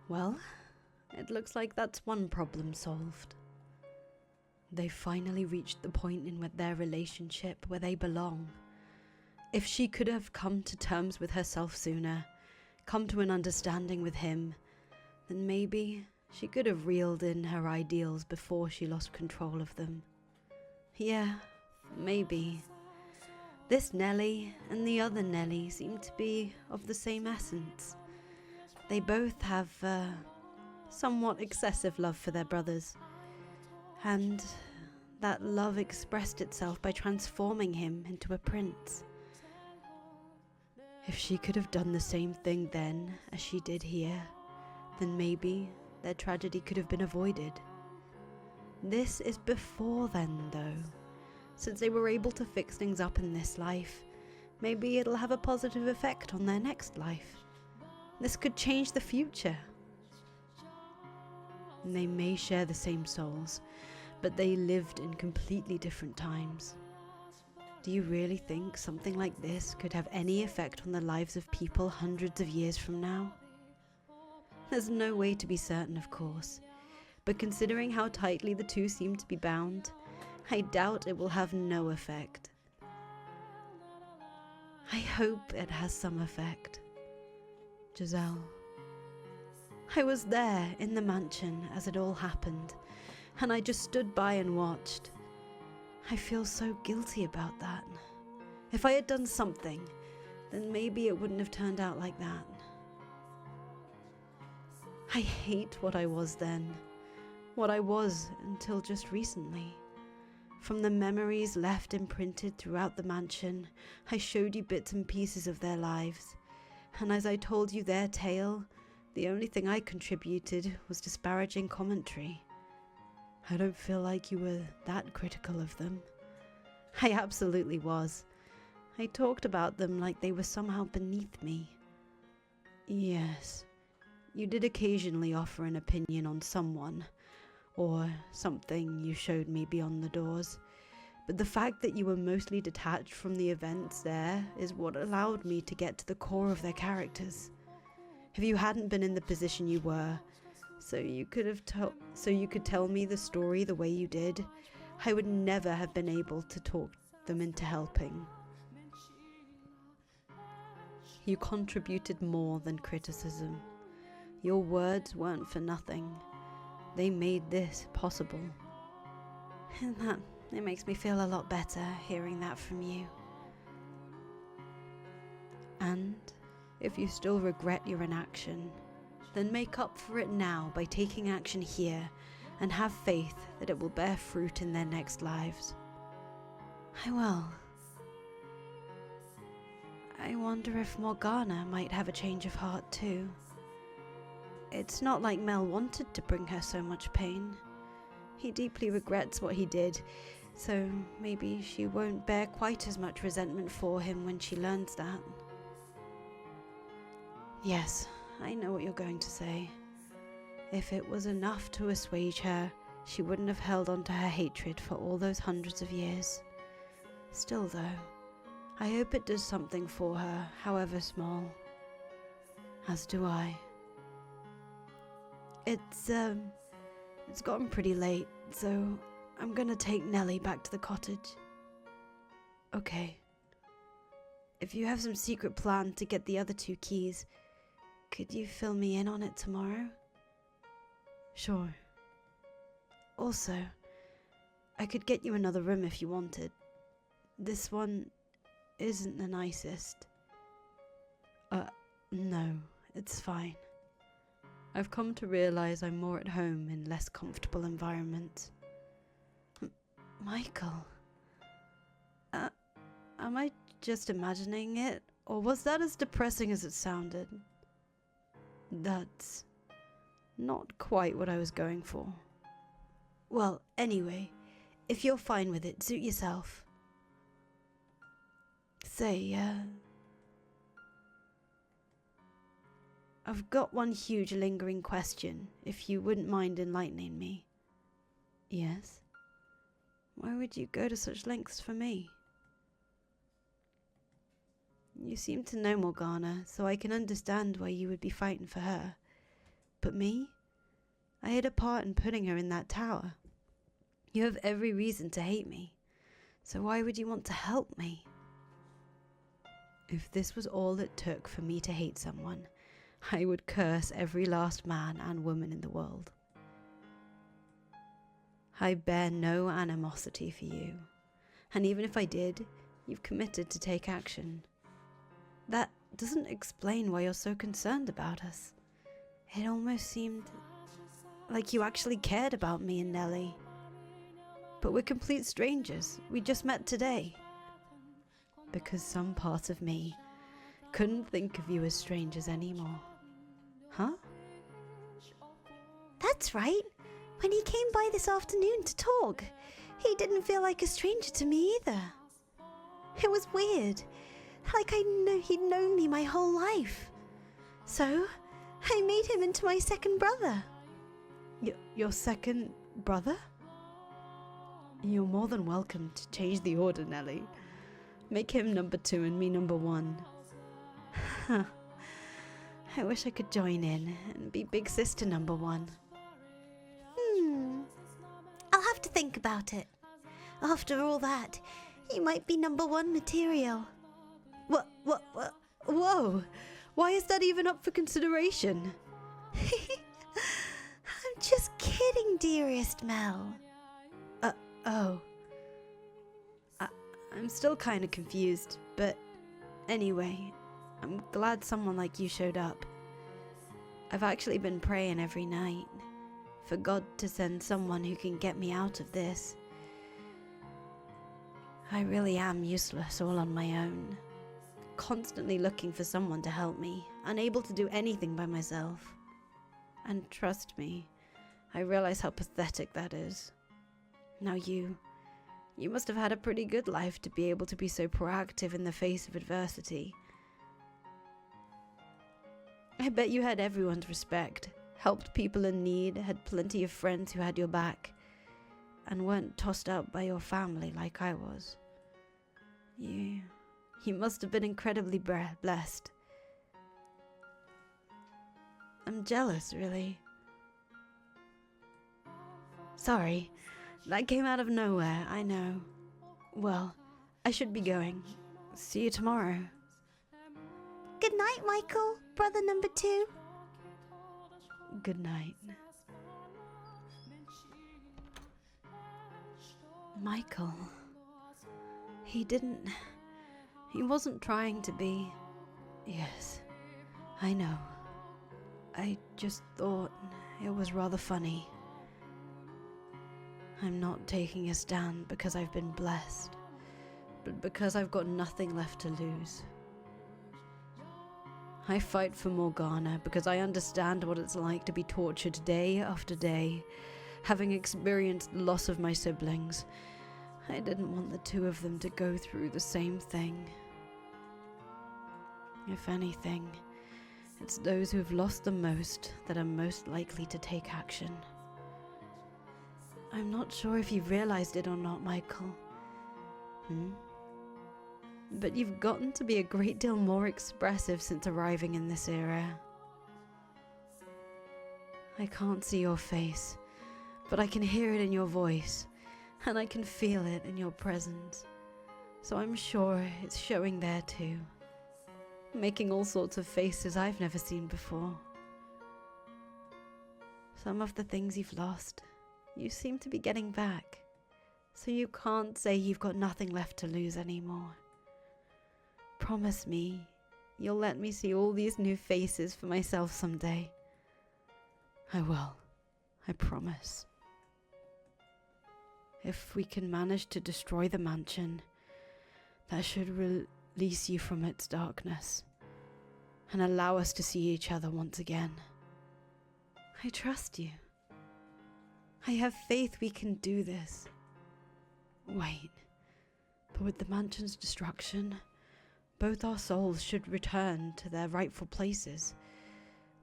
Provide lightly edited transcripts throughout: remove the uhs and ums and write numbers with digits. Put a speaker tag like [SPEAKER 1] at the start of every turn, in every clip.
[SPEAKER 1] Well, it looks like that's one problem solved. They finally reached the point in their relationship where they belong. If she could have come to terms with herself sooner, come to an understanding with him, then maybe she could have reeled in her ideals before she lost control of them. Yeah, maybe. This Nellie and the other Nellie seem to be of the same essence. They both have somewhat excessive love for their brothers, and that love expressed itself by transforming him into a prince. If she could have done the same thing then as she did here, then maybe their tragedy could have been avoided. This is before then, though. Since they were able to fix things up in this life, maybe it'll have a positive effect on their next life. This could change the future. They may share the same souls, but they lived in completely different times. Do you really think something like this could have any effect on the lives of people hundreds of years from now? There's no way to be certain, of course, but considering how tightly the two seem to be bound, I doubt it will have no effect. I hope it has some effect. Giselle. I was there in the mansion as it all happened, and I just stood by and watched. I feel so guilty about that. If I had done something, then maybe it wouldn't have turned out like that. I hate what I was then, what I was until just recently. From the memories left imprinted throughout the mansion, I showed you bits and pieces of their lives, and as I told you their tale, the only thing I contributed was disparaging commentary. I don't feel like you were that critical of them. I absolutely was. I talked about them like they were somehow beneath me. Yes, you did occasionally offer an opinion on someone, or something you showed me beyond the doors, but the fact that you were mostly detached from the events there is what allowed me to get to the core of their characters. If you hadn't been in the position you were, so you could tell me the story the way you did, I would never have been able to talk them into helping. You contributed more than criticism. Your words weren't for nothing. They made this possible. And it makes me feel a lot better hearing that from you. And if you still regret your inaction, then make up for it now by taking action here and have faith that it will bear fruit in their next lives. I will. I wonder if Morgana might have a change of heart too. It's not like Mel wanted to bring her so much pain. He deeply regrets what he did, so maybe she won't bear quite as much resentment for him when she learns that. Yes, I know what you're going to say. If it was enough to assuage her, she wouldn't have held on to her hatred for all those hundreds of years. Still though, I hope it does something for her, however small. As do I. It's gotten pretty late, so I'm gonna take Nellie back to the cottage. Okay. If you have some secret plan to get the other 2 keys, could you fill me in on it tomorrow? Sure. Also, I could get you another room if you wanted. This one isn't the nicest. No, it's fine. I've come to realize I'm more at home in less comfortable environments. Michael. Am I just imagining it? Or was that as depressing as it sounded? That's not quite what I was going for. Well, anyway, if you're fine with it, suit yourself. Say, I've got one huge lingering question, if you wouldn't mind enlightening me. Yes? Why would you go to such lengths for me? You seem to know Morgana, so I can understand why you would be fighting for her. But me? I had a part in putting her in that tower. You have every reason to hate me. So why would you want to help me? If this was all it took for me to hate someone, I would curse every last man and woman in the world. I bear no animosity for you, and even if I did, you've committed to take action. That doesn't explain why you're so concerned about us. It almost seemed like you actually cared about me and Nellie. But we're complete strangers. We just met today. Because some part of me couldn't think of you as strangers anymore. Huh?
[SPEAKER 2] That's right. When he came by this afternoon to talk, he didn't feel like a stranger to me either. It was weird. Like he'd known me my whole life. So, I made him into my second brother.
[SPEAKER 1] Your second brother? You're more than welcome to change the order, Nellie. Make him number 2 and me number 1. I wish I could join in and be big sister number 1.
[SPEAKER 2] I'll have to think about it. After all that, you might be number 1 material.
[SPEAKER 1] What? Whoa! Why is that even up for consideration?
[SPEAKER 2] I'm just kidding, dearest Mel.
[SPEAKER 1] Oh. I'm still kind of confused, but anyway, I'm glad someone like you showed up. I've actually been praying every night for God to send someone who can get me out of this. I really am useless all on my own, constantly looking for someone to help me, unable to do anything by myself. And trust me, I realize how pathetic that is. Now you must have had a pretty good life to be able to be so proactive in the face of adversity. I bet you had everyone's respect, helped people in need, had plenty of friends who had your back, and weren't tossed out by your family like I was. You must have been incredibly blessed. I'm jealous, really. Sorry, that came out of nowhere, I know. Well, I should be going. See you tomorrow.
[SPEAKER 2] Good night, Michael, brother number 2.
[SPEAKER 1] Good night. Michael. He wasn't trying to be. Yes, I know. I just thought it was rather funny. I'm not taking a stand because I've been blessed, but because I've got nothing left to lose. I fight for Morgana because I understand what it's like to be tortured day after day, having experienced the loss of my siblings. I didn't want the 2 of them to go through the same thing. If anything, it's those who have lost the most that are most likely to take action. I'm not sure if you've realized it or not, Michael. But you've gotten to be a great deal more expressive since arriving in this era. I can't see your face, but I can hear it in your voice, and I can feel it in your presence. So I'm sure it's showing there too, making all sorts of faces I've never seen before. Some of the things you've lost, you seem to be getting back, so you can't say you've got nothing left to lose anymore. Promise me you'll let me see all these new faces for myself someday. I will. I promise. If we can manage to destroy the mansion, that should release you from its darkness and allow us to see each other once again. I trust you. I have faith we can do this. Wait, but with the mansion's destruction, both our souls should return to their rightful places,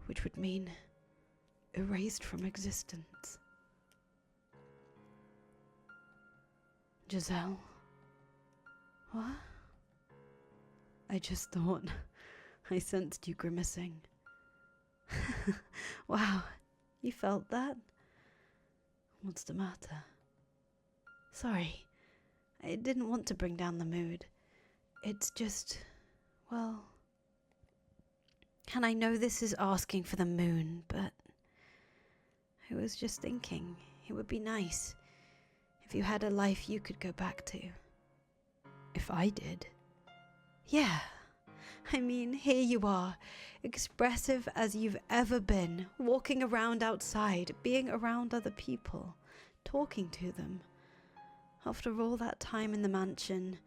[SPEAKER 1] which would mean erased from existence. Giselle? What? I just thought I sensed you grimacing. Wow, You felt that? What's the matter? Sorry, I didn't want to bring down the mood. It's just, well... And I know this is asking for the moon, but... I was just thinking it would be nice if you had a life you could go back to. If I did. Yeah. I mean, here you are, expressive as you've ever been, walking around outside, being around other people, talking to them. After all that time in the mansion,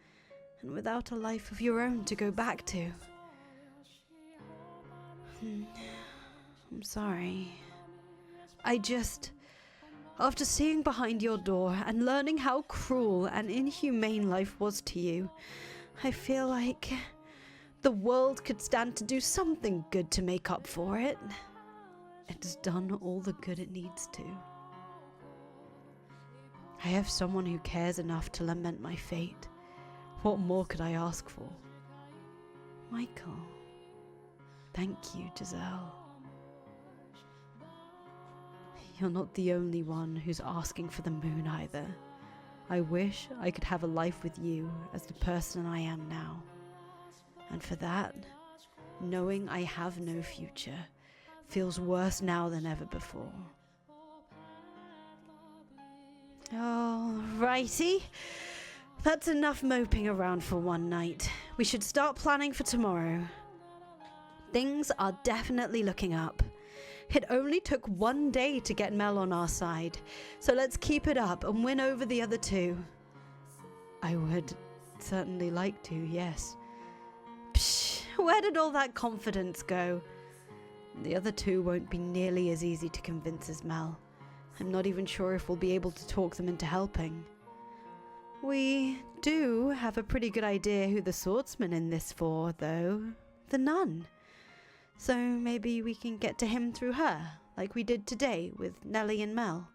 [SPEAKER 1] and without a life of your own to go back to. I'm sorry. After seeing behind your door and learning how cruel and inhumane life was to you, I feel like the world could stand to do something good to make up for it. It's done all the good it needs to. I have someone who cares enough to lament my fate. What more could I ask for? Michael. Thank you, Giselle. You're not the only one who's asking for the moon either. I wish I could have a life with you as the person I am now. And for that, knowing I have no future feels worse now than ever before. Alrighty. That's enough moping around for one night. We should start planning for tomorrow. Things are definitely looking up. It only took one day to get Mel on our side, so let's keep it up and win over the other two. I would certainly like to, yes. Psh, where did all that confidence go? The other two won't be nearly as easy to convince as Mel. I'm not even sure if we'll be able to talk them into helping. We do have a pretty good idea who the swordsman in this for, though. The nun. So maybe we can get to him through her, like we did today with Nellie and Mel.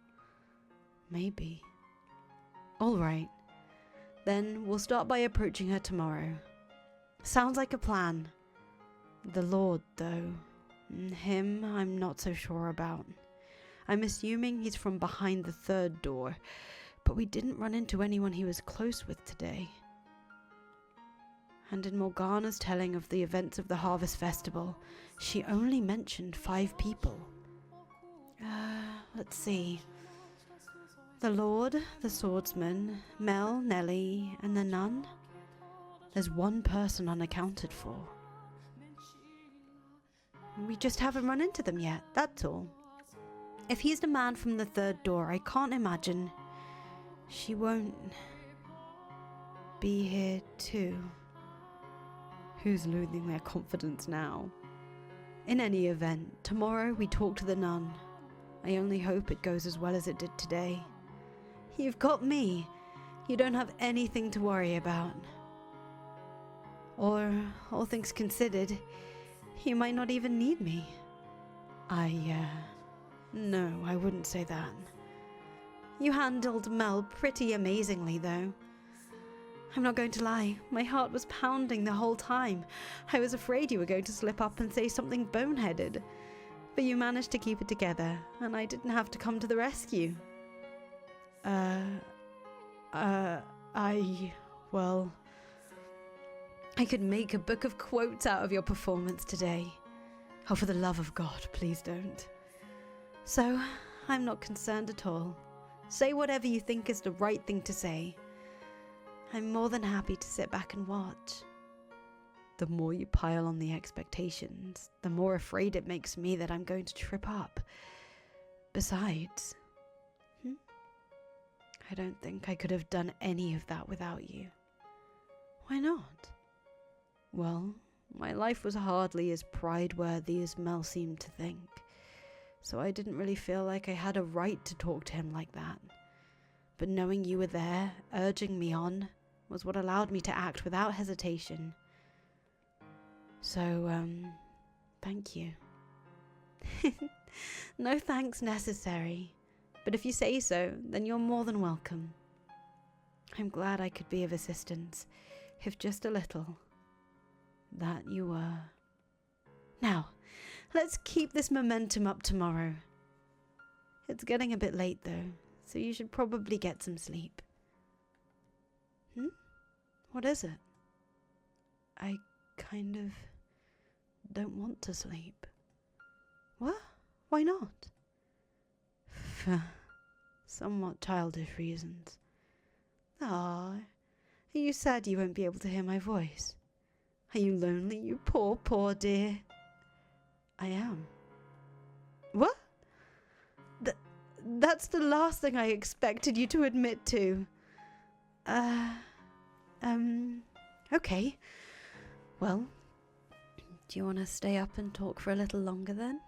[SPEAKER 1] Maybe. All right. Then we'll start by approaching her tomorrow. Sounds like a plan. The Lord, though. Him, I'm not so sure about. I'm assuming he's from behind the third door, but we didn't run into anyone he was close with today. And in Morgana's telling of the events of the Harvest Festival, she only mentioned 5 people. Let's see. The Lord, the swordsman, Mel, Nellie, and the nun. There's one person unaccounted for. We just haven't run into them yet, that's all. If he's the man from the third door, I can't imagine she won't be here too. Who's losing their confidence now? In any event, tomorrow we talk to the nun. I only hope it goes as well as it did today. You've got me. You don't have anything to worry about. Or, all things considered, you might not even need me. No, I wouldn't say that. You handled Mel pretty amazingly, though. I'm not going to lie, my heart was pounding the whole time. I was afraid you were going to slip up and say something boneheaded. But you managed to keep it together, and I didn't have to come to the rescue. Well... I could make a book of quotes out of your performance today. Oh, for the love of God, please don't. So, I'm not concerned at all. Say whatever you think is the right thing to say. I'm more than happy to sit back and watch. The more you pile on the expectations, the more afraid it makes me that I'm going to trip up. Besides, I don't think I could have done any of that without you. Why not? Well, my life was hardly as pride-worthy as Mel seemed to think, so I didn't really feel like I had a right to talk to him like that. But knowing you were there, urging me on, was what allowed me to act without hesitation. So, thank you. No thanks necessary, but if you say so, then you're more than welcome. I'm glad I could be of assistance, if just a little. That you were. Now, let's keep this momentum up tomorrow. It's getting a bit late though, so you should probably get some sleep. What is it? I kind of don't want to sleep. What? Why not? For somewhat childish reasons. Ah, are you sad you won't be able to hear my voice? Are you lonely, you poor, poor dear? I am. What? That's the last thing I expected you to admit to. Okay. Well, do you want to stay up and talk for a little longer then?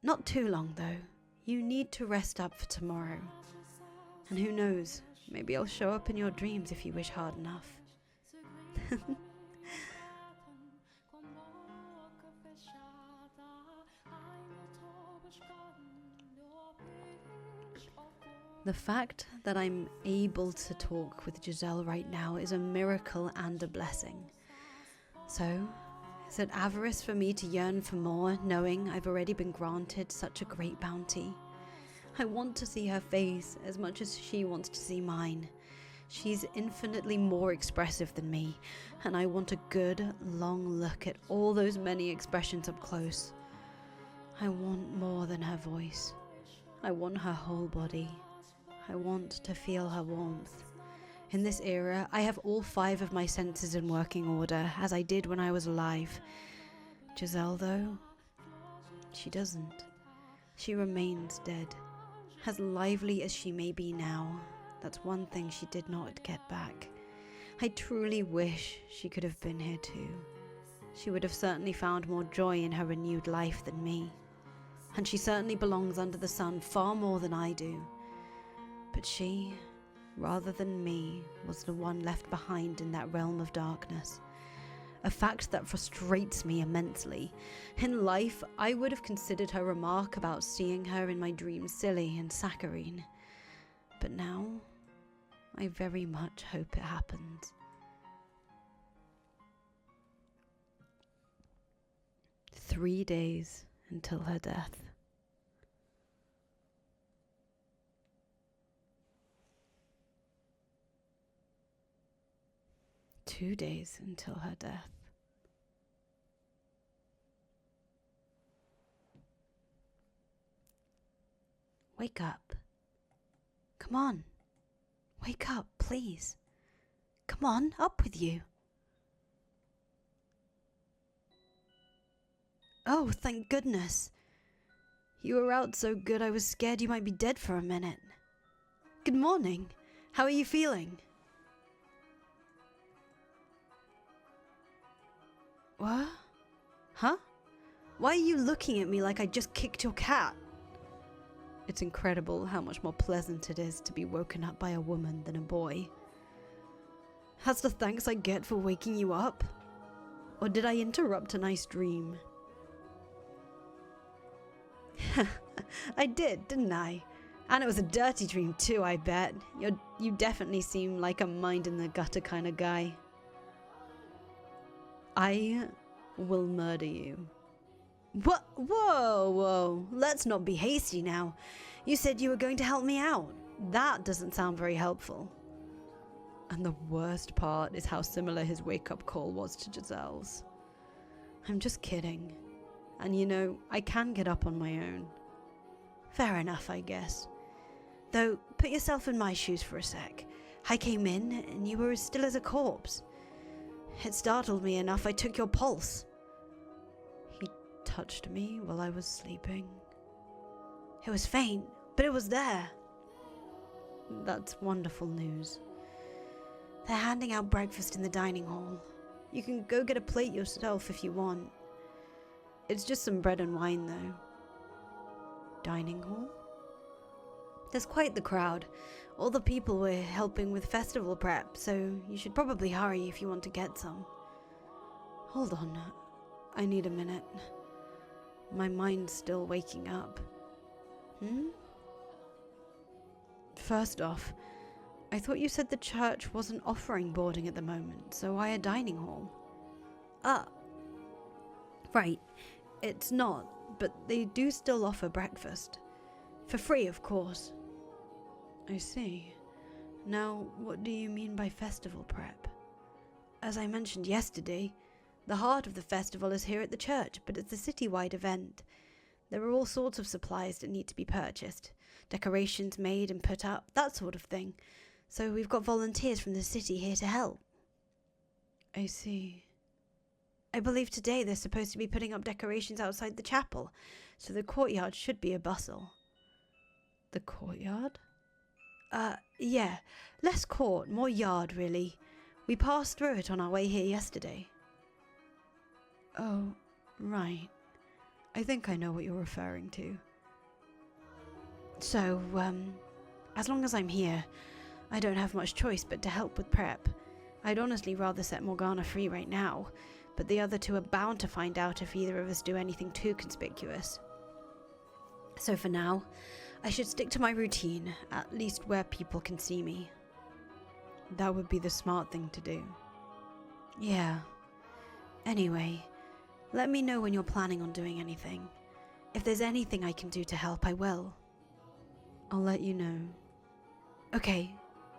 [SPEAKER 1] Not too long, though. You need to rest up for tomorrow. And who knows, maybe I'll show up in your dreams if you wish hard enough. The fact that I'm able to talk with Giselle right now is a miracle and a blessing. So, is it avarice for me to yearn for more, knowing I've already been granted such a great bounty? I want to see her face as much as she wants to see mine. She's infinitely more expressive than me, and I want a good, long look at all those many expressions up close. I want more than her voice. I want her whole body. I want to feel her warmth. In this era, I have all 5 of my senses in working order, as I did when I was alive. Giselle, though, she doesn't. She remains dead. As lively as she may be now, that's one thing she did not get back. I truly wish she could have been here too. She would have certainly found more joy in her renewed life than me. And she certainly belongs under the sun far more than I do. But she, rather than me, was the one left behind in that realm of darkness. A fact that frustrates me immensely. In life, I would have considered her remark about seeing her in my dreams silly and saccharine. But now, I very much hope it happens. 3 days until her death. 2 days until her death. Wake up. Come on. Wake up, please. Come on, up with you. Oh, thank goodness. You were out so good I was scared you might be dead for a minute. Good morning. How are you feeling? What? Huh? Why are you looking at me like I just kicked your cat? It's incredible how much more pleasant it is to be woken up by a woman than a boy. That's the thanks I get for waking you up? Or did I interrupt a nice dream? I did, didn't I? And it was a dirty dream too, I bet. You definitely seem like a mind-in-the-gutter kind of guy. I will murder you. What? Whoa. Let's not be hasty now. You said you were going to help me out. That doesn't sound very helpful. And the worst part is how similar his wake-up call was to Giselle's. I'm just kidding. And you know, I can get up on my own. Fair enough, I guess. Though, put yourself in my shoes for a sec. I came in, and you were as still as a corpse. It startled me enough I took your pulse. He touched me while I was sleeping. It was faint, but it was there. That's wonderful news. They're handing out breakfast in the dining hall. You can go get a plate yourself if you want. It's just some bread and wine, though. Dining hall? There's quite the crowd. All the people were helping with festival prep, so you should probably hurry if you want to get some. Hold on. I need a minute. My mind's still waking up. First off, I thought you said the church wasn't offering boarding at the moment, so why a dining hall? Right. It's not, but they do still offer breakfast. For free, of course. I see. Now, what do you mean by festival prep? As I mentioned yesterday, the heart of the festival is here at the church, but it's a city-wide event. There are all sorts of supplies that need to be purchased, decorations made and put up, that sort of thing. So we've got volunteers from the city here to help. I see. I believe today they're supposed to be putting up decorations outside the chapel, so the courtyard should be a bustle. The courtyard? Yeah. Less court, more yard, really. We passed through it on our way here yesterday. Oh, right. I think I know what you're referring to. So, as long as I'm here, I don't have much choice but to help with prep. I'd honestly rather set Morgana free right now, but the other two are bound to find out if either of us do anything too conspicuous. So for now, I should stick to my routine, at least where people can see me. That would be the smart thing to do. Yeah. Anyway, let me know when you're planning on doing anything. If there's anything I can do to help, I will. I'll let you know. Okay,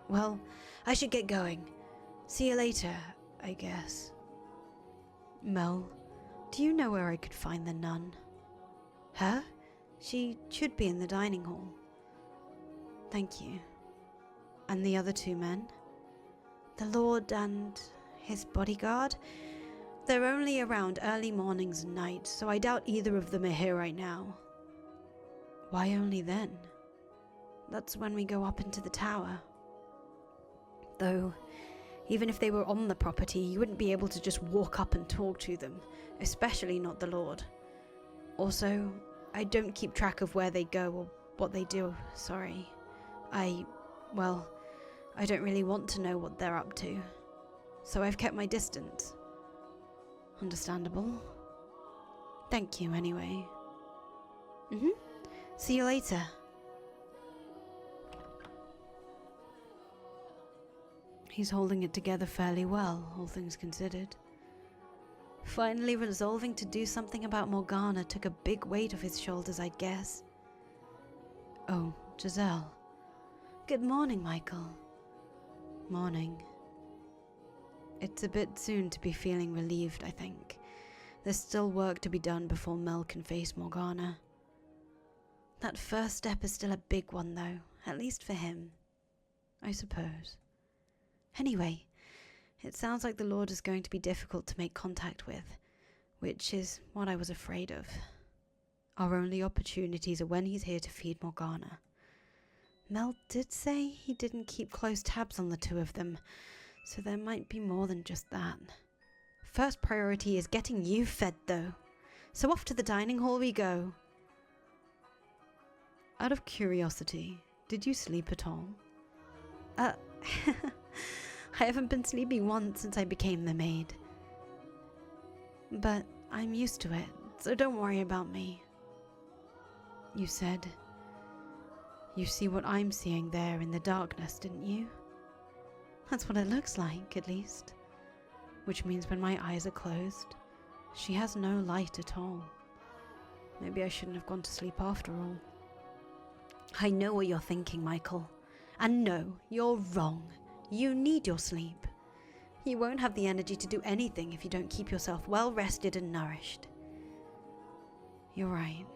[SPEAKER 1] well, I should get going. See you later, I guess. Mel, do you know where I could find the nun? Her? She should be in the dining hall. Thank you. And the other two men? The Lord and his bodyguard? They're only around early mornings and nights, so I doubt either of them are here right now. Why only then? That's when we go up into the tower. Though, even if they were on the property, you wouldn't be able to just walk up and talk to them, especially not the Lord. Also, I don't keep track of where they go or what they do, sorry. I don't really want to know what they're up to, so I've kept my distance. Understandable. Thank you, anyway. See you later. He's holding it together fairly well, all things considered. Finally resolving to do something about Morgana took a big weight off his shoulders, I'd guess. Oh, Giselle. Good morning, Michael. Morning. It's a bit soon to be feeling relieved, I think. There's still work to be done before Mel can face Morgana. That first step is still a big one, though, at least for him. I suppose. Anyway, it sounds like the Lord is going to be difficult to make contact with, which is what I was afraid of. Our only opportunities are when he's here to feed Morgana. Mel did say he didn't keep close tabs on the two of them, so there might be more than just that. First priority is getting you fed, though. So off to the dining hall we go. Out of curiosity, did you sleep at all? I haven't been sleeping once since I became the maid. But I'm used to it, so don't worry about me. You said you see what I'm seeing there in the darkness, didn't you? That's what it looks like, at least. Which means when my eyes are closed, she has no light at all. Maybe I shouldn't have gone to sleep after all. I know what you're thinking, Michael. And no, you're wrong. You need your sleep. You won't have the energy to do anything if you don't keep yourself well rested and nourished. You're right.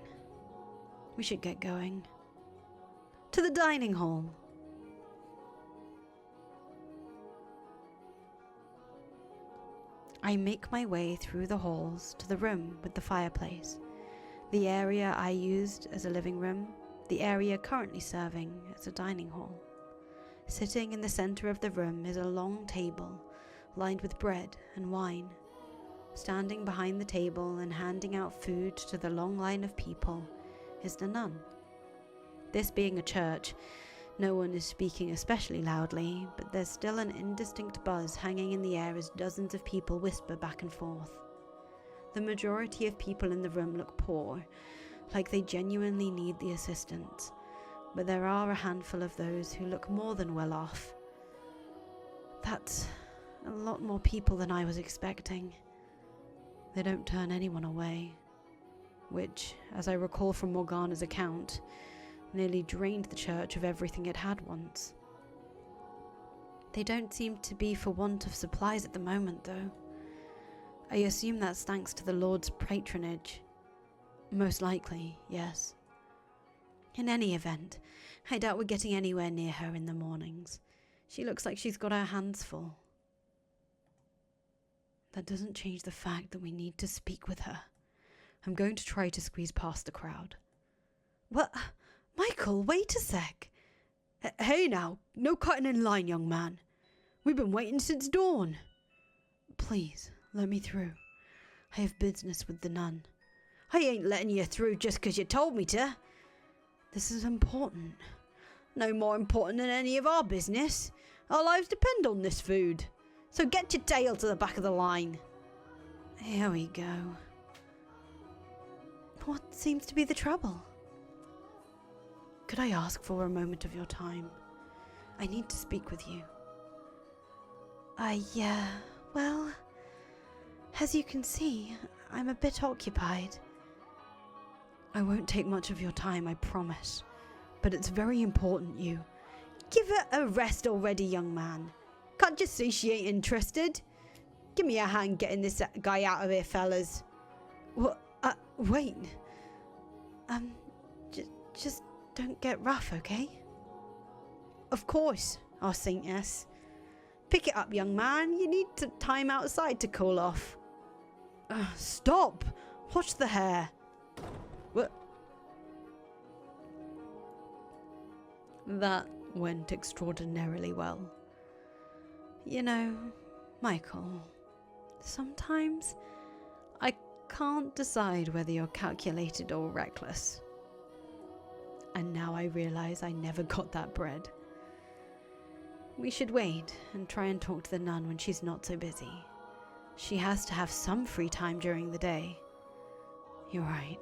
[SPEAKER 1] We should get going. To the dining hall. I make my way through the halls to the room with the fireplace, the area I used as a living room, the area currently serving as a dining hall. Sitting in the center of the room is a long table lined with bread and wine. Standing behind the table and handing out food to the long line of people is the nun. This being a church, no one is speaking especially loudly, but there's still an indistinct buzz hanging in the air as dozens of people whisper back and forth. The majority of people in the room look poor, like they genuinely need the assistance, but there are a handful of those who look more than well off. That's a lot more people than I was expecting. They don't turn anyone away, which, as I recall from Morgana's account, nearly drained the church of everything it had once. They don't seem to be for want of supplies at the moment, though. I assume that's thanks to the Lord's patronage. Most likely, yes. In any event, I doubt we're getting anywhere near her in the mornings. She looks like she's got her hands full. That doesn't change the fact that we need to speak with her. I'm going to try to squeeze past the crowd.
[SPEAKER 2] Well, Michael, wait a sec.
[SPEAKER 1] Hey now, no cutting in line, young man. We've been waiting since dawn. Please, let me through. I have business with the nun. I ain't letting you through just 'cause you told me to. This is important. No more important than any of our business. Our lives depend on this food. So get your tail to the back of the line.
[SPEAKER 2] Here we go. What seems to be the trouble?
[SPEAKER 1] Could I ask for a moment of your time? I need to speak with you.
[SPEAKER 2] Well, as you can see, I'm a bit occupied.
[SPEAKER 1] I won't take much of your time, I promise. But it's very important you...
[SPEAKER 2] Give her a rest already, young man. Can't you see she ain't interested? Give me a hand getting this guy out of here, fellas.
[SPEAKER 1] What? Wait.
[SPEAKER 2] Just don't get rough, okay?
[SPEAKER 1] Of course, our saintess.
[SPEAKER 2] Pick it up, young man. You need time outside to cool off.
[SPEAKER 1] Stop! Watch the hair.
[SPEAKER 2] What?
[SPEAKER 1] That went extraordinarily well. You know, Michael, sometimes I can't decide whether you're calculated or reckless. And now I realize I never got that bread. We should wait and try and talk to the nun when she's not so busy. She has to have some free time during the day. You're right.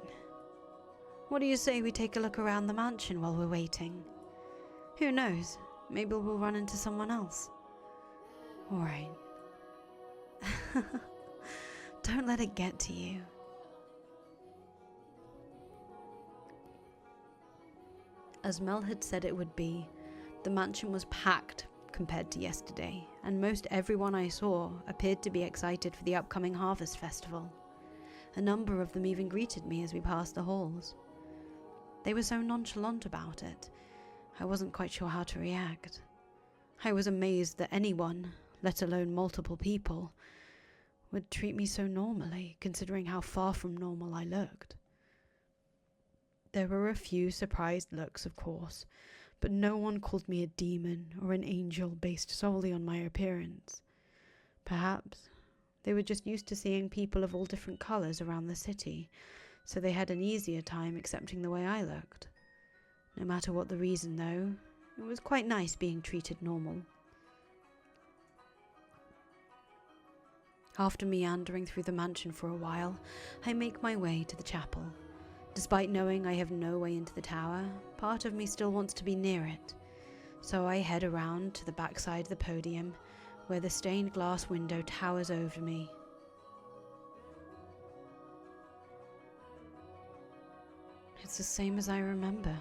[SPEAKER 1] What do you say we take a look around the mansion while we're waiting? Who knows? Maybe we'll run into someone else. All right. Don't let it get to you. As Mel had said it would be, the mansion was packed compared to yesterday, and most everyone I saw appeared to be excited for the upcoming harvest festival. A number of them even greeted me as we passed the halls. They were so nonchalant about it, I wasn't quite sure how to react. I was amazed that anyone, let alone multiple people, would treat me so normally, considering how far from normal I looked. There were a few surprised looks, of course, but no one called me a demon or an angel based solely on my appearance. Perhaps they were just used to seeing people of all different colours around the city, so they had an easier time accepting the way I looked. No matter what the reason, though, it was quite nice being treated normal. After meandering through the mansion for a while, I make my way to the chapel. Despite knowing I have no way into the tower, part of me still wants to be near it. So I head around to the backside of the podium, where the stained glass window towers over me. It's the same as I remember.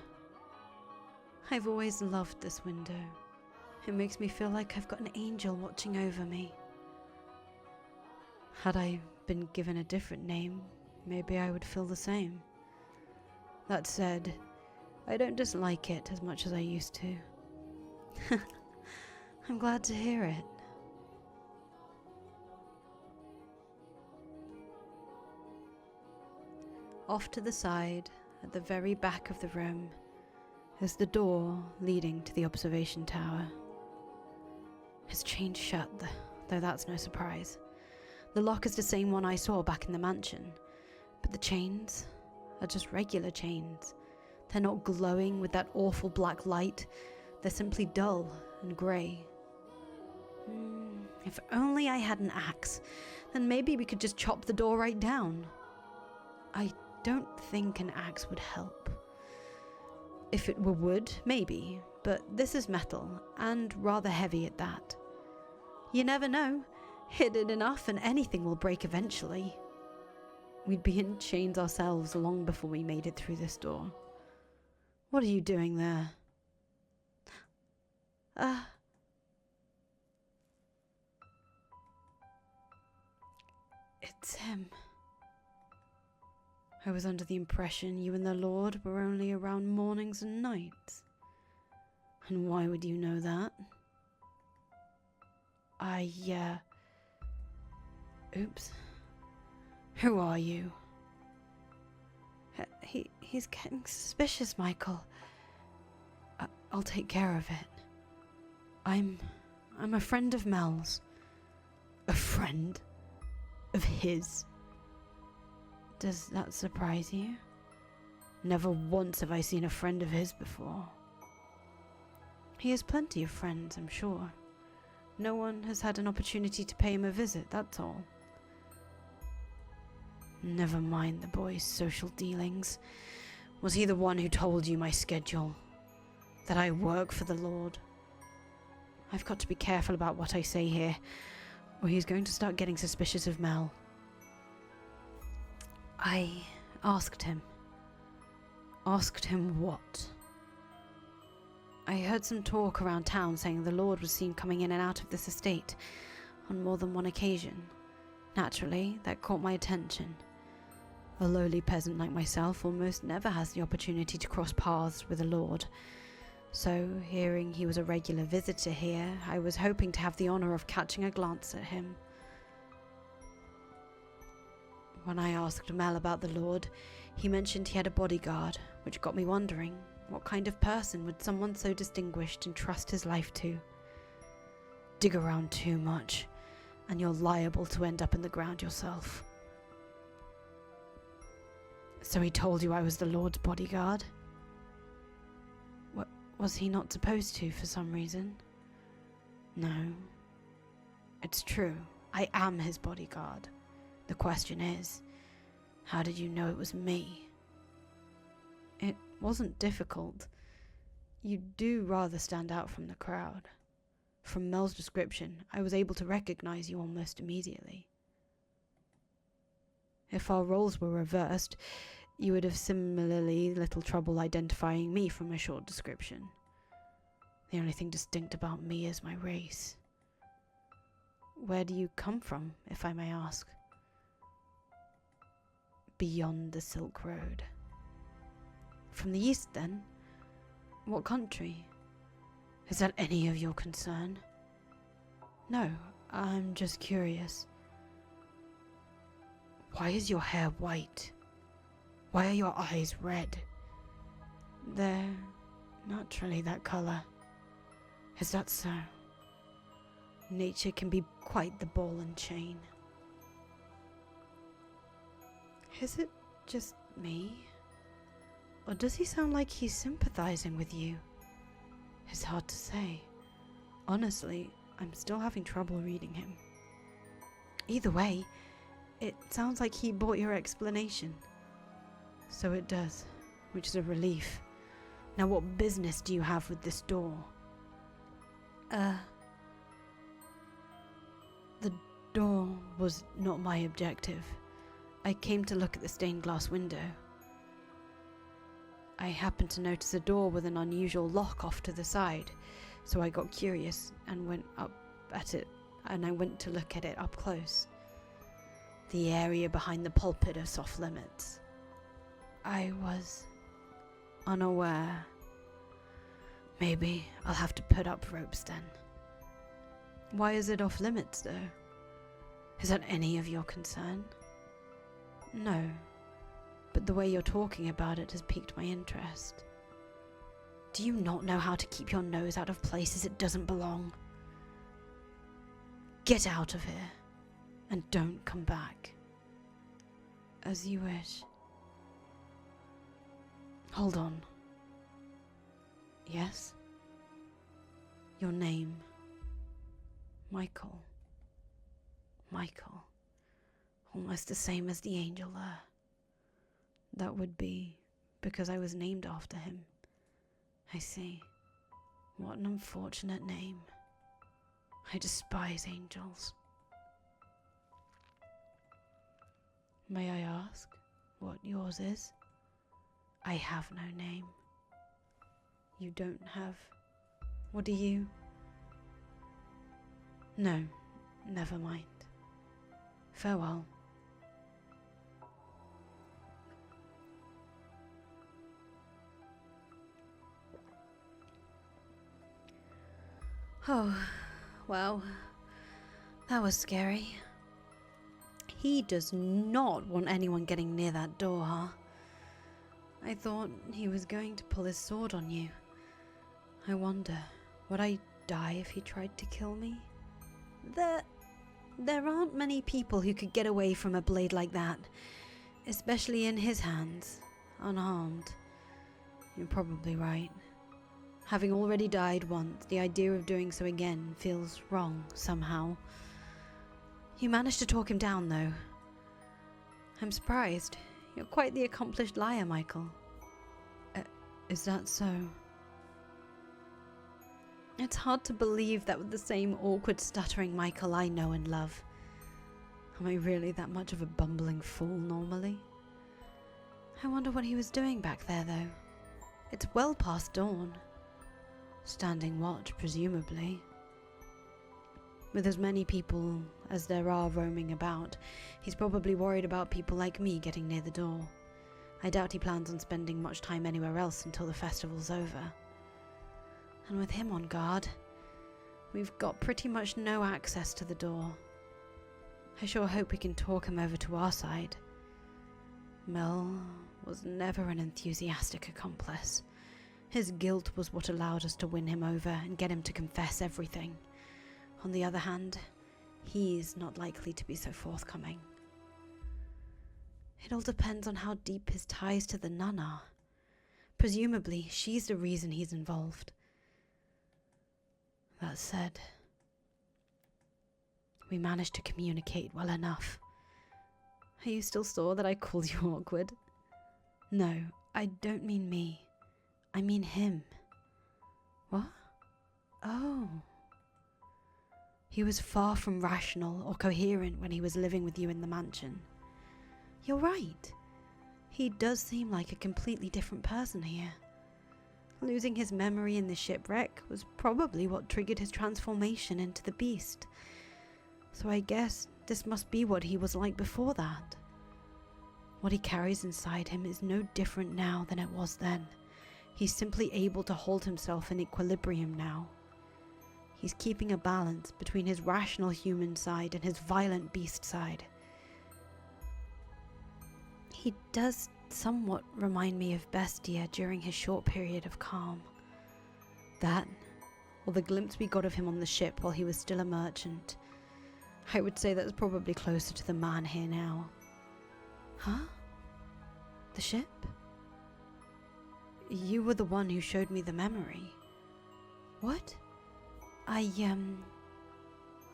[SPEAKER 1] I've always loved this window. It makes me feel like I've got an angel watching over me. Had I been given a different name, maybe I would feel the same. That said, I don't dislike it as much as I used to. I'm glad to hear it. Off to the side, at the very back of the room, is the door leading to the observation tower. It's chained shut, though that's no surprise. The lock is the same one I saw back in the mansion, but the chains are just regular chains. They're not glowing with that awful black light. They're simply dull and grey. If only I had an axe, then maybe we could just chop the door right down. I don't think an axe would help. If it were wood, maybe, but this is metal, and rather heavy at that. You never know. Hit it enough and anything will break eventually. We'd be in chains ourselves long before we made it through this door. What are you doing there? It's him. I was under the impression you and the Lord were only around mornings and nights. And why would you know that? Oops. Who are you?
[SPEAKER 2] He's getting suspicious, Michael.
[SPEAKER 1] I'll take care of it. I'm a friend of Mel's. A friend of his. Does that surprise you? Never once have I seen a friend of his before. He has plenty of friends, I'm sure. No one has had an opportunity to pay him a visit, that's all. Never mind the boy's social dealings. Was he the one who told you my schedule? That I work for the Lord? I've got to be careful about what I say here, or he's going to start getting suspicious of Mel. I asked him. Asked him what? I heard some talk around town saying the Lord was seen coming in and out of this estate on more than one occasion. Naturally, that caught my attention. A lowly peasant like myself almost never has the opportunity to cross paths with the Lord. So, hearing he was a regular visitor here, I was hoping to have the honor of catching a glance at him. When I asked Mel about the Lord, he mentioned he had a bodyguard, which got me wondering, what kind of person would someone so distinguished entrust his life to? Dig around too much, and you're liable to end up in the ground yourself. So he told you I was the Lord's bodyguard? Was he not supposed to for some reason? No. It's true, I am his bodyguard. The question is, how did you know it was me? It wasn't difficult. You do rather stand out from the crowd. From Mel's description, I was able to recognize you almost immediately. If our roles were reversed, you would have similarly little trouble identifying me from a short description. The only thing distinct about me is my race. Where do you come from, if I may ask? Beyond the Silk Road. From the east, then? What country? Is that any of your concern? No, I'm just curious. Why is your hair white? Why are your eyes red? They're naturally that color. Is that so? Nature can be quite the ball and chain. Is it just me? Or does he sound like he's sympathizing with you? It's hard to say. Honestly, I'm still having trouble reading him. Either way, it sounds like he bought your explanation. So it does, which is a relief. Now what business do you have with this door? The door was not my objective. I came to look at the stained glass window. I happened to notice a door with an unusual lock off to the side, so I got curious and went to look at it up close. The area behind the pulpit is off limits. I was unaware. Maybe I'll have to put up ropes then. Why is it off limits, though? Is that any of your concern? No, but the way you're talking about it has piqued my interest. Do you not know how to keep your nose out of places it doesn't belong? Get out of here, and don't come back. As you wish. Hold on. Yes? Your name. Michael. Michael. Almost the same as the angel there. That would be because I was named after him. I see. What an unfortunate name. I despise angels. May I ask what yours is? I have no name. You don't have... What do you... No, never mind. Farewell. Oh, well, that was scary. He does not want anyone getting near that door, huh? I thought he was going to pull his sword on you. I wonder, would I die if he tried to kill me? There aren't many people who could get away from a blade like that, especially in his hands, unharmed. You're probably right. Having already died once, the idea of doing so again feels wrong somehow. You managed to talk him down, though. I'm surprised. You're quite the accomplished liar, Michael. Is that so? It's hard to believe that with the same awkward, stuttering Michael I know and love. Am I really that much of a bumbling fool normally? I wonder what he was doing back there, though. It's well past dawn. Standing watch, presumably. With as many people as there are roaming about, he's probably worried about people like me getting near the door. I doubt he plans on spending much time anywhere else until the festival's over. And with him on guard, we've got pretty much no access to the door. I sure hope we can talk him over to our side. Mel was never an enthusiastic accomplice. His guilt was what allowed us to win him over and get him to confess everything. On the other hand, he's not likely to be so forthcoming. It all depends on how deep his ties to the nun are. Presumably, she's the reason he's involved. That said, we managed to communicate well enough. Are you still sore that I called you awkward? No, I don't mean me. I mean him. What? Oh. He was far from rational or coherent when he was living with you in the mansion. You're right. He does seem like a completely different person here. Losing his memory in the shipwreck was probably what triggered his transformation into the beast. So I guess this must be what he was like before that. What he carries inside him is no different now than it was then. He's simply able to hold himself in equilibrium now. He's keeping a balance between his rational human side and his violent beast side. He does somewhat remind me of Bestia during his short period of calm. That, or the glimpse we got of him on the ship while he was still a merchant. I would say that's probably closer to the man here now. Huh? The ship? You were the one who showed me the memory. What? I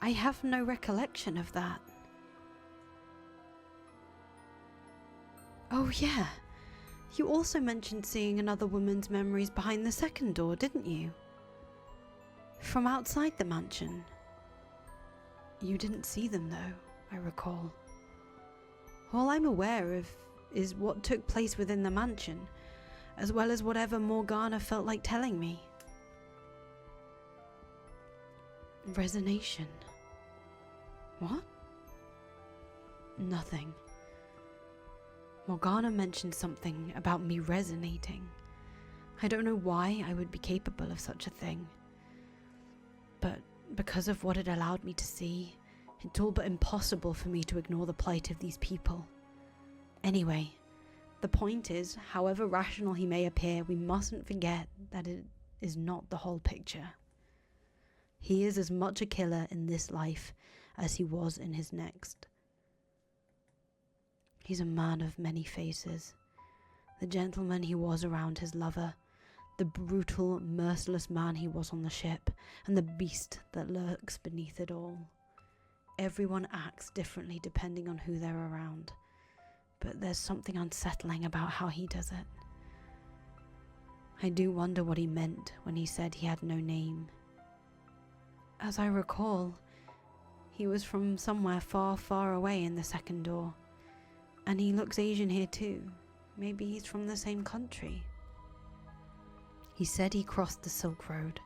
[SPEAKER 1] have no recollection of that. Oh yeah, you also mentioned seeing another woman's memories behind the second door, didn't you? From outside the mansion. You didn't see them though, I recall. All I'm aware of is what took place within the mansion, as well as whatever Morgana felt like telling me. Resonation. What? Nothing. Morgana mentioned something about me resonating. I don't know why I would be capable of such a thing. But because of what it allowed me to see, it's all but impossible for me to ignore the plight of these people. Anyway, the point is, however rational he may appear, we mustn't forget that it is not the whole picture. He is as much a killer in this life as he was in his next. He's a man of many faces. The gentleman he was around his lover, the brutal, merciless man he was on the ship, and the beast that lurks beneath it all. Everyone acts differently depending on who they're around, but there's something unsettling about how he does it. I do wonder what he meant when he said he had no name. As I recall, he was from somewhere far, far away in the second door. And he looks Asian here too. Maybe he's from the same country. He said he crossed the Silk Road,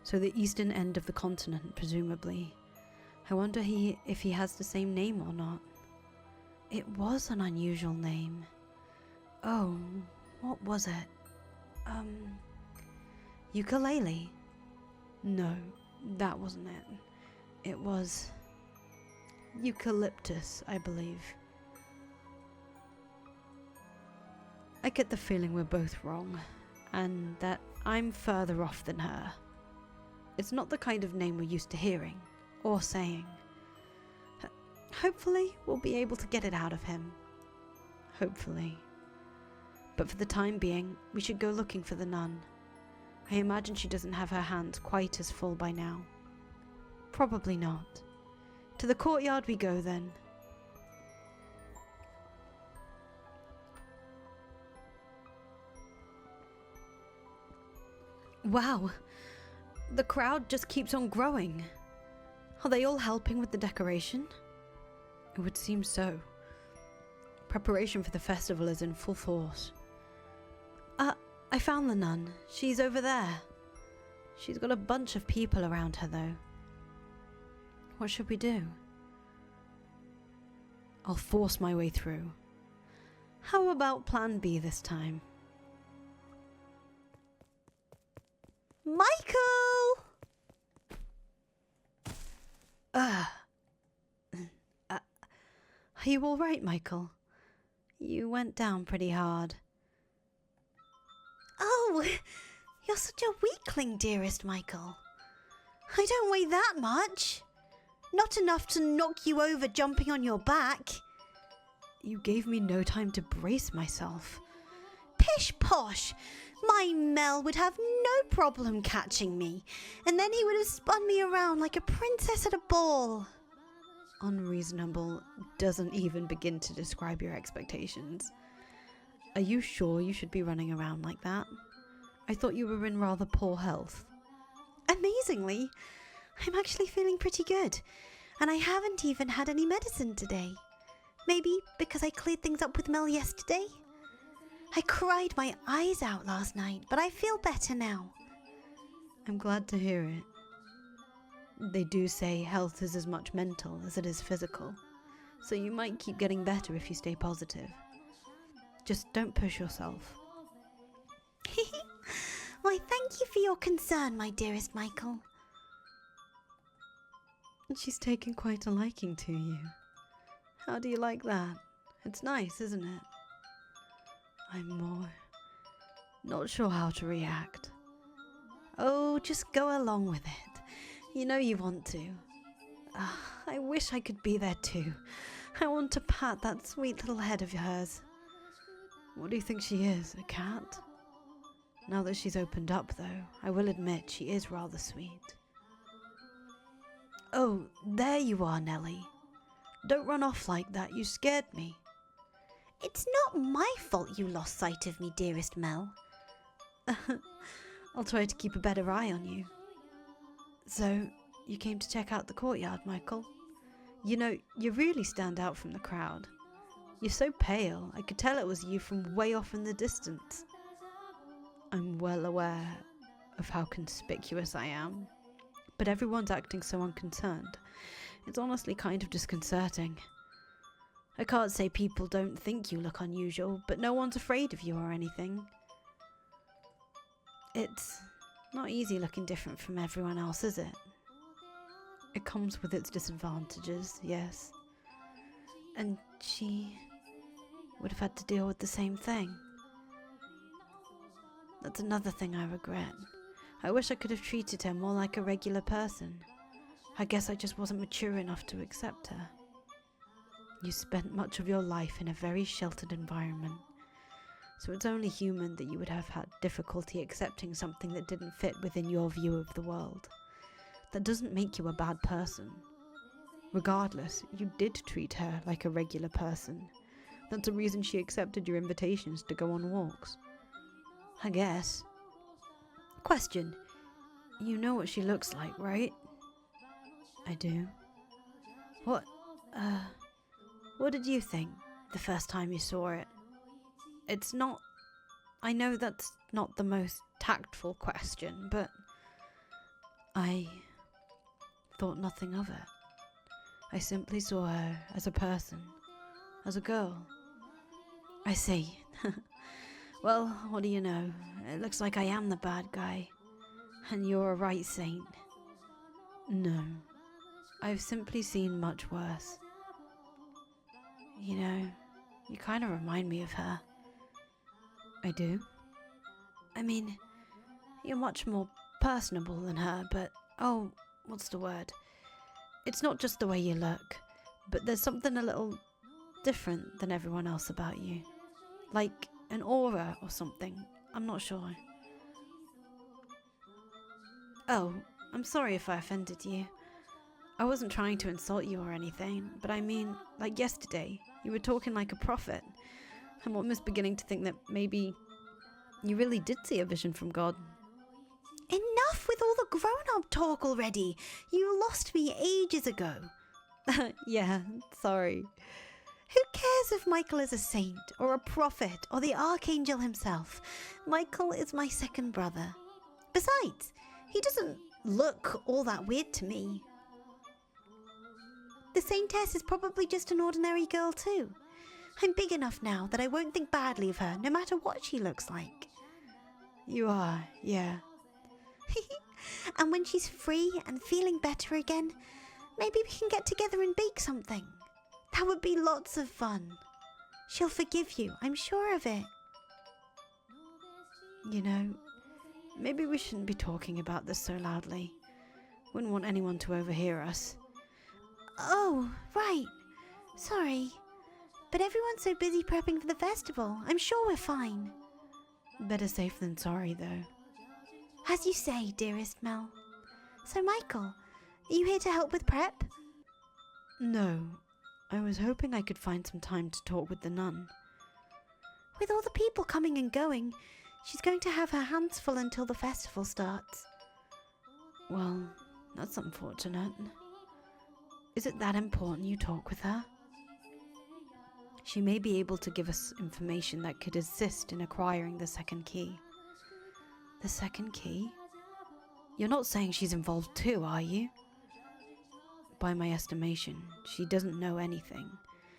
[SPEAKER 1] so the eastern end of the continent, presumably. I wonder if he has the same name or not. It was an unusual name. Oh, what was it? Ukulele? No, that wasn't it. It was eucalyptus, I believe. I get the feeling we're both wrong, and that I'm further off than her. It's not the kind of name we're used to hearing, or saying. Hopefully, we'll be able to get it out of him. Hopefully. But for the time being, we should go looking for the nun. I imagine she doesn't have her hands quite as full by now. Probably not. To the courtyard we go then. Wow, the crowd just keeps on growing. Are they all helping with the decoration? It would seem so. Preparation for the festival is in full force. I found the nun. She's over there. She's got a bunch of people around her though. What should we do? I'll force my way through. How about plan B this time?
[SPEAKER 2] Michael!
[SPEAKER 1] Are you all right, Michael? You went down pretty hard.
[SPEAKER 2] Oh, you're such a weakling, dearest Michael. I don't weigh that much. Not enough to knock you over jumping on your back.
[SPEAKER 1] You gave me no time to brace myself.
[SPEAKER 2] Pish posh! My Mel would have no problem catching me, and then he would have spun me around like a princess at a ball.
[SPEAKER 1] Unreasonable doesn't even begin to describe your expectations. Are you sure you should be running around like that? I thought you were in rather poor health.
[SPEAKER 2] Amazingly, I'm actually feeling pretty good, and I haven't even had any medicine today. Maybe because I cleared things up with Mel yesterday? I cried my eyes out last night, but I feel better now.
[SPEAKER 1] I'm glad to hear it. They do say health is as much mental as it is physical, so you might keep getting better if you stay positive. Just don't push yourself.
[SPEAKER 2] Why, thank you for your concern, my dearest Michael.
[SPEAKER 1] She's taken quite a liking to you. How do you like that? It's nice, isn't it? I'm more not sure how to react.
[SPEAKER 2] Oh, just go along with it.
[SPEAKER 1] You know you want to. I wish I could be there too. I want to pat that sweet little head of hers. What do you think she is, a cat? Now that she's opened up though, I will admit she is rather sweet. Oh, there you are, Nellie. Don't run off like that, you scared me.
[SPEAKER 2] It's not my fault you lost sight of me, dearest Mel.
[SPEAKER 1] I'll try to keep a better eye on you. So, you came to check out the courtyard, Michael? You know, you really stand out from the crowd. You're so pale, I could tell it was you from way off in the distance. I'm well aware of how conspicuous I am, but everyone's acting so unconcerned. It's honestly kind of disconcerting. I can't say people don't think you look unusual, but no one's afraid of you or anything. It's not easy looking different from everyone else, is it? It comes with its disadvantages, yes. And she would have had to deal with the same thing. That's another thing I regret. I wish I could have treated her more like a regular person. I guess I just wasn't mature enough to accept her. You spent much of your life in a very sheltered environment, so it's only human that you would have had difficulty accepting something that didn't fit within your view of the world. That doesn't make you a bad person. Regardless, you did treat her like a regular person. That's the reason she accepted your invitations to go on walks. I guess. Question. You know what she looks like, right? I do. What did you think the first time you saw it? It's not I know that's not the most tactful question, but I thought nothing of it. I simply saw her as a person, as a girl. I see. Well, what do you know? It looks like I am the bad guy. And you're a right saint. No, I've simply seen much worse. You know, you kind of remind me of her. I do? I mean, you're much more personable than her, but, oh, what's the word? It's not just the way you look, but there's something a little different than everyone else about you. Like an aura or something. I'm not sure. Oh, I'm sorry if I offended you. I wasn't trying to insult you or anything, but I mean, like yesterday, you were talking like a prophet. I'm almost beginning to think that maybe you really did see a vision from God.
[SPEAKER 2] Enough with all the grown-up talk already. You lost me ages ago.
[SPEAKER 1] Yeah, sorry.
[SPEAKER 2] Who cares if Michael is a saint or a prophet or the archangel himself? Michael is my second brother. Besides, he doesn't look all that weird to me. The saintess is probably just an ordinary girl too. I'm big enough now that I won't think badly of her no matter what she looks like.
[SPEAKER 1] You are, yeah.
[SPEAKER 2] And when she's free and feeling better again, maybe we can get together and bake something. That would be lots of fun. She'll forgive you, I'm sure of it.
[SPEAKER 1] You know, maybe we shouldn't be talking about this so loudly. Wouldn't want anyone to overhear us.
[SPEAKER 2] Oh, right. Sorry. But everyone's so busy prepping for the festival. I'm sure we're fine.
[SPEAKER 1] Better safe than sorry, though.
[SPEAKER 2] As you say, dearest Mel. So, Michael, are you here to help with prep?
[SPEAKER 1] No. I was hoping I could find some time to talk with the nun.
[SPEAKER 2] With all the people coming and going, she's going to have her hands full until the festival starts.
[SPEAKER 1] Well, that's unfortunate. Is it that important you talk with her? She may be able to give us information that could assist in acquiring the second key. The second key? You're not saying she's involved too, are you? By my estimation, she doesn't know anything.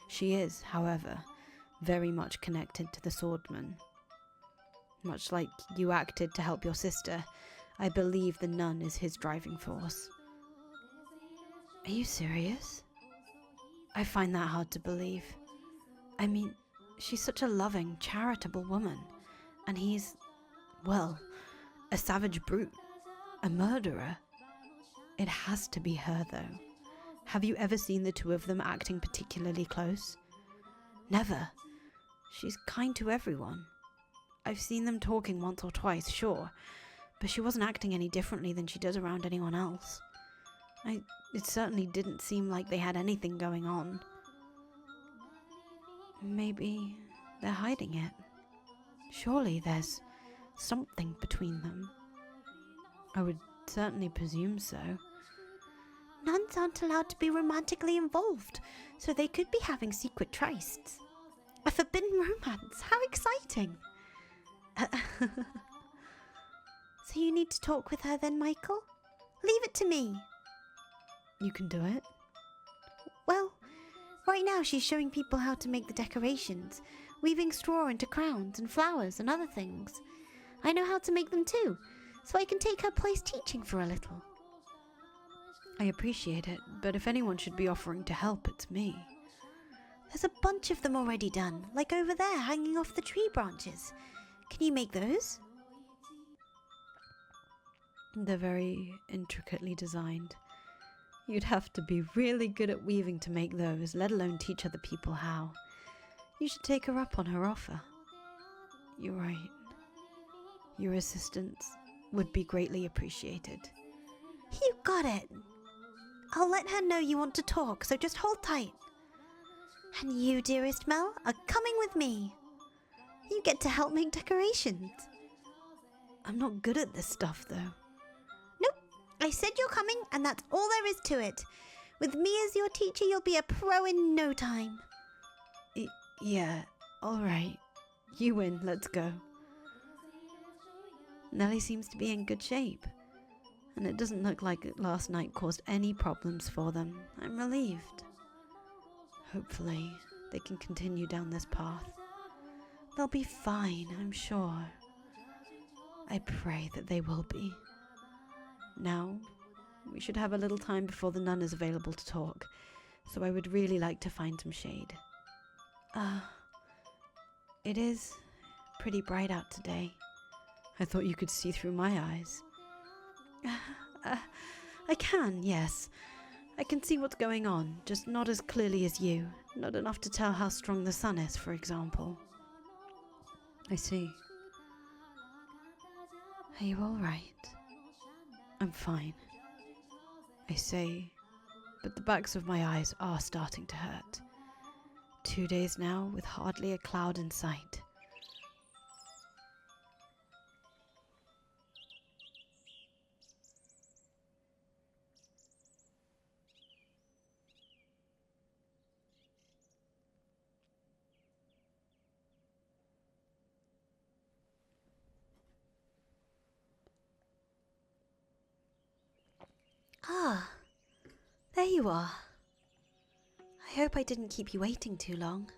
[SPEAKER 1] She is, however, very much connected to the swordman. Much like you acted to help your sister, I believe the nun is his driving force. Are you serious? I find that hard to believe. I mean, she's such a loving, charitable woman, and he's, well, a savage brute, a murderer. It has to be her, though. Have you ever seen the two of them acting particularly close? Never. She's kind to everyone. I've seen them talking once or twice, sure, but she wasn't acting any differently than she does around anyone else. It certainly didn't seem like they had anything going on. Maybe they're hiding it. Surely there's something between them. I would certainly presume so.
[SPEAKER 2] Nuns aren't allowed to be romantically involved, so they could be having secret trysts. A forbidden romance, how exciting! So you need to talk with her then, Michael? Leave it to me.
[SPEAKER 1] You can do it?
[SPEAKER 2] Well, right now she's showing people how to make the decorations, weaving straw into crowns and flowers and other things. I know how to make them too, so I can take her place teaching for a little.
[SPEAKER 1] I appreciate it, but if anyone should be offering to help, it's me.
[SPEAKER 2] There's a bunch of them already done, like over there hanging off the tree branches. Can you make those?
[SPEAKER 1] They're very intricately designed. You'd have to be really good at weaving to make those, let alone teach other people how. You should take her up on her offer. You're right. Your assistance would be greatly appreciated.
[SPEAKER 2] You got it. I'll let her know you want to talk, so just hold tight. And you, dearest Mel, are coming with me. You get to help make decorations.
[SPEAKER 1] I'm not good at this stuff, though.
[SPEAKER 2] Nope. I said you're coming, and that's all there is to it. With me as your teacher, you'll be a pro in no time.
[SPEAKER 1] Yeah, alright. You win, let's go. Nellie seems to be in good shape, and it doesn't look like last night caused any problems for them. I'm relieved. Hopefully, they can continue down this path. They'll be fine, I'm sure. I pray that they will be. Now, we should have a little time before the nun is available to talk, so I would really like to find some shade. It is pretty bright out today. I thought you could see through my eyes. I can, yes. I can see what's going on, just not as clearly as you. Not enough to tell how strong the sun is, for example. I see. Are you all right? I'm fine. I say, but the backs of my eyes are starting to hurt. 2 days now with hardly a cloud in sight.
[SPEAKER 2] Ah, there you are. I hope I didn't keep you waiting too long.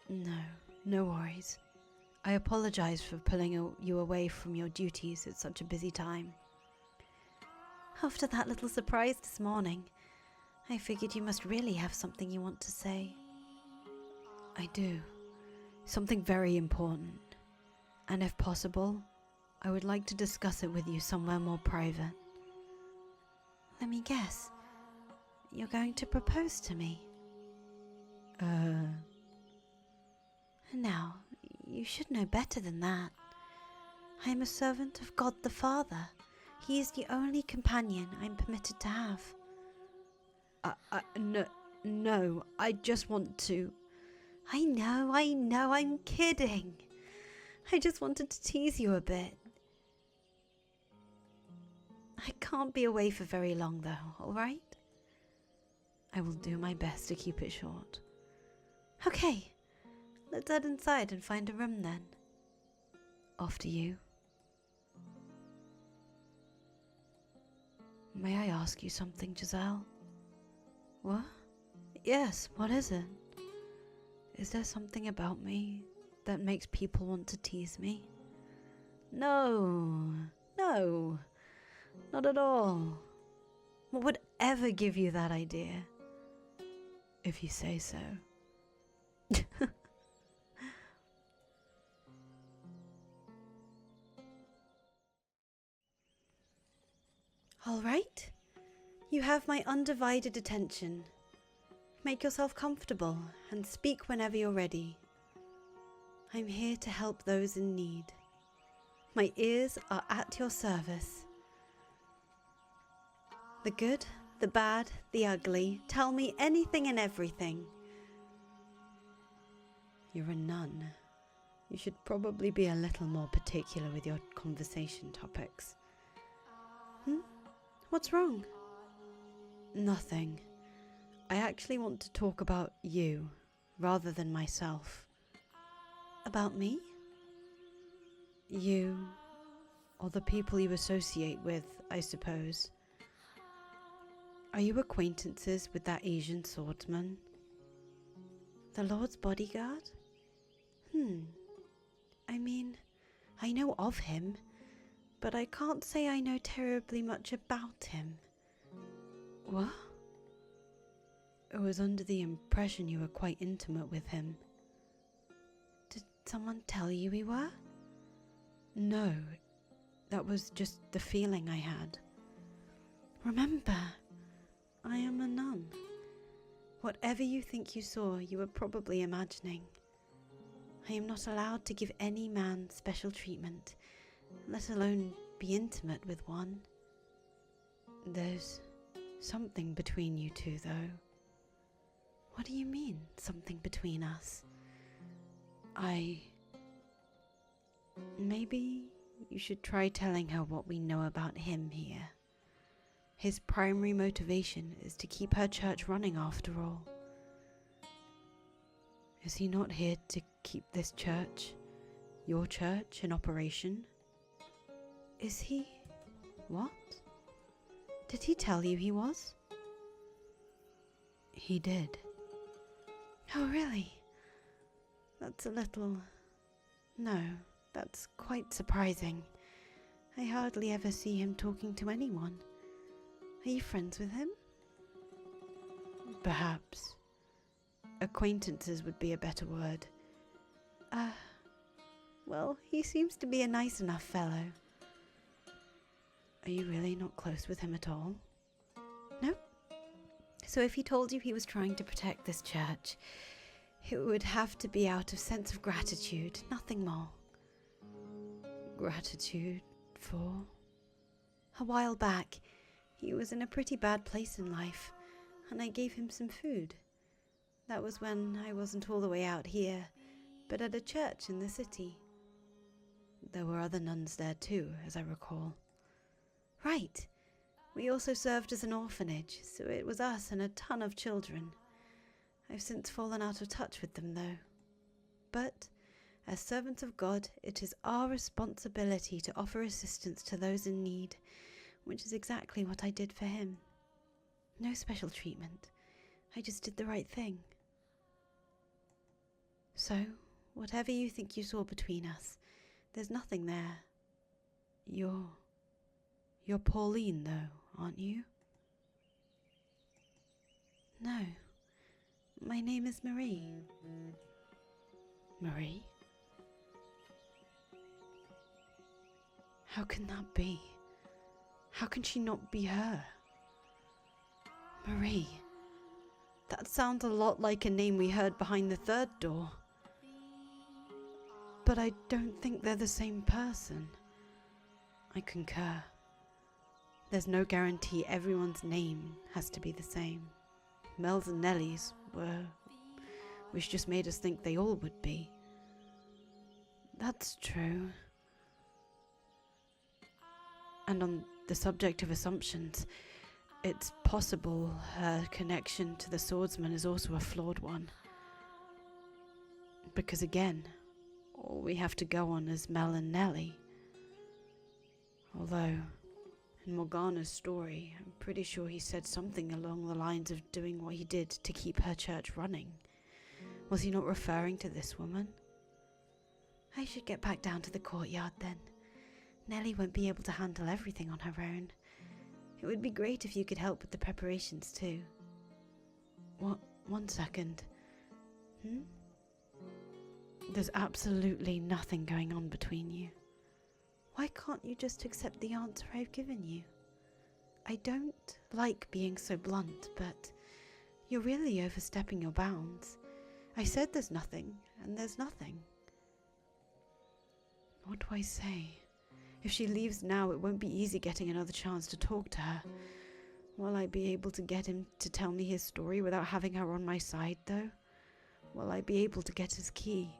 [SPEAKER 1] No worries. I apologize for pulling you away from your duties at such a busy time.
[SPEAKER 2] After that little surprise this morning, I figured you must really have something you want to say.
[SPEAKER 1] I do. Something very important. And if possible, I would like to discuss it with you somewhere more private.
[SPEAKER 2] Let me guess. You're going to propose to me? Now, you should know better than that. I am a servant of God the Father. He is the only companion I'm permitted to have.
[SPEAKER 1] No, I just want to...
[SPEAKER 2] I know, I'm kidding. I just wanted to tease you a bit. I can't be away for very long though, alright?
[SPEAKER 1] I will do my best to keep it short.
[SPEAKER 2] Okay, let's head inside and find a room then.
[SPEAKER 1] After you. May I ask you something, Giselle?
[SPEAKER 2] What?
[SPEAKER 1] Yes, what is it? Is there something about me that makes people want to tease me? No, not at all. What would ever give you that idea? If you say so.
[SPEAKER 2] All right. You have my undivided attention. Make yourself comfortable and speak whenever you're ready. I'm here to help those in need. My ears are at your service. The good, the bad, the ugly. Tell me anything and everything.
[SPEAKER 1] You're a nun. You should probably be a little more particular with your conversation topics.
[SPEAKER 2] What's wrong?
[SPEAKER 1] Nothing. I actually want to talk about you, rather than myself.
[SPEAKER 2] About me?
[SPEAKER 1] You, or the people you associate with, I suppose. Are you acquaintances with that Asian swordsman?
[SPEAKER 2] The Lord's bodyguard? I mean, I know of him, but I can't say I know terribly much about him.
[SPEAKER 1] What? I was under the impression you were quite intimate with him.
[SPEAKER 2] Did someone tell you we were?
[SPEAKER 1] No, that was just the feeling I had.
[SPEAKER 2] Remember, I am a nun. Whatever you think you saw, you were probably imagining. I am not allowed to give any man special treatment, let alone be intimate with one.
[SPEAKER 1] There's something between you two, though.
[SPEAKER 2] What do you mean, something between us?
[SPEAKER 1] Maybe you should try telling her what we know about him here. His primary motivation is to keep her church running, after all. Is he not here to keep this church, your church, in operation? Is he? What? Did he tell you he was? He did. Oh, really? That's a little... No, that's quite surprising. I hardly ever see him talking to anyone. Are you friends with him? Perhaps. Acquaintances would be a better word. Well, he seems to be a nice enough fellow. Are you really not close with him at all? No. So if he told you he was trying to protect this church, it would have to be out of sense of gratitude, nothing more. Gratitude for? A while back, he was in a pretty bad place in life, and I gave him some food. That was when I wasn't all the way out here, but at a church in the city. There were other nuns there too, as I recall. Right. We also served as an orphanage, so it was us and a ton of children. I've since fallen out of touch with them, though. But, as servants of God, it is our responsibility to offer assistance to those in need, which is exactly what I did for him. No special treatment. I just did the right thing. So, whatever you think you saw between us, there's nothing there. You're Pauline, though, aren't you? No. My name is Marie. Marie? How can that be? How can she not be her? Marie. That sounds a lot like a name we heard behind the third door. But I don't think they're the same person. I concur. There's no guarantee everyone's name has to be the same. Mel's and Nellie's were, which just made us think they all would be. That's true. And on the subject of assumptions, it's possible her connection to the swordsman is also a flawed one. Because again, all we have to go on is Mel and Nellie. Although, in Morgana's story, I'm pretty sure he said something along the lines of doing what he did to keep her church running. Was he not referring to this woman? I should get back down to the courtyard then. Nellie won't be able to handle everything on her own. It would be great if you could help with the preparations too. What? 1 second. There's absolutely nothing going on between you. Why can't you just accept the answer I've given you? I don't like being so blunt, but you're really overstepping your bounds. I said there's nothing, and there's nothing. What do I say? If she leaves now, it won't be easy getting another chance to talk to her. Will I be able to get him to tell me his story without having her on my side, though? Will I be able to get his key?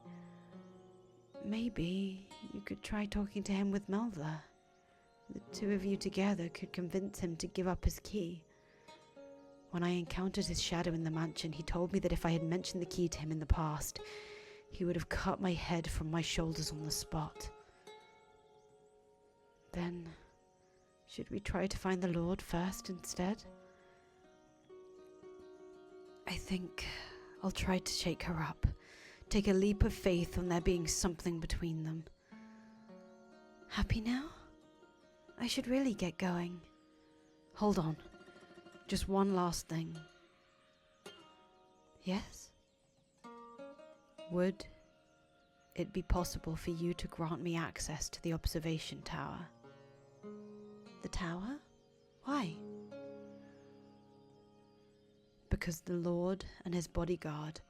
[SPEAKER 1] Maybe you could try talking to him with Mel there. The two of you together could convince him to give up his key. When I encountered his shadow in the mansion, he told me that if I had mentioned the key to him in the past, he would have cut my head from my shoulders on the spot. Then, should we try to find the Lord first instead? I think I'll try to shake her up. Take a leap of faith on there being something between them. Happy now? I should really get going. Hold on. Just one last thing. Yes? Would it be possible for you to grant me access to the observation tower? The tower? Why? Because the Lord and his bodyguard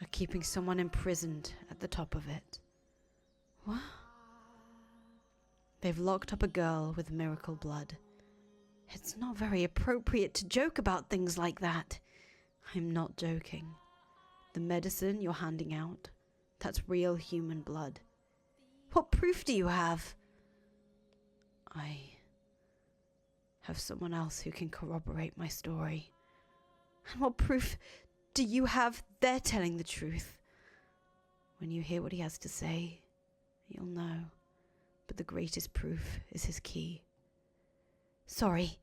[SPEAKER 1] are keeping someone imprisoned at the top of it. What? They've locked up a girl with miracle blood. It's not very appropriate to joke about things like that. I'm not joking. The medicine you're handing out, that's real human blood. What proof do you have? I have someone else who can corroborate my story. And what proof do you have they're telling the truth? When you hear what he has to say, you'll know. but the greatest proof is his key. Sorry,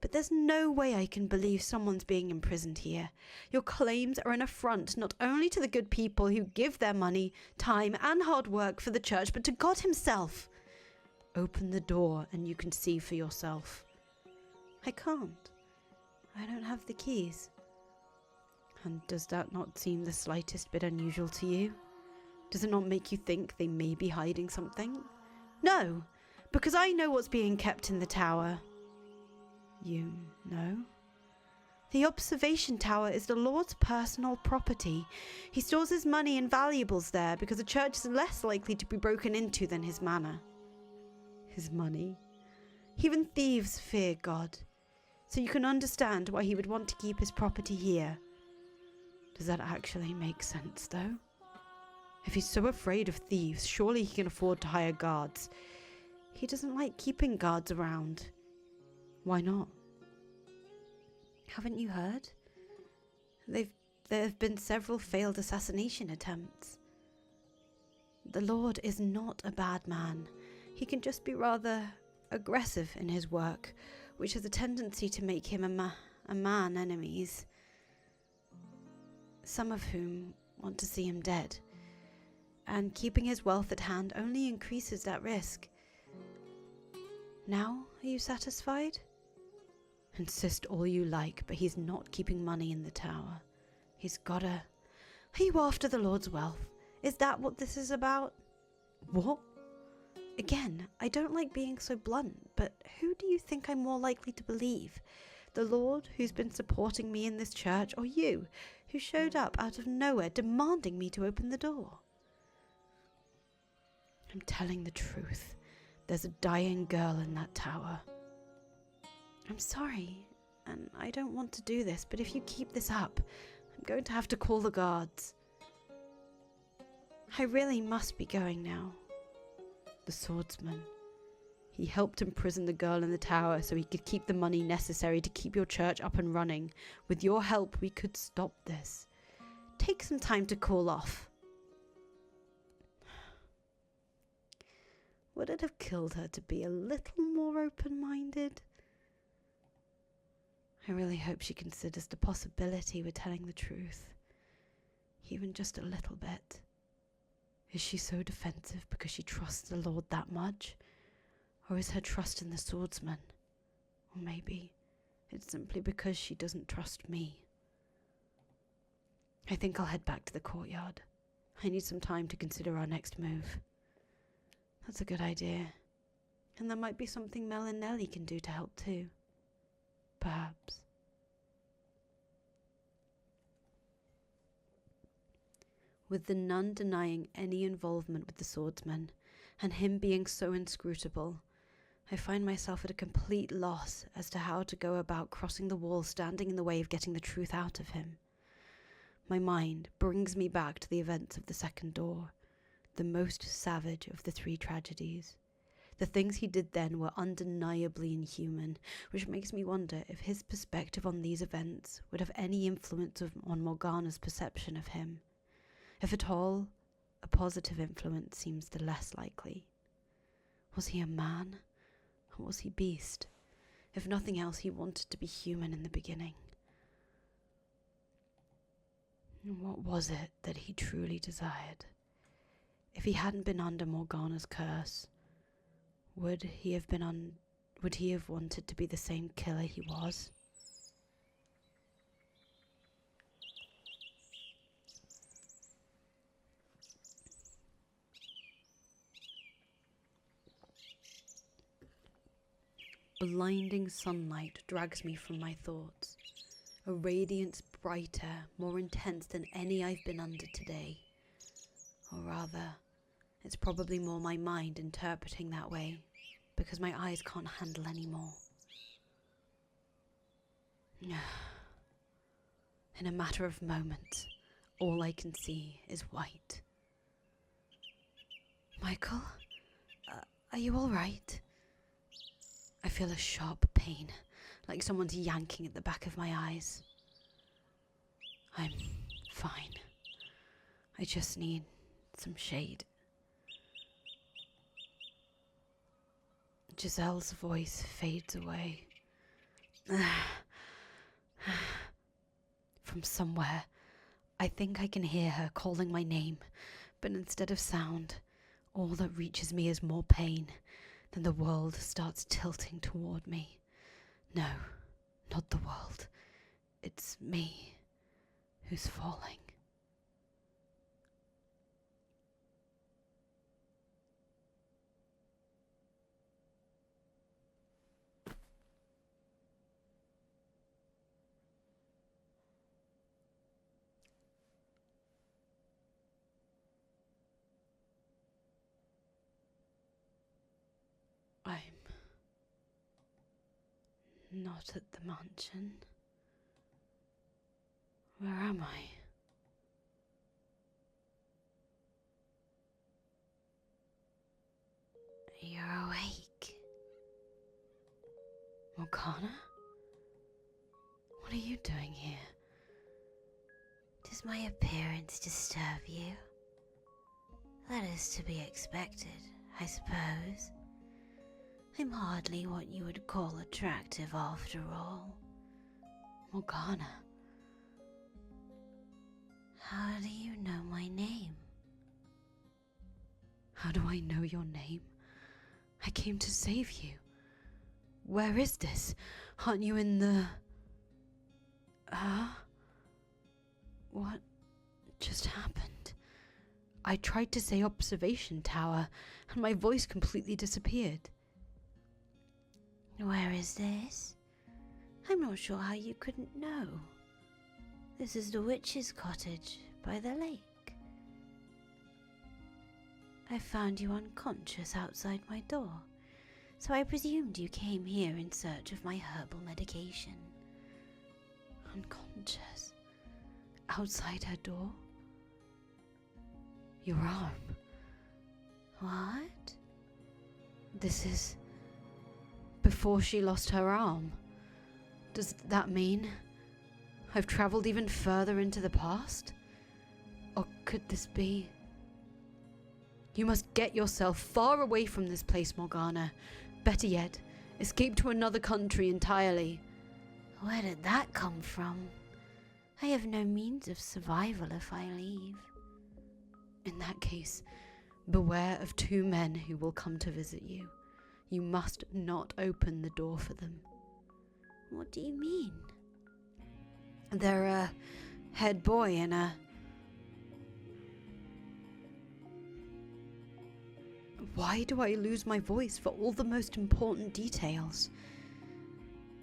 [SPEAKER 1] but there's no way I can believe someone's being imprisoned here. Your claims are an affront not only to the good people who give their money, time, and hard work for the church, but to God himself. Open the door and you can see for yourself. I can't. I don't have the keys. And does that not seem the slightest bit unusual to you? Does it not make you think they may be hiding something? No, because I know what's being kept in the tower. You know? The observation tower is the Lord's personal property. He stores his money and valuables there because the church is less likely to be broken into than his manor. His money? Even thieves fear God, so you can understand why he would want to keep his property here. Does that actually make sense, though? If he's so afraid of thieves, surely he can afford to hire guards. He doesn't like keeping guards around. Why not? Haven't you heard? There have been several failed assassination attempts. The Lord is not a bad man. He can just be rather aggressive in his work, which has a tendency to make him a man enemies, some of whom want to see him dead. And keeping his wealth at hand only increases that risk. Now, are you satisfied? Insist all you like, but he's not keeping money in the tower. He's gotta... Are you after the Lord's wealth? Is that what this is about? What? Again, I don't like being so blunt, but who do you think I'm more likely to believe? The Lord, who's been supporting me in this church, or you, who showed up out of nowhere demanding me to open the door? I'm telling the truth. There's a dying girl in that tower. I'm sorry, and I don't want to do this, but if you keep this up, I'm going to have to call the guards. I really must be going now. The swordsman. He helped imprison the girl in the tower so he could keep the money necessary to keep your church up and running. With your help, we could stop this. Take some time to cool off. Would it have killed her to be a little more open-minded? I really hope she considers the possibility we're telling the truth. Even just a little bit. Is she so defensive because she trusts the Lord that much? Or is her trust in the swordsman? Or maybe it's simply because she doesn't trust me. I think I'll head back to the courtyard. I need some time to consider our next move. That's a good idea. And there might be something Mel and Nellie can do to help too. Perhaps. With the nun denying any involvement with the swordsman, and him being so inscrutable, I find myself at a complete loss as to how to go about crossing the wall standing in the way of getting the truth out of him. My mind brings me back to the events of the second door, the most savage of the three tragedies. The things he did then were undeniably inhuman, which makes me wonder if his perspective on these events would have any influence on Morgana's perception of him. If at all, a positive influence seems the less likely. Was he a man, or was he beast? If nothing else, he wanted to be human in the beginning. What was it that he truly desired? If he hadn't been under Morgana's curse, would he have wanted to be the same killer he was? Blinding sunlight drags me from my thoughts, a radiance brighter, more intense than any I've been under today. Or rather, it's probably more my mind interpreting that way, because my eyes can't handle any more. In a matter of moments, all I can see is white. Michael, are you all right? I feel a sharp pain, like someone's yanking at the back of my eyes. I'm fine. I just need some shade. Giselle's voice fades away. From somewhere, I think I can hear her calling my name, but instead of sound, all that reaches me is more pain. Then the world starts tilting toward me. No, not the world. It's me who's falling. I'm not at the mansion. Where am I?
[SPEAKER 2] You're awake.
[SPEAKER 1] Morgana? What are you doing here?
[SPEAKER 2] Does my appearance disturb you? That is to be expected, I suppose. I'm hardly what you would call attractive after all.
[SPEAKER 1] Morgana.
[SPEAKER 2] How do you know my name?
[SPEAKER 1] How do I know your name? I came to save you. Where is this? Aren't you in the... What just happened? I tried to say observation tower, and my voice completely disappeared.
[SPEAKER 2] Where is this? I'm not sure how you couldn't know. This is the witch's cottage by the lake. I found you unconscious outside my door, so I presumed you came here in search of my herbal medication.
[SPEAKER 1] Unconscious? Outside her door? Your arm?
[SPEAKER 2] What?
[SPEAKER 1] This is... before she lost her arm. Does that mean I've traveled even further into the past? Or could this be... You must get yourself far away from this place, Morgana. Better yet, escape to another country entirely.
[SPEAKER 2] Where did that come from? I have no means of survival if I leave.
[SPEAKER 1] In that case, beware of two men who will come to visit you. You must not open the door for them.
[SPEAKER 2] What do you mean?
[SPEAKER 1] They're a head boy and a... Why do I lose my voice for all the most important details?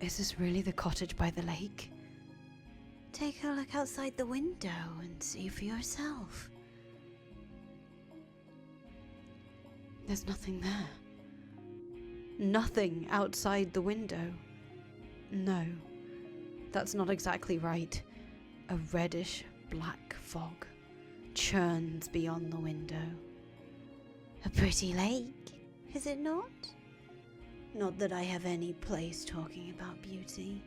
[SPEAKER 1] Is this really the cottage by the lake?
[SPEAKER 2] Take a look outside the window and see for yourself.
[SPEAKER 1] There's nothing there. Nothing outside the window. No, that's not exactly right. A reddish black fog churns beyond the window.
[SPEAKER 2] A pretty lake, is it not? Not that I have any place talking about beauty.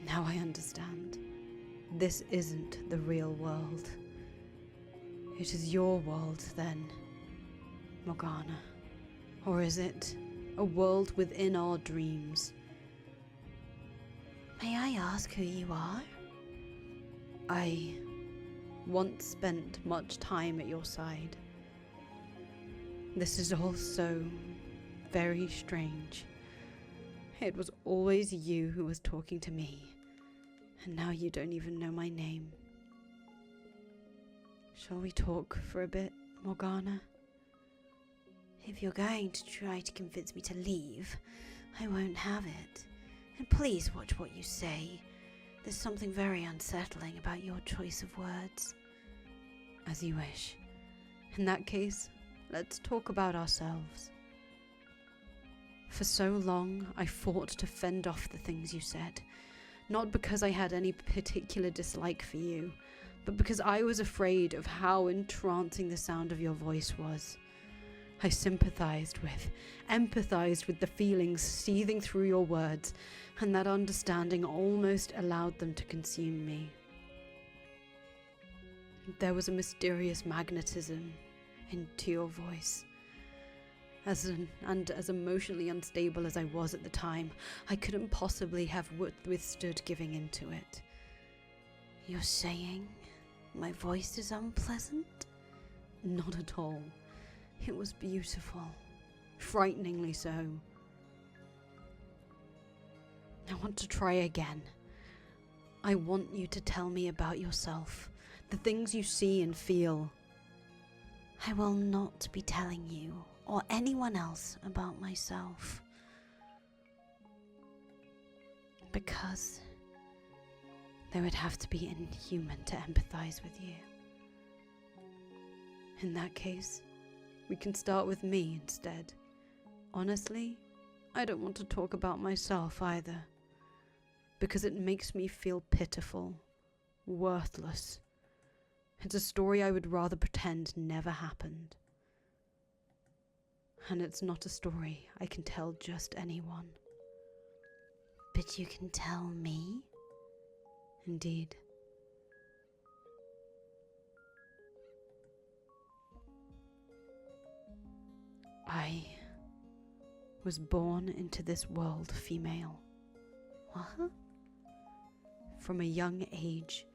[SPEAKER 1] Now I understand. This isn't the real world. It is your world, then, Morgana. Or is it a world within our dreams?
[SPEAKER 2] May I ask who you are?
[SPEAKER 1] I once spent much time at your side. This is all so very strange. It was always you who was talking to me, and now you don't even know my name. Shall we talk for a bit, Morgana?
[SPEAKER 2] If you're going to try to convince me to leave, I won't have it. And please watch what you say. There's something very unsettling about your choice of words.
[SPEAKER 1] As you wish. In that case, let's talk about ourselves. For so long, I fought to fend off the things you said. Not because I had any particular dislike for you, but because I was afraid of how entrancing the sound of your voice was. I sympathized with, empathized with the feelings seething through your words, and that understanding almost allowed them to consume me. There was a mysterious magnetism into your voice, And as emotionally unstable as I was at the time, I couldn't possibly have withstood giving into it.
[SPEAKER 2] You're saying my voice is unpleasant?
[SPEAKER 1] Not at all. It was beautiful. Frighteningly so. I want to try again. I want you to tell me about yourself, the things you see and feel.
[SPEAKER 2] I will not be telling you or anyone else about myself. Because
[SPEAKER 1] they would have to be inhuman to empathize with you. In that case, we can start with me instead. Honestly, I don't want to talk about myself either, because it makes me feel pitiful, worthless. It's a story I would rather pretend never happened. And it's not a story I can tell just anyone.
[SPEAKER 2] But you can tell me?
[SPEAKER 1] Indeed. I was born into this world female.
[SPEAKER 2] What?
[SPEAKER 1] From a young age,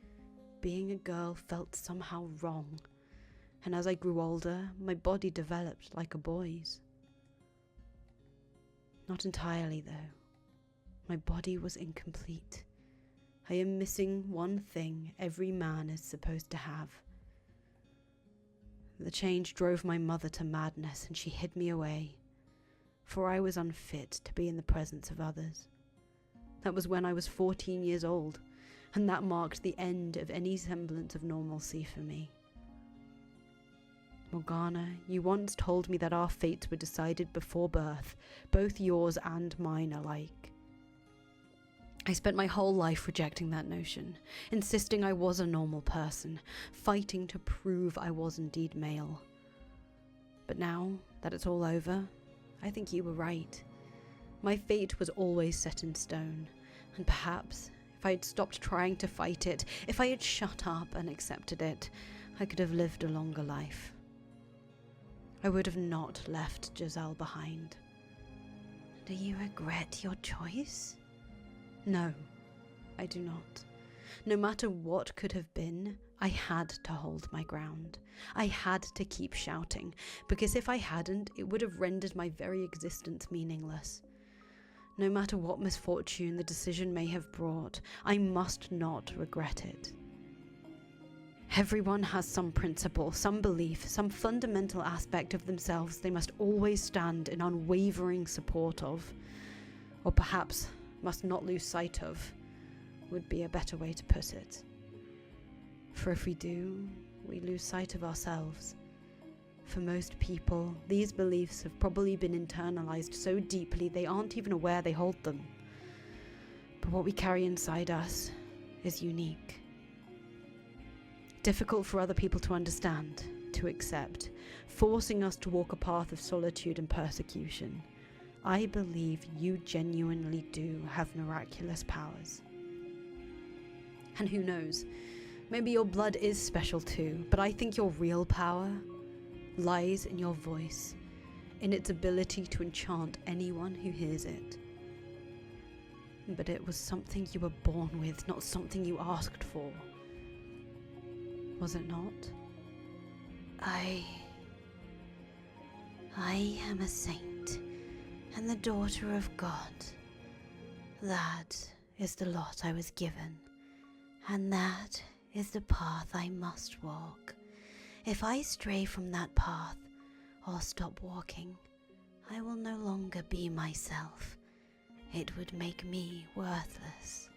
[SPEAKER 1] being a girl felt somehow wrong, and as I grew older, my body developed like a boy's. Not entirely, though. My body was incomplete. I am missing one thing every man is supposed to have. The change drove my mother to madness, and she hid me away, for I was unfit to be in the presence of others. That was when I was 14 years old, and that marked the end of any semblance of normalcy for me. Morgana, you once told me that our fates were decided before birth, both yours and mine alike. I spent my whole life rejecting that notion, insisting I was a normal person, fighting to prove I was indeed male. But now that it's all over, I think you were right. My fate was always set in stone, and perhaps if I had stopped trying to fight it, if I had shut up and accepted it, I could have lived a longer life. I would have not left Giselle behind.
[SPEAKER 2] Do you regret your choice?
[SPEAKER 1] No, I do not. No matter what could have been, I had to hold my ground. I had to keep shouting, because if I hadn't, it would have rendered my very existence meaningless. No matter what misfortune the decision may have brought, I must not regret it. Everyone has some principle, some belief, some fundamental aspect of themselves they must always stand in unwavering support of, or perhaps must not lose sight of, would be a better way to put it. For if we do, we lose sight of ourselves. For most people, these beliefs have probably been internalized so deeply they aren't even aware they hold them. But what we carry inside us is unique. Difficult for other people to understand, to accept, forcing us to walk a path of solitude and persecution. I believe you genuinely do have miraculous powers. And who knows, maybe your blood is special too, but I think your real power lies in your voice, in its ability to enchant anyone who hears it. But it was something you were born with, not something you asked for. Was it not?
[SPEAKER 2] I am a saint and the daughter of God. That is the lot I was given, and that is the path I must walk. If I stray from that path or stop walking, I will no longer be myself. It would make me worthless.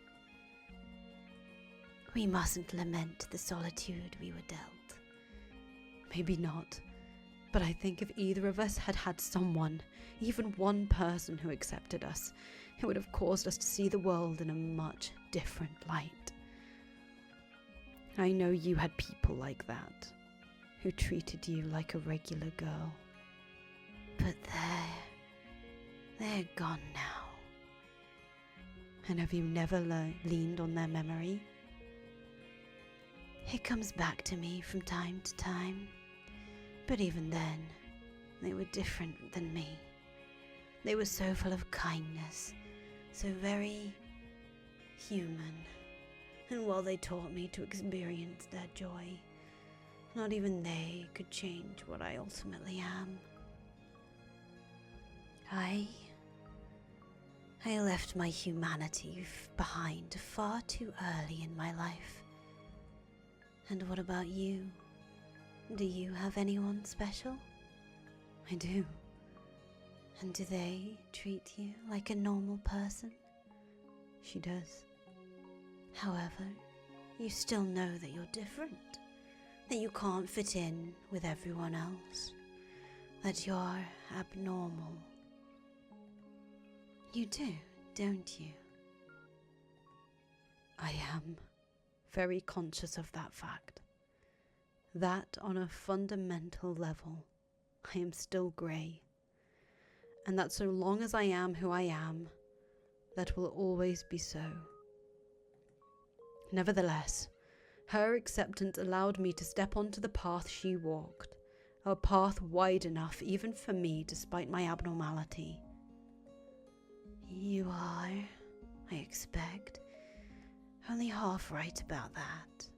[SPEAKER 2] We mustn't lament the solitude we were dealt.
[SPEAKER 1] Maybe not, but I think if either of us had had someone, even one person who accepted us, it would have caused us to see the world in a much different light. I know you had people like that, who treated you like a regular girl.
[SPEAKER 2] But they're gone now.
[SPEAKER 1] And have you never leaned on their memory?
[SPEAKER 2] It comes back to me from time to time, but even then,
[SPEAKER 1] They were different than me. They were so full of kindness, so very human. And while they taught me to experience their joy, not even they could change what I ultimately am. I left my humanity behind far too early in my life. And what about you? Do you have anyone special? I do. And do they treat you like a normal person? She does. However, you still know that you're different, that you can't fit in with everyone else, that you're abnormal. You do, don't you? I am very conscious of that fact. That on a fundamental level, I am still grey. And that so long as I am who I am, that will always be so. Nevertheless, her acceptance allowed me to step onto the path she walked, a path wide enough even for me despite my abnormality. You are, I expect, only half right about that.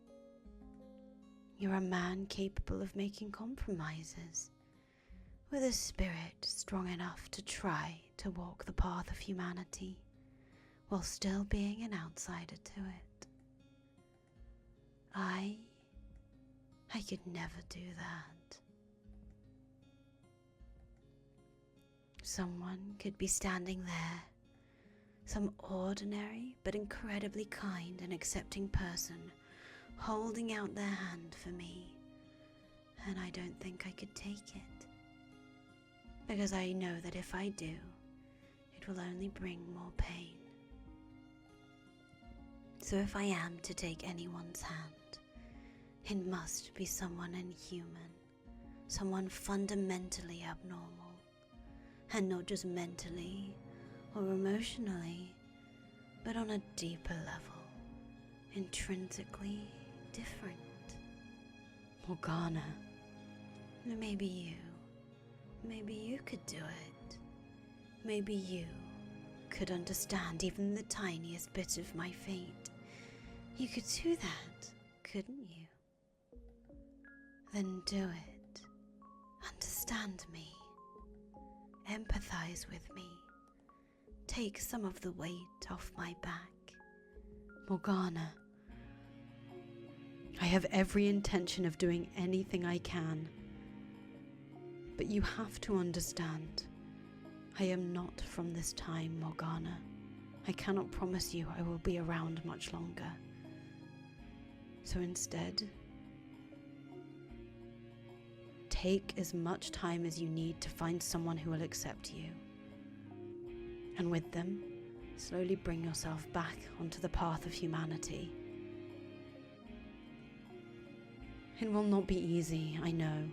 [SPEAKER 1] You're a man capable of making compromises, with a spirit strong enough to try to walk the path of humanity, while still being an outsider to it. I could never do that. Someone could be standing there, some ordinary but incredibly kind and accepting person, holding out their hand for me, and I don't think I could take it. Because I know that if I do, it will only bring more pain. So if I am to take anyone's hand, it must be someone inhuman, someone fundamentally abnormal, and not just mentally or emotionally, but on a deeper level, intrinsically different. Morgana, maybe you could do it. Maybe you could understand even the tiniest bit of my fate. You could do that, couldn't you? Then do it. Understand me. Empathize with me. Take some of the weight off my back. Morgana, I have every intention of doing anything I can. But you have to understand, I am not from this time, Morgana. I cannot promise you I will be around much longer. So instead, take as much time as you need to find someone who will accept you. And with them, slowly bring yourself back onto the path of humanity. It will not be easy, I know.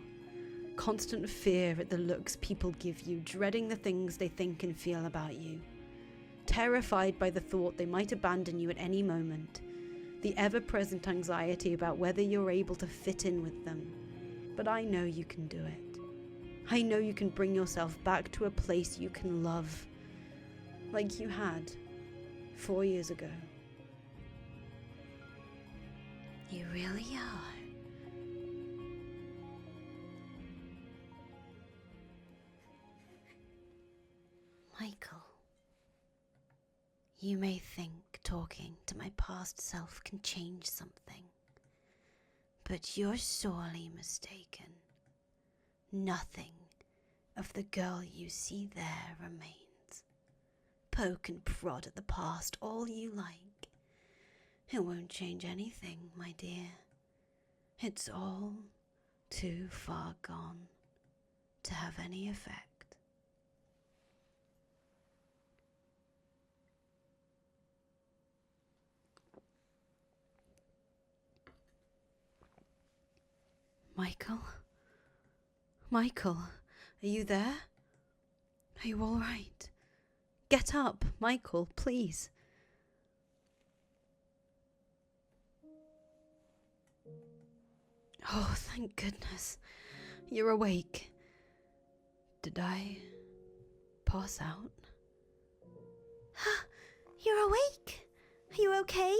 [SPEAKER 1] Constant fear at the looks people give you, dreading the things they think and feel about you. Terrified by the thought they might abandon you at any moment. The ever-present anxiety about whether you're able to fit in with them. But I know you can do it. I know you can bring yourself back to a place you can love, like you had 4 years ago. You really are. Michael, you may think talking to my past self can change something, but you're sorely mistaken. Nothing of the girl you see there remains. Poke and prod at the past all you like. It won't change anything, my dear. It's all too far gone to have any effect. Michael? Michael, are you there? Are you all right? Get up, Michael, please. Oh, thank goodness. You're awake. Did I pass out?
[SPEAKER 2] You're awake? Are you okay?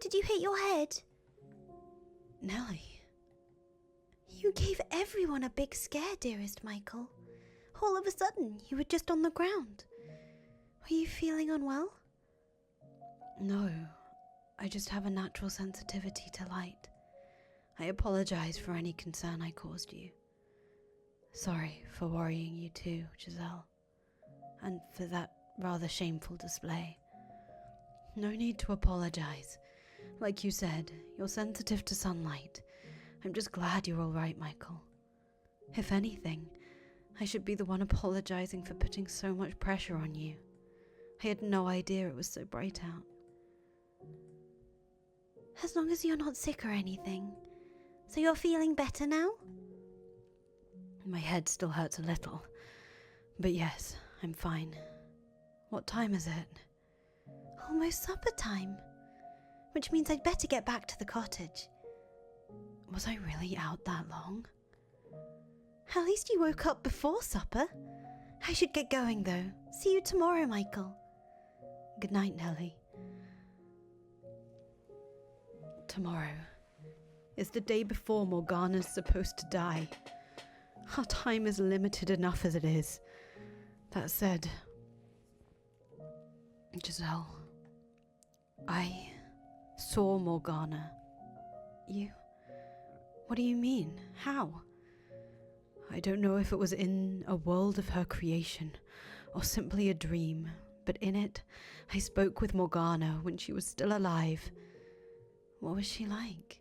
[SPEAKER 2] Did you hit your head?
[SPEAKER 1] Nellie.
[SPEAKER 2] You gave everyone a big scare, dearest Michael. All of a sudden, you were just on the ground. Were you feeling unwell?
[SPEAKER 1] No, I just have a natural sensitivity to light. I apologize for any concern I caused you. Sorry for worrying you too, Giselle. And for that rather shameful display. No need to apologize. Like you said, you're sensitive to sunlight. I'm just glad you're all right, Michael. If anything, I should be the one apologizing for putting so much pressure on you. I had no idea it was so bright out.
[SPEAKER 2] As long as you're not sick or anything. So you're feeling better now?
[SPEAKER 1] My head still hurts a little. But yes, I'm fine. What time is it?
[SPEAKER 2] Almost supper time. Which means I'd better get back to the cottage.
[SPEAKER 1] Was I really out that long?
[SPEAKER 2] At least you woke up before supper. I should get going though. See you tomorrow, Michael.
[SPEAKER 1] Good night, Nellie. Tomorrow is the day before Morgana's supposed to die. Our time is limited enough as it is. That said, Giselle, I saw Morgana. You? What do you mean? How? I don't know if it was in a world of her creation or simply a dream, but in it, I spoke with Morgana when she was still alive. What was she like?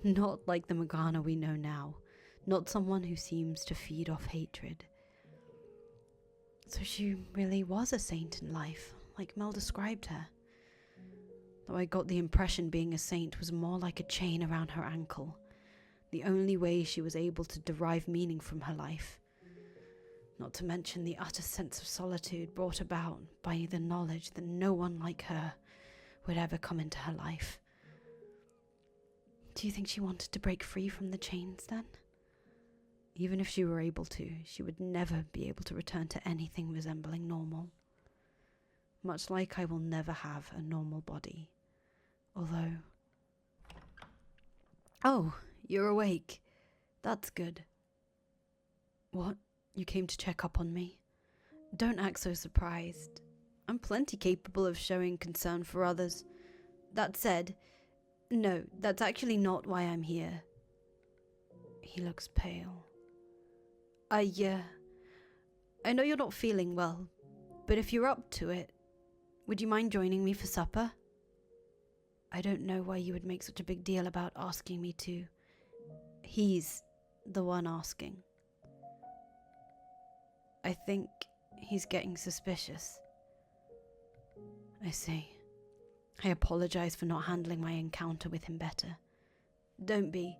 [SPEAKER 1] Not like the Morgana we know now, not someone who seems to feed off hatred. So she really was a saint in life, like Mel described her. Though I got the impression being a saint was more like a chain around her ankle, the only way she was able to derive meaning from her life. Not to mention the utter sense of solitude brought about by the knowledge that no one like her would ever come into her life. Do you think she wanted to break free from the chains then? Even if she were able to, she would never be able to return to anything resembling normal. Much like I will never have a normal body. Although... Oh, you're awake. That's good. What? You came to check up on me? Don't act so surprised. I'm plenty capable of showing concern for others. That said, no, that's actually not why I'm here. He looks pale. I know you're not feeling well, but if you're up to it, would you mind joining me for supper? I don't know why you would make such a big deal about asking me to. He's the one asking. I think he's getting suspicious. I see. I apologize for not handling my encounter with him better. Don't be.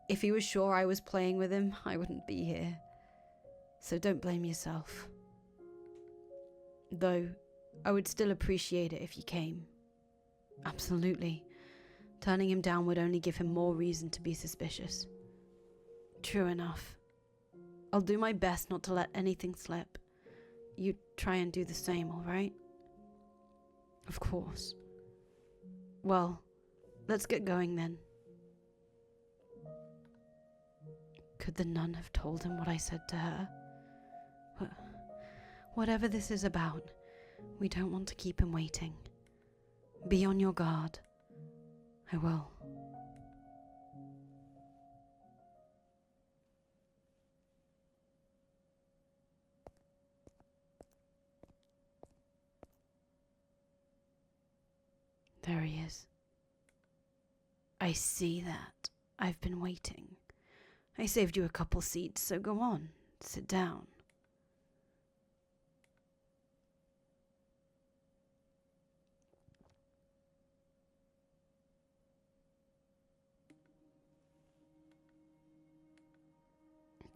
[SPEAKER 1] If he was sure I was playing with him, I wouldn't be here. So don't blame yourself. Though, I would still appreciate it if you came. Absolutely. Turning him down would only give him more reason to be suspicious. True enough. I'll do my best not to let anything slip. You try and do the same, all right? Of course. Well, let's get going then. Could the nun have told him what I said to her? Whatever this is about, we don't want to keep him waiting. Be on your guard. I will. There he is. I see that. I've been waiting. I saved you a couple seats, so go on. Sit down.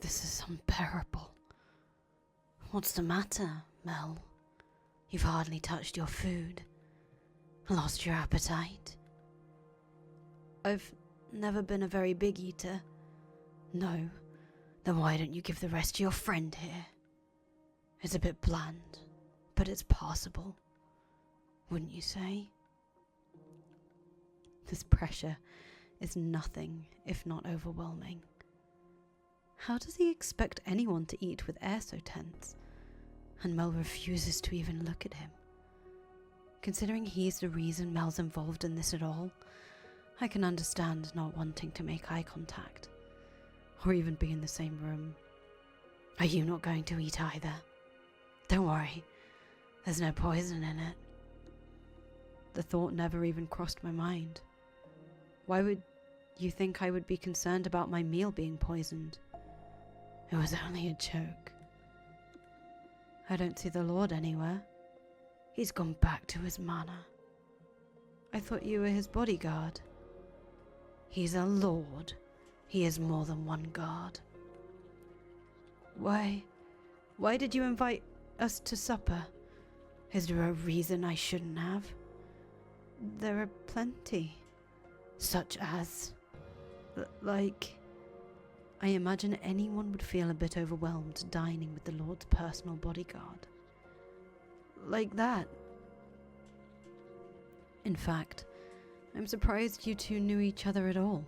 [SPEAKER 1] This is unbearable. What's the matter, Mel? You've hardly touched your food. Lost your appetite? I've never been a very big eater. No, Then why don't you give the rest to your friend here? It's a bit bland, but it's passable. Wouldn't you say? This pressure is nothing if not overwhelming. How does he expect anyone to eat with air so tense? And Mel refuses to even look at him. Considering he's the reason Mel's involved in this at all, I can understand not wanting to make eye contact, or even be in the same room. Are you not going to eat either? Don't worry, there's no poison in it. The thought never even crossed my mind. Why would you think I would be concerned about my meal being poisoned? It was only a joke. I don't see the Lord anywhere. He's gone back to his manor. I thought you were his bodyguard. He's a lord. He is more than one guard. Why did you invite us to supper? Is there a reason I shouldn't have? There are plenty. Such as... like... I imagine anyone would feel a bit overwhelmed dining with the Lord's personal bodyguard. Like that. In fact, I'm surprised you two knew each other at all,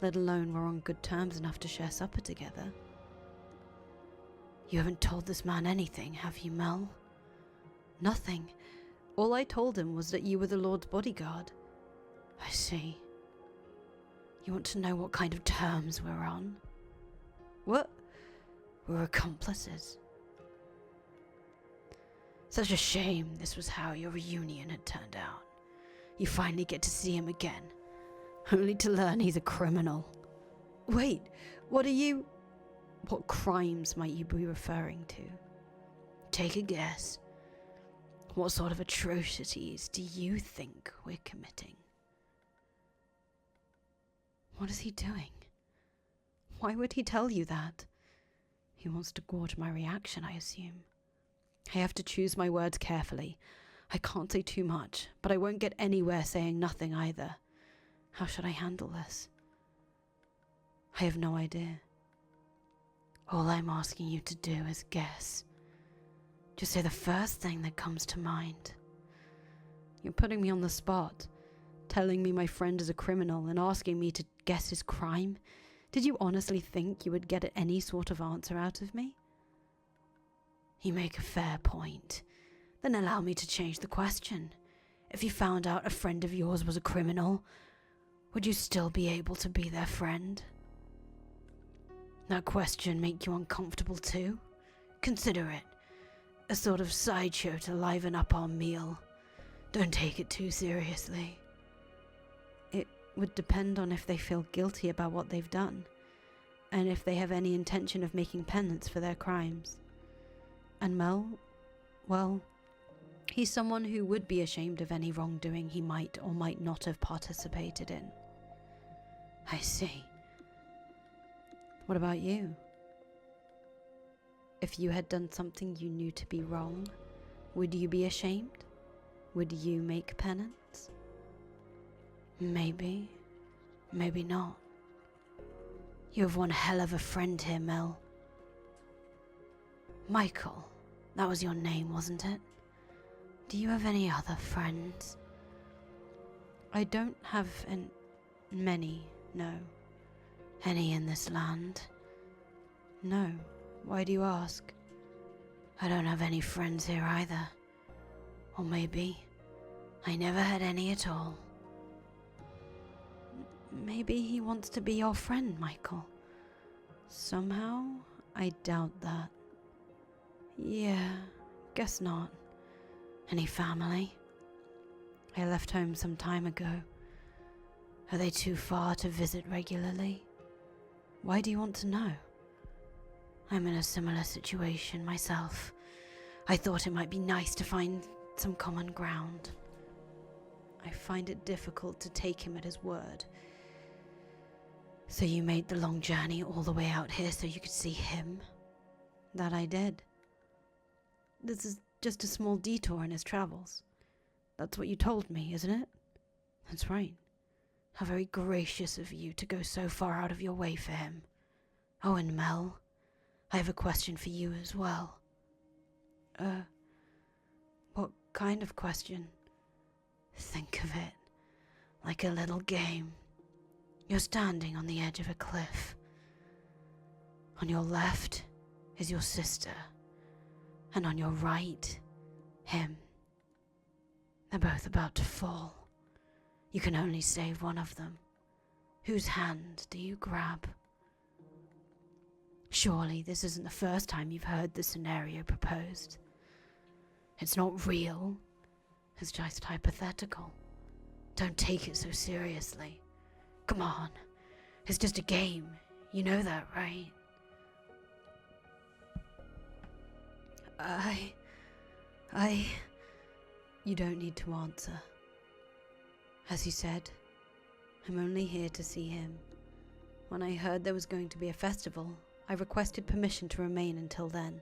[SPEAKER 1] let alone were on good terms enough to share supper together. You haven't told this man anything, have you, Mel? Nothing. All I told him was that you were the Lord's bodyguard. I see. You want to know what kind of terms we're on? What? We're accomplices. Such a shame this was how your reunion had turned out. You finally get to see him again, only to learn he's a criminal. Wait, what crimes might you be referring to? Take a guess. What sort of atrocities do you think we're committing? What is he doing? Why would he tell you that? He wants to gauge my reaction, I assume. I have to choose my words carefully. I can't say too much, but I won't get anywhere saying nothing either. How should I handle this? I have no idea. All I'm asking you to do is guess. Just say the first thing that comes to mind. You're putting me on the spot, telling me my friend is a criminal and asking me to guess his crime. Did you honestly think you would get any sort of answer out of me? You make a fair point. Then allow me to change the question. If you found out a friend of yours was a criminal, would you still be able to be their friend? That question make you uncomfortable too? Consider it a sort of sideshow to liven up our meal. Don't take it too seriously. It would depend on if they feel guilty about what they've done, and if they have any intention of making penance for their crimes. And Mel, well, he's someone who would be ashamed of any wrongdoing he might or might not have participated in. I see. What about you? If you had done something you knew to be wrong, would you be ashamed? Would you make penance? Maybe, maybe not. You have one hell of a friend here, Mel. Michael, that was your name, wasn't it? Do you have any other friends? I don't have many, no. Any in this land? No. Why do you ask? I don't have any friends here either. Or maybe I never had any at all. Maybe he wants to be your friend, Michael. Somehow, I doubt that. Yeah, guess not. Any family? I left home some time ago. Are they too far to visit regularly? Why do you want to know? I'm in a similar situation myself. I thought it might be nice to find some common ground. I find it difficult to take him at his word. So you made the long journey all the way out here so you could see him? That I did. This is just a small detour in his travels. That's what you told me, isn't it? That's right. How very gracious of you to go so far out of your way for him. Oh, and Mel, I have a question for you as well. What kind of question? Think of it like a little game. You're standing on the edge of a cliff. On your left is your sister, and on your right, him. They're both about to fall. You can only save one of them. Whose hand do you grab? Surely this isn't the first time you've heard the scenario proposed. It's not real. It's just hypothetical. Don't take it so seriously. Come on. It's just a game. You know that, right? You don't need to answer. As you said, I'm only here to see him. When I heard there was going to be a festival, I requested permission to remain until then.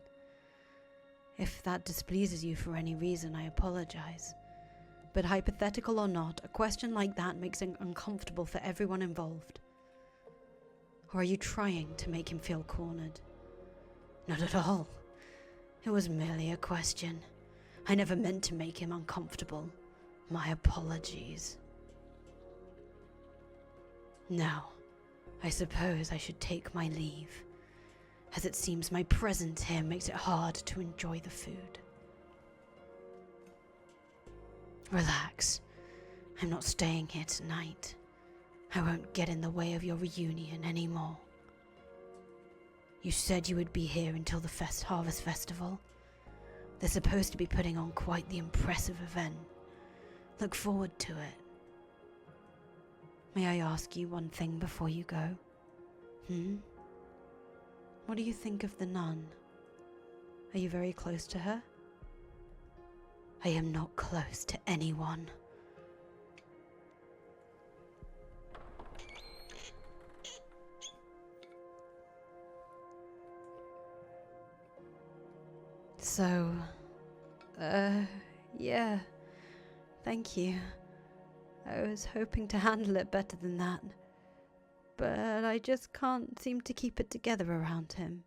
[SPEAKER 1] If that displeases you for any reason, I apologize. But hypothetical or not, a question like that makes it uncomfortable for everyone involved. Or are you trying to make him feel cornered? Not at all. It was merely a question. I never meant to make him uncomfortable. My apologies. Now, I suppose I should take my leave, as it seems my presence here makes it hard to enjoy the food. Relax. I'm not staying here tonight. I won't get in the way of your reunion anymore. You said you would be here until the Harvest Festival. They're supposed to be putting on quite the impressive event. Look forward to it. May I ask you one thing before you go? What do you think of the nun? Are you very close to her? I am not close to anyone. So, yeah, thank you. I was hoping to handle it better than that, but I just can't seem to keep it together around him.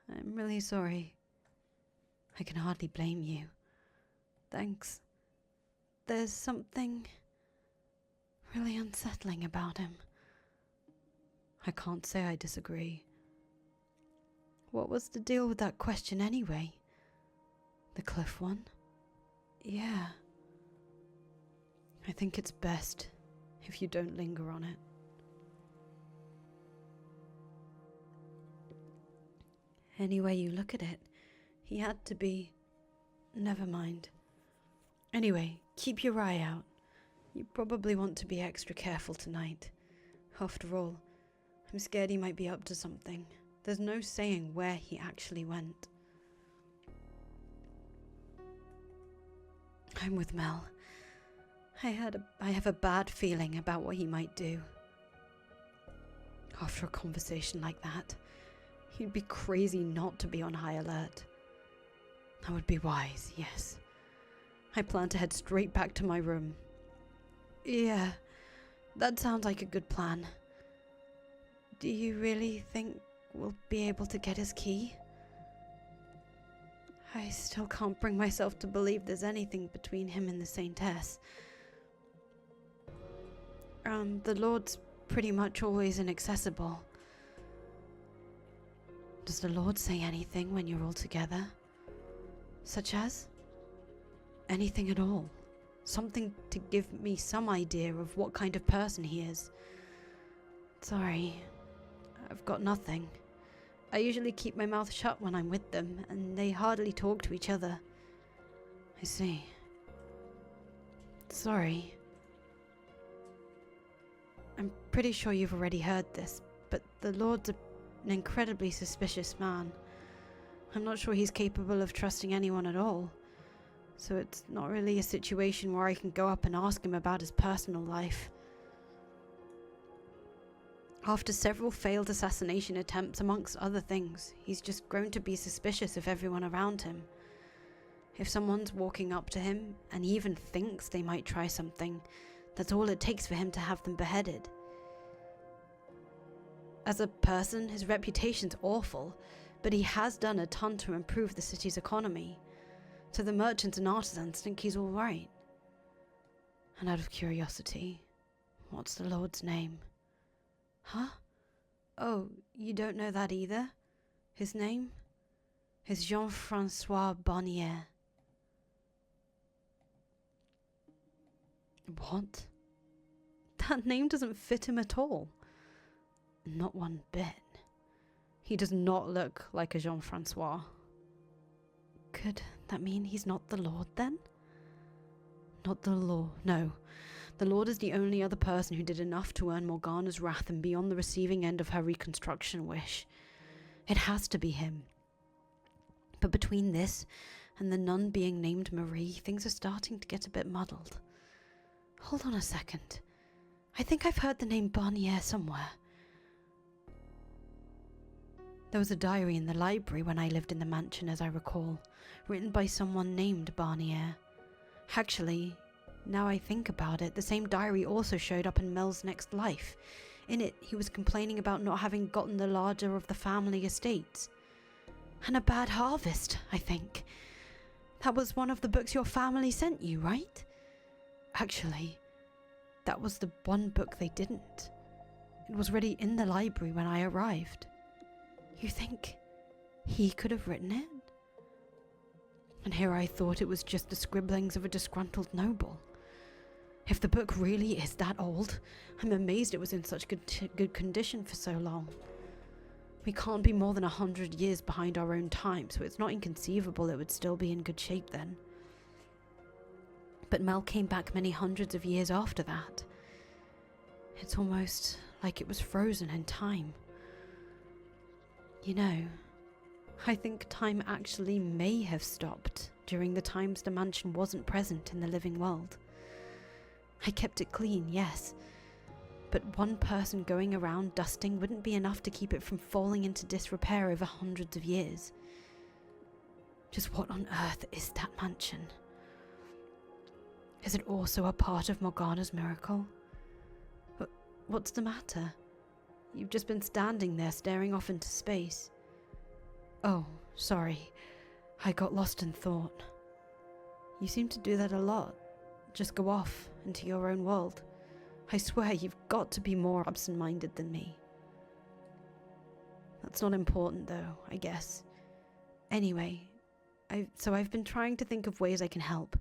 [SPEAKER 1] I'm really sorry. I can hardly blame you. Thanks. There's something really unsettling about him. I can't say I disagree. What was the deal with that question anyway? The cliff one? Yeah. I think it's best if you don't linger on it. Any way you look at it, he had to be... Never mind. Anyway, keep your eye out. You probably want to be extra careful tonight. After all, I'm scared he might be up to something. There's no saying where he actually went. I'm with Mel. I have a bad feeling about what he might do. After a conversation like that, he'd be crazy not to be on high alert. That would be wise, yes. I plan to head straight back to my room. Yeah, that sounds like a good plan. Do you really think we'll be able to get his key? I still can't bring myself to believe there's anything between him and the Saintess. The Lord's pretty much always inaccessible. Does the Lord say anything when you're all together? Such as? Anything at all. Something to give me some idea of what kind of person he is. Sorry, I've got nothing. I usually keep my mouth shut when I'm with them, and they hardly talk to each other. I see. Sorry. I'm pretty sure you've already heard this, but the Lord's an incredibly suspicious man. I'm not sure he's capable of trusting anyone at all. So it's not really a situation where I can go up and ask him about his personal life. After several failed assassination attempts, amongst other things, he's just grown to be suspicious of everyone around him. If someone's walking up to him, and he even thinks they might try something, that's all it takes for him to have them beheaded. As a person, his reputation's awful, but he has done a ton to improve the city's economy, so the merchants and artisans think he's all right. And out of curiosity, what's the Lord's name? Huh? Oh, you don't know that either? His name is Jean-Francois Bonnier. What? That name doesn't fit him at all. Not one bit. He does not look like a Jean-Francois. Could that mean he's not the Lord then? Not the Lord, no. The Lord is the only other person who did enough to earn Morgana's wrath and be on the receiving end of her reconstruction wish. It has to be him. But between this and the nun being named Marie, things are starting to get a bit muddled. Hold on a second. I think I've heard the name Bonnier somewhere. There was a diary in the library when I lived in the mansion, as I recall, written by someone named Bonnier. Actually, now I think about it, the same diary also showed up in Mel's next life. In it, he was complaining about not having gotten the larger of the family estates. And a bad harvest, I think. That was one of the books your family sent you, right? Actually, that was the one book they didn't. It was ready in the library when I arrived. You think he could have written it? And here I thought it was just the scribblings of a disgruntled noble. If the book really is that old, I'm amazed it was in such good condition for so long. We can't be more than 100 years behind our own time, so it's not inconceivable it would still be in good shape then. But Mel came back many hundreds of years after that. It's almost like it was frozen in time. You know, I think time actually may have stopped during the times the mansion wasn't present in the living world. I kept it clean, yes, but one person going around dusting wouldn't be enough to keep it from falling into disrepair over hundreds of years. Just what on earth is that mansion? Is it also a part of Morgana's miracle? What's the matter? You've just been standing there staring off into space. Oh, sorry. I got lost in thought. You seem to do that a lot. Just go off into your own world. I swear you've got to be more absent-minded than me. That's not important though, I guess. Anyway, I've been trying to think of ways I can help,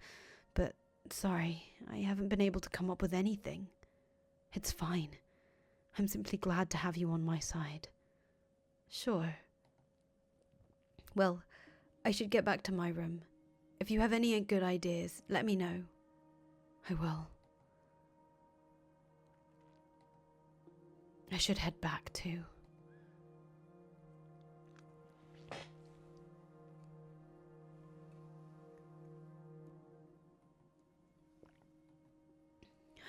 [SPEAKER 1] but sorry, I haven't been able to come up with anything. It's fine. I'm simply glad to have you on my side. Sure. Well, I should get back to my room. If you have any good ideas, let me know. I will. I should head back too.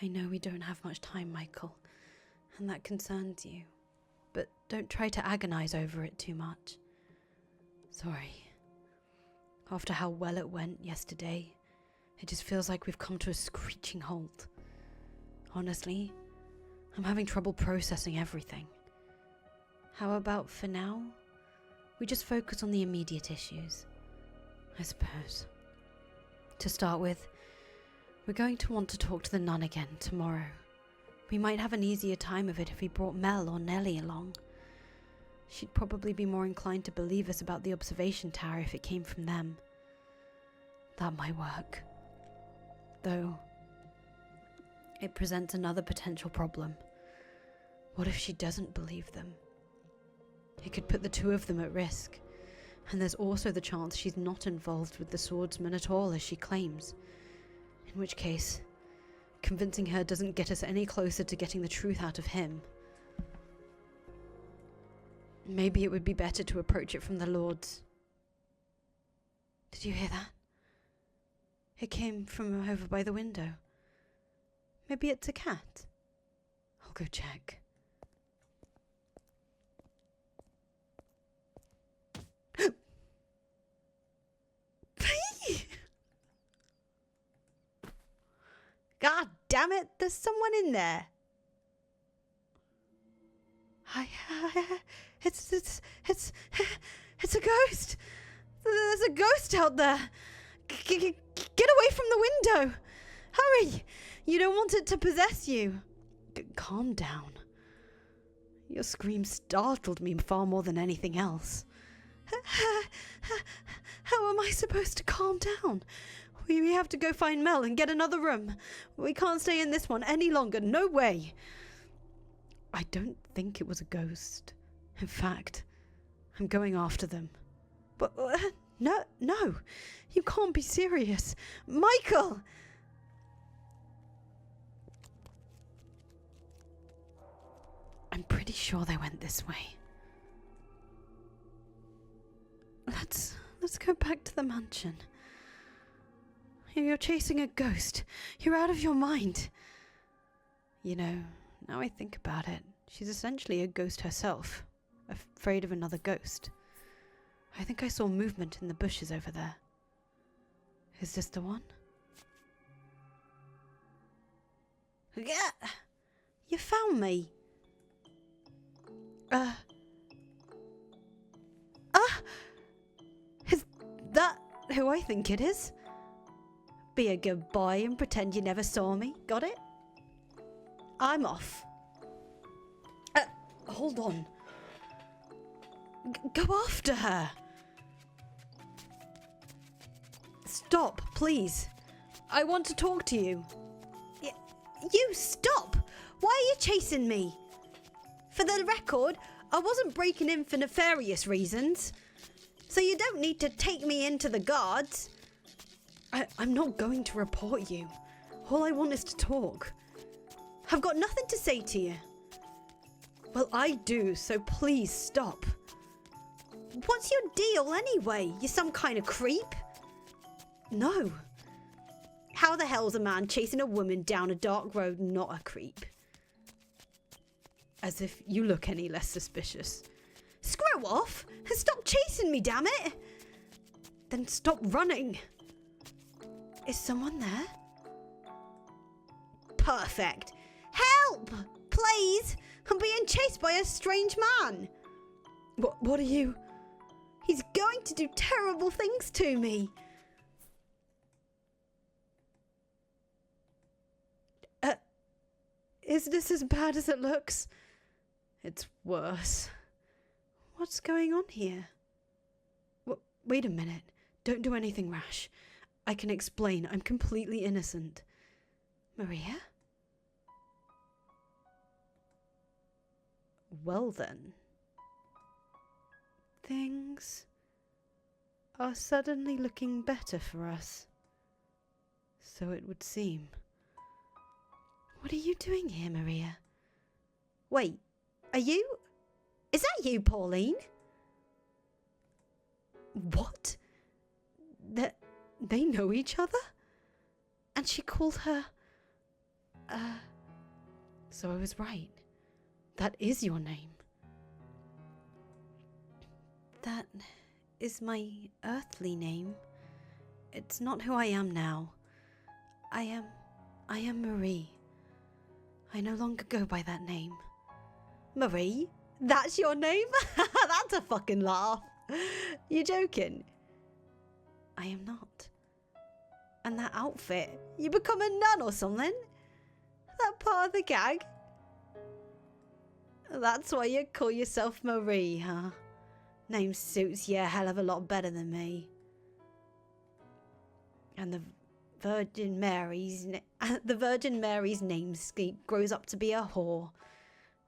[SPEAKER 1] I know we don't have much time, Michael, and that concerns you, but don't try to agonize over it too much. Sorry. After how well it went yesterday, it just feels like we've come to a screeching halt. Honestly, I'm having trouble processing everything. How about for now, we just focus on the immediate issues, I suppose. To start with, we're going to want to talk to the nun again tomorrow. We might have an easier time of it if we brought Mel or Nellie along. She'd probably be more inclined to believe us about the observation tower if it came from them. That might work. Though, it presents another potential problem. What if she doesn't believe them? It could put the two of them at risk. And there's also the chance she's not involved with the swordsman at all, as she claims. In which case, convincing her doesn't get us any closer to getting the truth out of him. Maybe it would be better to approach it from the Lord's. Did you hear that? It came from over by the window. Maybe it's a cat. I'll go check. God damn it, there's someone in there. Hi, it's It's a ghost! There's a ghost out there! Get away from the window! Hurry! You don't want it to possess you. Calm down. Your scream startled me far more than anything else. How am I supposed to calm down? We have to go find Mel and get another room. We can't stay in this one any longer. No way. I don't think it was a ghost. In fact, I'm going after them. But no, you can't be serious. Michael! I'm pretty sure they went this way. Let's go back to the mansion. You're chasing a ghost. You're out of your mind. You know, now I think about it, she's essentially a ghost herself, afraid of another ghost. I think I saw movement in the bushes over there. Is this the one? Yeah, you found me. Is that who I think it is? Be a good boy and pretend you never saw me. Got it? I'm off. Hold on. Go after her. Stop, please. I want to talk to you. You stop! Why are you chasing me? For the record, I wasn't breaking in for nefarious reasons. So you don't need to take me into the guards. I'm not going to report you. All I want is to talk. I've got nothing to say to you. Well, I do, so please stop. What's your deal anyway? You some kind of creep? No. How the hell's a man chasing a woman down a dark road not a creep? As if you look any less suspicious. Screw off and stop chasing me, damn it! Then stop running. Is someone there? Perfect. Help! Please! I'm being chased by a strange man. What are you? He's going to do terrible things to me. Is this as bad as it looks? It's worse. What's going on here? Wait a minute. Don't do anything rash. I can explain. I'm completely innocent. Maria? Well then. Things are suddenly looking better for us. So it would seem. What are you doing here, Maria? Wait, is that you, Pauline? What? They know each other? And she called her... So I was right. That is your name. That is my earthly name. It's not who I am now. I am Marie. I no longer go by that name. Marie? That's your name? That's a fucking laugh. You joking? I am not. And that outfit, you become a nun or something? That part of the gag? That's why you call yourself Marie, huh? Name suits you a hell of a lot better than me. And the Virgin Mary's namesake grows up to be a whore,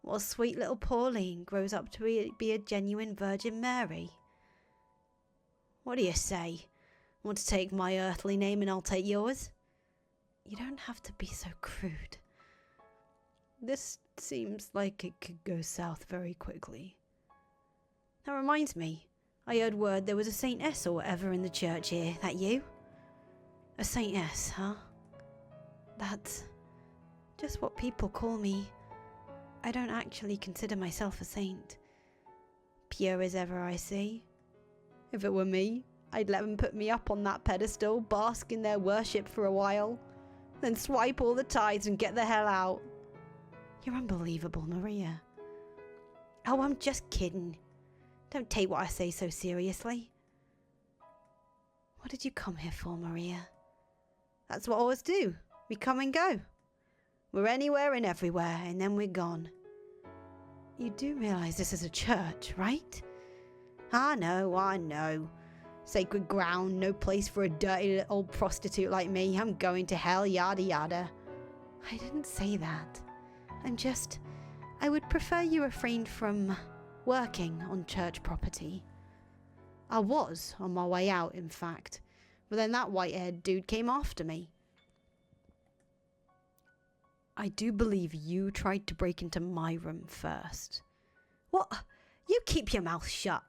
[SPEAKER 1] while sweet little Pauline grows up to be a genuine Virgin Mary. What do you say? Want to take my earthly name and I'll take yours? You don't have to be so crude. This seems like it could go south very quickly. That reminds me, I heard word there was a Saint S or whatever in the church here. That you? A Saint S, huh? That's just what people call me. I don't actually consider myself a saint. Pure as ever, I see. If it were me, I'd let them put me up on that pedestal, bask in their worship for a while, then swipe all the tithes and get the hell out. You're unbelievable, Maria. Oh, I'm just kidding. Don't take what I say so seriously. What did you come here for, Maria? That's what always do. We come and go. We're anywhere and everywhere, and then we're gone. You do realise this is a church, right? I know. Sacred ground, no place for a dirty old prostitute like me. I'm going to hell, yada yada. I didn't say that. I would prefer you refrained from working on church property. I was on my way out, in fact. But then that white-haired dude came after me. I do believe you tried to break into my room first. What? You keep your mouth shut.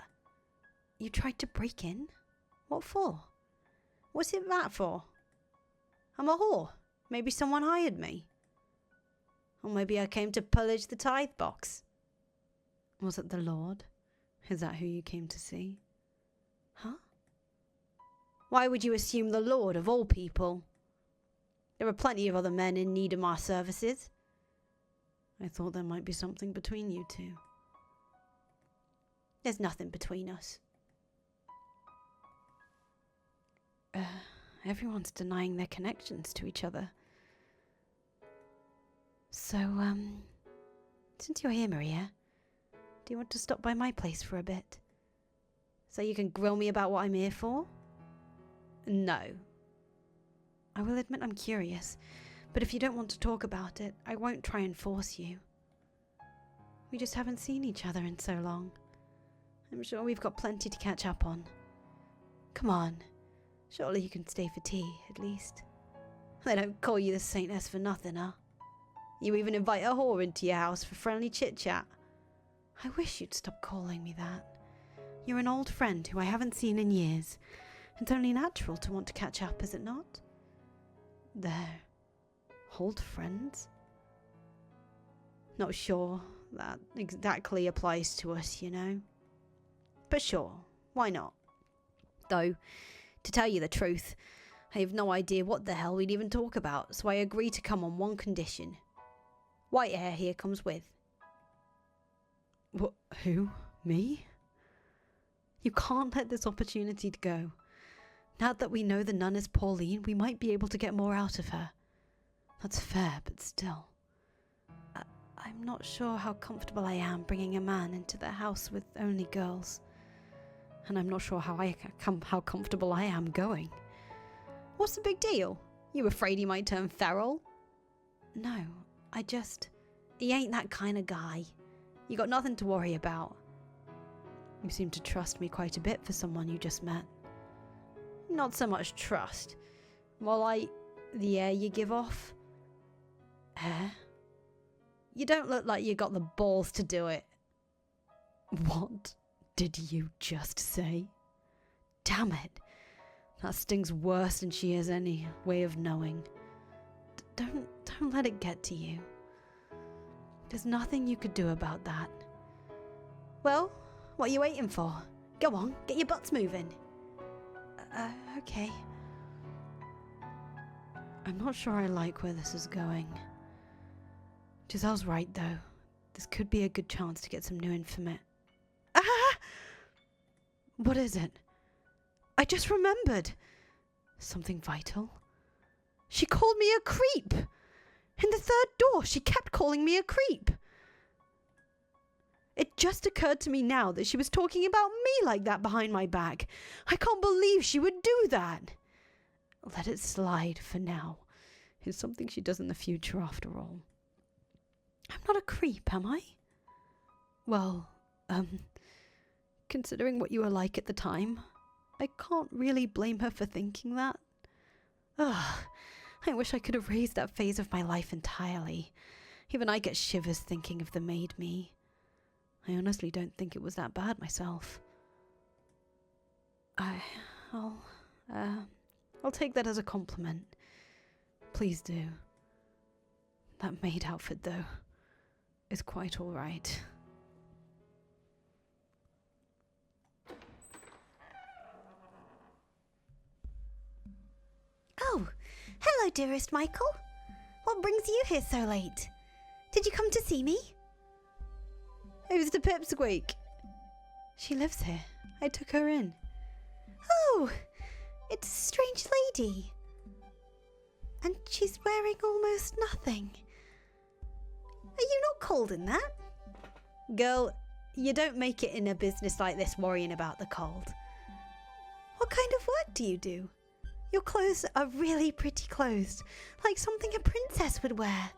[SPEAKER 1] You tried to break in? What for? What's it that for? I'm a whore. Maybe someone hired me. Or maybe I came to pillage the tithe box. Was it the Lord? Is that who you came to see? Huh? Why would you assume the Lord of all people? There are plenty of other men in need of my services. I thought there might be something between you two. There's nothing between us. Everyone's denying their connections to each other. So, since you're here, Maria, do you want to stop by my place for a bit? So you can grill me about what I'm here for? No. I will admit I'm curious, but if you don't want to talk about it, I won't try and force you. We just haven't seen each other in so long. I'm sure we've got plenty to catch up on. Come on. Surely you can stay for tea, at least. They don't call you the Saintess for nothing, huh? You even invite a whore into your house for friendly chit-chat. I wish you'd stop calling me that. You're an old friend who I haven't seen in years. It's only natural to want to catch up, is it not? There. Old friends? Not sure that exactly applies to us, you know. But sure, why not? Though, to tell you the truth, I have no idea what the hell we'd even talk about, so I agree to come on one condition. White hair here comes with. What? Who? Me? You can't let this opportunity go. Now that we know the nun is Pauline, we might be able to get more out of her. That's fair, but still. I'm not sure how comfortable I am bringing a man into the house with only girls. And I'm not sure how comfortable I am going. What's the big deal? You afraid he might turn feral? No, he ain't that kind of guy. You got nothing to worry about. You seem to trust me quite a bit for someone you just met. Not so much trust. More like the air you give off. Air? You don't look like you got the balls to do it. What did you just say? Damn it. That stings worse than she has any way of knowing. Don't let it get to you. There's nothing you could do about that. Well, what are you waiting for? Go on, get your butts moving. Okay. I'm not sure I like where this is going. Giselle's right, though. This could be a good chance to get some new information. Ah! What is it? I just remembered. Something vital? She called me a creep. In the third door, she kept calling me a creep. It just occurred to me now that she was talking about me like that behind my back. I can't believe she would do that. Let it slide for now. It's something she does in the future after all. I'm not a creep, am I? Well, considering what you were like at the time, I can't really blame her for thinking that. Ugh, I wish I could erase that phase of my life entirely. Even I get shivers thinking of the made me. I honestly don't think it was that bad myself. I'll take that as a compliment. Please do. That maid outfit, though, is quite all right.
[SPEAKER 2] Oh, hello, dearest Michael. What brings you here so late? Did you come to see me?
[SPEAKER 1] Who's the pipsqueak? She lives here. I took her in.
[SPEAKER 2] Oh, it's a strange lady. And she's wearing almost nothing. Are you not cold in that?
[SPEAKER 1] Girl, you don't make it in a business like this worrying about the cold.
[SPEAKER 2] What kind of work do you do? Your clothes are really pretty clothes, like something a princess would wear.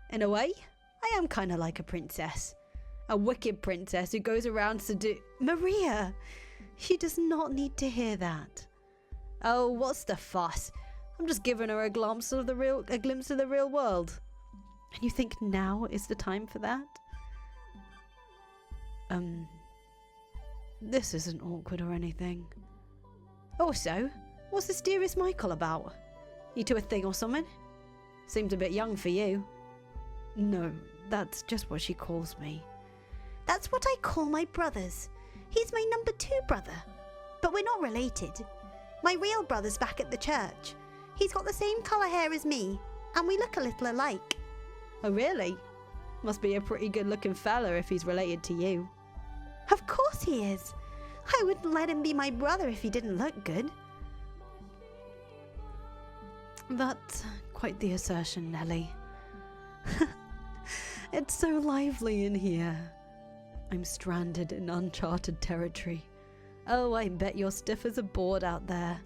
[SPEAKER 1] In a way, I am kind of like a princess. A wicked princess who goes around
[SPEAKER 2] Maria,
[SPEAKER 1] she does not need to hear that. Oh, what's the fuss? I'm just giving her a glimpse of the real world. And you think now is the time for that? This isn't awkward or anything. Also, what's this dearest Michael about? You two a thing or something? Seems a bit young for you. No, that's just what she calls me.
[SPEAKER 2] That's what I call my brothers. He's my number 2 brother. But we're not related. My real brother's back at the church. He's got the same colour hair as me, and we look a little alike.
[SPEAKER 1] Oh, really? Must be a pretty good-looking fella if he's related to you.
[SPEAKER 2] Of course he is. I wouldn't let him be my brother if he didn't look good.
[SPEAKER 1] That's quite the assertion, Nelly. It's so lively in here. I'm stranded in uncharted territory. Oh, I bet you're stiff as a board out there.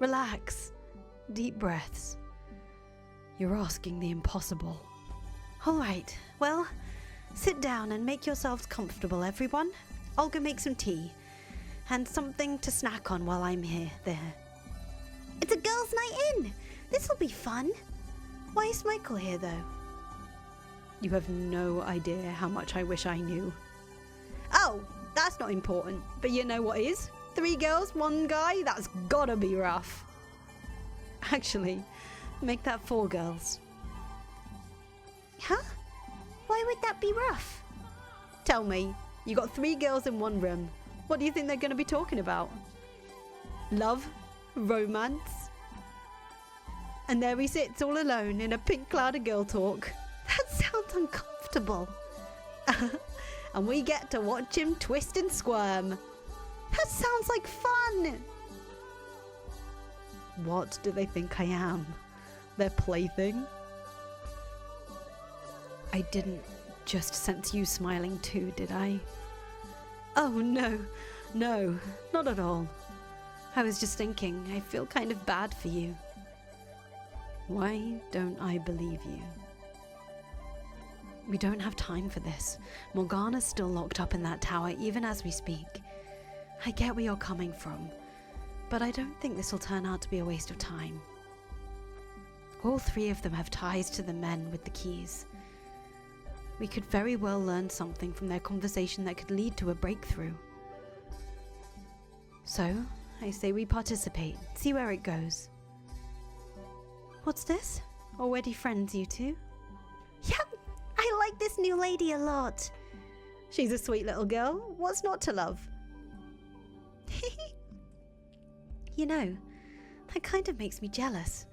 [SPEAKER 1] Relax. Deep breaths. You're asking the impossible.
[SPEAKER 2] All right, well, sit down and make yourselves comfortable, everyone. I'll go make some tea. And something to snack on while I'm there. It's a girls' night in. This'll be fun. Why is Michael here, though?
[SPEAKER 1] You have no idea how much I wish I knew.
[SPEAKER 2] Oh, that's not important.
[SPEAKER 1] But you know what is? 3 girls, 1 guy? That's gotta be rough. Actually, make that 4 girls.
[SPEAKER 2] Huh? Why would that be rough?
[SPEAKER 1] Tell me, you got 3 girls in 1 room. What do you think they're going to be talking about? Love? Romance? And there he sits all alone in a pink cloud of girl talk.
[SPEAKER 2] That sounds uncomfortable.
[SPEAKER 1] And we get to watch him twist and squirm.
[SPEAKER 2] That sounds like fun.
[SPEAKER 1] What do they think I am? Their plaything? I didn't just sense you smiling too, did I? Oh, no, not at all. I was just thinking, I feel kind of bad for you. Why don't I believe you? We don't have time for this. Morgana's still locked up in that tower even as we speak. I get where you're coming from, but I don't think this will turn out to be a waste of time. All 3 of them have ties to the men with the keys. We could very well learn something from their conversation that could lead to a breakthrough. So, I say we participate, see where it goes. What's this? Already friends, you two?
[SPEAKER 2] Yep, I like this new lady a lot.
[SPEAKER 1] She's a sweet little girl. What's not to love? You know, that kind of makes me jealous.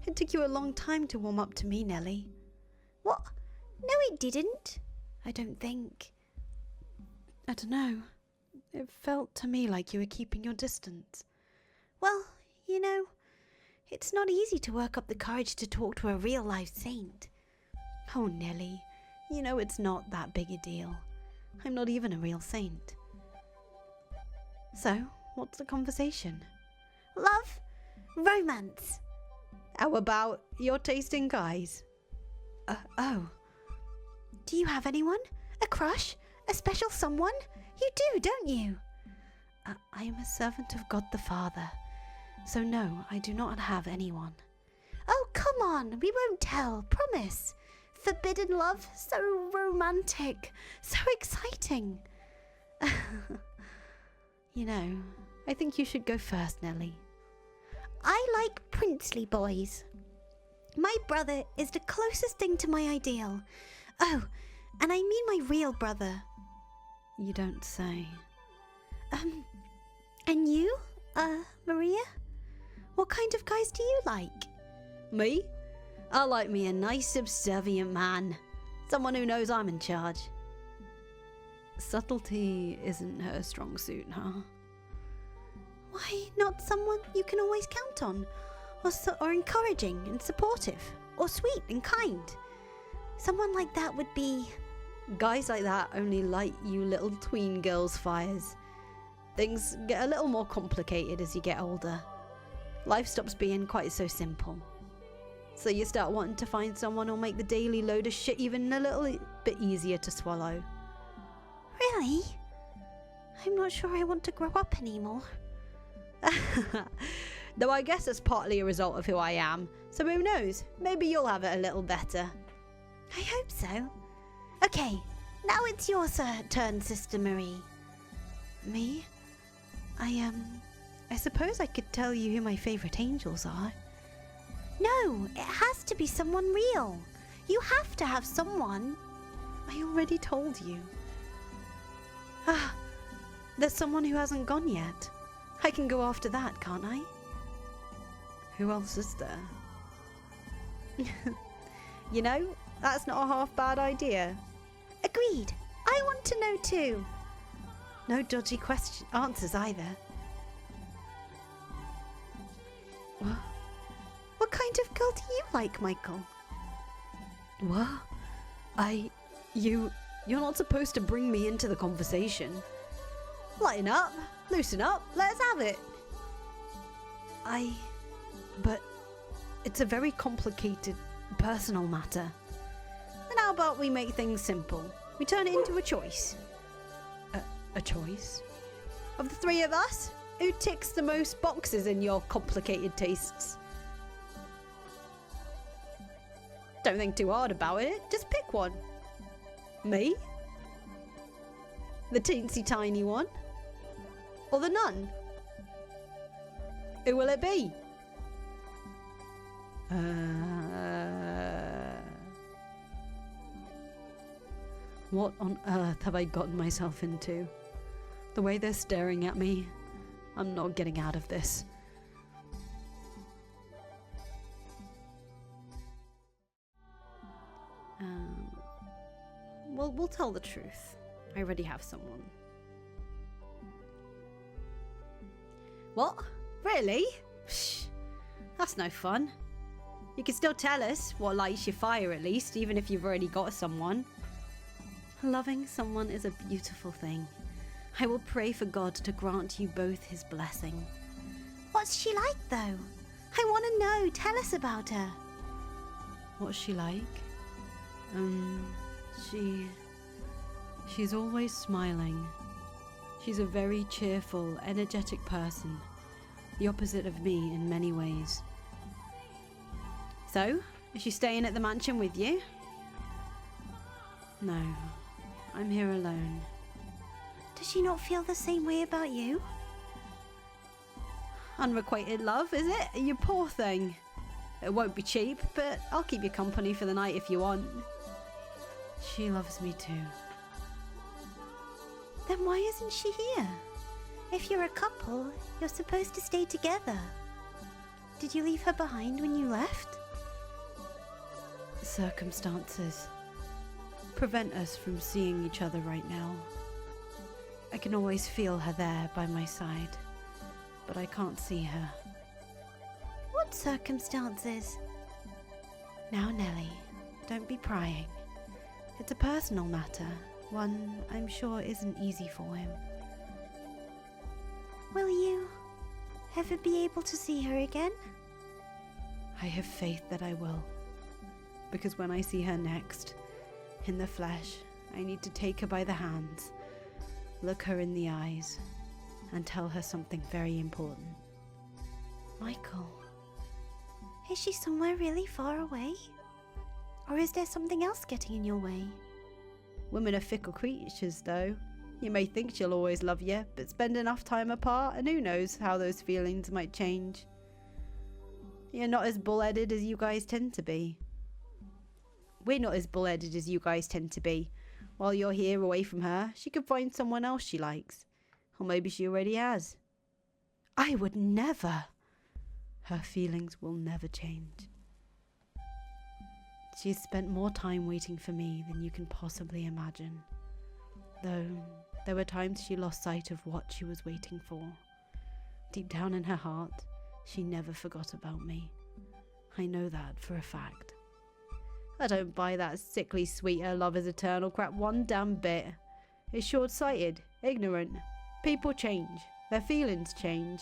[SPEAKER 1] It took you a long time to warm up to me, Nelly.
[SPEAKER 2] What? No, it didn't.
[SPEAKER 1] I don't think. I don't know. It felt to me like you were keeping your distance.
[SPEAKER 2] Well, you know, it's not easy to work up the courage to talk to a real-life saint.
[SPEAKER 1] Oh, Nelly, you know it's not that big a deal. I'm not even a real saint. So, what's the conversation?
[SPEAKER 2] Love, romance.
[SPEAKER 1] How about your taste in guys? Oh.
[SPEAKER 2] Do you have anyone? A crush? A special someone? You do, don't you?
[SPEAKER 1] I am a servant of God the Father. So no, I do not have anyone.
[SPEAKER 2] Oh, come on. We won't tell. Promise. Forbidden love. So romantic. So exciting.
[SPEAKER 1] You know, I think you should go first, Nelly.
[SPEAKER 2] I like princely boys. My brother is the closest thing to my ideal. Oh, and I mean my real brother.
[SPEAKER 1] You don't say.
[SPEAKER 2] And you, Maria? What kind of guys do you like?
[SPEAKER 1] Me? I like me a nice, subservient man. Someone who knows I'm in charge. Subtlety isn't her strong suit, huh?
[SPEAKER 2] Why not someone you can always count on? Or encouraging and supportive? Or sweet and kind? Someone like that would be...
[SPEAKER 1] Guys like that only light you little tween girls' fires. Things get a little more complicated as you get older. Life stops being quite so simple. So you start wanting to find someone who'll make the daily load of shit even a little bit easier to swallow.
[SPEAKER 2] Really? I'm not sure I want to grow up anymore.
[SPEAKER 1] Though I guess that's partly a result of who I am. So who knows? Maybe you'll have it a little better.
[SPEAKER 2] I hope so. Okay, now it's your turn, Sister Marie.
[SPEAKER 1] Me? I suppose I could tell you who my favourite angels are.
[SPEAKER 2] No, it has to be someone real. You have to have someone.
[SPEAKER 1] I already told you. There's someone who hasn't gone yet. I can go after that, can't I? Who else is there? You know, that's not a half bad idea.
[SPEAKER 2] Agreed. I want to know too.
[SPEAKER 1] No dodgy answers either.
[SPEAKER 2] What kind of girl do you like, Michael?
[SPEAKER 1] What? You're not supposed to bring me into the conversation. Lighten up, loosen up, let's have it. But it's a very complicated, personal matter. Then how about we make things simple? We turn it into a choice. A choice? Of the three of us, who ticks the most boxes in your complicated tastes? Don't think too hard about it, just pick one. Me? The teensy tiny one? Or the nun? Who will it be? What on earth have I gotten myself into? The way they're staring at me, I'm not getting out of this. Well, we'll tell the truth. I already have someone. What? Really? Psh, that's no fun. You can still tell us what lights your fire at least, even if you've already got someone. Loving someone is a beautiful thing. I will pray for God to grant you both his blessing.
[SPEAKER 2] What's she like, though? I want to know. Tell us about her.
[SPEAKER 1] What's she like? She's always smiling. She's a very cheerful, energetic person. The opposite of me in many ways. So, is she staying at the mansion with you? No, I'm here alone.
[SPEAKER 2] Does she not feel the same way about you?
[SPEAKER 1] Unrequited love, is it? You poor thing. It won't be cheap, but I'll keep you company for the night if you want. She loves me too.
[SPEAKER 2] Then why isn't she here? If you're a couple, you're supposed to stay together. Did you leave her behind when you left?
[SPEAKER 1] Circumstances prevent us from seeing each other right now. I can always feel her there by my side, but I can't see her.
[SPEAKER 2] What circumstances?
[SPEAKER 1] Now, Nellie, don't be prying. It's a personal matter, one I'm sure isn't easy for him.
[SPEAKER 2] Will you ever be able to see her again?
[SPEAKER 1] I have faith that I will. Because when I see her next, in the flesh, I need to take her by the hands, look her in the eyes, and tell her something very important.
[SPEAKER 2] Michael, is she somewhere really far away? Or is there something else getting in your way?
[SPEAKER 1] Women are fickle creatures, though. You may think she'll always love you, but spend enough time apart, and who knows how those feelings might change. You're not as bull-headed as you guys tend to be. We're not as bull-headed as you guys tend to be. While you're here away from her, she could find someone else she likes. Or maybe she already has. I would never. Her feelings will never change. She has spent more time waiting for me than you can possibly imagine. though there were times she lost sight of what she was waiting for. Deep down in her heart, she never forgot about me. I know that for a fact. I don't buy that sickly sweeter love is eternal crap one damn bit. It's short-sighted, ignorant. People change. Their feelings change.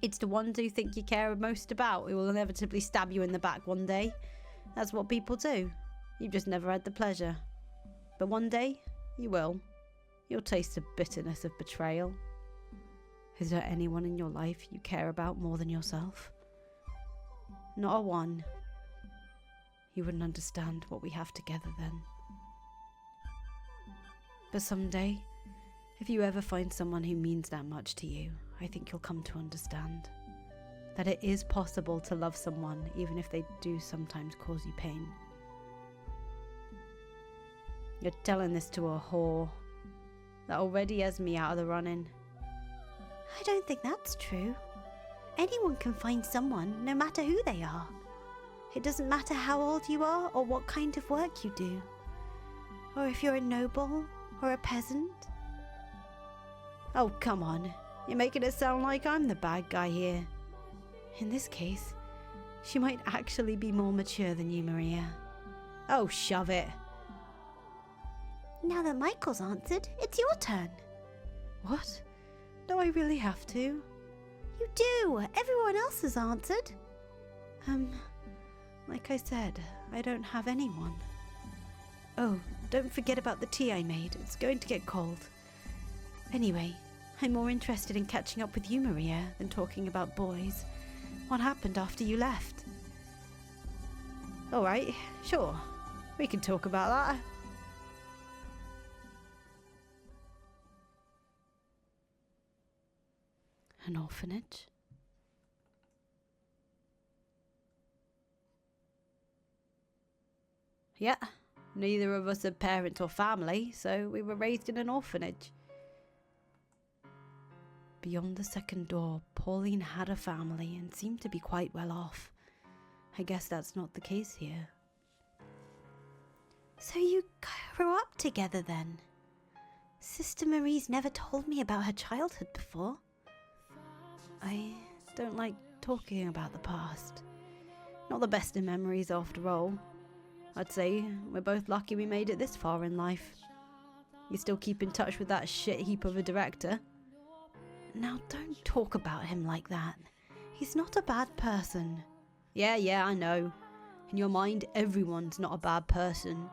[SPEAKER 1] It's the ones who think you care most about who will inevitably stab you in the back one day. That's what people do. You've just never had the pleasure. But one day, you will. You'll taste the bitterness of betrayal. Is there anyone in your life you care about more than yourself? Not a one. You wouldn't understand what we have together then. But someday, if you ever find someone who means that much to you, I think you'll come to understand that it is possible to love someone even if they do sometimes cause you pain. You're telling this to a whore that already has me out of the running.
[SPEAKER 2] I don't think that's true. Anyone can find someone, no matter who they are. It doesn't matter how old you are or what kind of work you do. Or if you're a noble or a peasant.
[SPEAKER 1] Oh, come on. You're making it sound like I'm the bad guy here. In this case, she might actually be more mature than you, Maria. Oh, shove it.
[SPEAKER 2] Now that Michael's answered, it's your turn.
[SPEAKER 1] What? Do I really have to?
[SPEAKER 2] You do. Everyone else has answered.
[SPEAKER 1] Like I said, I don't have anyone. Oh, don't forget about the tea I made. It's going to get cold. Anyway, I'm more interested in catching up with you, Maria, than talking about boys. What happened after you left? Alright, sure. We can talk about that. An orphanage? Yeah, neither of us had parents or family, so we were raised in an orphanage. Beyond the second door, Pauline had a family and seemed to be quite well off. I guess that's not the case here.
[SPEAKER 2] So you grew up together then? Sister Marie's never told me about her childhood before.
[SPEAKER 1] I don't like talking about the past. Not the best of memories after all. I'd say we're both lucky we made it this far in life. You still keep in touch with that shit heap of a director?
[SPEAKER 2] Now don't talk about him like that. He's not a bad person.
[SPEAKER 1] Yeah, I know. In your mind, everyone's not a bad person.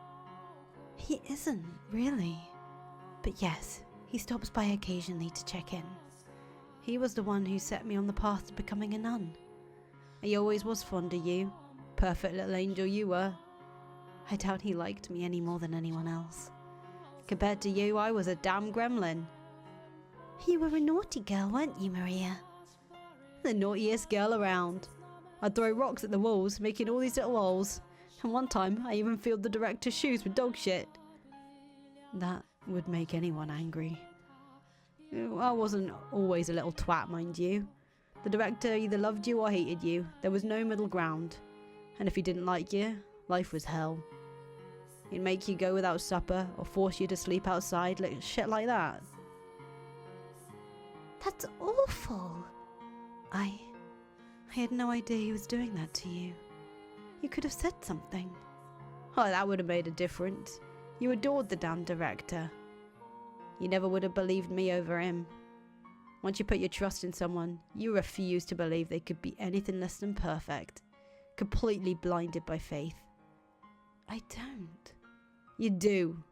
[SPEAKER 2] He isn't, really. But yes, he stops by occasionally to check in.
[SPEAKER 1] He was the one who set me on the path to becoming a nun. He always was fond of you. Perfect little angel you were. I doubt he liked me any more than anyone else. Compared to you, I was a damn gremlin.
[SPEAKER 2] You were a naughty girl, weren't you, Maria?
[SPEAKER 1] The naughtiest girl around. I'd throw rocks at the walls, making all these little holes. And one time, I even filled the director's shoes with dog shit. That would make anyone angry. I wasn't always a little twat, mind you. The director either loved you or hated you. There was no middle ground. And if he didn't like you, life was hell. He'd make you go without supper or force you to sleep outside, like shit like that.
[SPEAKER 2] That's awful.
[SPEAKER 1] I had no idea he was doing that to you. You could have said something. Oh, that would have made a difference. You adored the damn director. You never would have believed me over him. Once you put your trust in someone, you refuse to believe they could be anything less than perfect. Completely blinded by faith.
[SPEAKER 2] I don't.
[SPEAKER 1] You do.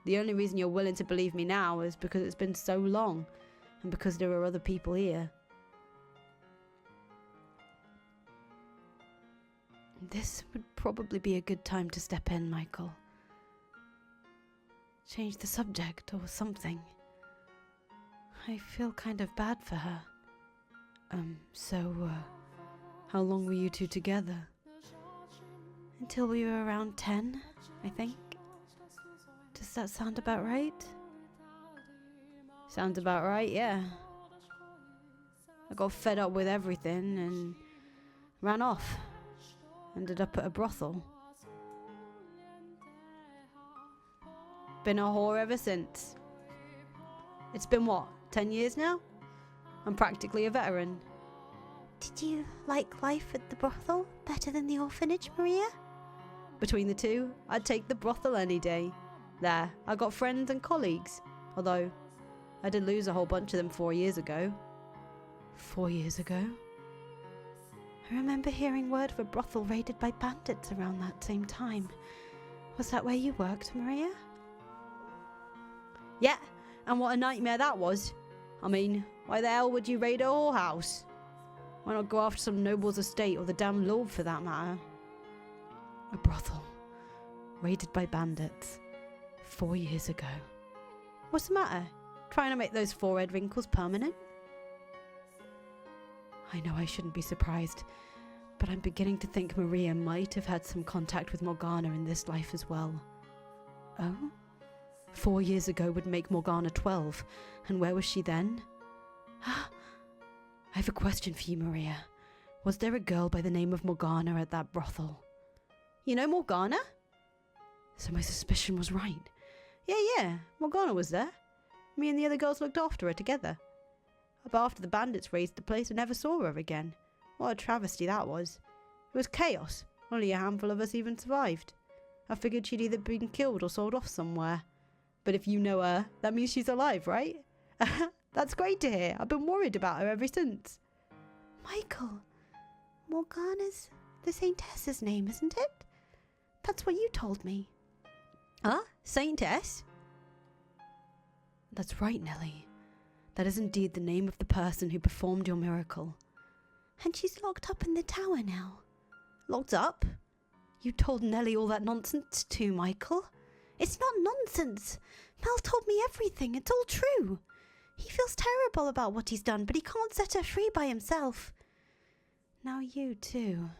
[SPEAKER 1] The only reason you're willing to believe me now is because it's been so long, and because there are other people here. This would probably be a good time to step in, Michael. Change the subject or something. I feel kind of bad for her. How long were you two together? Until we were around 10, I think. Does that sound about right? Sounds about right, yeah. I got fed up with everything and ran off. Ended up at a brothel. Been a whore ever since. It's been what, 10 years now? I'm practically a veteran.
[SPEAKER 2] Did you like life at the brothel better than the orphanage, Maria?
[SPEAKER 1] Between the two, I'd take the brothel any day. There, I got friends and colleagues. Although, I did lose a whole bunch of them 4 years ago. 4 years ago?
[SPEAKER 2] I remember hearing word of a brothel raided by bandits around that same time. Was that where you worked, Maria?
[SPEAKER 1] Yeah, and what a nightmare that was. I mean, why the hell would you raid a whorehouse? Why not go after some noble's estate or the damn lord for that matter?
[SPEAKER 2] A brothel. Raided by bandits. 4 years ago.
[SPEAKER 1] What's the matter? Trying to make those forehead wrinkles permanent?
[SPEAKER 2] I know I shouldn't be surprised, but I'm beginning to think Maria might have had some contact with Morgana in this life as well. Oh? 4 years ago would make Morgana 12, and where was she then? I have a question for you, Maria. Was there a girl by the name of Morgana at that brothel?
[SPEAKER 1] You know Morgana?
[SPEAKER 2] So my suspicion was right.
[SPEAKER 1] Yeah, Morgana was there. Me and the other girls looked after her together. But after the bandits raided the place, I never saw her again. What a travesty that was. It was chaos. Only a handful of us even survived. I figured she'd either been killed or sold off somewhere. But if you know her, that means she's alive, right? That's great to hear. I've been worried about her ever since.
[SPEAKER 2] Michael, Morgana's the Saintess's name, isn't it? That's what you told me.
[SPEAKER 1] Huh? Saintess?
[SPEAKER 2] That's right, Nellie. That is indeed the name of the person who performed your miracle. And she's locked up in the tower now.
[SPEAKER 1] Locked up?
[SPEAKER 2] You told Nellie all that nonsense too, Michael. It's not nonsense. Mel told me everything. It's all true. He feels terrible about what he's done, but he can't set her free by himself. Now you too.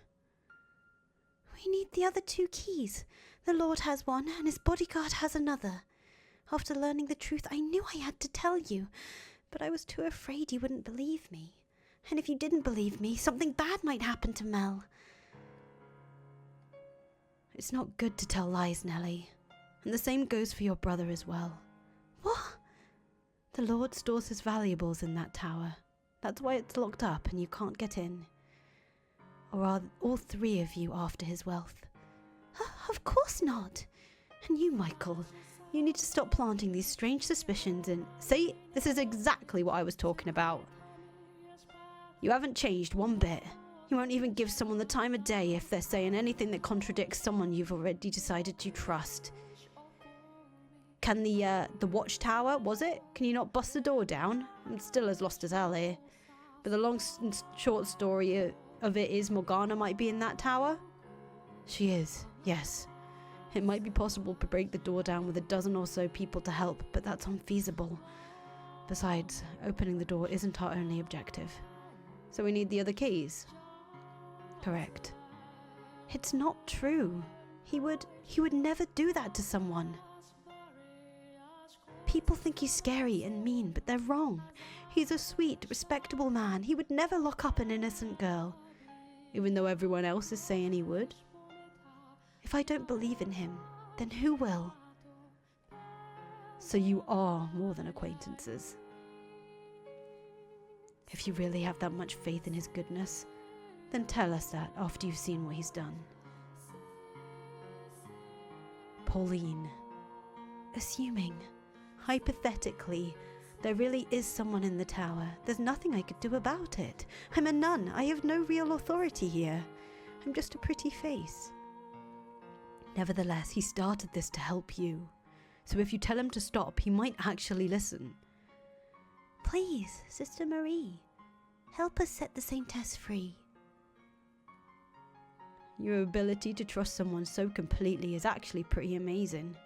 [SPEAKER 2] We need the other 2 keys. The Lord has one, and his bodyguard has another. After learning the truth, I knew I had to tell you, but I was too afraid you wouldn't believe me. And if you didn't believe me, something bad might happen to Mel. It's not good to tell lies, Nellie. And the same goes for your brother as well. What? The Lord stores his valuables in that tower. That's why it's locked up and you can't get in. Or are all 3 of you after his wealth? Of course not. And you, Michael, you need to stop planting these strange suspicions and...
[SPEAKER 1] See, this is exactly what I was talking about. You haven't changed one bit. You won't even give someone the time of day if they're saying anything that contradicts someone you've already decided to trust. Can the watchtower, was it? Can you not bust the door down? I'm still as lost as hell here. But the long and short story of it is Morgana might be in that tower.
[SPEAKER 2] She is, yes. It might be possible to break the door down with a dozen or so people to help, but that's unfeasible. Besides, opening the door isn't our only objective.
[SPEAKER 1] So we need the other keys?
[SPEAKER 2] Correct. It's not true. He would never do that to someone. People think he's scary and mean, but they're wrong. He's a sweet, respectable man. He would never lock up an innocent girl.
[SPEAKER 1] Even though everyone else is saying he would?
[SPEAKER 2] If I don't believe in him, then who will?
[SPEAKER 1] So you are more than acquaintances.
[SPEAKER 2] If you really have that much faith in his goodness, then tell us that after you've seen what he's done. Pauline, assuming, hypothetically, there really is someone in the tower, there's nothing I could do about it. I'm a nun. I have no real authority here. I'm just a pretty face. Nevertheless, he started this to help you. So if you tell him to stop, he might actually listen. Please, Sister Marie, help us set the Saintess free.
[SPEAKER 1] Your ability to trust someone so completely is actually pretty amazing.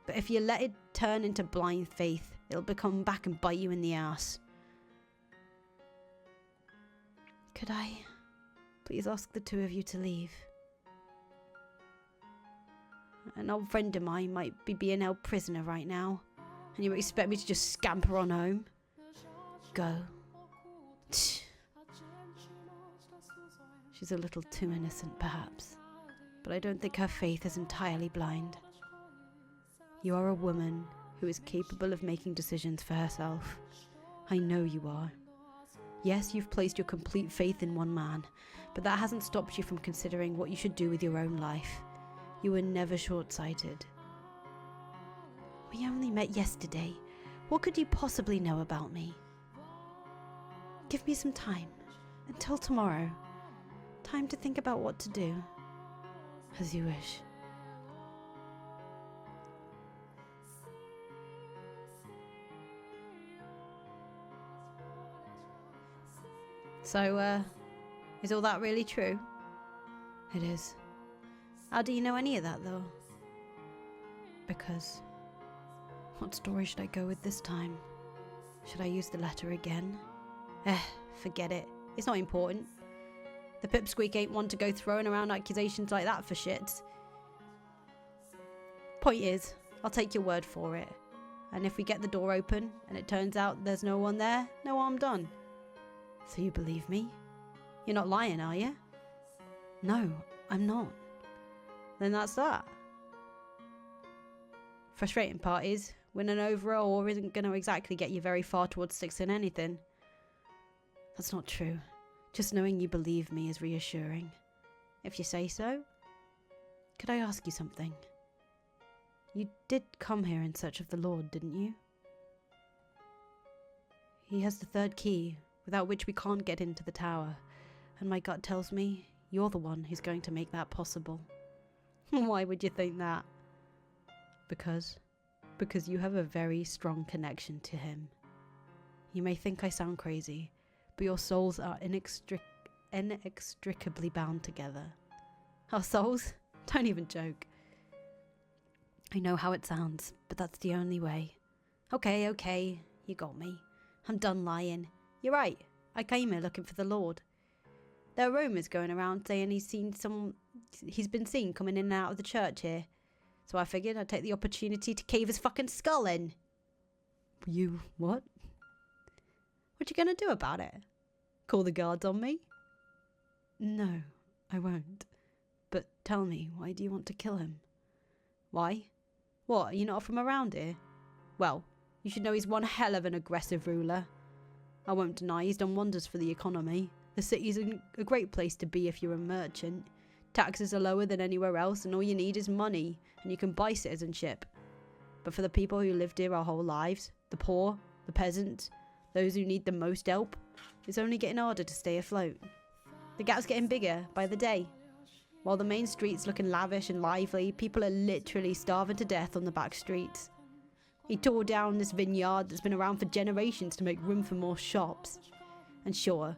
[SPEAKER 1] But if you let it turn into blind faith, it'll come back and bite you in the ass.
[SPEAKER 2] Could I please ask the 2 of you to leave?
[SPEAKER 1] An old friend of mine might be being held prisoner right now, and you expect me to just scamper on home?
[SPEAKER 2] Go. She's a little too innocent, perhaps, but I don't think her faith is entirely blind.
[SPEAKER 1] You are a woman who is capable of making decisions for herself. I know you are. Yes, you've placed your complete faith in one man, but that hasn't stopped you from considering what you should do with your own life. You were never short-sighted. We only met yesterday. What could you possibly know about me? Give me some time. Until tomorrow. Time to think about what to do. As you wish. So, is all that really true? It is. How do you know any of that, though? Because... what story should I go with this time? Should I use the letter again? Forget it. It's not important. The pipsqueak ain't one to go throwing around accusations like that for shits. Point is, I'll take your word for it. And if we get the door open and it turns out there's no one there, no harm done. So you believe me? You're not lying, are you? No, I'm not. Then that's that. Frustrating part is, winning over a whore isn't going to exactly get you very far towards fixing anything. That's not true. Just knowing you believe me is reassuring. If you say so. Could I ask you something? You did come here in search of the Lord, didn't you? He has the third key, without which we can't get into the tower, and my gut tells me you're the one who's going to make that possible. Why would you think that? Because you have a very strong connection to him. You may think I sound crazy, but your souls are inextricably bound together. Our souls? Don't even joke. I know how it sounds, but that's the only way. Okay, you got me. I'm done lying. You're right, I came here looking for the Lord. There are rumours going around saying he's been seen coming in and out of the church here. So I figured I'd take the opportunity to cave his fucking skull in. You what? What you gonna do about it? Call the guards on me? No, I won't. But tell me, why do you want to kill him? Why? What, are you not from around here? Well, you should know he's one hell of an aggressive ruler. I won't deny he's done wonders for the economy. The city's a great place to be if you're a merchant. Taxes are lower than anywhere else, and all you need is money, and you can buy citizenship. But for the people who lived here our whole lives, the poor, the peasants, those who need the most help, it's only getting harder to stay afloat. The gap's getting bigger by the day. While the main street's looking lavish and lively, people are literally starving to death on the back streets. He tore down this vineyard that's been around for generations to make room for more shops. And sure,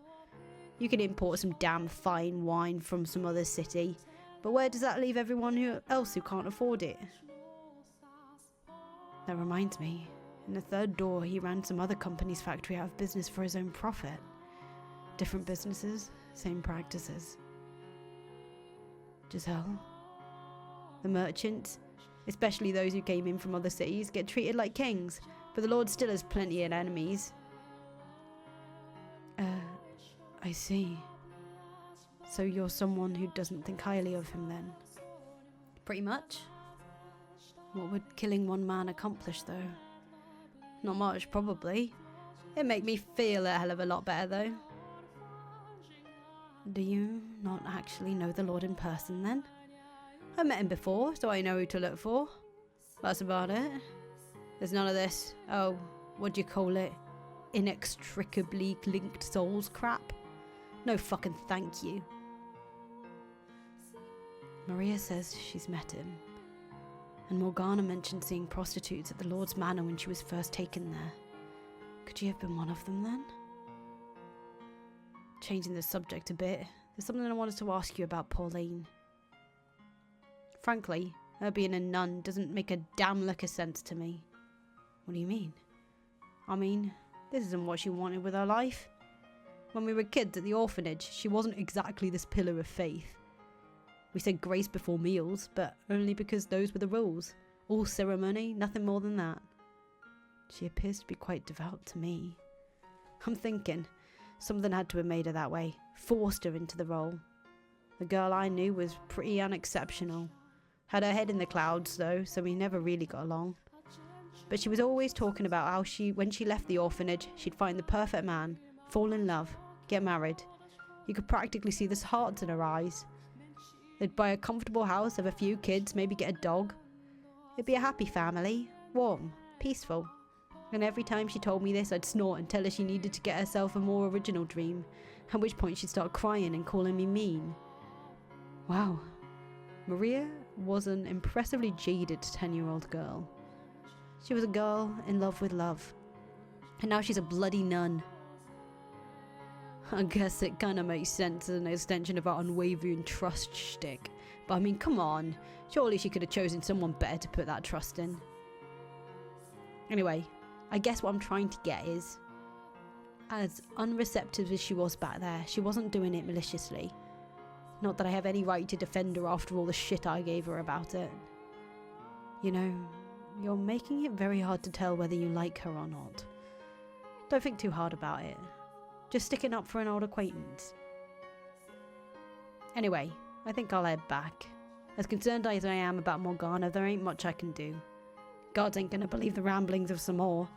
[SPEAKER 1] you can import some damn fine wine from some other city, but where does that leave everyone else who can't afford it? That reminds me, in the third door he ran some other company's factory out of business for his own profit. Different businesses, same practices. Giselle, the merchants, especially those who came in from other cities, get treated like kings, but the Lord still has plenty of enemies. I see. So you're someone who doesn't think highly of him then? Pretty much. What would killing one man accomplish though? Not much, probably. It'd make me feel a hell of a lot better though. Do you not actually know the Lord in person then? I met him before, so I know who to look for. That's about it. There's none of this, oh, what do you call it? Inextricably linked souls crap. No fucking thank you. Maria says she's met him. And Morgana mentioned seeing prostitutes at the Lord's Manor when she was first taken there. Could you have been one of them then? Changing the subject a bit, there's something I wanted to ask you about Pauline. Frankly, her being a nun doesn't make a damn lick of sense to me. What do you mean? I mean, this isn't what she wanted with her life. When we were kids at the orphanage, she wasn't exactly this pillar of faith. We said grace before meals, but only because those were the rules. All ceremony, nothing more than that. She appears to be quite devout to me. I'm thinking, something had to have made her that way, forced her into the role. The girl I knew was pretty unexceptional. Had her head in the clouds though, so we never really got along. But she was always talking about how when she left the orphanage, she'd find the perfect man, fall in love, get married. You could practically see the hearts in her eyes. They'd buy a comfortable house, have a few kids, maybe get a dog. It'd be a happy family, warm, peaceful. And every time she told me this, I'd snort and tell her she needed to get herself a more original dream, at which point she'd start crying and calling me mean. Wow. Maria was an impressively jaded 10-year-old girl. She was a girl in love with love. And now she's a bloody nun. I guess it kind of makes sense as an extension of her unwavering trust shtick. But I mean, come on. Surely she could have chosen someone better to put that trust in. Anyway, I guess what I'm trying to get is, as unreceptive as she was back there, she wasn't doing it maliciously. Not that I have any right to defend her after all the shit I gave her about it. You know, you're making it very hard to tell whether you like her or not. Don't think too hard about it. Just sticking up for an old acquaintance. Anyway, I think I'll head back. As concerned as I am about Morgana, there ain't much I can do. Guards ain't gonna believe the ramblings of some more.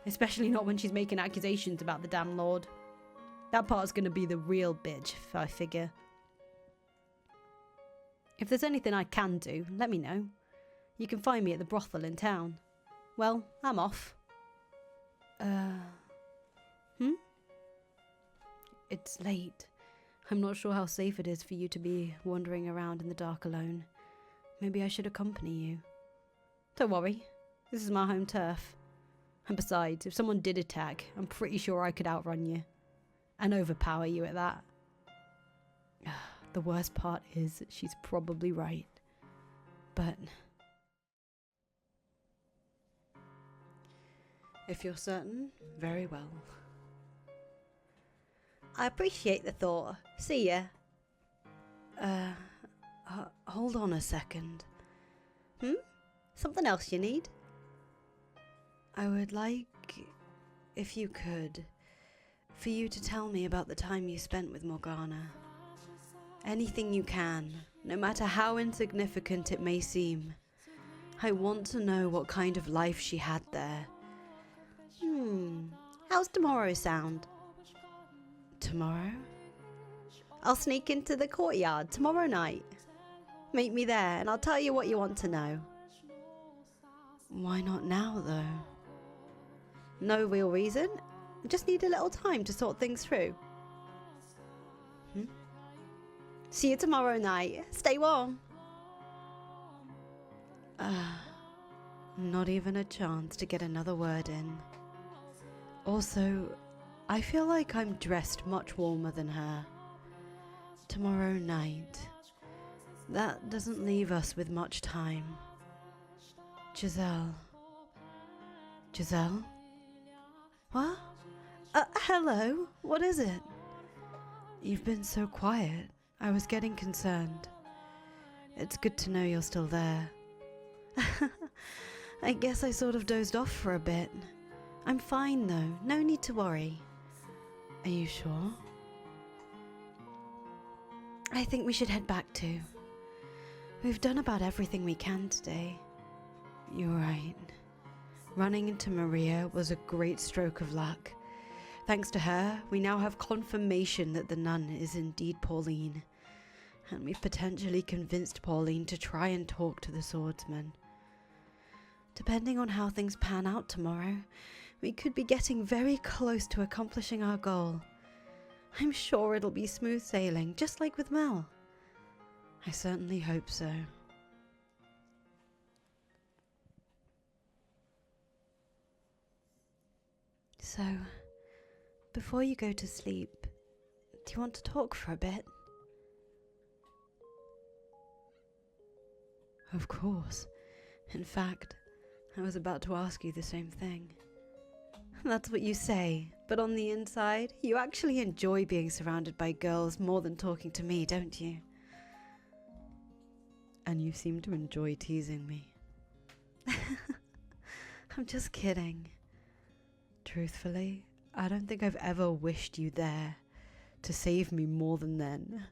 [SPEAKER 1] Especially not when she's making accusations about the damn Lord. That part's gonna be the real bitch, I figure. If there's anything I can do, let me know. You can find me at the brothel in town. Well, I'm off. It's late. I'm not sure how safe it is for you to be wandering around in the dark alone. Maybe I should accompany you. Don't worry. This is my home turf. And besides, if someone did attack, I'm pretty sure I could outrun you. And overpower you at that. The worst part is that she's probably right. But if you're certain, very well. I appreciate the thought. See ya. Hold on a second. Something else you need? I would like, if you could, for you to tell me about the time you spent with Morgana. Anything you can, no matter how insignificant it may seem. I want to know what kind of life she had there. How's tomorrow sound? Tomorrow? I'll sneak into the courtyard tomorrow night. Meet me there and I'll tell you what you want to know. Why not now, though? No real reason. Just need a little time to sort things through. See you tomorrow night. Stay warm. Not even a chance to get another word in. Also, I feel like I'm dressed much warmer than her. Tomorrow night. That doesn't leave us with much time. Giselle? What? Hello? What is it? You've been so quiet. I was getting concerned. It's good to know you're still there. I guess I sort of dozed off for a bit. I'm fine though, no need to worry. Are you sure? I think we should head back too. We've done about everything we can today. You're right. Running into Maria was a great stroke of luck. Thanks to her, we now have confirmation that the nun is indeed Pauline. And we've potentially convinced Pauline to try and talk to the swordsman. Depending on how things pan out tomorrow, we could be getting very close to accomplishing our goal. I'm sure it'll be smooth sailing, just like with Mel. I certainly hope so. So, before you go to sleep, do you want to talk for a bit? Of course. In fact, I was about to ask you the same thing. That's what you say, but on the inside, you actually enjoy being surrounded by girls more than talking to me, don't you? And you seem to enjoy teasing me. I'm just kidding. Truthfully, I don't think I've ever wished you there to save me more than then.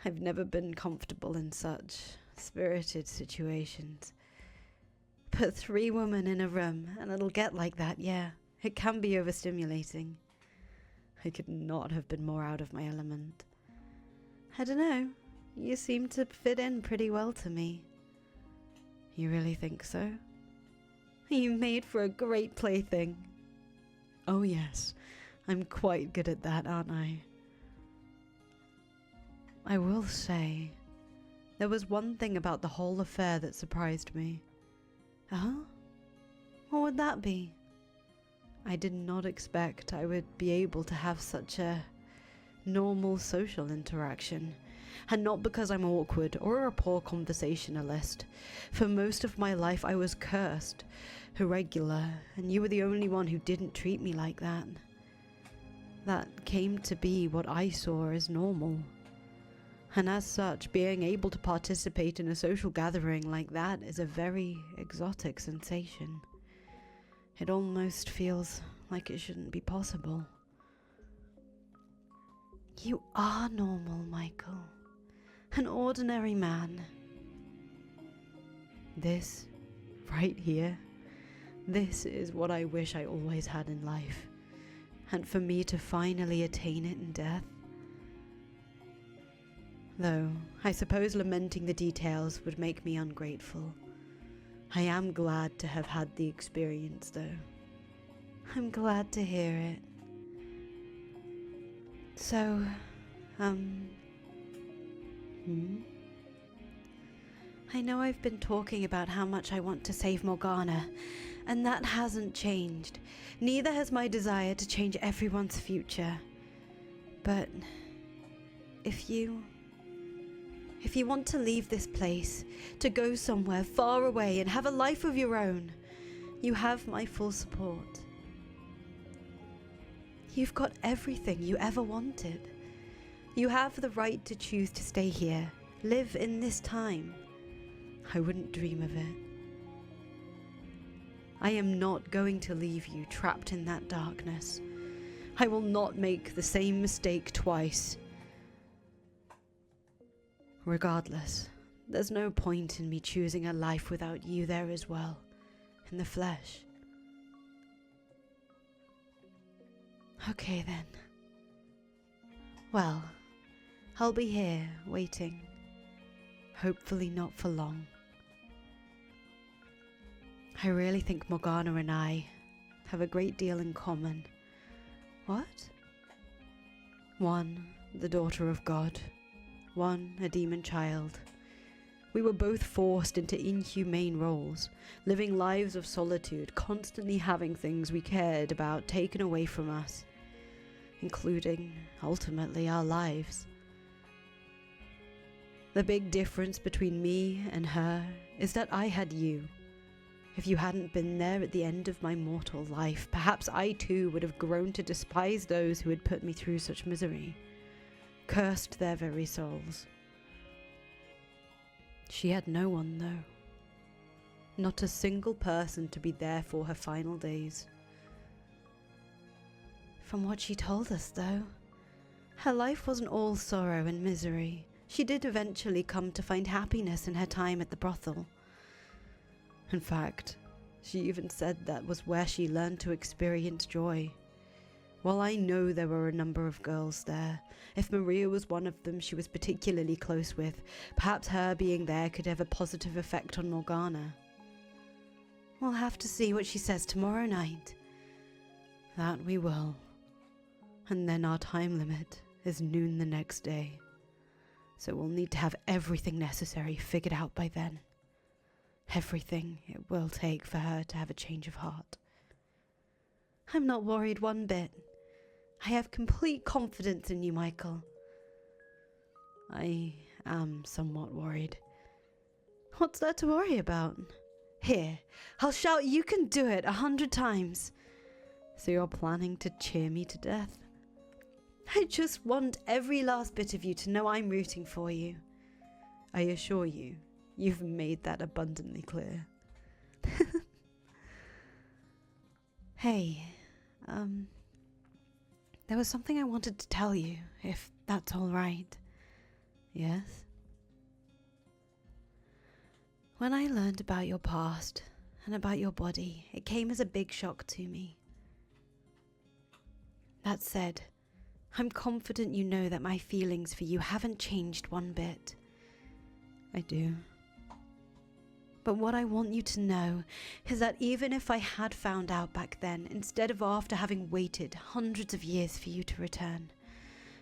[SPEAKER 1] I've never been comfortable in such spirited situations. Put 3 women in a room and it'll get like that, yeah. It can be overstimulating. I could not have been more out of my element. I don't know, you seem to fit in pretty well to me. You really think so? You made for a great plaything. Oh yes, I'm quite good at that, aren't I? I will say, there was one thing about the whole affair that surprised me. Oh? What would that be? I did not expect I would be able to have such a normal social interaction. And not because I'm awkward or a poor conversationalist. For most of my life I was cursed, irregular, and you were the only one who didn't treat me like that. That came to be what I saw as normal. And as such, being able to participate in a social gathering like that is a very exotic sensation. It almost feels like it shouldn't be possible. You are normal, Michael. An ordinary man. This, right here, this is what I wish I always had in life. And for me to finally attain it in death. Though, I suppose lamenting the details would make me ungrateful. I am glad to have had the experience, though. I'm glad to hear it. So, I know I've been talking about how much I want to save Morgana, and that hasn't changed. Neither has my desire to change everyone's future. But if you want to leave this place, to go somewhere far away and have a life of your own, you have my full support. You've got everything you ever wanted. You have the right to choose to stay here, live in this time. I wouldn't dream of it. I am not going to leave you trapped in that darkness. I will not make the same mistake twice. Regardless, there's no point in me choosing a life without you there as well, in the flesh. Okay then. Well, I'll be here, waiting. Hopefully not for long. I really think Morgana and I have a great deal in common. What? One, the daughter of God. One, a demon child. We were both forced into inhumane roles, living lives of solitude, constantly having things we cared about taken away from us, including, ultimately, our lives. The big difference between me and her is that I had you. If you hadn't been there at the end of my mortal life, perhaps I too would have grown to despise those who had put me through such misery, cursed their very souls. She had no one, though. Not a single person to be there for her final days. From what she told us, though, her life wasn't all sorrow and misery. She did eventually come to find happiness in her time at the brothel. In fact, she even said that was where she learned to experience joy. While I know there were a number of girls there, if Maria was one of them she was particularly close with, perhaps her being there could have a positive effect on Morgana. We'll have to see what she says tomorrow night. That we will. And then our time limit is noon the next day. So we'll need to have everything necessary figured out by then. Everything it will take for her to have a change of heart. I'm not worried one bit. I have complete confidence in you, Michael. I am somewhat worried. What's there to worry about? Here, I'll shout you can do it 100 times. So you're planning to cheer me to death? I just want every last bit of you to know I'm rooting for you. I assure you, you've made that abundantly clear. Hey, there was something I wanted to tell you, if that's all right. Yes? When I learned about your past and about your body, it came as a big shock to me. That said, I'm confident you know that my feelings for you haven't changed one bit. I do. But what I want you to know is that even if I had found out back then, instead of after having waited hundreds of years for you to return,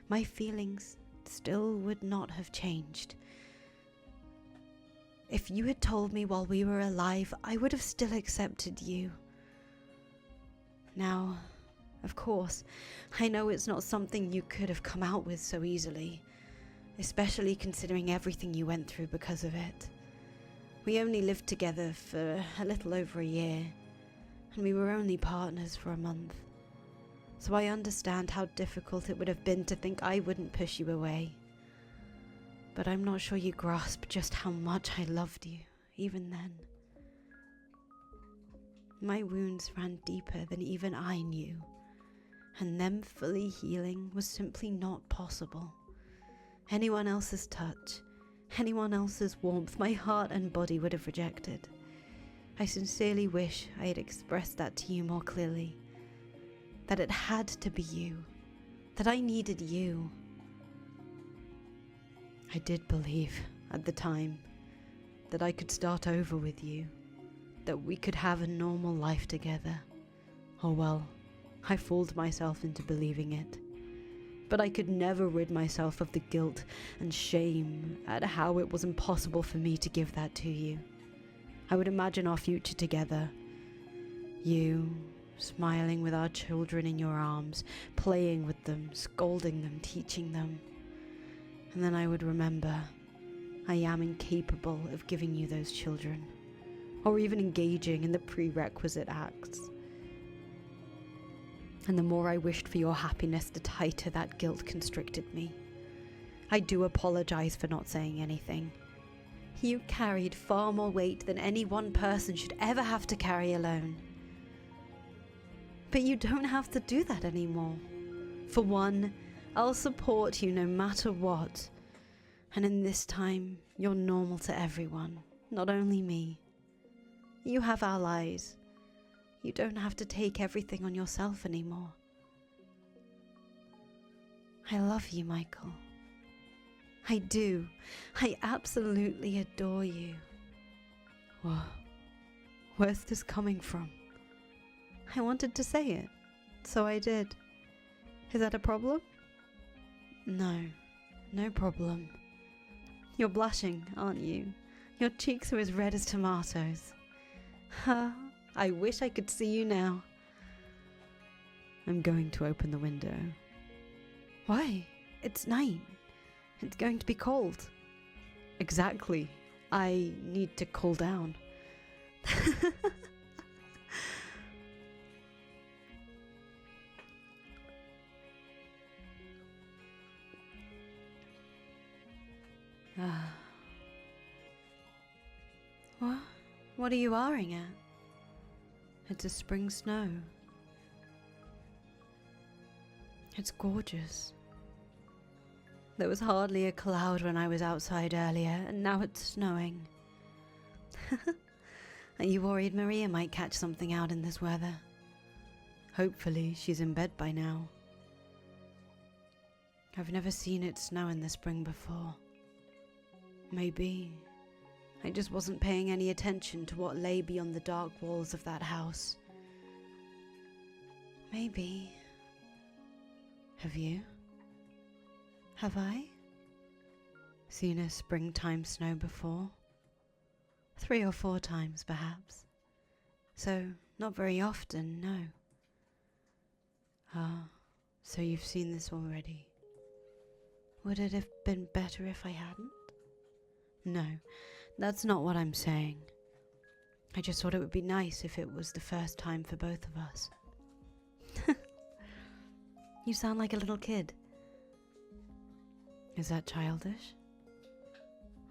[SPEAKER 1] my feelings still would not have changed. If you had told me while we were alive, I would have still accepted you. Now, of course, I know it's not something you could have come out with so easily, especially considering everything you went through because of it. We only lived together for a little over a year, and we were only partners for a month. So I understand how difficult it would have been to think I wouldn't push you away. But I'm not sure you grasp just how much I loved you, even then. My wounds ran deeper than even I knew, and them fully healing was simply not possible. Anyone else's touch, anyone else's warmth, my heart and body would have rejected. I sincerely wish I had expressed that to you more clearly. That it had to be you. That I needed you. I did believe, at the time, that I could start over with you. That we could have a normal life together. Oh well, I fooled myself into believing it. But I could never rid myself of the guilt and shame at how it was impossible for me to give that to you. I would imagine our future together. You, smiling with our children in your arms, playing with them, scolding them, teaching them. And then I would remember, I am incapable of giving you those children, or even engaging in the prerequisite acts. And the more I wished for your happiness, the tighter that guilt constricted me. I do apologize for not saying anything. You carried far more weight than any one person should ever have to carry alone. But you don't have to do that anymore. For one, I'll support you no matter what. And in this time, you're normal to everyone, not only me. You have allies. You don't have to take everything on yourself anymore. I love you, Michael. I do. I absolutely adore you. Where's this coming from? I wanted to say it, so I did. Is that a problem? No, no problem. You're blushing, aren't you? Your cheeks are as red as tomatoes. Ha! I wish I could see you now. I'm going to open the window. Why? It's night. It's going to be cold. Exactly. I need to cool down. What are you ahhing at? It's a spring snow. It's gorgeous. There was hardly a cloud when I was outside earlier, and now it's snowing. Are you worried Maria might catch something out in this weather? Hopefully she's in bed by now. I've never seen it snow in the spring before. Maybe I just wasn't paying any attention to what lay beyond the dark walls of that house. Maybe. Have you? Have I? Seen a springtime snow before? 3 or 4 times, perhaps. So, not very often, no. So you've seen this already. Would it have been better if I hadn't? No, that's not what I'm saying. I just thought it would be nice if it was the first time for both of us. You sound like a little kid. Is that childish?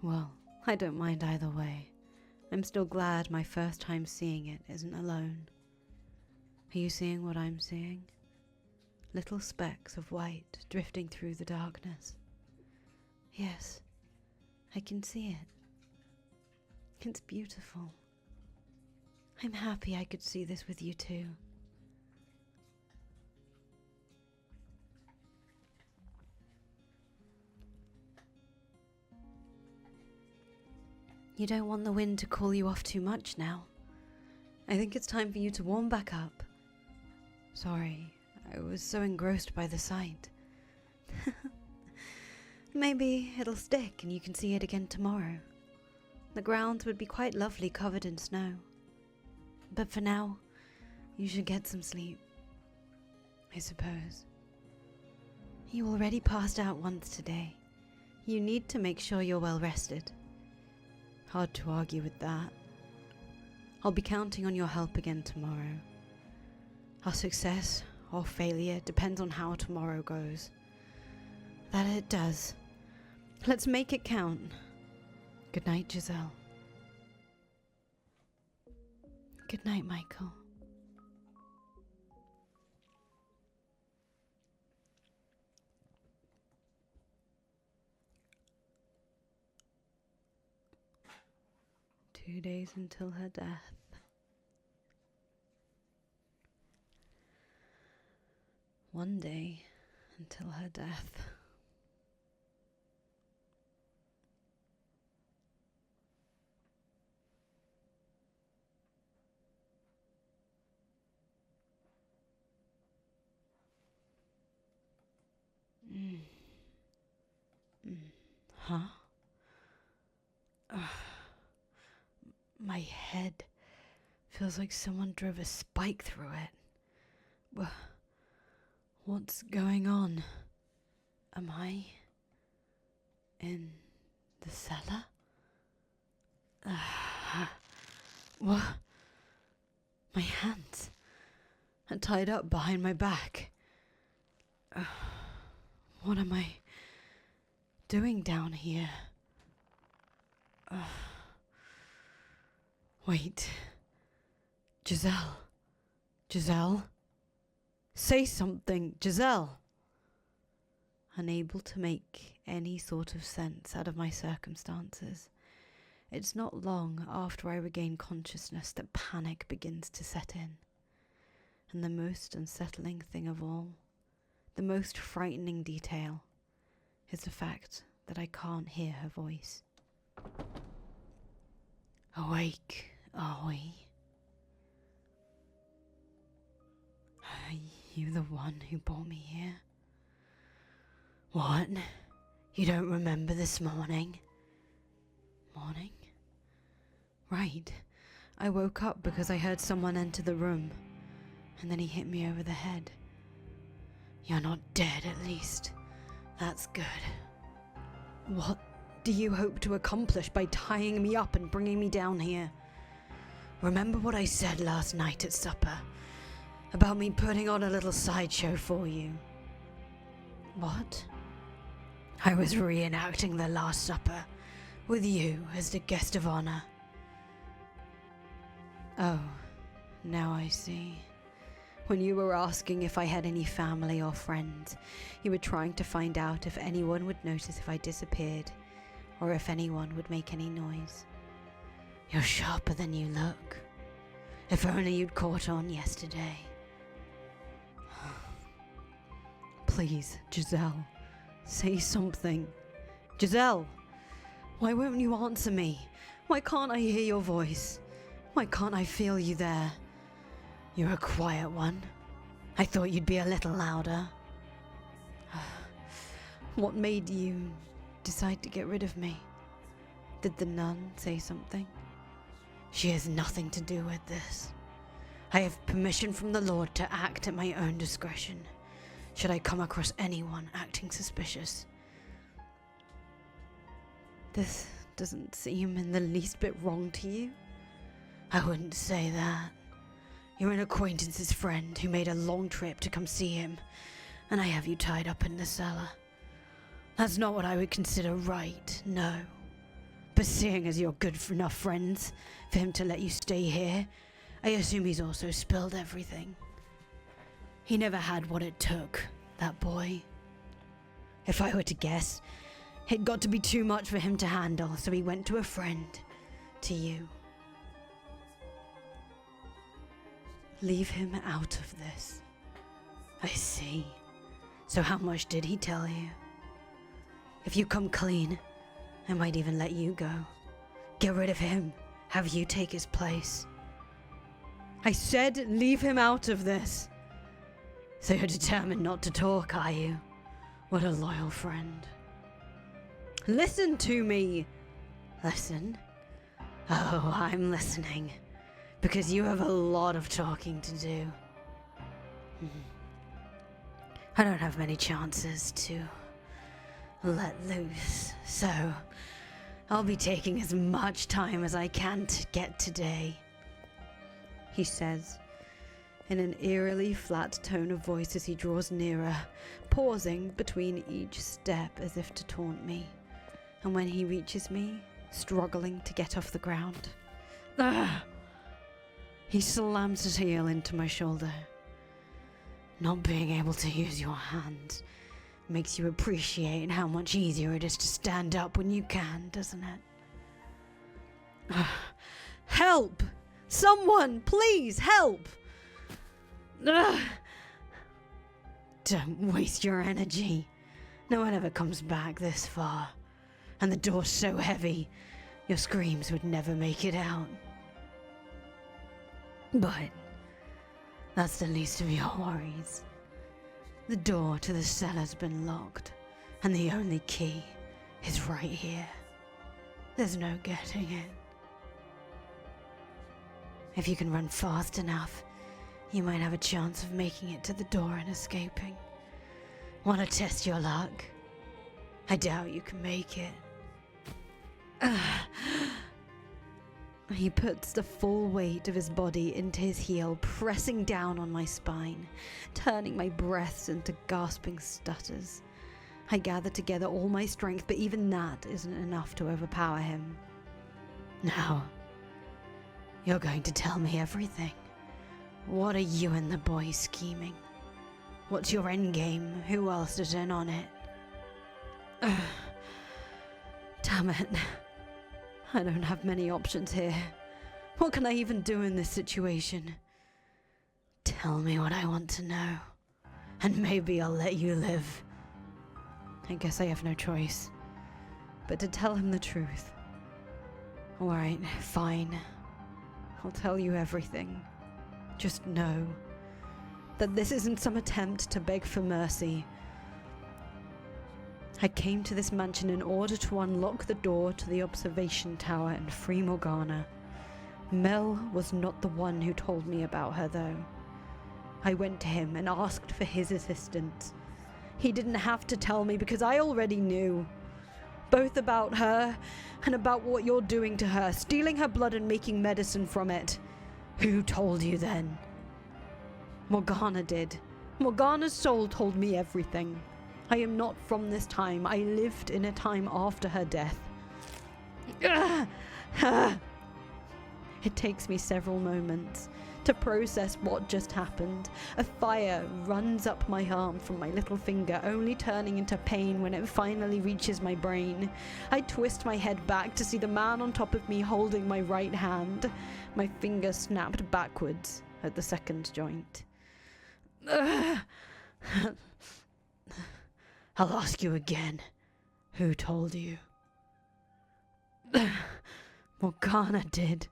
[SPEAKER 1] Well, I don't mind either way. I'm still glad my first time seeing it isn't alone. Are you seeing what I'm seeing? Little specks of white drifting through the darkness. Yes, I can see it. It's beautiful. I'm happy I could see this with you too. You don't want the wind to cool you off too much now. I think it's time for you to warm back up. Sorry, I was so engrossed by the sight. Maybe it'll stick and you can see it again tomorrow. The grounds would be quite lovely covered in snow. But for now, you should get some sleep, I suppose. You already passed out once today. You need to make sure you're well rested. Hard to argue with that. I'll be counting on your help again tomorrow. Our success or failure depends on how tomorrow goes. That it does. Let's make it count. Good night, Giselle. Good night, Michael. Two days until her death. One day until her death. Huh? My head feels like someone drove a spike through it. What's going on? Am I in the cellar? What? My hands are tied up behind my back. What am I doing down here? Wait. Giselle? Giselle? Say something, Giselle! Unable to make any sort of sense out of my circumstances, it's not long after I regain consciousness that panic begins to set in. And the most unsettling thing of all, the most frightening detail, is the fact that I can't hear her voice. Awake, are we? Are you the one who brought me here? What? You don't remember this morning? Morning? Right. I woke up because I heard someone enter the room, and then he hit me over the head. You're not dead, at least. That's good. What do you hope to accomplish by tying me up and bringing me down here? Remember what I said last night at supper? About me putting on a little sideshow for you. What? I was reenacting the Last Supper, with you as the guest of honor. Oh, now I see. When you were asking if I had any family or friends, you were trying to find out if anyone would notice if I disappeared, or if anyone would make any noise. You're sharper than you look. If only you'd caught on yesterday. Please, Giselle, say something. Giselle, why won't you answer me? Why can't I hear your voice? Why can't I feel you there? You're a quiet one. I thought you'd be a little louder. What made you decide to get rid of me? Did the nun say something? She has nothing to do with this. I have permission from the Lord to act at my own discretion, should I come across anyone acting suspicious. This doesn't seem in the least bit wrong to you. I wouldn't say that. You're an acquaintance's friend who made a long trip to come see him, and I have you tied up in the cellar. That's not what I would consider right, no. But seeing as you're good enough friends for him to let you stay here, I assume he's also spilled everything. He never had what it took, that boy. If I were to guess, it got to be too much for him to handle, so he went to a friend, to you. Leave him out of this. I see. So how much did he tell you? If you come clean, I might even let you go. Get rid of him. Have you take his place. I said leave him out of this. So you're determined not to talk, are you? What a loyal friend. Listen to me. Listen? Oh, I'm listening. Because you have a lot of talking to do. I don't have many chances to let loose, so I'll be taking as much time as I can to get today, he says, in an eerily flat tone of voice as he draws nearer, pausing between each step as if to taunt me, and when he reaches me, struggling to get off the ground. He slams his heel into my shoulder. Not being able to use your hands makes you appreciate how much easier it is to stand up when you can, doesn't it? Help! Someone, please, help! Don't waste your energy. No one ever comes back this far. And the door's so heavy, your screams would never make it out. But that's the least of your worries. The door to the cellar's been locked, and the only key is right here. There's no getting it. If you can run fast enough, you might have a chance of making it to the door and escaping. Want to test your luck? I doubt you can make it. He puts the full weight of his body into his heel, pressing down on my spine, turning my breaths into gasping stutters. I gather together all my strength, but even that isn't enough to overpower him. Now, you're going to tell me everything. What are you and the boys scheming? What's your endgame? Who else is in on it? Damn it. I don't have many options here. What can I even do in this situation? Tell me what I want to know, and maybe I'll let you live. I guess I have no choice but to tell him the truth. Alright, fine. I'll tell you everything. Just know that this isn't some attempt to beg for mercy. I came to this mansion in order to unlock the door to the observation tower and free Morgana. Mel was not the one who told me about her, though. I went to him and asked for his assistance. He didn't have to tell me because I already knew. Both about her and about what you're doing to her, stealing her blood and making medicine from it. Who told you then? Morgana did. Morgana's soul told me everything. I am not from this time. I lived in a time after her death. It takes me several moments to process what just happened. A fire runs up my arm from my little finger, only turning into pain when it finally reaches my brain. I twist my head back to see the man on top of me holding my right hand. My finger snapped backwards at the second joint. I'll ask you again. Who told you? Morgana did.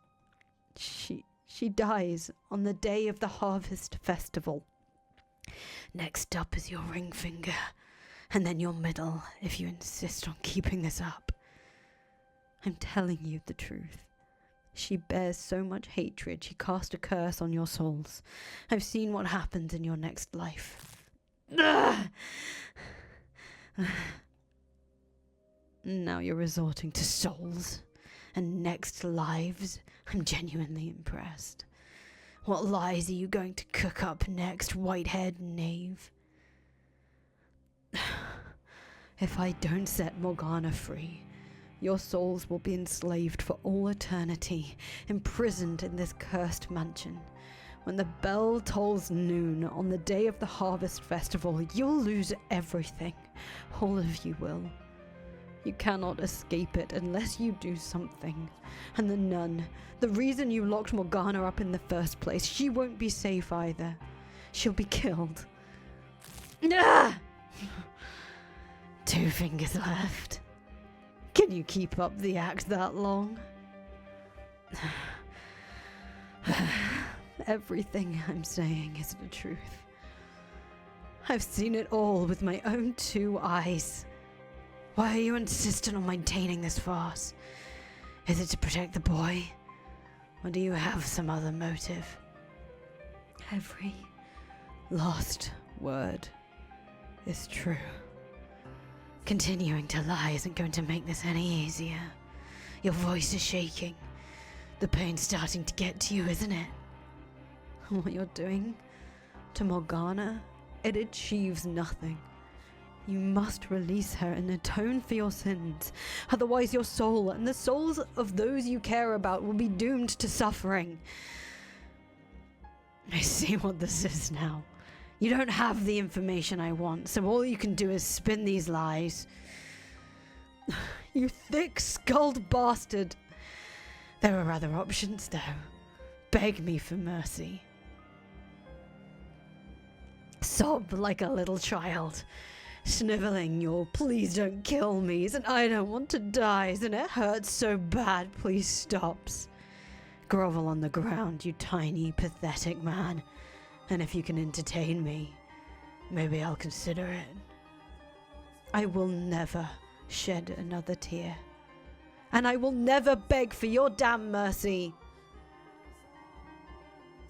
[SPEAKER 1] She dies on the day of the Harvest Festival. Next up is your ring finger, and then your middle, if you insist on keeping this up. I'm telling you the truth. She bears so much hatred, she cast a curse on your souls. I've seen what happens in your next life. Now you're resorting to souls and next lives. I'm genuinely impressed. What lies are you going to cook up next, white-haired knave? If I don't set Morgana free, your souls will be enslaved for all eternity, imprisoned in this cursed mansion. When the bell tolls noon on the day of the Harvest Festival, you'll lose everything. All of you will. You cannot escape it unless you do something. And the nun, the reason you locked Morgana up in the first place, she won't be safe either. She'll be killed. Ah! 2 fingers left. Can you keep up the act that long? Everything I'm saying is the truth. I've seen it all with my own 2 eyes. Why are you insistent on maintaining this farce? Is it to protect the boy? Or do you have some other motive? Every last word is true. Continuing to lie isn't going to make this any easier. Your voice is shaking. The pain's starting to get to you, isn't it? What you're doing to Morgana, it achieves nothing. You must release her and atone for your sins. Otherwise your soul and the souls of those you care about will be doomed to suffering. I see what this is now. You don't have the information I want, so all you can do is spin these lies. You thick-skulled bastard. There are other options, though. Beg me for mercy. Sob like a little child. Sniveling your please don't kill me's and I don't want to die's and it hurts so bad, please stops. Grovel on the ground, you tiny, pathetic man. And if you can entertain me, maybe I'll consider it. I will never shed another tear. And I will never beg for your damn mercy.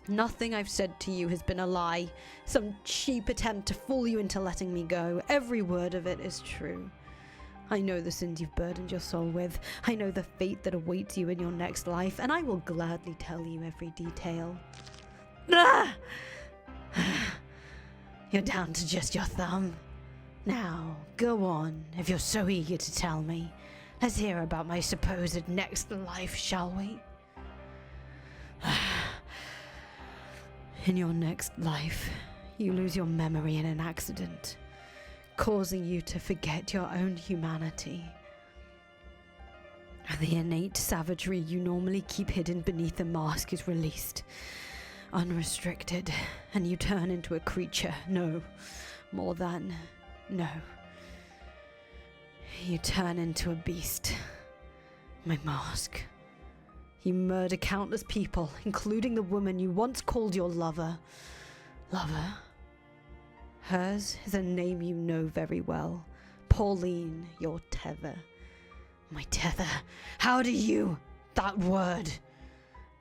[SPEAKER 1] Nothing I've said to you has been a lie. Some cheap attempt to fool you into letting me go. Every word of it is true. I know the sins you've burdened your soul with. I know the fate that awaits you in your next life, and I will gladly tell you every detail. Ah! You're down to just your thumb. Now, go on, if you're so eager to tell me. Let's hear about my supposed next life, shall we? In your next life, you lose your memory in an accident, causing you to forget your own humanity. The innate savagery you normally keep hidden beneath a mask is released, unrestricted, and you turn into a creature. No, more than no. You turn into a beast. My mask. You murder countless people, including the woman you once called your lover. Lover? Hers is a name you know very well. Pauline, your tether. My tether. How do you? That word.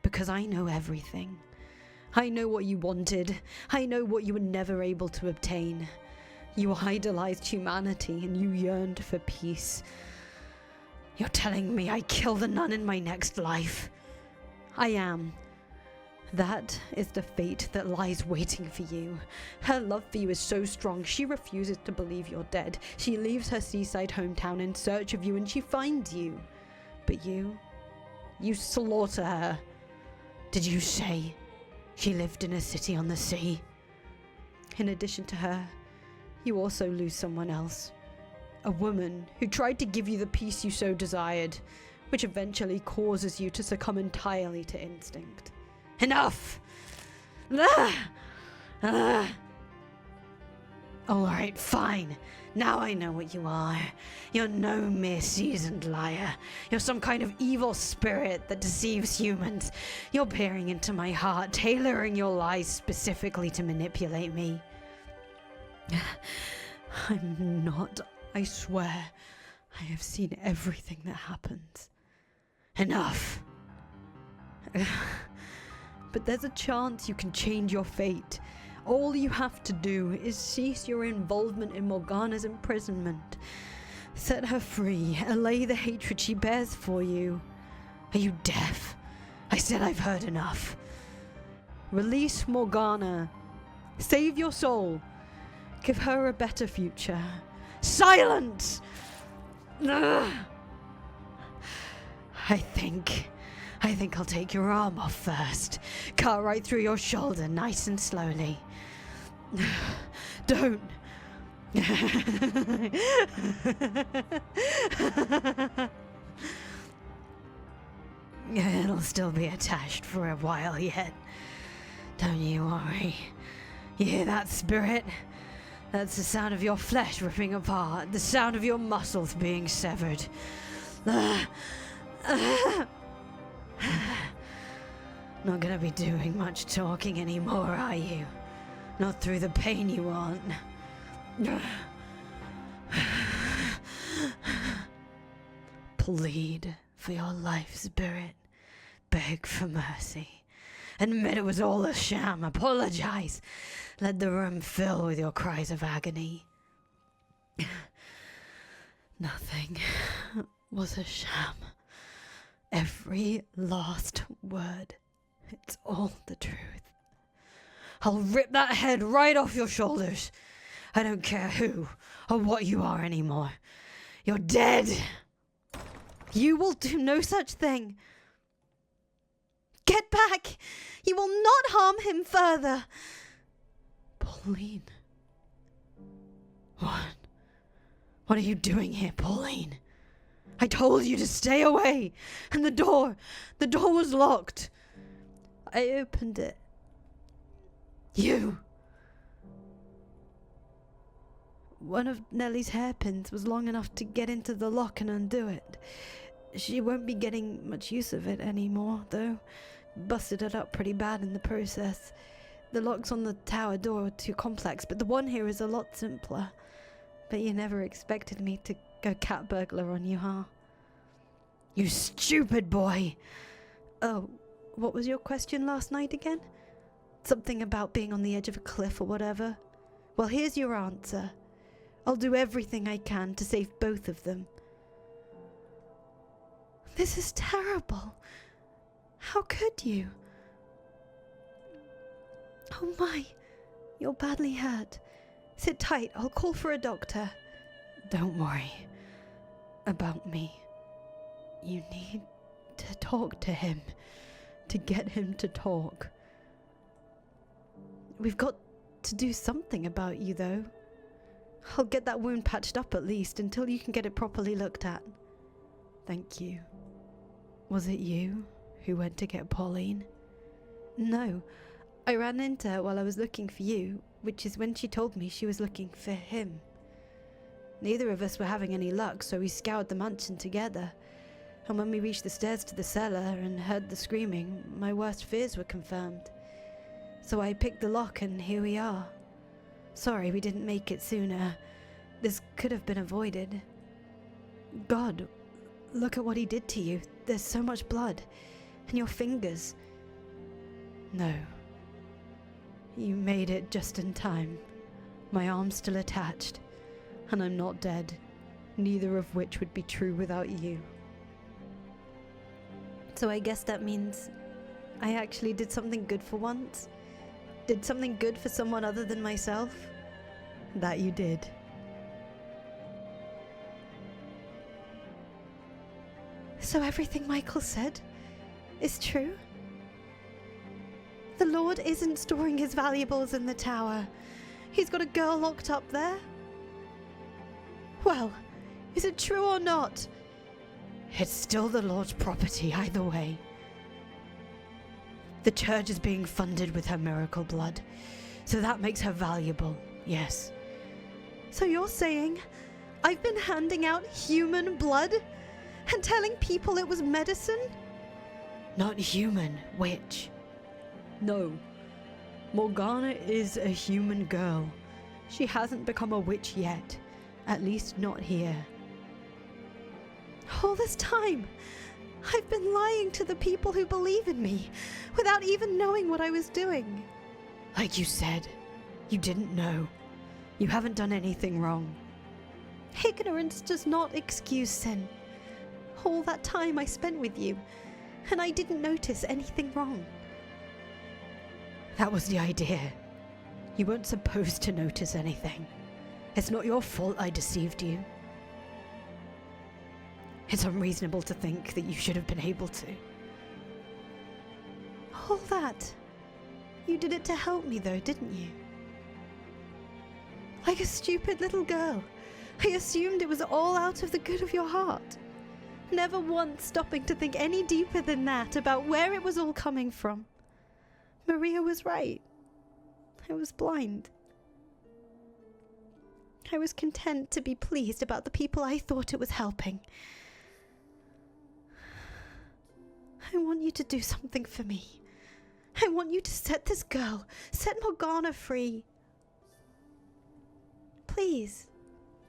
[SPEAKER 1] Because I know everything. I know what you wanted. I know what you were never able to obtain. You idolized humanity and you yearned for peace. You're telling me I kill the nun in my next life? I am. That is the fate that lies waiting for you. Her love for you is so strong, she refuses to believe you're dead. She leaves her seaside hometown in search of you and she finds you. But you slaughter her. Did you say she lived in a city on the sea? In addition to her, you also lose someone else. A woman who tried to give you the peace you so desired, which eventually causes you to succumb entirely to instinct. Enough! Alright, fine. Now I know what you are. You're no mere seasoned liar. You're some kind of evil spirit that deceives humans. You're peering into my heart, tailoring your lies specifically to manipulate me. I'm not. I swear, I have seen everything that happens. Enough! But there's a chance you can change your fate. All you have to do is cease your involvement in Morgana's imprisonment. Set her free, allay the hatred she bears for you. Are you deaf? I said I've heard enough. Release Morgana. Save your soul. Give her a better future. Silence! Ugh. I think I'll take your arm off first. Cut right through your shoulder, nice and slowly. Don't It'll still be attached for a while yet. Don't you worry. You hear that, spirit? That's the sound of your flesh ripping apart, the sound of your muscles being severed. Not gonna be doing much talking anymore, are you? Not through the pain you want. Plead for your life, spirit. Beg for mercy. Admit it was all a sham. Apologize. Let the room fill with your cries of agony. Nothing was a sham. Every last word. It's all the truth. I'll rip that head right off your shoulders. I don't care who or what you are anymore. You're dead.
[SPEAKER 2] You will do no such thing. Get back! You will not harm him further.
[SPEAKER 1] Pauline. What? What are you doing here, Pauline? I told you to stay away, and the door was locked.
[SPEAKER 2] I opened it.
[SPEAKER 1] You.
[SPEAKER 2] One of Nellie's hairpins was long enough to get into the lock and undo it. She won't be getting much use of it anymore, though. Busted it up pretty bad in the process. The locks on the tower door are too complex, but the one here is a lot simpler. But you never expected me to go cat burglar on you, huh?
[SPEAKER 1] You stupid boy!
[SPEAKER 2] Oh, what was your question last night again? Something about being on the edge of a cliff or whatever? Well, here's your answer. I'll do everything I can to save both of them. This is terrible. How could you? Oh my, you're badly hurt. Sit tight, I'll call for a doctor.
[SPEAKER 1] Don't worry about me. You need to talk to him, to get him to talk.
[SPEAKER 2] We've got to do something about you, though. I'll get that wound patched up at least until you can get it properly looked at.
[SPEAKER 1] Thank you. Was it you who went to get Pauline?
[SPEAKER 2] No, I ran into her while I was looking for you, which is when she told me she was looking for him. Neither of us were having any luck, so we scoured the mansion together. And when we reached the stairs to the cellar and heard the screaming, my worst fears were confirmed. So I picked the lock and here we are. Sorry we didn't make it sooner. This could have been avoided. God, look at what he did to you. There's so much blood. And your fingers.
[SPEAKER 1] No. You made it just in time. My arm's still attached. And I'm not dead. Neither of which would be true without you.
[SPEAKER 2] So I guess that means I actually did something good for once? Did something good for someone other than myself?
[SPEAKER 1] That you did.
[SPEAKER 2] So everything Michael said is true? The Lord isn't storing his valuables in the tower. He's got a girl locked up there? Well, is it true or not?
[SPEAKER 1] It's still the Lord's property either way. The church is being funded with her miracle blood, so that makes her valuable, yes.
[SPEAKER 2] So you're saying I've been handing out human blood and telling people it was medicine?
[SPEAKER 1] Not human, witch. No. Morgana is a human girl. She hasn't become a witch yet. At least not here.
[SPEAKER 2] All this time, I've been lying to the people who believe in me without even knowing what I was doing.
[SPEAKER 1] Like you said, you didn't know. You haven't done anything wrong.
[SPEAKER 2] Ignorance does not excuse sin. All that time I spent with you, and I didn't notice anything wrong.
[SPEAKER 1] That was the idea. You weren't supposed to notice anything. It's not your fault I deceived you. It's unreasonable to think that you should have been able to.
[SPEAKER 2] All that? You did it to help me though, didn't you?
[SPEAKER 1] Like a stupid little girl, I assumed it was all out of the good of your heart. Never once stopping to think any deeper than that about where it was all coming from. Maria was right. I was blind. I was content to be pleased about the people I thought it was helping. I want you to do something for me. I want you to set this girl, set Morgana free. Please,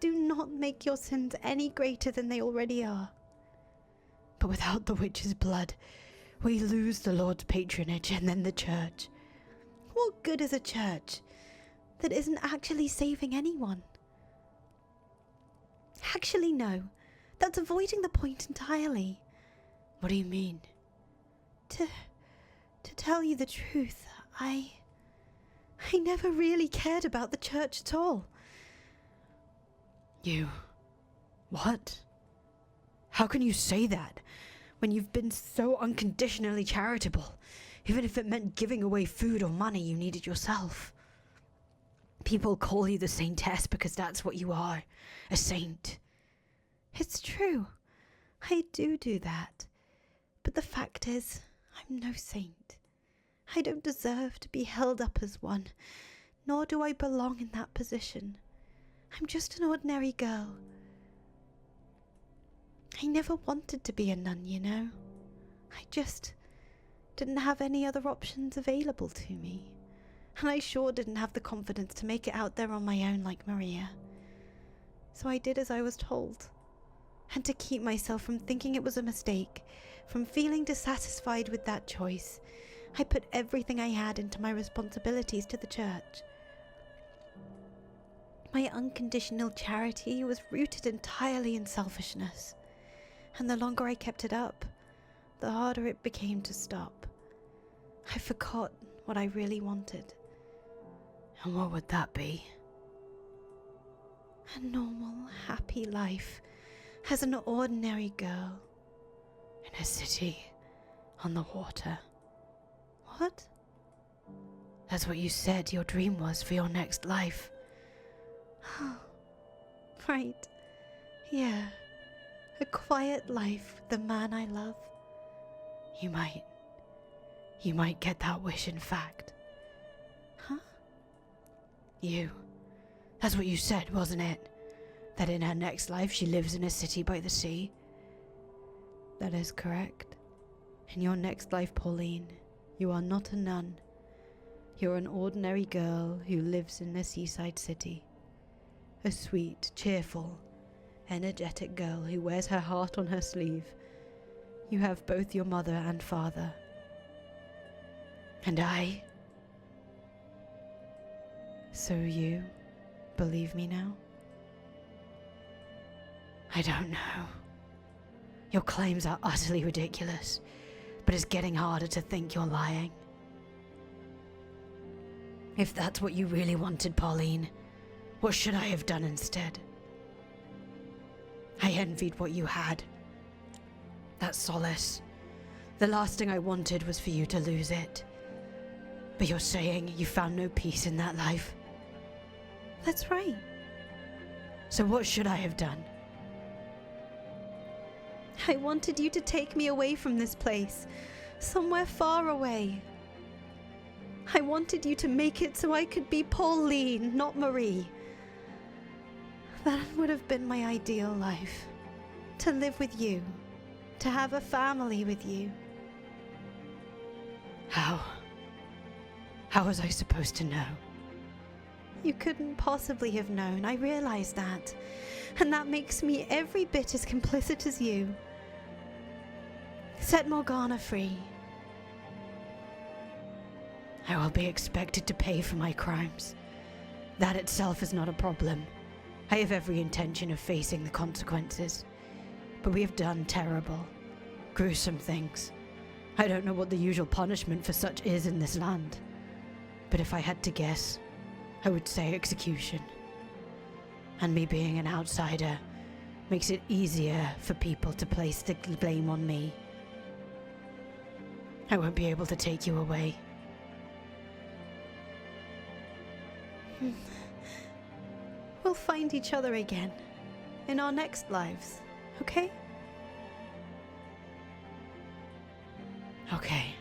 [SPEAKER 1] do not make your sins any greater than they already are. But without the witch's blood, we lose the Lord's patronage and then the church. What good is a church that isn't actually saving anyone? Actually, no. That's avoiding the point entirely. What do you mean? To tell you the truth, I never really cared about the church at all. You... what? How can you say that, when you've been so unconditionally charitable, even if it meant giving away food or money you needed yourself? People call you the saintess because that's what you are, a saint. It's true, I do that, but the fact is, I'm no saint. I don't deserve to be held up as one, nor do I belong in that position. I'm just an ordinary girl. I never wanted to be a nun, you know. I just didn't have any other options available to me. And I sure didn't have the confidence to make it out there on my own like Maria. So I did as I was told. And to keep myself from thinking it was a mistake, from feeling dissatisfied with that choice, I put everything I had into my responsibilities to the church. My unconditional charity was rooted entirely in selfishness, and the longer I kept it up, the harder it became to stop. I forgot what I really wanted. And what would that be? A normal, happy life as an ordinary girl. In a city on the water. What? That's what you said your dream was for your next life. Oh, right. Yeah. A quiet life with the man I love. You might get that wish, in fact. Huh? That's what you said, wasn't it? That in her next life she lives in a city by the sea? That is correct. In your next life, Pauline, you are not a nun. You're an ordinary girl who lives in a seaside city. A sweet, cheerful, energetic girl who wears her heart on her sleeve. You have both your mother and father. And I... So you believe me now? I don't know. Your claims are utterly ridiculous, but it's getting harder to think you're lying. If that's what you really wanted, Pauline, what should I have done instead? I envied what you had. That solace. The last thing I wanted was for you to lose it. But you're saying you found no peace in that life? That's right. So what should I have done? I wanted you to take me away from this place, somewhere far away. I wanted you to make it so I could be Pauline, not Marie. That would have been my ideal life. To live with you. To have a family with you. How was I supposed to know? You couldn't possibly have known, I realize that. And that makes me every bit as complicit as you. Set Morgana free. I will be expected to pay for my crimes. That itself is not a problem. I have every intention of facing the consequences. But we have done terrible, gruesome things. I don't know what the usual punishment for such is in this land. But if I had to guess, I would say execution. And me being an outsider makes it easier for people to place the blame on me. I won't be able to take you away. We'll find each other again in our next lives, okay? Okay.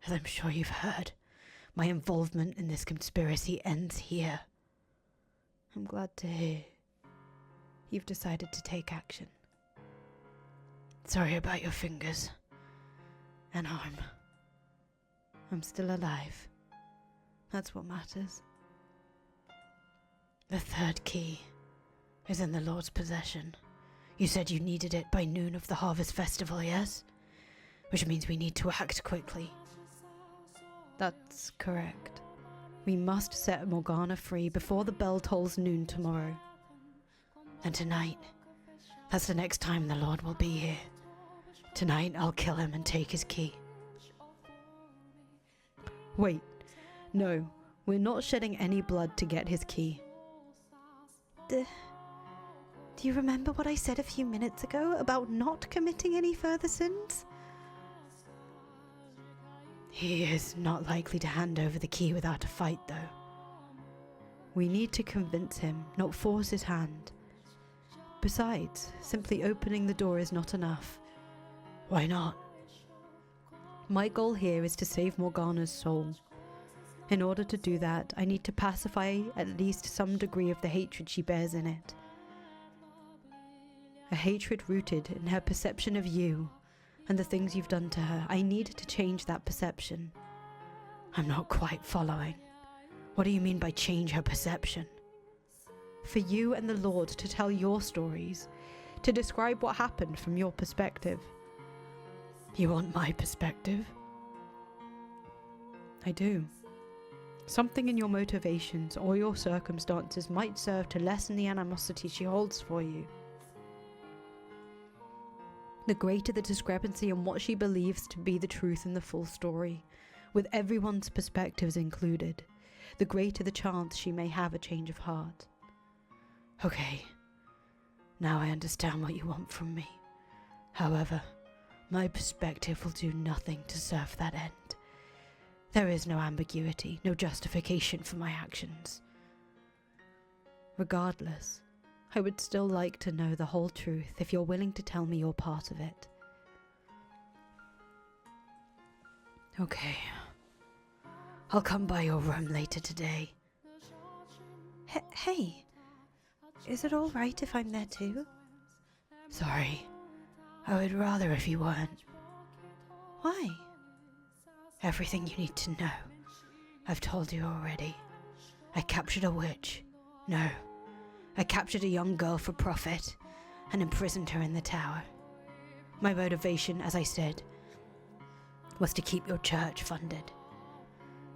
[SPEAKER 1] As I'm sure you've heard, my involvement in this conspiracy ends here. I'm glad to hear you've decided to take action. Sorry about your fingers and arm. I'm still alive. That's what matters. The third key is in the Lord's possession. You said you needed it by noon of the Harvest Festival, yes? Which means we need to act quickly. That's correct. We must set Morgana free before the bell tolls noon tomorrow. And tonight, that's the next time the Lord will be here. Tonight I'll kill him and take his key. Wait, no, we're not shedding any blood to get his key.
[SPEAKER 2] Do you remember what I said a few minutes ago about not committing any further sins?
[SPEAKER 1] He is not likely to hand over the key without a fight, though. We need to convince him, not force his hand. Besides, simply opening the door is not enough. Why not? My goal here is to save Morgana's soul. In order to do that, I need to pacify at least some degree of the hatred she bears in it. A hatred rooted in her perception of you and the things you've done to her. I need to change that perception. I'm not quite following. What do you mean by change her perception? For you and the Lord to tell your stories, to describe what happened from your perspective. You want my perspective? I do. Something in your motivations or your circumstances might serve to lessen the animosity she holds for you. The greater the discrepancy in what she believes to be the truth in the full story, with everyone's perspectives included, the greater the chance she may have a change of heart. Okay, now I understand what you want from me. However, my perspective will do nothing to serve that end. There is no ambiguity, no justification for my actions. Regardless, I would still like to know the whole truth if you're willing to tell me your part of it. Okay. I'll come by your room later today.
[SPEAKER 2] Hey, is it all right if I'm there too?
[SPEAKER 1] Sorry. I would rather if you weren't.
[SPEAKER 2] Why?
[SPEAKER 1] Everything you need to know. I've told you already. I captured a witch. No. I captured a young girl for profit and imprisoned her in the tower. My motivation, as I said, was to keep your church funded.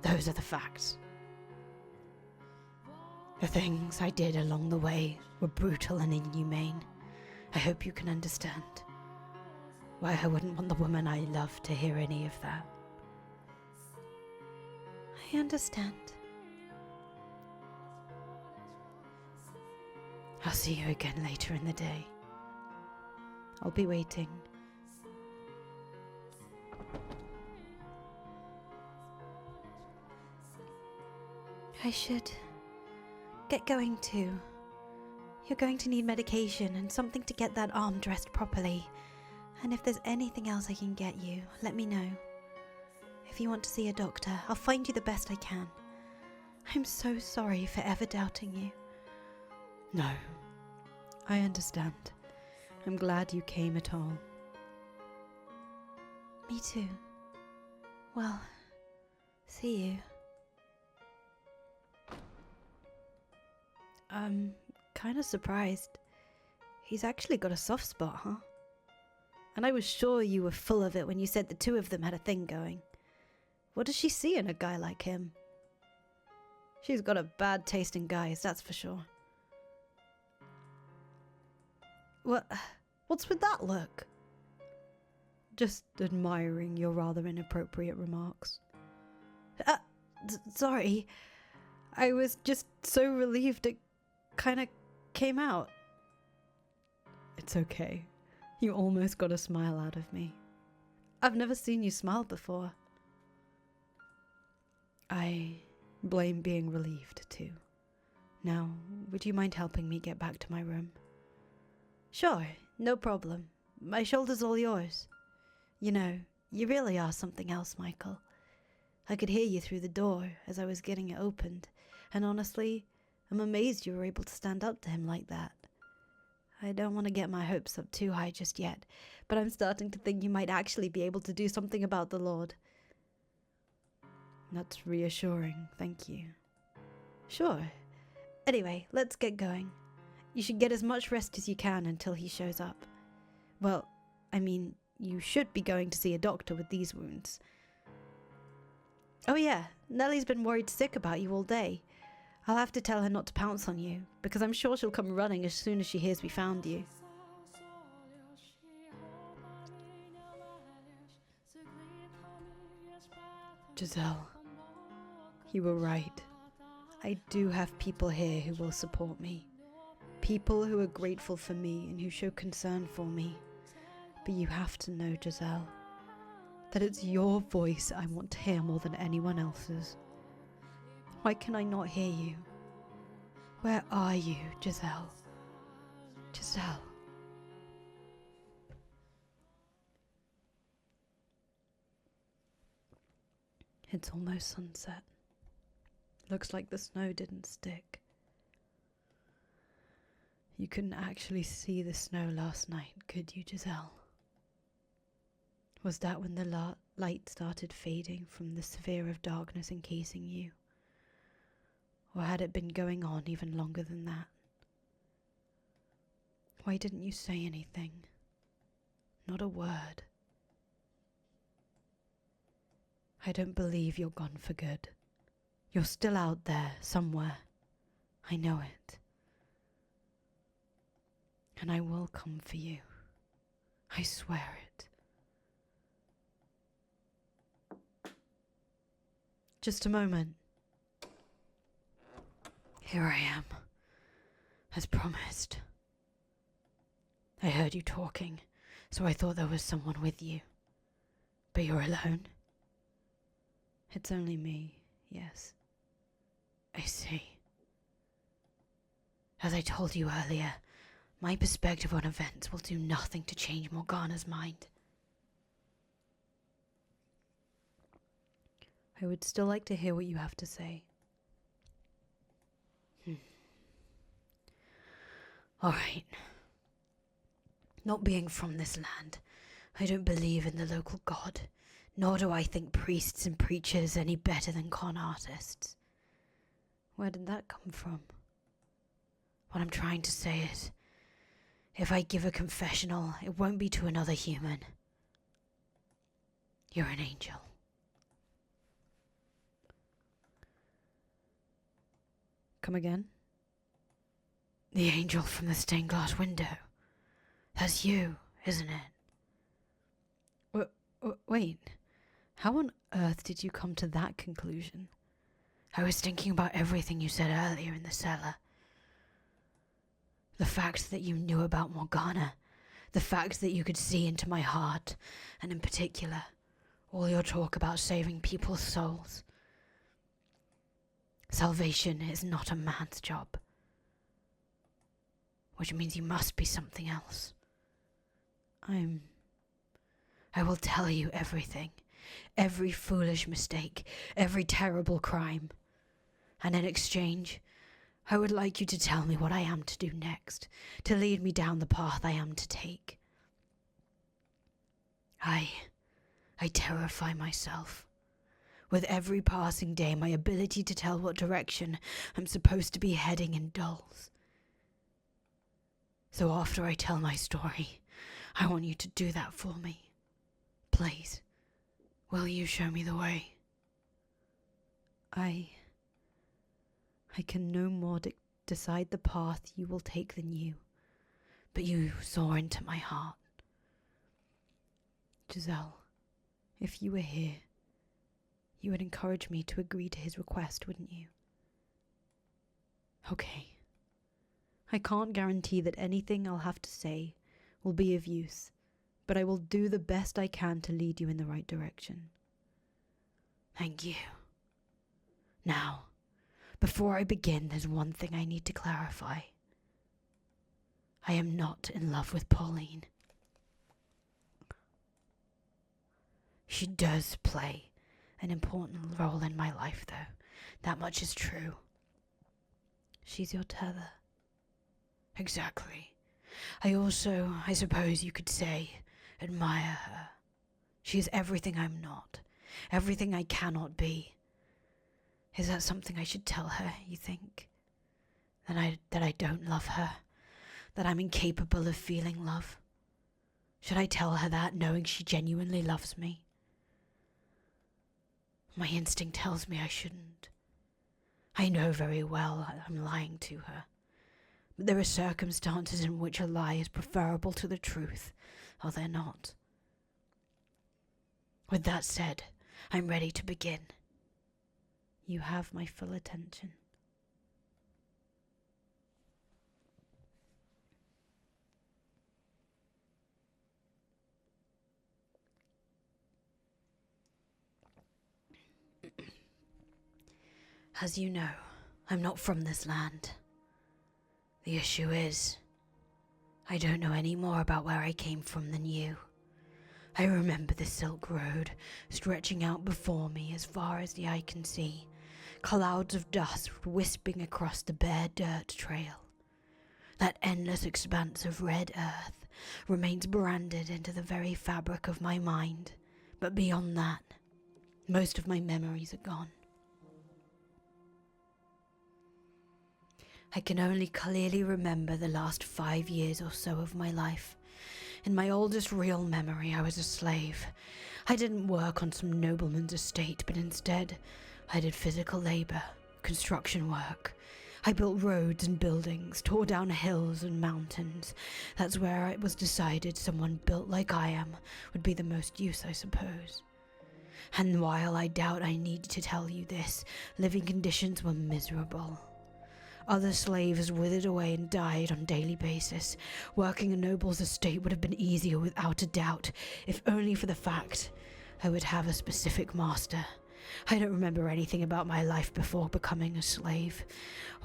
[SPEAKER 1] Those are the facts. The things I did along the way were brutal and inhumane. I hope you can understand why I wouldn't want the woman I love to hear any of that.
[SPEAKER 2] I understand.
[SPEAKER 1] I'll see you again later in the day. I'll be waiting.
[SPEAKER 2] I should get going too. You're going to need medication and something to get that arm dressed properly. And if there's anything else I can get you, let me know. If you want to see a doctor, I'll find you the best I can. I'm so sorry for ever doubting you.
[SPEAKER 1] No, I understand. I'm glad you came at all.
[SPEAKER 2] Me too. Well, see you.
[SPEAKER 1] I'm kind of surprised. He's actually got a soft spot, huh? And I was sure you were full of it when you said the two of them had a thing going. What does she see in a guy like him? She's got a bad taste in guys, that's for sure. What's with that look? Just admiring your rather inappropriate remarks. Sorry. I was just so relieved it kind of came out. It's okay. You almost got a smile out of me. I've never seen you smile before. I Blame being relieved, too. Now, would you mind helping me get back to my room? Sure, no problem. My shoulder's all yours. You know, you really are something else, Michael. I could hear you through the door as I was getting it opened, and honestly, I'm amazed you were able to stand up to him like that. I don't want to get my hopes up too high just yet, but I'm starting to think you might actually be able to do something about the Lord. That's reassuring, thank you. Sure. Anyway, let's get going. You should get as much rest as you can until he shows up. Well, I mean, you should be going to see a doctor with these wounds. Oh yeah, Nellie's been worried sick about you all day. I'll have to tell her not to pounce on you, because I'm sure she'll come running as soon as she hears we found you. Giselle, you were right. I do have people here who will support me. People who are grateful for me and who show concern for me. But you have to know, Giselle, that it's your voice I want to hear more than anyone else's. Why can I not hear you? Where are you, Giselle? Giselle. It's almost sunset. Looks like the snow didn't stick. You couldn't actually see the snow last night, could you, Giselle? Was that when the light started fading from the sphere of darkness encasing you? Or had it been going on even longer than that? Why didn't you say anything? Not a word. I don't believe you're gone for good. You're still out there, somewhere. I know it. And I will come for you. I swear it. Just a moment. Here I am, as promised. I heard you talking, so I thought there was someone with you. But you're alone? It's only me, yes. I see. As I told you earlier, my perspective on events will do nothing to change Morgana's mind. I would still like to hear what you have to say. All right. Not being from this land, I don't believe in the local god, nor do I think priests and preachers any better than con artists. Where did that come from? What I'm trying to say is, if I give a confessional, it won't be to another human. You're an angel. Come again? The angel from the stained glass window. That's you, isn't it? Wait, how on earth did you come to that conclusion? I was thinking about everything you said earlier in the cellar. The fact that you knew about Morgana, the fact that you could see into my heart, and in particular, all your talk about saving people's souls. Salvation is not a man's job. Which means you must be something else. I will tell you everything. Every foolish mistake. Every terrible crime. And in exchange, I would like you to tell me what I am to do next. To lead me down the path I am to take. I terrify myself. With every passing day, my ability to tell what direction I'm supposed to be heading in dulls. So after I tell my story, I want you to do that for me. Please, will you show me the way? I can no more decide the path you will take than you, but you soar into my heart. Giselle, if you were here, you would encourage me to agree to his request, wouldn't you? Okay. I can't guarantee that anything I'll have to say will be of use, but I will do the best I can to lead you in the right direction. Thank you. Now, Before I begin, there's one thing I need to clarify. I am not in love with Pauline. She does play an important role in my life, though. That much is true. She's your tether. Exactly. I also, I suppose you could say, admire her. She is everything I'm not, everything I cannot be. Is that something I should tell her, you think? That I don't love her? That I'm incapable of feeling love? Should I tell her that, knowing she genuinely loves me? My instinct tells me I shouldn't. I know very well I'm lying to her. But there are circumstances in which a lie is preferable to the truth, or they're not. With that said, I'm ready to begin. You have my full attention. As you know, I'm not from this land. The issue is, I don't know any more about where I came from than you. I remember the Silk Road stretching out before me as far as the eye can see, clouds of dust wisping across the bare dirt trail. That endless expanse of red earth remains branded into the very fabric of my mind, but beyond that, most of my memories are gone. I can only clearly remember the last 5 years or so of my life. In my oldest real memory, I was a slave. I didn't work on some nobleman's estate, but instead, I did physical labor, construction work. I built roads and buildings, tore down hills and mountains. That's where it was decided someone built like I am would be the most use, I suppose. And while I doubt I need to tell you this, living conditions were miserable. Other slaves withered away and died on a daily basis. Working a noble's estate would have been easier without a doubt, if only for the fact I would have a specific master. I don't remember anything about my life before becoming a slave.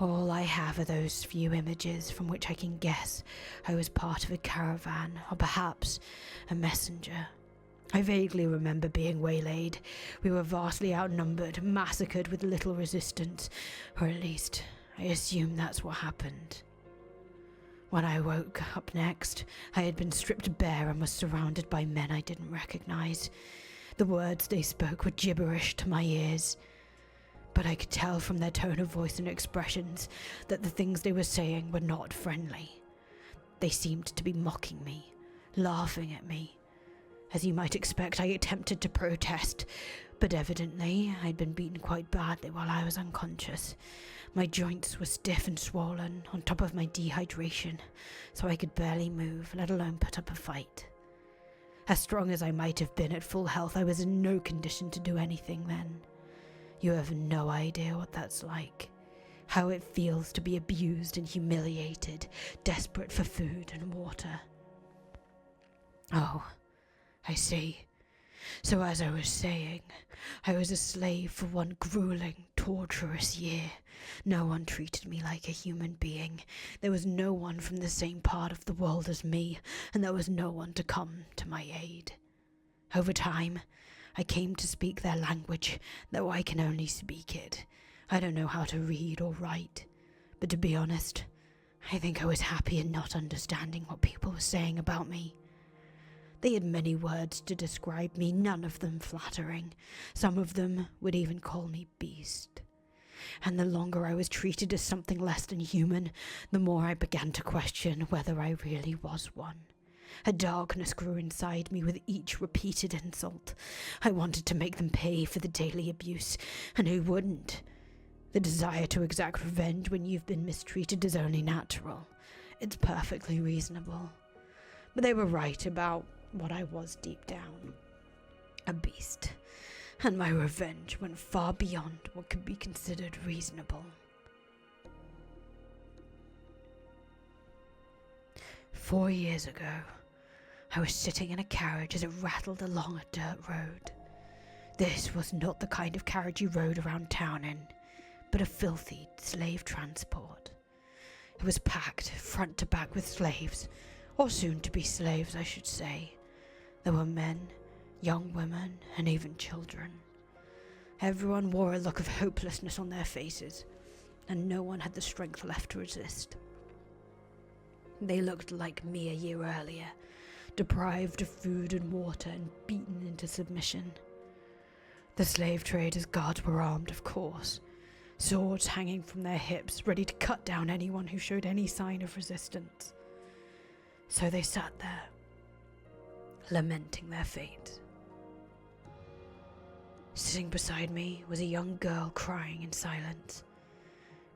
[SPEAKER 1] All I have are those few images from which I can guess I was part of a caravan, or perhaps a messenger. I vaguely remember being waylaid. We were vastly outnumbered, massacred with little resistance, or at least I assume that's what happened. When I woke up next, I had been stripped bare and was surrounded by men I didn't recognize. The words they spoke were gibberish to my ears, but I could tell from their tone of voice and expressions that the things they were saying were not friendly. They seemed to be mocking me, laughing at me. As you might expect, I attempted to protest, but evidently I'd been beaten quite badly while I was unconscious. My joints were stiff and swollen, on top of my dehydration, so I could barely move, let alone put up a fight. As strong as I might have been at full health, I was in no condition to do anything then. You have no idea what that's like. How it feels to be abused and humiliated, desperate for food and water. Oh, I see. So as I was saying, I was a slave for one grueling, torturous year. No one treated me like a human being. There was no one from the same part of the world as me, and there was no one to come to my aid. Over time, I came to speak their language, though I can only speak it. I don't know how to read or write, but to be honest, I think I was happy in not understanding what people were saying about me. They had many words to describe me, none of them flattering. Some of them would even call me beast. And the longer I was treated as something less than human, the more I began to question whether I really was one. A darkness grew inside me with each repeated insult. I wanted to make them pay for the daily abuse, and who wouldn't? The desire to exact revenge when you've been mistreated is only natural. It's perfectly reasonable. But they were right about what I was deep down. A beast. And my revenge went far beyond what could be considered reasonable. 4 years ago, I was sitting in a carriage as it rattled along a dirt road. This was not the kind of carriage you rode around town in, but a filthy slave transport. It was packed front to back with slaves, or soon-to-be slaves, I should say. There were men, young women, and even children. Everyone wore a look of hopelessness on their faces, and no one had the strength left to resist. They looked like me a year earlier, deprived of food and water and beaten into submission. The slave traders' guards were armed, of course, swords hanging from their hips, ready to cut down anyone who showed any sign of resistance. So they sat there, lamenting their fate. Sitting beside me was a young girl crying in silence.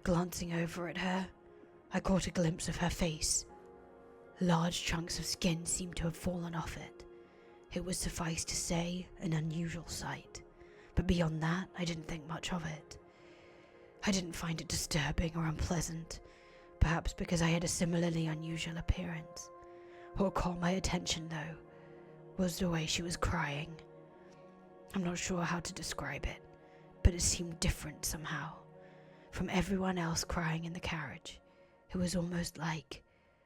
[SPEAKER 1] Glancing over at her, I caught a glimpse of her face. Large chunks of skin seemed to have fallen off it. It was, suffice to say, an unusual sight, but beyond that, I didn't think much of it. I didn't find it disturbing or unpleasant, perhaps because I had a similarly unusual appearance. What caught my attention, though, was the way she was crying. I'm not sure how to describe it, but it seemed different somehow. From everyone else crying in the carriage, it was almost like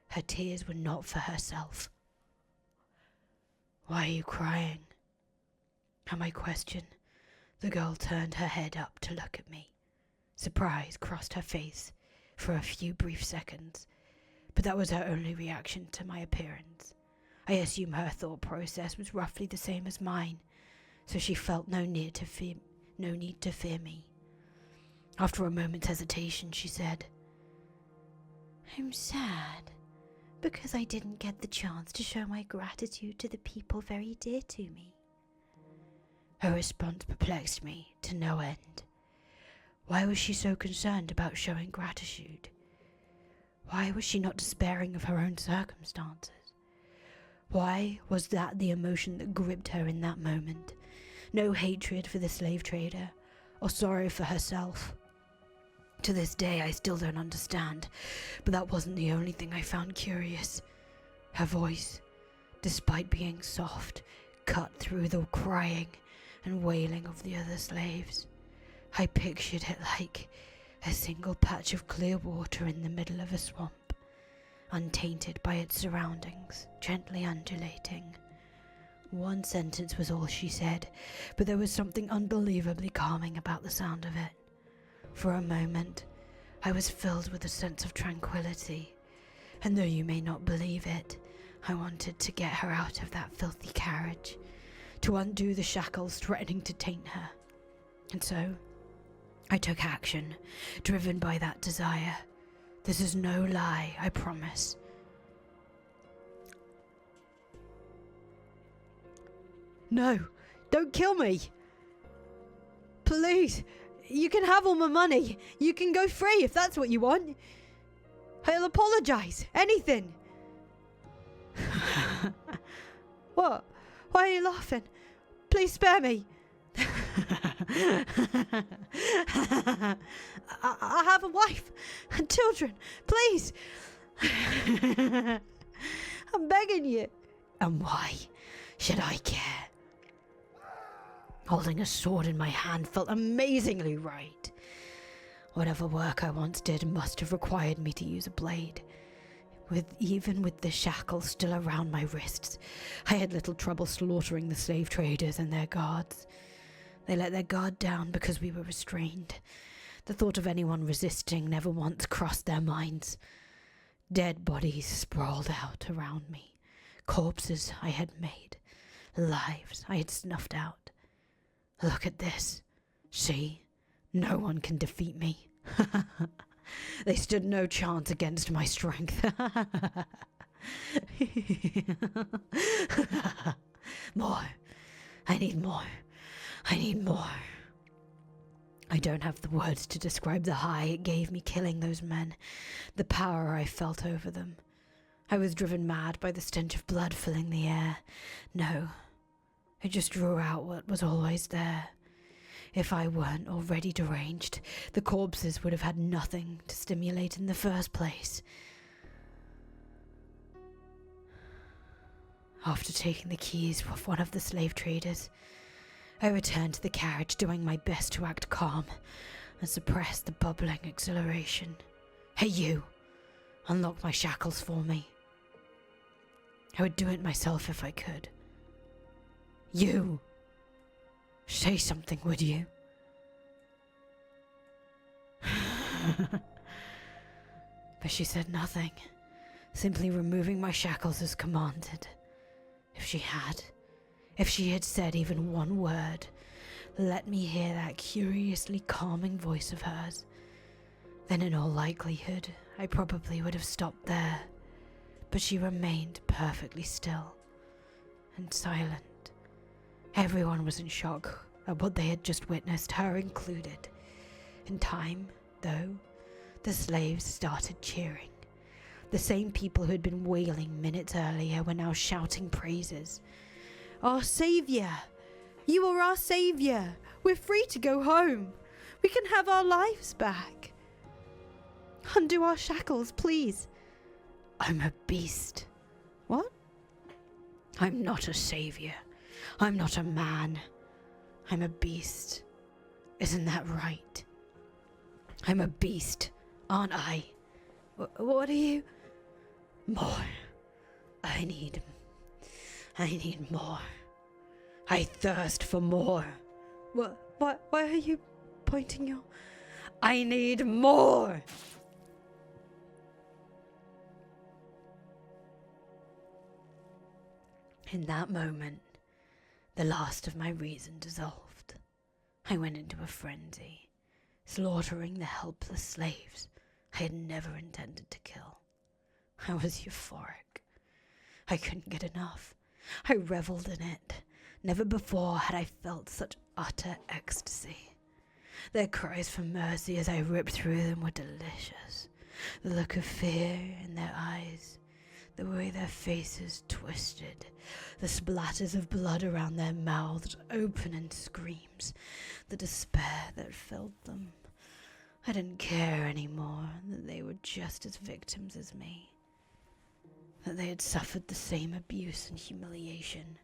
[SPEAKER 1] her tears were not for herself. "Why are you crying?" At my question, the girl turned her head up to look at me. Surprise crossed her face for a few brief seconds, but that was her only reaction to my appearance. I assume her thought process was roughly the same as mine, so she felt no need to fear me. After a moment's hesitation, she said,
[SPEAKER 2] "I'm sad because I didn't get the chance to show my gratitude to the people very dear to me."
[SPEAKER 1] Her response perplexed me to no end. Why was she so concerned about showing gratitude? Why was she not despairing of her own circumstances? Why was that the emotion that gripped her in that moment? No hatred for the slave trader, or sorrow for herself. To this day, I still don't understand, but that wasn't the only thing I found curious. Her voice, despite being soft, cut through the crying and wailing of the other slaves. I pictured it like a single patch of clear water in the middle of a swamp, untainted by its surroundings, gently undulating. One sentence was all she said, but there was something unbelievably calming about the sound of it. For a moment, I was filled with a sense of tranquility, and though you may not believe it, I wanted to get her out of that filthy carriage, to undo the shackles threatening to taint her. And so, I took action, driven by that desire. This is no lie, I promise. "No, don't kill me! Please, you can have all my money. You can go free if that's what you want. I'll apologize, anything." "What? Why are you laughing? Please spare me." I have a wife and children. Please. I'm begging you. And why should I care? Holding a sword in my hand felt amazingly right. Whatever work I once did must have required me to use a blade. Even with the shackles still around my wrists, I had little trouble slaughtering the slave traders and their guards. They let their guard down because we were restrained. The thought of anyone resisting never once crossed their minds. Dead bodies sprawled out around me. Corpses I had made. Lives I had snuffed out. Look at this. See? No one can defeat me. They stood no chance against my strength. More. I need more. I need more. I don't have the words to describe the high it gave me killing those men, the power I felt over them. I was driven mad by the stench of blood filling the air. No, it just drew out what was always there. If I weren't already deranged, the corpses would have had nothing to stimulate in the first place. After taking the keys of one of the slave traders, I returned to the carriage, doing my best to act calm and suppress the bubbling exhilaration. Hey, you! Unlock my shackles for me. I would do it myself if I could. You! Say something, would you? But she said nothing, simply removing my shackles as commanded. If she had said even one word, let me hear that curiously calming voice of hers, then in all likelihood I probably would have stopped there. But she remained perfectly still and silent. Everyone was in shock at what they had just witnessed, her included. In time, though, the slaves started cheering. The same people who had been wailing minutes earlier were now shouting praises. Our savior! You are our savior! We're free to go home! We can have our lives back! Undo our shackles, please! I'm a beast. What? I'm not a savior. I'm not a man. I'm a beast. Isn't that right? I'm a beast, aren't I? What are you? More. I need more. I thirst for more. What? Why are you pointing your... I need more! In that moment, the last of my reason dissolved. I went into a frenzy, slaughtering the helpless slaves I had never intended to kill. I was euphoric. I couldn't get enough. I reveled in it. Never before had I felt such utter ecstasy. Their cries for mercy as I ripped through them were delicious. The look of fear in their eyes, the way their faces twisted, the splatters of blood around their mouths open in screams, the despair that filled them. I didn't care anymore that they were just as victims as me, that they had suffered the same abuse and humiliation.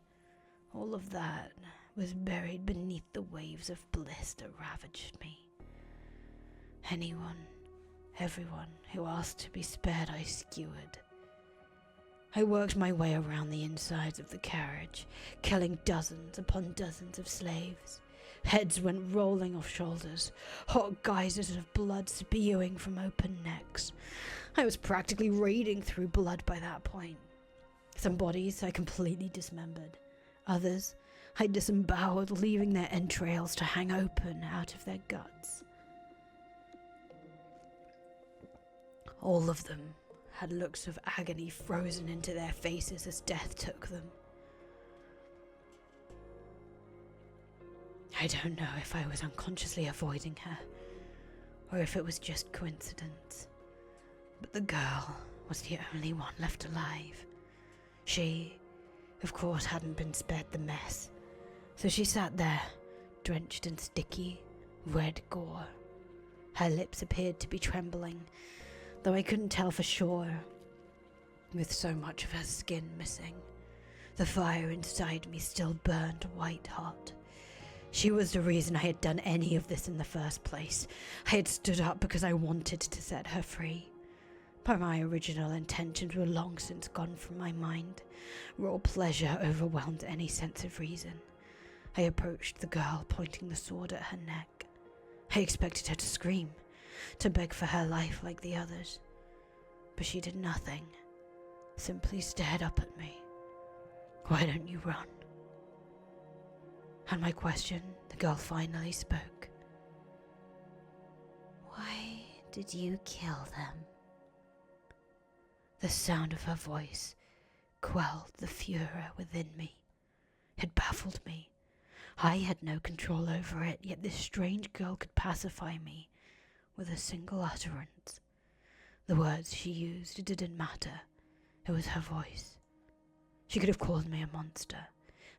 [SPEAKER 1] All of that was buried beneath the waves of bliss that ravaged me. Everyone who asked to be spared, I skewered. I worked my way around the insides of the carriage, killing dozens upon dozens of slaves. Heads went rolling off shoulders, hot geysers of blood spewing from open necks. I was practically wading through blood by that point. Some bodies I completely dismembered. Others I disemboweled, leaving their entrails to hang open out of their guts. All of them had looks of agony frozen into their faces as death took them. I don't know if I was unconsciously avoiding her, or if it was just coincidence, but the girl was the only one left alive. She, of course, hadn't been spared the mess, so she sat there, drenched in sticky, red gore. Her lips appeared to be trembling, though I couldn't tell for sure, with so much of her skin missing. The fire inside me still burned white hot. She was the reason I had done any of this in the first place. I had stood up because I wanted to set her free. But my original intentions were long since gone from my mind. Raw pleasure overwhelmed any sense of reason. I approached the girl, pointing the sword at her neck. I expected her to scream, to beg for her life like the others. But she did nothing, simply stared up at me. Why don't you run? At my question, the girl finally spoke.
[SPEAKER 2] Why did you kill them?
[SPEAKER 1] The sound of her voice quelled the furor within me. It baffled me. I had no control over it, yet this strange girl could pacify me with a single utterance. The words she used didn't matter. It was her voice. She could have called me a monster,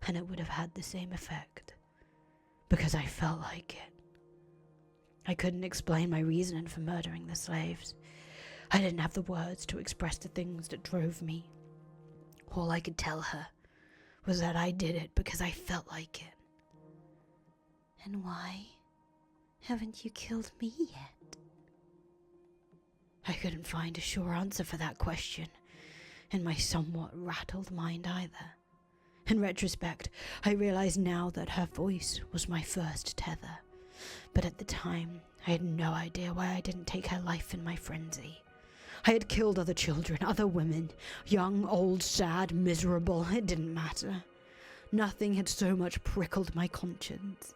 [SPEAKER 1] and it would have had the same effect, because I felt like it. I couldn't explain my reasoning for murdering the slaves. I didn't have the words to express the things that drove me. All I could tell her was that I did it because I felt like it.
[SPEAKER 2] And why? Haven't you killed me yet?
[SPEAKER 1] I couldn't find a sure answer for that question in my somewhat rattled mind either. In retrospect, I realize now that her voice was my first tether, but at the time, I had no idea why I didn't take her life in my frenzy. I had killed other children, other women, young, old, sad, miserable, it didn't matter. Nothing had so much prickled my conscience.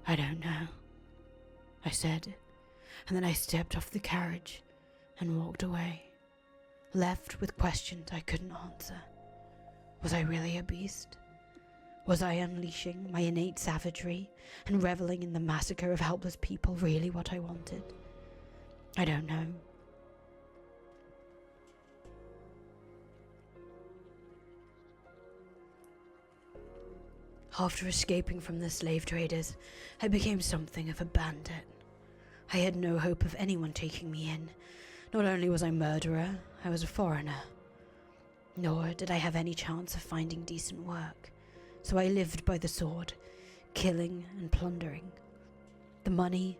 [SPEAKER 1] I don't know, I said, and then I stepped off the carriage and walked away, left with questions I couldn't answer. Was I really a beast? Was I unleashing my innate savagery and reveling in the massacre of helpless people really what I wanted? I don't know. After escaping from the slave traders, I became something of a bandit. I had no hope of anyone taking me in. Not only was I a murderer, I was a foreigner. Nor did I have any chance of finding decent work, so I lived by the sword, killing and plundering. The money,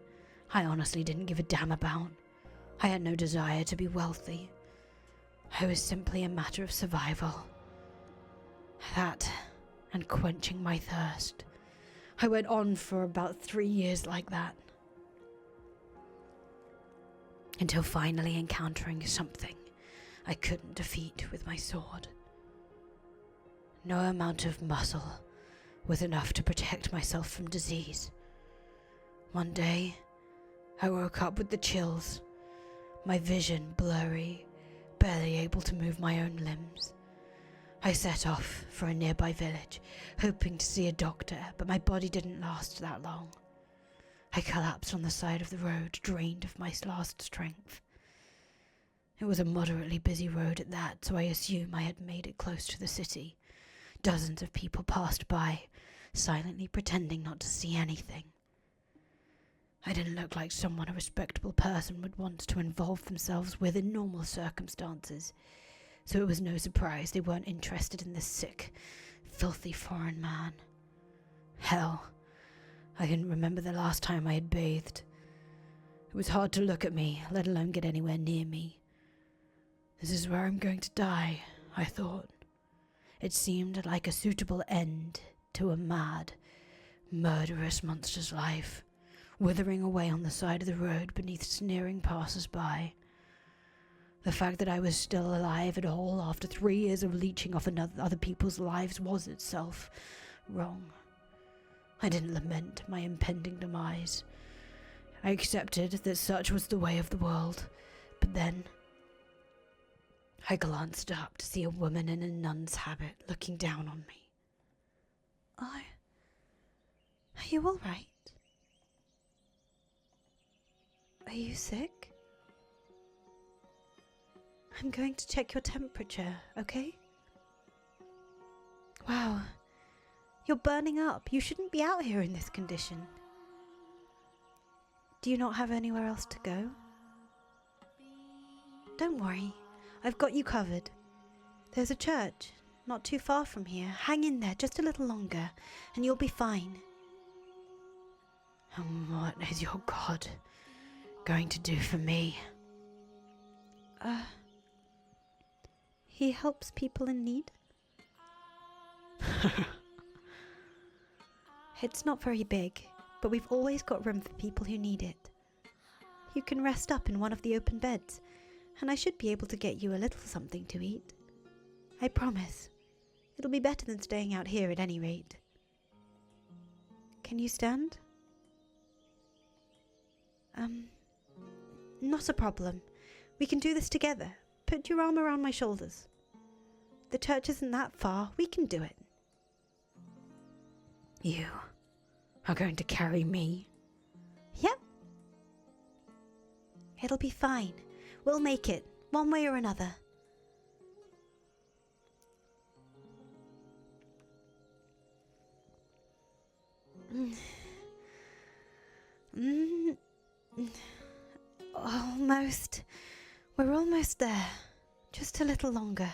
[SPEAKER 1] I honestly didn't give a damn about. I had no desire to be wealthy. I was simply a matter of survival. That, and quenching my thirst. I went on for about 3 years like that. Until finally encountering something I couldn't defeat with my sword. No amount of muscle was enough to protect myself from disease. One day, I woke up with the chills, my vision blurry, barely able to move my own limbs. I set off for a nearby village, hoping to see a doctor, but my body didn't last that long. I collapsed on the side of the road, drained of my last strength. It was a moderately busy road at that, so I assume I had made it close to the city. Dozens of people passed by, silently pretending not to see anything. I didn't look like someone a respectable person would want to involve themselves with in normal circumstances, so it was no surprise they weren't interested in this sick, filthy foreign man. Hell, I didn't remember the last time I had bathed. It was hard to look at me, let alone get anywhere near me. This is where I'm going to die, I thought. It seemed like a suitable end to a mad, murderous monster's life, withering away on the side of the road beneath sneering passers-by. The fact that I was still alive at all after 3 years of leeching off other people's lives was itself wrong. I didn't lament my impending demise. I accepted that such was the way of the world, but then I glanced up to see a woman in a nun's habit looking down on me.
[SPEAKER 2] Are you all right? Are you sick? I'm going to check your temperature, okay? Wow, you're burning up. You shouldn't be out here in this condition. Do you not have anywhere else to go? Don't worry, I've got you covered. There's a church not too far from here. Hang in there just a little longer and you'll be fine.
[SPEAKER 1] And what is your God going to do for me?
[SPEAKER 2] He helps people in need. It's not very big, but we've always got room for people who need it. You can rest up in one of the open beds, and I should be able to get you a little something to eat. I promise. It'll be better than staying out here at any rate. Can you stand? Not a problem. We can do this together. Put your arm around my shoulders. The church isn't that far. We can do it.
[SPEAKER 1] You are going to carry me?
[SPEAKER 2] Yep. It'll be fine. We'll make it, one way or another. Almost. We're almost there. Just a little longer.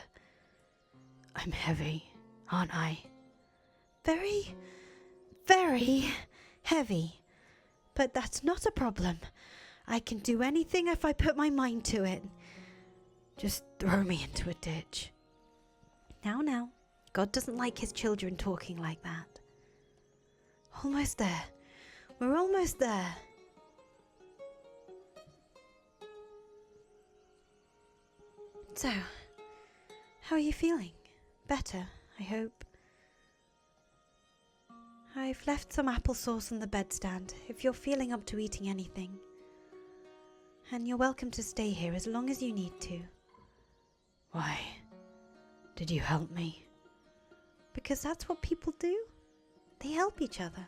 [SPEAKER 1] I'm heavy, aren't I?
[SPEAKER 2] Very, very heavy.
[SPEAKER 1] But that's not a problem. I can do anything if I put my mind to it. Just throw me into a ditch. Now. God doesn't like his children talking like that. Almost there. We're almost there. So, how are you feeling? Better, I hope. I've left some applesauce on the bedstand if you're feeling up to eating anything. And you're welcome to stay here as long as you need to. Why? Did you help me? Because that's what people do. They help each other.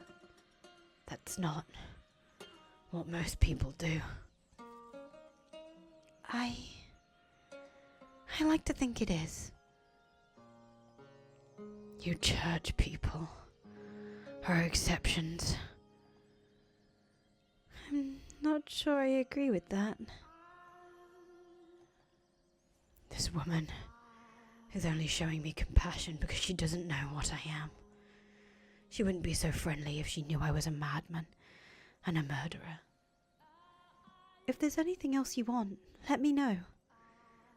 [SPEAKER 1] That's not what most people do. I like to think it is. You church people are exceptions. I'm not sure I agree with that. This woman is only showing me compassion because she doesn't know what I am. She wouldn't be so friendly if she knew I was a madman and a murderer. If there's anything else you want, let me know.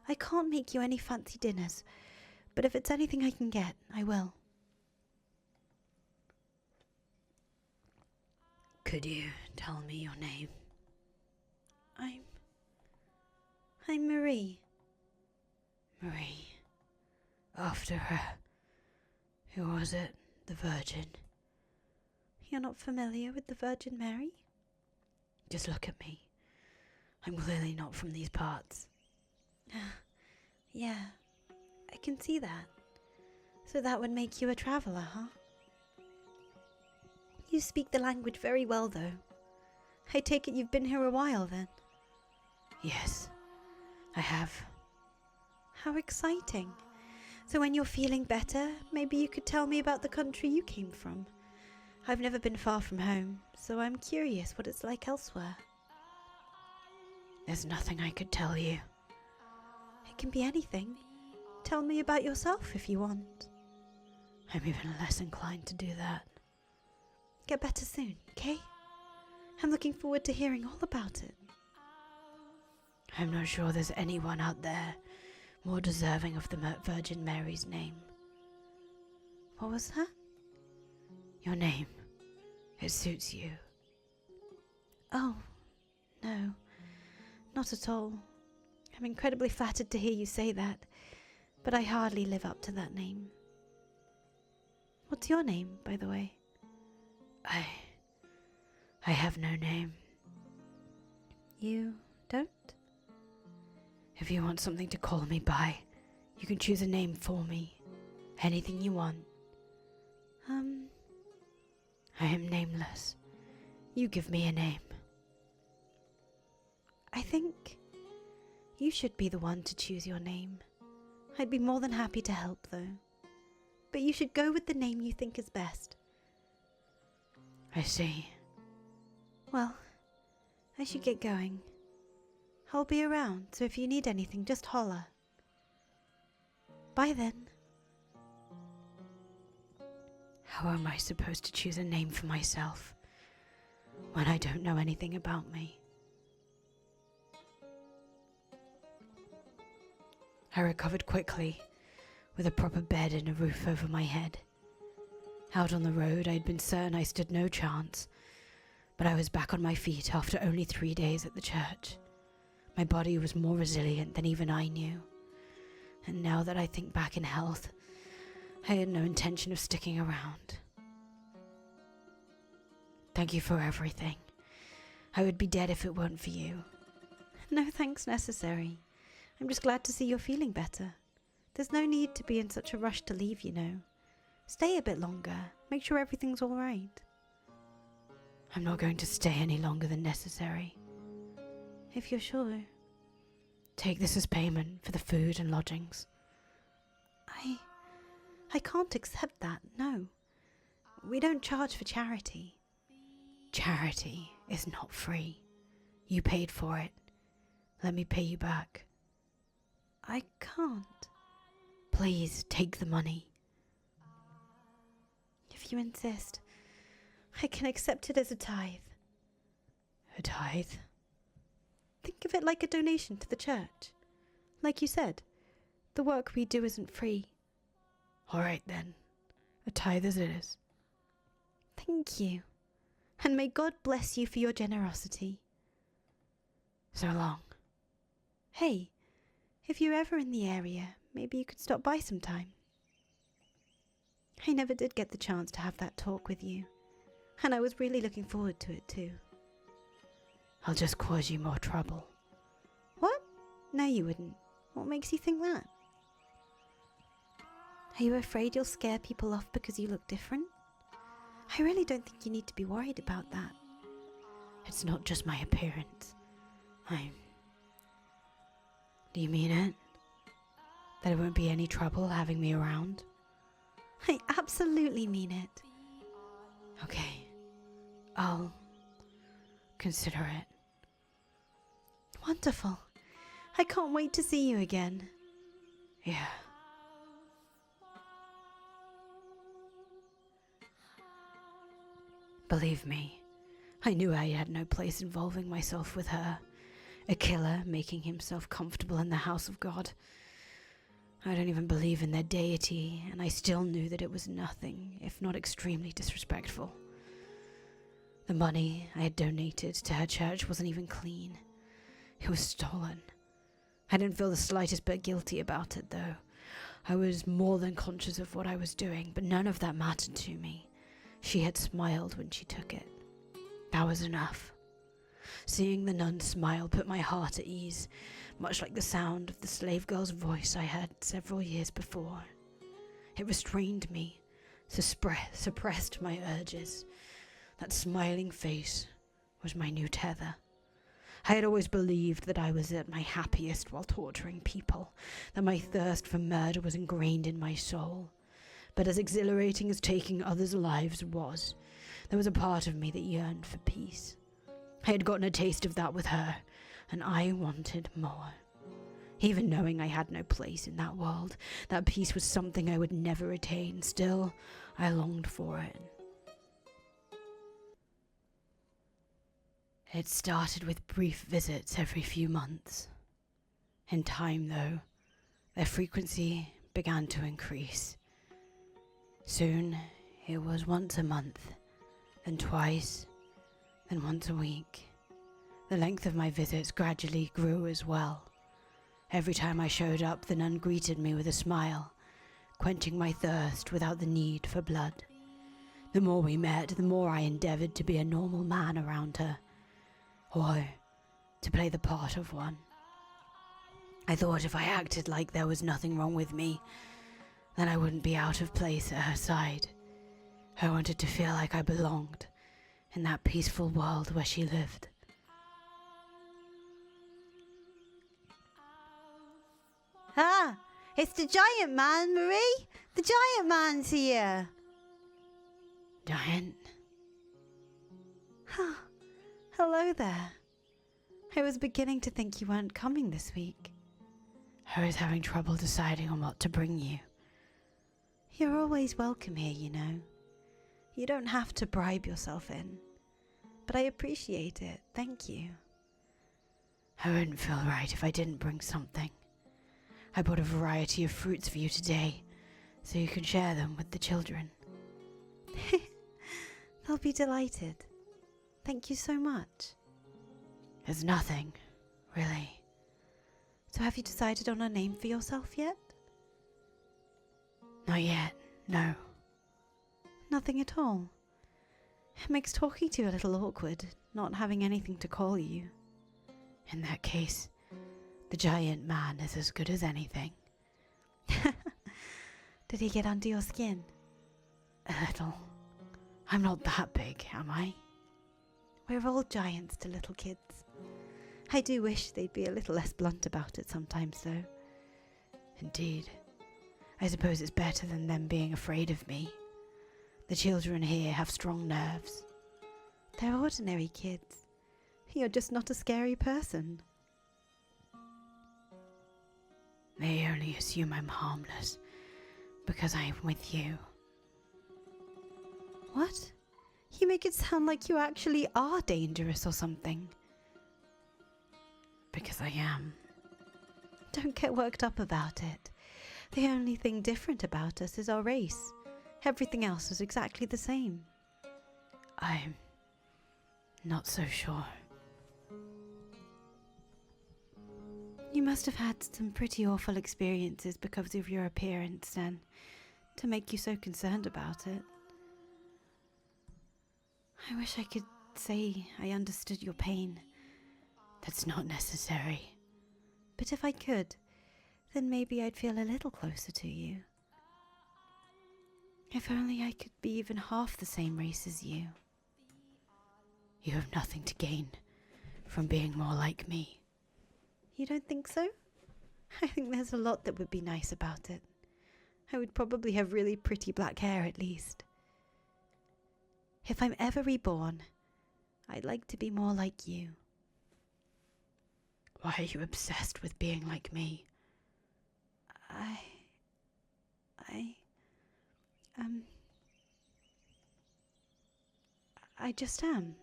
[SPEAKER 1] I can't make you any fancy dinners, but if it's anything I can get, I will. Could you tell me your name? I'm Marie. Marie. After her. Who was it? The Virgin. You're not familiar with the Virgin Mary? Just look at me. I'm clearly not from these parts. Yeah, I can see that. So that would make you a traveller, huh? You speak the language very well, though. I take it you've been here a while, then? Yes, I have. How exciting. So when you're feeling better, maybe you could tell me about the country you came from. I've never been far from home, so I'm curious what it's like elsewhere. There's nothing I could tell you. It can be anything. Tell me about yourself if you want. I'm even less inclined to do that. Get better soon, okay? I'm looking forward to hearing all about it. I'm not sure there's anyone out there more deserving of the Virgin Mary's name. What was that? Your name. It suits you. Oh, no. Not at all. I'm incredibly flattered to hear you say that, but I hardly live up to that name. What's your name, by the way? I have no name. You don't? If you want something to call me by, you can choose a name for me. Anything you want. I am nameless. You give me a name. I think you should be the one to choose your name. I'd be more than happy to help, though. But you should go with the name you think is best. I see. Well, I should get going. I'll be around, so if you need anything, just holler. Bye then. How am I supposed to choose a name for myself when I don't know anything about me? I recovered quickly, with a proper bed and a roof over my head. Out on the road, I'd been certain I stood no chance, but I was back on my feet after only 3 days at the church. My body was more resilient than even I knew, and now that I think back in health, I had no intention of sticking around. Thank you for everything. I would be dead if it weren't for you. No thanks necessary. I'm just glad to see you're feeling better. There's no need to be in such a rush to leave, you know. Stay a bit longer. Make sure everything's all right. I'm not going to stay any longer than necessary. If you're sure. Take this as payment for the food and lodgings. I can't accept that, no. We don't charge for charity. Charity is not free. You paid for it. Let me pay you back. I can't. Please take the money. If you insist, I can accept it as a tithe. A tithe? Think of it like a donation to the church. Like you said, the work we do isn't free. All right then, a tithe as it is. Thank you, and may God bless you for your generosity. So long. Hey, if you're ever in the area, maybe you could stop by sometime. I never did get the chance to have that talk with you, and I was really looking forward to it too. I'll just cause you more trouble. What? No, you wouldn't. What makes you think that? Are you afraid you'll scare people off because you look different? I really don't think you need to be worried about that. It's not just my appearance. Do you mean it? That it won't be any trouble having me around? I absolutely mean it. Okay. I'll consider it. Wonderful. I can't wait to see you again. Yeah. Believe me, I knew I had no place involving myself with her. A killer making himself comfortable in the house of God. I don't even believe in their deity, and I still knew that it was nothing, if not extremely disrespectful. The money I had donated to her church wasn't even clean. It was stolen. I didn't feel the slightest bit guilty about it, though. I was more than conscious of what I was doing, but none of that mattered to me. She had smiled when she took it. That was enough. Seeing the nun smile put my heart at ease, much like the sound of the slave girl's voice I heard several years before. It restrained me, suppressed my urges. That smiling face was my new tether. I had always believed that I was at my happiest while torturing people, that my thirst for murder was ingrained in my soul. But as exhilarating as taking others' lives was, there was a part of me that yearned for peace. I had gotten a taste of that with her, and I wanted more. Even knowing I had no place in that world, that peace was something I would never attain. Still, I longed for it. It started with brief visits every few months. In time, though, their frequency began to increase. Soon, it was once a month, then twice, then once a week. The length of my visits gradually grew as well. Every time I showed up, the nun greeted me with a smile, quenching my thirst without the need for blood. The more we met, the more I endeavored to be a normal man around her, or to play the part of one. I thought if I acted like there was nothing wrong with me, then I wouldn't be out of place at her side. I wanted to feel like I belonged in that peaceful world where she lived.
[SPEAKER 2] Ah, it's the giant man, Marie. The giant man's here.
[SPEAKER 1] Giant?
[SPEAKER 2] Hello there. I was beginning to think you weren't coming this week.
[SPEAKER 1] I was having trouble deciding on what to bring you.
[SPEAKER 2] You're always welcome here, you know. You don't have to bribe yourself in. But I appreciate it, thank you.
[SPEAKER 1] I wouldn't feel right if I didn't bring something. I bought a variety of fruits for you today, so you can share them with the children.
[SPEAKER 2] They'll be delighted. Thank you so much.
[SPEAKER 1] It's nothing, really.
[SPEAKER 2] So have you decided on a name for yourself yet?
[SPEAKER 1] Not yet, no.
[SPEAKER 2] Nothing at all. It makes talking to you a little awkward, not having anything to call you.
[SPEAKER 1] In that case, the giant man is as good as anything.
[SPEAKER 2] Did he get under your skin?
[SPEAKER 1] A little. I'm not that big, am I?
[SPEAKER 2] We're all giants to little kids. I do wish they'd be a little less blunt about it sometimes, though.
[SPEAKER 1] Indeed. I suppose it's better than them being afraid of me. The children here have strong nerves.
[SPEAKER 2] They're ordinary kids. You're just not a scary person.
[SPEAKER 1] They only assume I'm harmless because I'm with you.
[SPEAKER 2] What?
[SPEAKER 1] You make it sound like you actually are dangerous or something.
[SPEAKER 2] Because I am.
[SPEAKER 1] Don't get worked up about it. The only thing different about us is our race. Everything else is exactly the same.
[SPEAKER 2] I'm not so sure.
[SPEAKER 1] You must have had some pretty awful experiences because of your appearance, then, to make you so concerned about it. I wish I could say I understood your pain.
[SPEAKER 2] That's not necessary.
[SPEAKER 1] But if I could, then maybe I'd feel a little closer to you. If only I could be even half the same race as you.
[SPEAKER 2] You have nothing to gain from being more like me.
[SPEAKER 1] You don't think so? I think there's a lot that would be nice about it. I would probably have really pretty black hair at least. If I'm ever reborn, I'd like to be more like you.
[SPEAKER 2] Why are you obsessed with being like me?
[SPEAKER 1] I just am.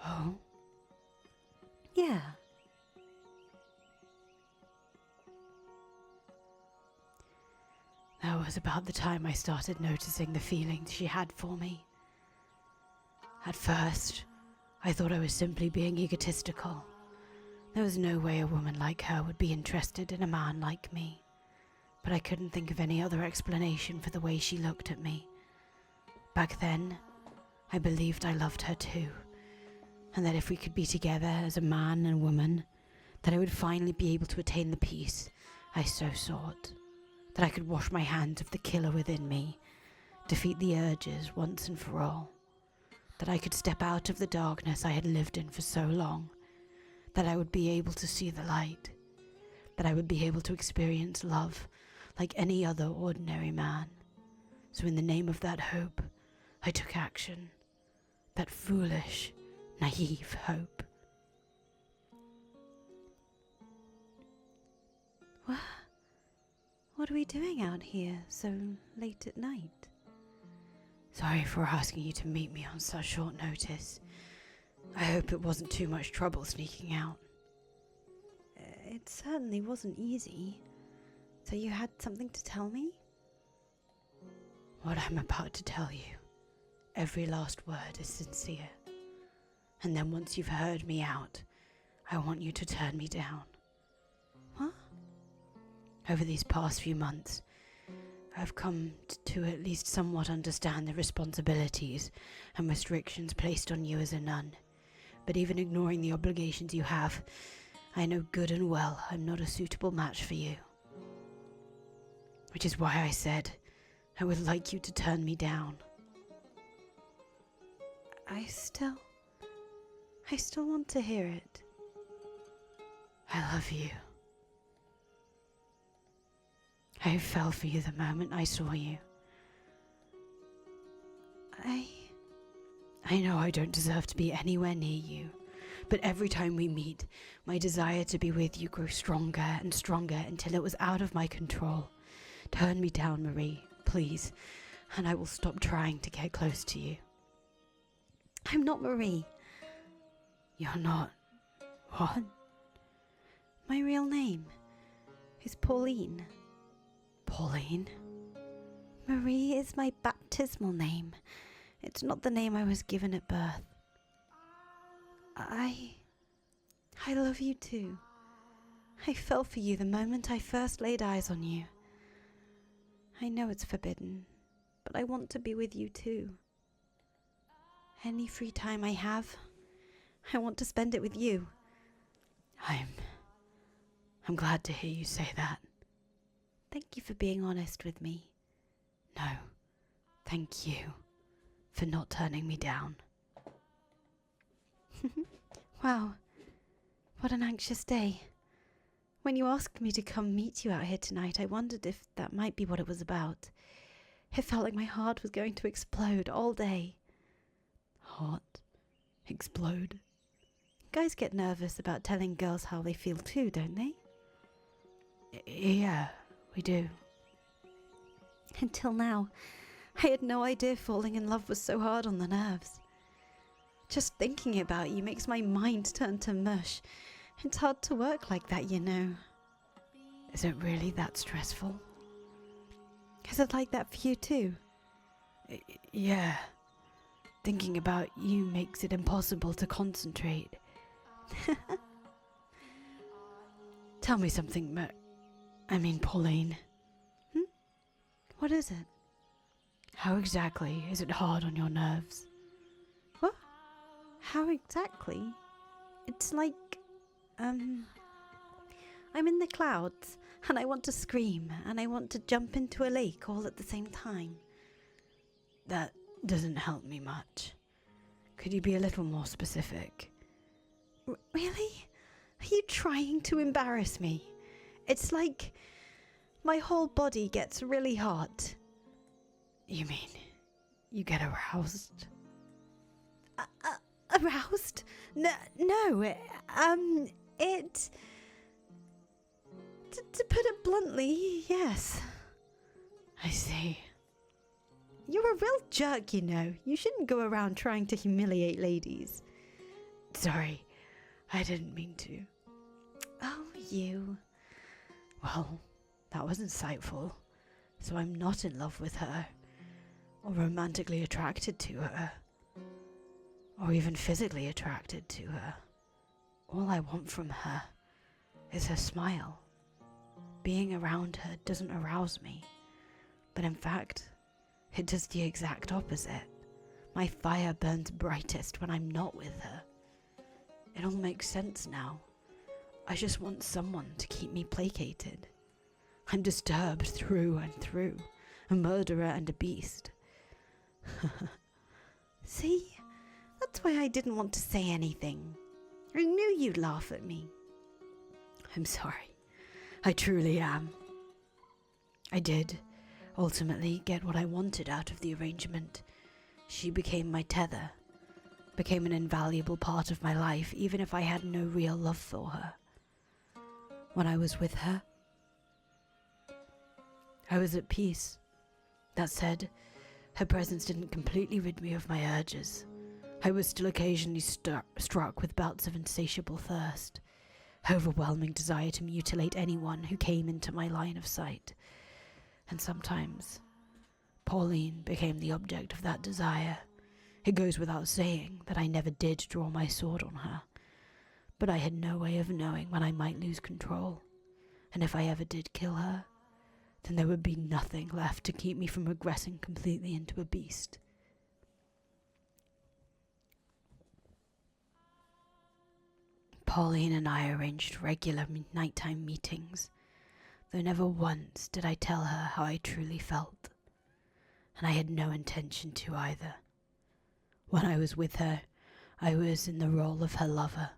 [SPEAKER 2] Oh?
[SPEAKER 1] Yeah.
[SPEAKER 2] That was about the time I started noticing the feelings she had for me. At first, I thought I was simply being egotistical. There was no way a woman like her would be interested in a man like me. But I couldn't think of any other explanation for the way she looked at me. Back then, I believed I loved her too, and that if we could be together as a man and woman, that I would finally be able to attain the peace I so sought, that I could wash my hands of the killer within me, defeat the urges once and for all, that I could step out of the darkness I had lived in for so long, that I would be able to see the light, that I would be able to experience love like any other ordinary man. So in the name of that hope, I took action. That foolish, naive hope.
[SPEAKER 1] What are we doing out here so late at night?
[SPEAKER 2] Sorry for asking you to meet me on such short notice. I hope it wasn't too much trouble sneaking out.
[SPEAKER 1] It certainly wasn't easy. So you had something to tell me?
[SPEAKER 2] What I'm about to tell you, every last word is sincere. And then once you've heard me out, I want you to turn me down.
[SPEAKER 1] What?
[SPEAKER 2] Over these past few months, I've come to at least somewhat understand the responsibilities and restrictions placed on you as a nun. But even ignoring the obligations you have, I know good and well I'm not a suitable match for you. Which is why I said I would like you to turn me down.
[SPEAKER 1] I still want to hear it.
[SPEAKER 2] I love you. I fell for you the moment I saw you. I know I don't deserve to be anywhere near you, but every time we meet, my desire to be with you grows stronger and stronger until it was out of my control. Turn me down, Marie, please, and I will stop trying to get close to you.
[SPEAKER 1] I'm not Marie.
[SPEAKER 2] You're not. What?
[SPEAKER 1] My real name is Pauline.
[SPEAKER 2] Pauline?
[SPEAKER 1] Marie is my baptismal name. It's not the name I was given at birth. I love you too. I fell for you the moment I first laid eyes on you. I know it's forbidden, but I want to be with you too. Any free time I have, I want to spend it with you.
[SPEAKER 2] I'm glad to hear you say that.
[SPEAKER 1] Thank you for being honest with me.
[SPEAKER 2] No, thank you for not turning me down.
[SPEAKER 1] Wow, what an anxious day. When you asked me to come meet you out here tonight, I wondered if that might be what it was about. It felt like my heart was going to explode all day.
[SPEAKER 2] Heart? Explode?
[SPEAKER 1] Guys get nervous about telling girls how they feel too, don't they?
[SPEAKER 2] Yeah, we do.
[SPEAKER 1] Until now, I had no idea falling in love was so hard on the nerves. Just thinking about you makes my mind turn to mush. It's hard to work like that, you know. Is it really that stressful? Is it like that for you too? Yeah. Thinking about you makes it impossible to concentrate. Tell me something, Pauline.
[SPEAKER 2] What is it?
[SPEAKER 1] How exactly is it hard on your nerves?
[SPEAKER 2] What? How exactly? It's like, I'm in the clouds, and I want to scream, and I want to jump into a lake all at the same time.
[SPEAKER 1] That doesn't help me much. Could you be a little more specific?
[SPEAKER 2] Really? Are you trying to embarrass me? It's like my whole body gets really hot.
[SPEAKER 1] You mean you get aroused?
[SPEAKER 2] Aroused? No, it... To put it bluntly, yes.
[SPEAKER 1] I see.
[SPEAKER 2] You're a real jerk, you know. You shouldn't go around trying to humiliate ladies.
[SPEAKER 1] Sorry, I didn't mean to.
[SPEAKER 2] Oh, you.
[SPEAKER 1] Well, that was insightful. So I'm not in love with her, or romantically attracted to her, or even physically attracted to her. All I want from her is her smile. Being around her doesn't arouse me, but in fact, it does the exact opposite. My fire burns brightest when I'm not with her. It all makes sense now. I just want someone to keep me placated. I'm disturbed through and through, a murderer and a beast.
[SPEAKER 2] See? That's why I didn't want to say anything. I knew you'd laugh at me.
[SPEAKER 1] I'm sorry. I truly am. I did ultimately get what I wanted out of the arrangement. She became my tether, became an invaluable part of my life, even if I had no real love for her. When I was with her, I was at peace. That said, her presence didn't completely rid me of my urges. I was still occasionally struck with bouts of insatiable thirst, overwhelming desire to mutilate anyone who came into my line of sight. And sometimes, Pauline became the object of that desire. It goes without saying that I never did draw my sword on her, but I had no way of knowing when I might lose control, and if I ever did kill her, then there would be nothing left to keep me from regressing completely into a beast. Pauline and I arranged regular nighttime meetings, though never once did I tell her how I truly felt, and I had no intention to either. When I was with her, I was in the role of her lover.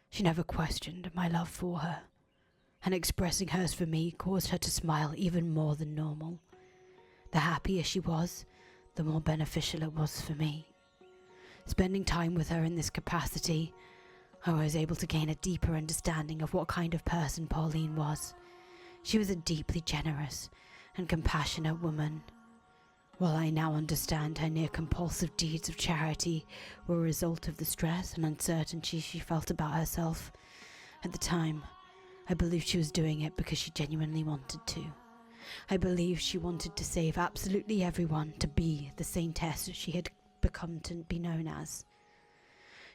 [SPEAKER 1] She never questioned my love for her, and expressing hers for me caused her to smile even more than normal. The happier she was, the more beneficial it was for me. Spending time with her in this capacity, I was able to gain a deeper understanding of what kind of person Pauline was. She was a deeply generous and compassionate woman. While I now understand her near-compulsive deeds of charity were a result of the stress and uncertainty she felt about herself, at the time, I believed she was doing it because she genuinely wanted to. I believed she wanted to save absolutely everyone to be the saintess she had become to be known as.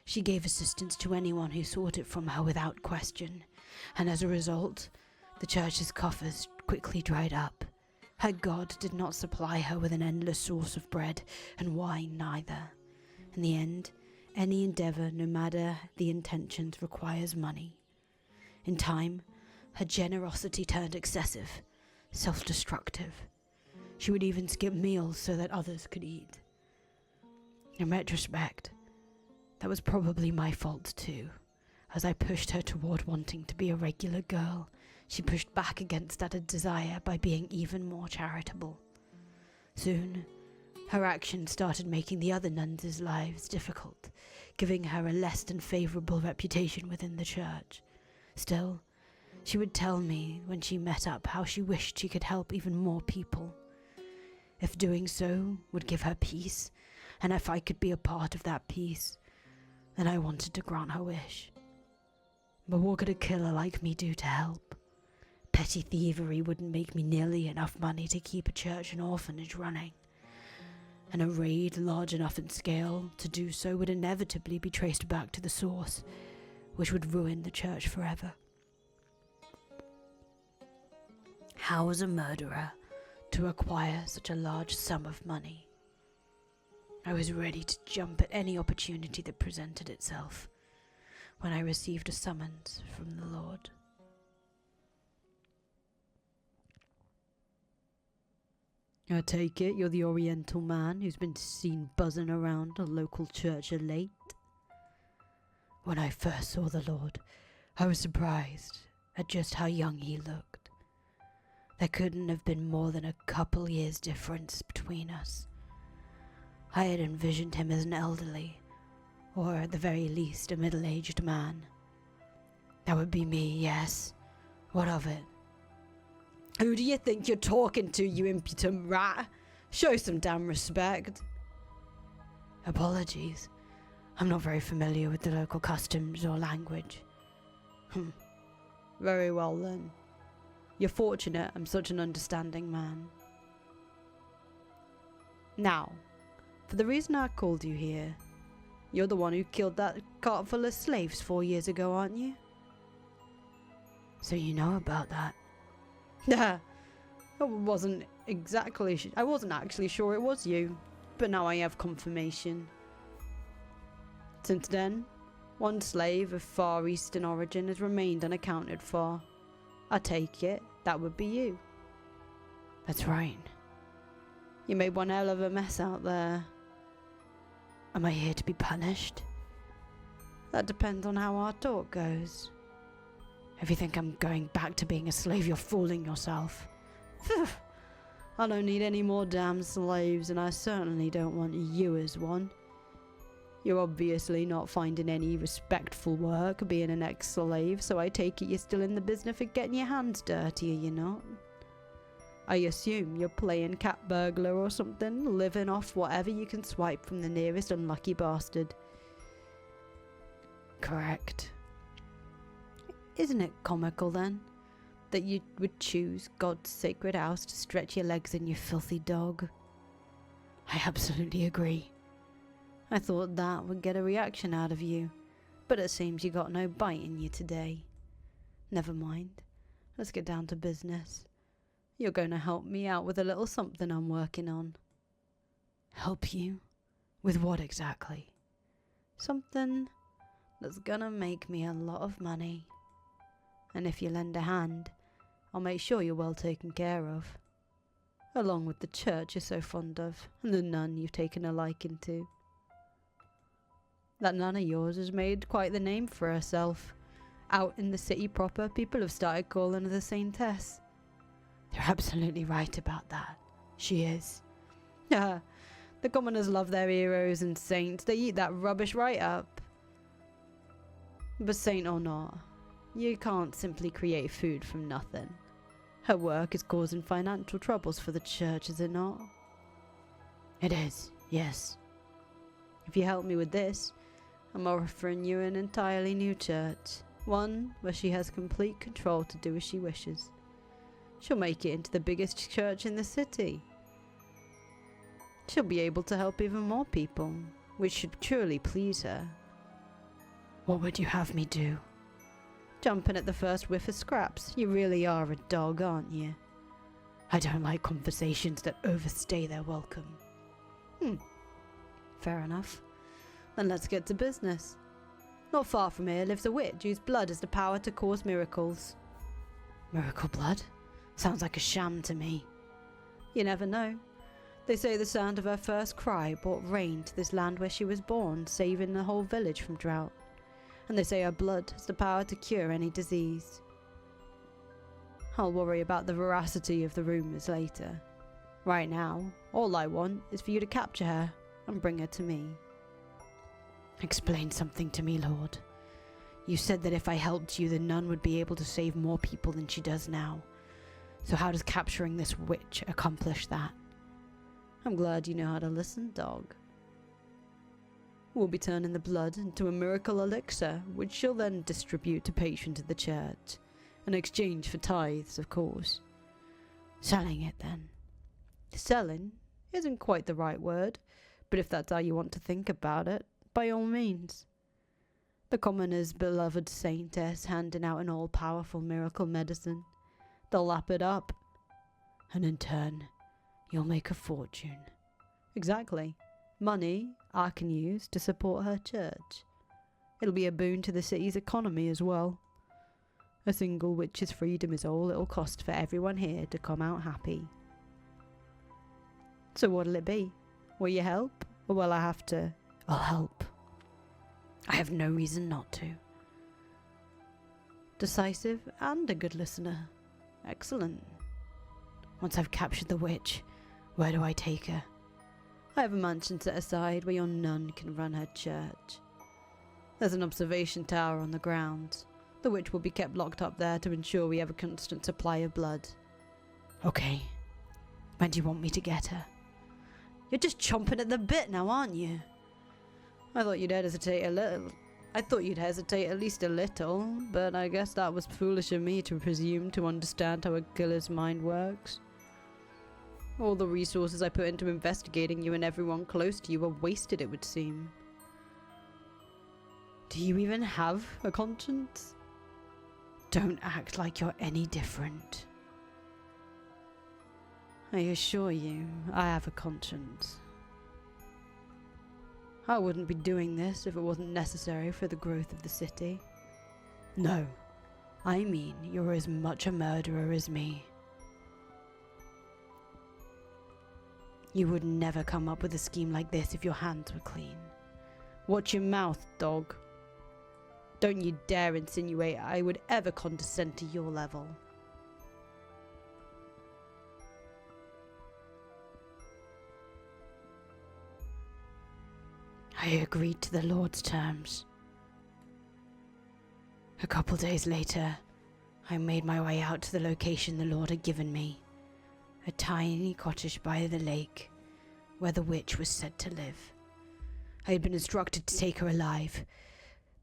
[SPEAKER 1] She gave assistance to anyone who sought it from her without question, and as a result, the church's coffers quickly dried up. Her God did not supply her with an endless source of bread, and wine neither. In the end, any endeavor, no matter the intentions, requires money. In time, her generosity turned excessive, self-destructive. She would even skip meals so that others could eat. In retrospect, that was probably my fault too. As I pushed her toward wanting to be a regular girl, she pushed back against that desire by being even more charitable. Soon, her actions started making the other nuns' lives difficult, giving her a less than favorable reputation within the church. Still, she would tell me when she met up how she wished she could help even more people. if doing so would give her peace, and if I could be a part of that peace, then I wanted to grant her wish. But what could a killer like me do to help? Petty thievery wouldn't make me nearly enough money to keep a church and orphanage running, and a raid large enough in scale to do so would inevitably be traced back to the source, which would ruin the church forever. How was a murderer to acquire such a large sum of money? I was ready to jump at any opportunity that presented itself when I received a summons from the Lord. I take it you're the Oriental man who's been seen buzzing around a local church of late? When I first saw the Lord, I was surprised at just how young he looked. There couldn't have been more than a couple years difference between us. I had envisioned him as an elderly, or at the very least a middle-aged man. That would be me, yes. What of it? Who do you think you're talking to, you impudent rat? Show some damn respect. Apologies. I'm not very familiar with the local customs or language. Very well then. You're fortunate I'm such an understanding man. Now, for the reason I called you here, you're the one who killed that cart full of slaves 4 years ago, aren't you? So you know about that? I wasn't actually sure it was you, but now I have confirmation. Since then, one slave of Far Eastern origin has remained unaccounted for. I take it that would be you. That's right. You made one hell of a mess out there. Am I here to be punished? That depends on how our talk goes. If you think I'm going back to being a slave, you're fooling yourself. I don't need any more damn slaves, and I certainly don't want you as one. You're obviously not finding any respectful work being an ex-slave, so I take it you're still in the business of getting your hands dirty, are you not? I assume you're playing cat burglar or something, living off whatever you can swipe from the nearest unlucky bastard. Correct. Isn't it comical then, that you would choose God's sacred house to stretch your legs in, you filthy dog? I absolutely agree. I thought that would get a reaction out of you, but it seems you got no bite in you today. Never mind, let's get down to business. You're going to help me out with a little something I'm working on. Help you? With what exactly? Something that's gonna make me a lot of money. And if you lend a hand, I'll make sure you're well taken care of. Along with the church you're so fond of, and the nun you've taken a liking to. That nun of yours has made quite the name for herself. Out in the city proper, people have started calling her the Saintess. They're absolutely right about that. She is. The commoners love their heroes and saints. They eat that rubbish right up. But saint or not, you can't simply create food from nothing. Her work is causing financial troubles for the church, is it not? It is, yes. If you help me with this, I'm offering you an entirely new church. One where she has complete control to do as she wishes. She'll make it into the biggest church in the city. She'll be able to help even more people, which should truly please her. What would you have me do? Jumping at the first whiff of scraps. You really are a dog, aren't you? I don't like conversations that overstay their welcome. Fair enough. Then let's get to business. Not far from here lives a witch whose blood has the power to cause miracles. Miracle blood? Sounds like a sham to me. You never know. They say the sound of her first cry brought rain to this land where she was born, saving the whole village from drought. And they say her blood has the power to cure any disease. I'll worry about the veracity of the rumours later. Right now, all I want is for you to capture her and bring her to me. Explain something to me, Lord. You said that if I helped you, the nun would be able to save more people than she does now. So how does capturing this witch accomplish that? I'm glad you know how to listen, dog. We'll be turning the blood into a miracle elixir, which she'll then distribute to patrons of the church, in exchange for tithes, of course. Selling it, then. Selling isn't quite the right word, but if that's how you want to think about it, by all means. The commoner's beloved saintess handing out an all-powerful miracle medicine. They'll lap it up, and in turn, you'll make a fortune. Exactly. Money I can use to support her church. It'll be a boon to the city's economy as well. A single witch's freedom is all it'll cost for everyone here to come out happy. So what'll it be? Will you help? Or will I have to? I'll help. I have no reason not to. Decisive and a good listener. Excellent. Once I've captured the witch, where do I take her? I have a mansion set aside where your nun can run her church. There's an observation tower on the grounds. The witch will be kept locked up there to ensure we have a constant supply of blood. Okay. When do you want me to get her? You're just chomping at the bit now, aren't you? I thought you'd hesitate a little. I thought you'd hesitate at least a little, but I guess that was foolish of me to presume to understand how a killer's mind works. All the resources I put into investigating you and everyone close to you were wasted, it would seem. Do you even have a conscience? Don't act like you're any different. I assure you, I have a conscience. I wouldn't be doing this if it wasn't necessary for the growth of the city. No, I mean you're as much a murderer as me. You would never come up with a scheme like this if your hands were clean. Watch your mouth, dog. Don't you dare insinuate I would ever condescend to your level. I agreed to the Lord's terms. A couple days later, I made my way out to the location the Lord had given me. A tiny cottage by the lake, where the witch was said to live. I had been instructed to take her alive,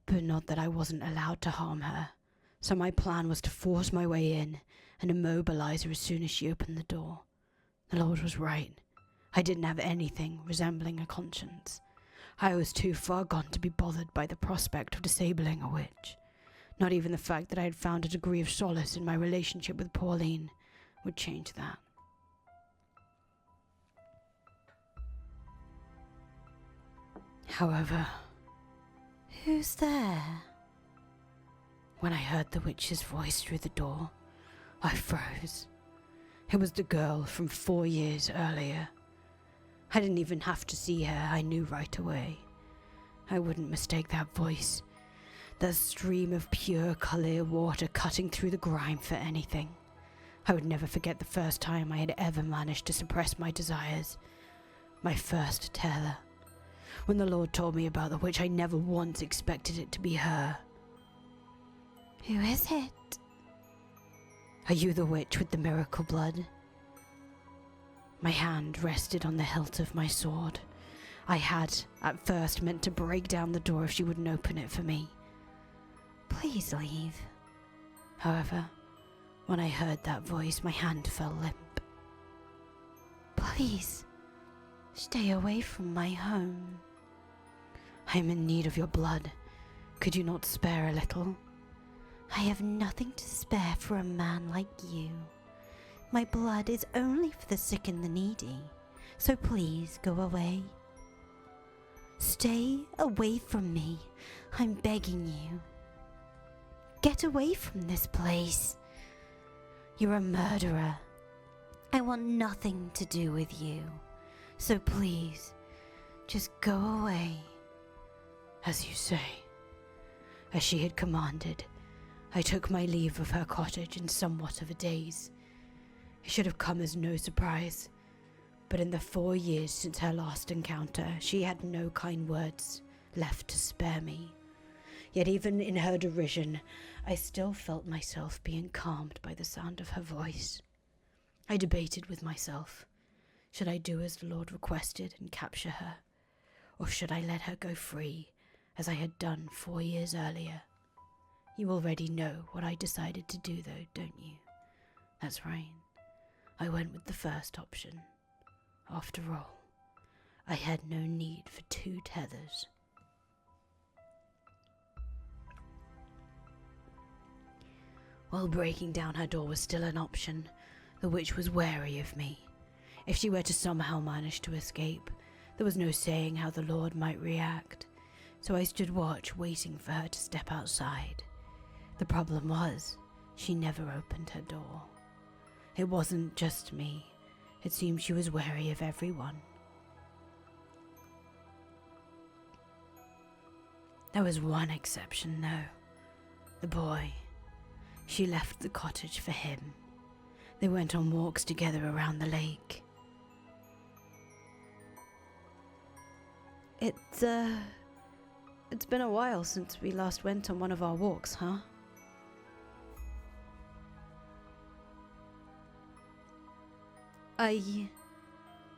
[SPEAKER 1] but not that I wasn't allowed to harm her, so my plan was to force my way in and immobilize her as soon as she opened the door. The Lord was right. I didn't have anything resembling a conscience. I was too far gone to be bothered by the prospect of disabling a witch. Not even the fact that I had found a degree of solace in my relationship with Pauline would change that. However,
[SPEAKER 2] Who's there?
[SPEAKER 1] when I heard the witch's voice through the door, I froze. It was the girl from 4 years earlier. I didn't even have to see her, I knew right away. I wouldn't mistake that voice, that stream of pure clear water cutting through the grime for anything. I would never forget the first time I had ever managed to suppress my desires. My first terror. When the Lord told me about the witch, I never once expected it to be her.
[SPEAKER 2] Who is it?
[SPEAKER 1] Are you the witch with the miracle blood? My hand rested on the hilt of my sword. I had, at first, meant to break down the door if she wouldn't open it for me.
[SPEAKER 2] Please leave.
[SPEAKER 1] However, when I heard that voice, my hand fell limp.
[SPEAKER 2] Please, stay away from my home.
[SPEAKER 1] I am in need of your blood. Could you not spare a little?
[SPEAKER 2] I have nothing to spare for a man like you. My blood is only for the sick and the needy, so please go away. Stay away from me, I'm begging you. Get away from this place. You're a murderer. I want nothing to do with you, so please, just go away.
[SPEAKER 1] As you say. As she had commanded, I took my leave of her cottage in somewhat of a daze. It should have come as no surprise, but in the 4 years since her last encounter, she had no kind words left to spare me. Yet even in her derision, I still felt myself being calmed by the sound of her voice. I debated with myself. Should I do as the Lord requested and capture her? Or should I let her go free, as I had done 4 years earlier? You already know what I decided to do, though, don't you? That's right. I went with the first option. After all, I had no need for 2 tethers. While breaking down her door was still an option, the witch was wary of me. If she were to somehow manage to escape, there was no saying how the Lord might react, so I stood watch waiting for her to step outside. The problem was, she never opened her door. It wasn't just me. It seemed she was wary of everyone. There was one exception, though. The boy. She left the cottage for him. They went on walks together around the lake.
[SPEAKER 2] It's been a while since we last went on one of our walks, huh? I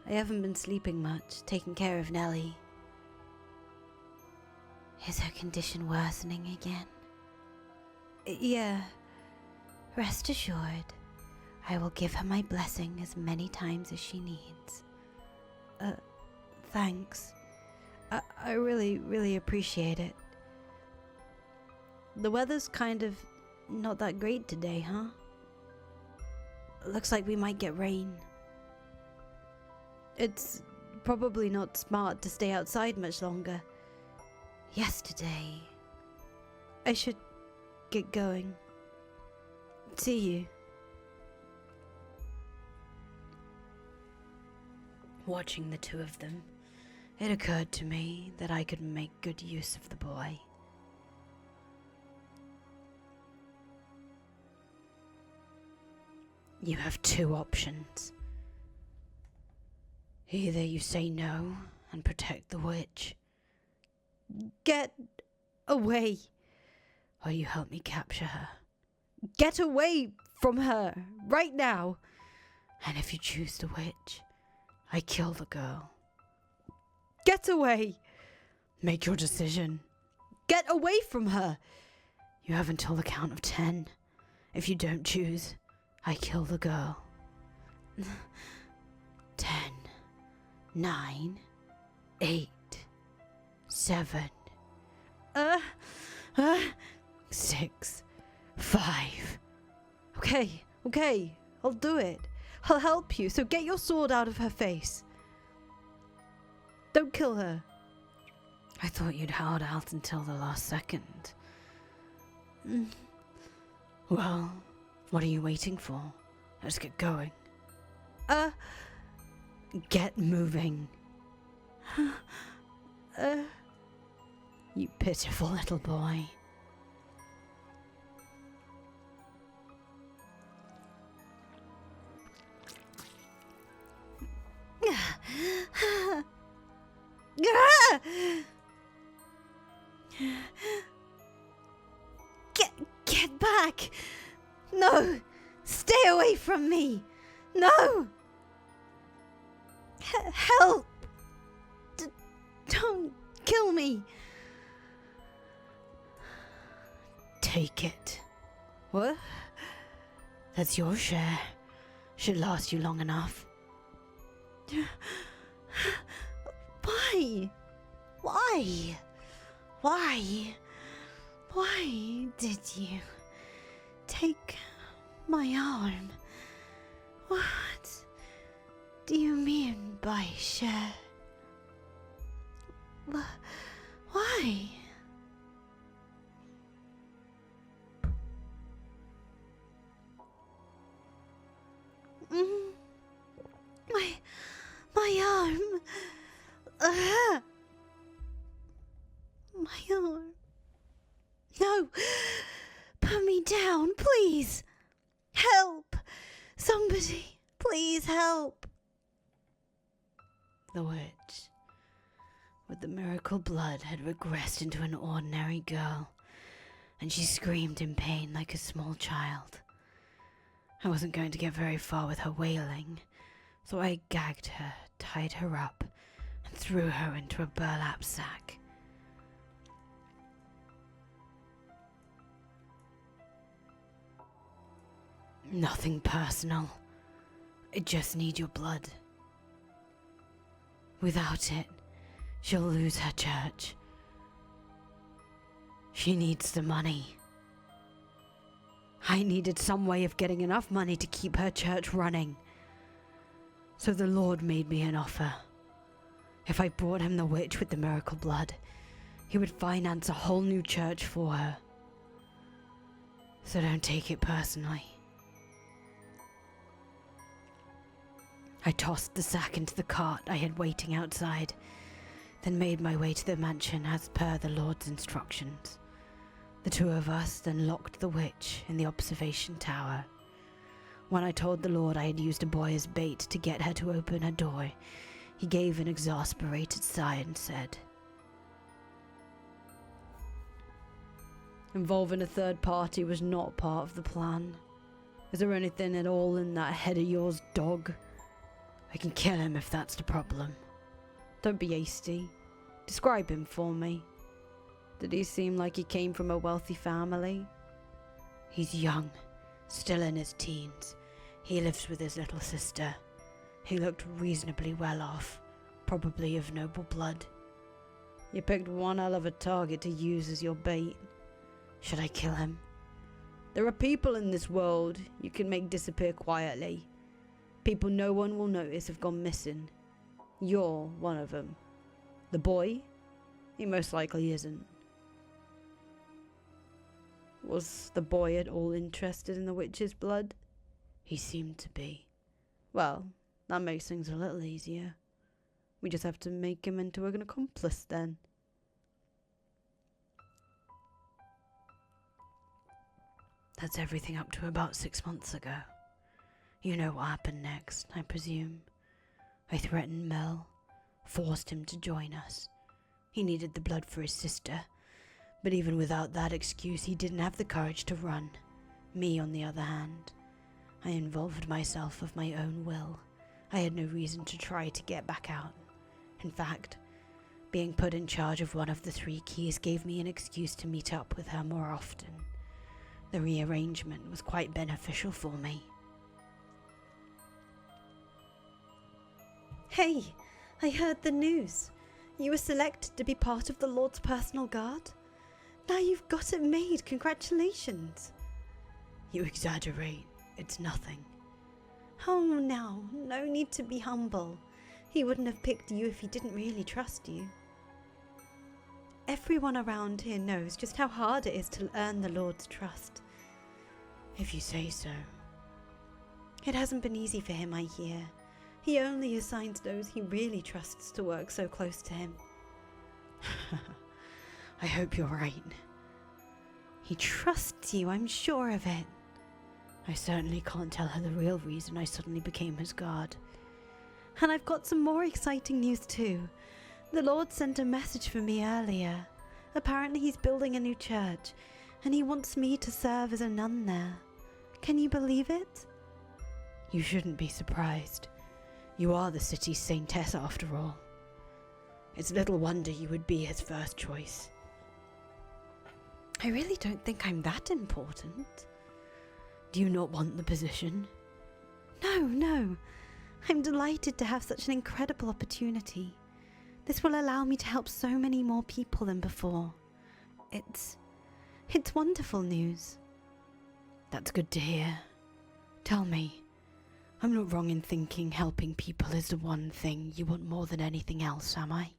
[SPEAKER 2] haven't been sleeping much, taking care of Nellie. Is her condition worsening again? Yeah. Rest assured, I will give her my blessing as many times as she needs. Thanks. I really appreciate it. The weather's kind of not that great today, huh? Looks like we might get rain. It's probably not smart to stay outside much longer. Yesterday, I should get going. See you. Watching the two of them, it occurred to me that I could make good use of the boy. You have 2 options. Either you say no and protect the witch. Get away. Or you help me capture her. Get away from her, right now. And if you choose the witch, I kill the girl. Get away. Make your decision. Get away from her. You have until the count of 10. If you don't choose, I kill the girl. 10, 9, 8, 7, 6, 5. Okay, I'll do it. I'll help you, so get your sword out of her face. Don't kill her. I thought you'd hold out until the last second. Well, what are you waiting for? Let's get going. Get moving. You pitiful little boy. Get back! No! Stay away from me! No! Help! Don't kill me! Take it. What? That's your share. Should last you long enough. Why? Why? Why? Why did you take my arm? What do you mean by share? Why? My arm. My arm. No. Put me down, please. Help. Somebody, please help. The witch, with the miracle blood, had regressed into an ordinary girl, and she screamed in pain like a small child. I wasn't going to get very far with her wailing,
[SPEAKER 1] So I gagged her, tied her up, and threw her into a burlap sack. Nothing personal. I just need your blood. Without it, she'll lose her church. She needs the money. I needed some way of getting enough money to keep her church running. So the Lord made me an offer. If I brought him the witch with the miracle blood, he would finance a whole new church for her. So don't take it personally. I tossed the sack into the cart I had waiting outside, then made my way to the mansion as per the Lord's instructions. The two of us then locked the witch in the observation tower. When I told the Lord I had used a boy as bait to get her to open her door, he gave an exasperated sigh and said, "Involving a third party was not part of the plan. Is there anything at all in that head of yours, dog? I can kill him if that's the problem." "Don't be hasty. Describe him for me. Did he seem like he came from a wealthy family?" "He's young, still in his teens. He lives with his little sister. He looked reasonably well off, probably of noble blood." "You picked one hell of a target to use as your bait. Should I kill him?" "There are people in this world you can make disappear quietly. People no one will notice have gone missing. You're one of them. The boy? He most likely isn't." "Was the boy at all interested in the witch's blood?" "He seemed to be." "Well, that makes things a little easier. We just have to make him into an accomplice then." That's everything up to about 6 months ago. You know what happened next, I presume. I threatened Mel, forced him to join us. He needed the blood for his sister, but even without that excuse, he didn't have the courage to run. Me, on the other hand, I involved myself of my own will. I had no reason to try to get back out. In fact, being put in charge of one of the 3 keys gave me an excuse to meet up with her more often. The rearrangement was quite beneficial for me.
[SPEAKER 2] Hey, I heard the news. You were selected to be part of the Lord's personal guard. Now you've got it made. Congratulations.
[SPEAKER 1] You exaggerate. It's nothing.
[SPEAKER 2] Oh, now, no need to be humble. He wouldn't have picked you if he didn't really trust you. Everyone around here knows just how hard it is to earn the Lord's trust.
[SPEAKER 1] If you say so.
[SPEAKER 2] It hasn't been easy for him, I hear. He only assigns those he really trusts to work so close to him.
[SPEAKER 1] I hope you're right.
[SPEAKER 2] He trusts you, I'm sure of it.
[SPEAKER 1] I certainly can't tell her the real reason I suddenly became his guard.
[SPEAKER 2] And I've got some more exciting news too. The Lord sent a message for me earlier. Apparently he's building a new church, and he wants me to serve as a nun there. Can you believe it?
[SPEAKER 1] You shouldn't be surprised. You are the city's saintess after all. It's little wonder you would be his first choice.
[SPEAKER 2] I really don't think I'm that important.
[SPEAKER 1] Do you not want the position?
[SPEAKER 2] No. I'm delighted to have such an incredible opportunity. This will allow me to help so many more people than before. It's wonderful news.
[SPEAKER 1] That's good to hear. Tell me, I'm not wrong in thinking helping people is the one thing you want more than anything else, am I?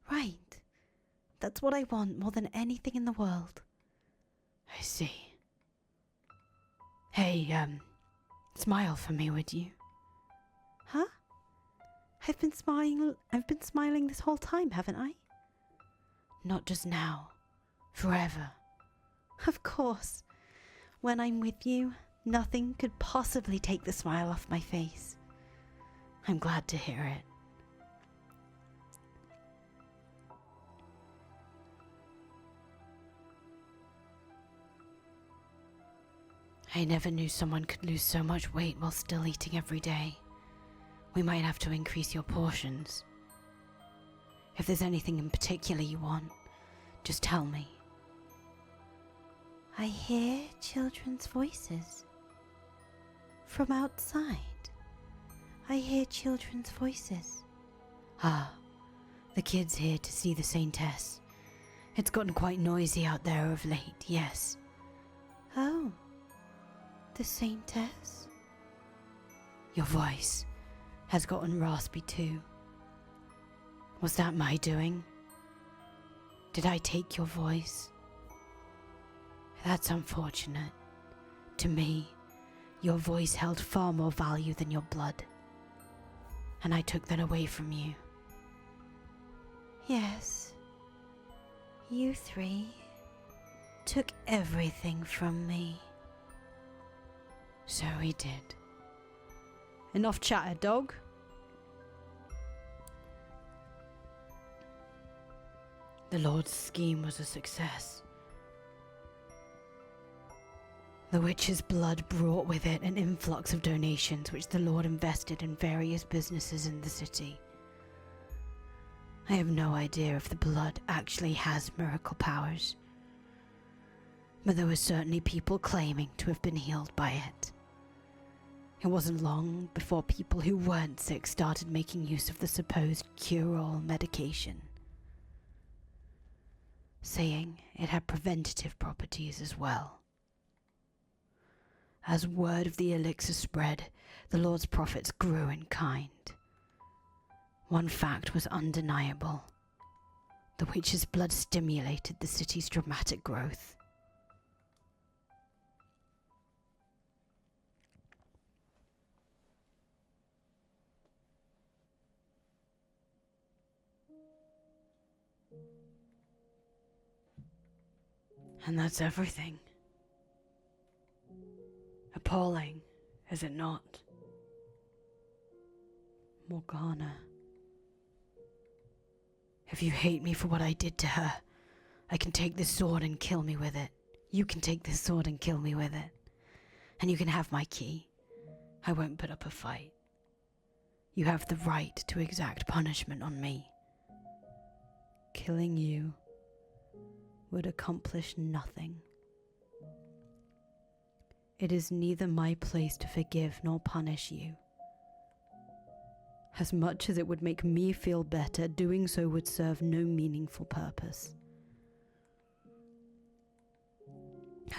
[SPEAKER 2] Right. That's what I want more than anything in the world.
[SPEAKER 1] I see. Hey, smile for me, would you?
[SPEAKER 2] Huh? I've been smiling this whole time, haven't I?
[SPEAKER 1] Not just now. Forever.
[SPEAKER 2] Of course. When I'm with you, nothing could possibly take the smile off my face.
[SPEAKER 1] I'm glad to hear it. I never knew someone could lose so much weight while still eating every day. We might have to increase your portions. If there's anything in particular you want, just tell me.
[SPEAKER 2] I hear children's voices. From outside, I hear children's voices.
[SPEAKER 1] Ah, the kids here to see the Saintess. It's gotten quite noisy out there of late, yes.
[SPEAKER 2] Oh, the Saintess?
[SPEAKER 1] Your voice has gotten raspy too. Was that my doing? Did I take your voice? That's unfortunate. To me, your voice held far more value than your blood. And I took that away from you.
[SPEAKER 2] Yes. You three took everything from me.
[SPEAKER 1] So we did. Enough chatter, dog. The Lord's scheme was a success. The witch's blood brought with it an influx of donations which the Lord invested in various businesses in the city. I have no idea if the blood actually has miracle powers, but there were certainly people claiming to have been healed by it. It wasn't long before people who weren't sick started making use of the supposed cure-all medication, saying it had preventative properties as well. As word of the elixir spread, the Lord's prophets grew in kind. One fact was undeniable. The witch's blood stimulated the city's dramatic growth. And that's everything. Appalling, is it not? Morgana. If you hate me for what I did to her, I can take this sword and kill me with it. You can take this sword and kill me with it. And you can have my key. I won't put up a fight. You have the right to exact punishment on me. Killing you would accomplish nothing. It is neither my place to forgive nor punish you. As much as it would make me feel better, doing so would serve no meaningful purpose.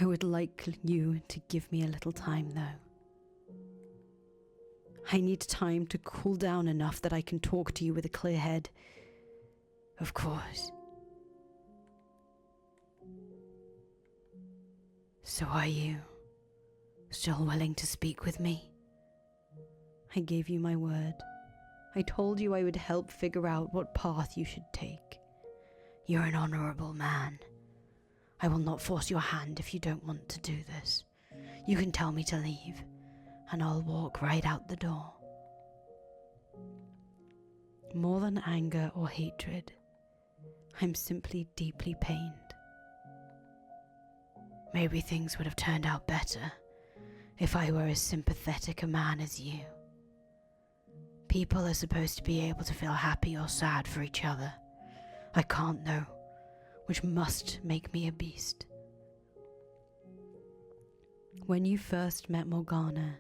[SPEAKER 1] I would like you to give me a little time, though. I need time to cool down enough that I can talk to you with a clear head. Of course. So are you still willing to speak with me? I gave you my word. I told you I would help figure out what path you should take. You're an honorable man. I will not force your hand if you don't want to do this. You can tell me to leave, and I'll walk right out the door. More than anger or hatred, I'm simply deeply pained. Maybe things would have turned out better if I were as sympathetic a man as you. People are supposed to be able to feel happy or sad for each other. I can't though, which must make me a beast. When you first met Morgana,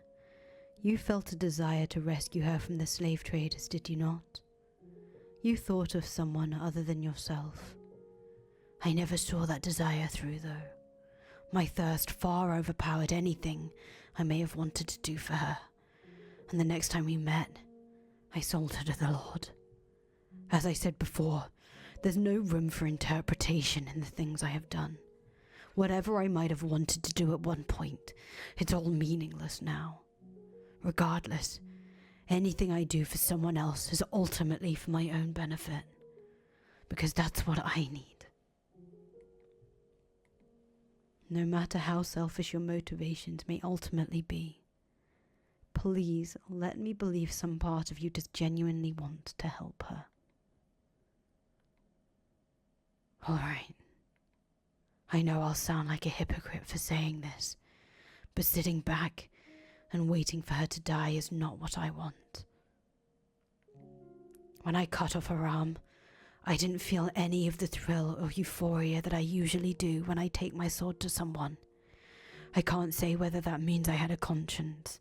[SPEAKER 1] you felt a desire to rescue her from the slave traders, did you not? You thought of someone other than yourself. I never saw that desire through though. My thirst far overpowered anything I may have wanted to do for her, and the next time we met, I sold her to the Lord. As I said before, there's no room for interpretation in the things I have done. Whatever I might have wanted to do at one point, it's all meaningless now. Regardless, anything I do for someone else is ultimately for my own benefit, because that's what I need. No matter how selfish your motivations may ultimately be, please let me believe some part of you does genuinely want to help her. All right. I know I'll sound like a hypocrite for saying this, but sitting back and waiting for her to die is not what I want. When I cut off her arm, I didn't feel any of the thrill or euphoria that I usually do when I take my sword to someone. I can't say whether that means I had a conscience,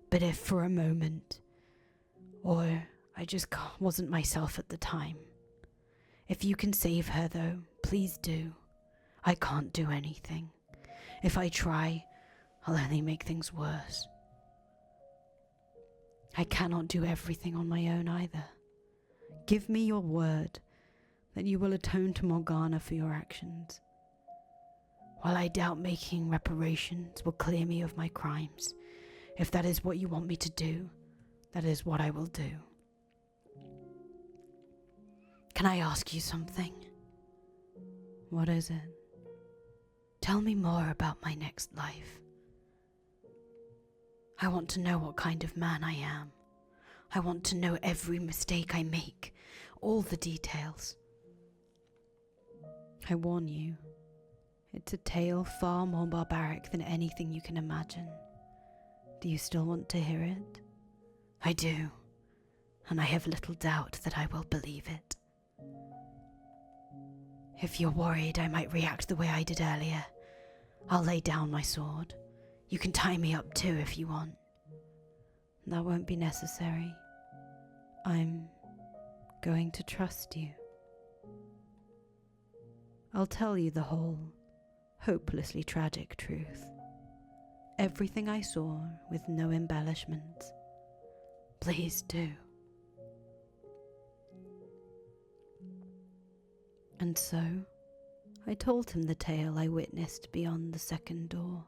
[SPEAKER 1] but if for a moment, or I just wasn't myself at the time. If you can save her though, please do. I can't do anything. If I try, I'll only make things worse. I cannot do everything on my own either. Give me your word that you will atone to Morgana for your actions. While I doubt making reparations will clear me of my crimes, if that is what you want me to do, that is what I will do. Can I ask you something? What is it? Tell me more about my next life. I want to know what kind of man I am. I want to know every mistake I make, all the details. I warn you, it's a tale far more barbaric than anything you can imagine. Do you still want to hear it? I do, and I have little doubt that I will believe it. If you're worried I might react the way I did earlier, I'll lay down my sword. You can tie me up too if you want. That won't be necessary. I'm going to trust you. I'll tell you the whole, hopelessly tragic truth. Everything I saw with no embellishments. Please do. And so, I told him the tale I witnessed beyond the second door.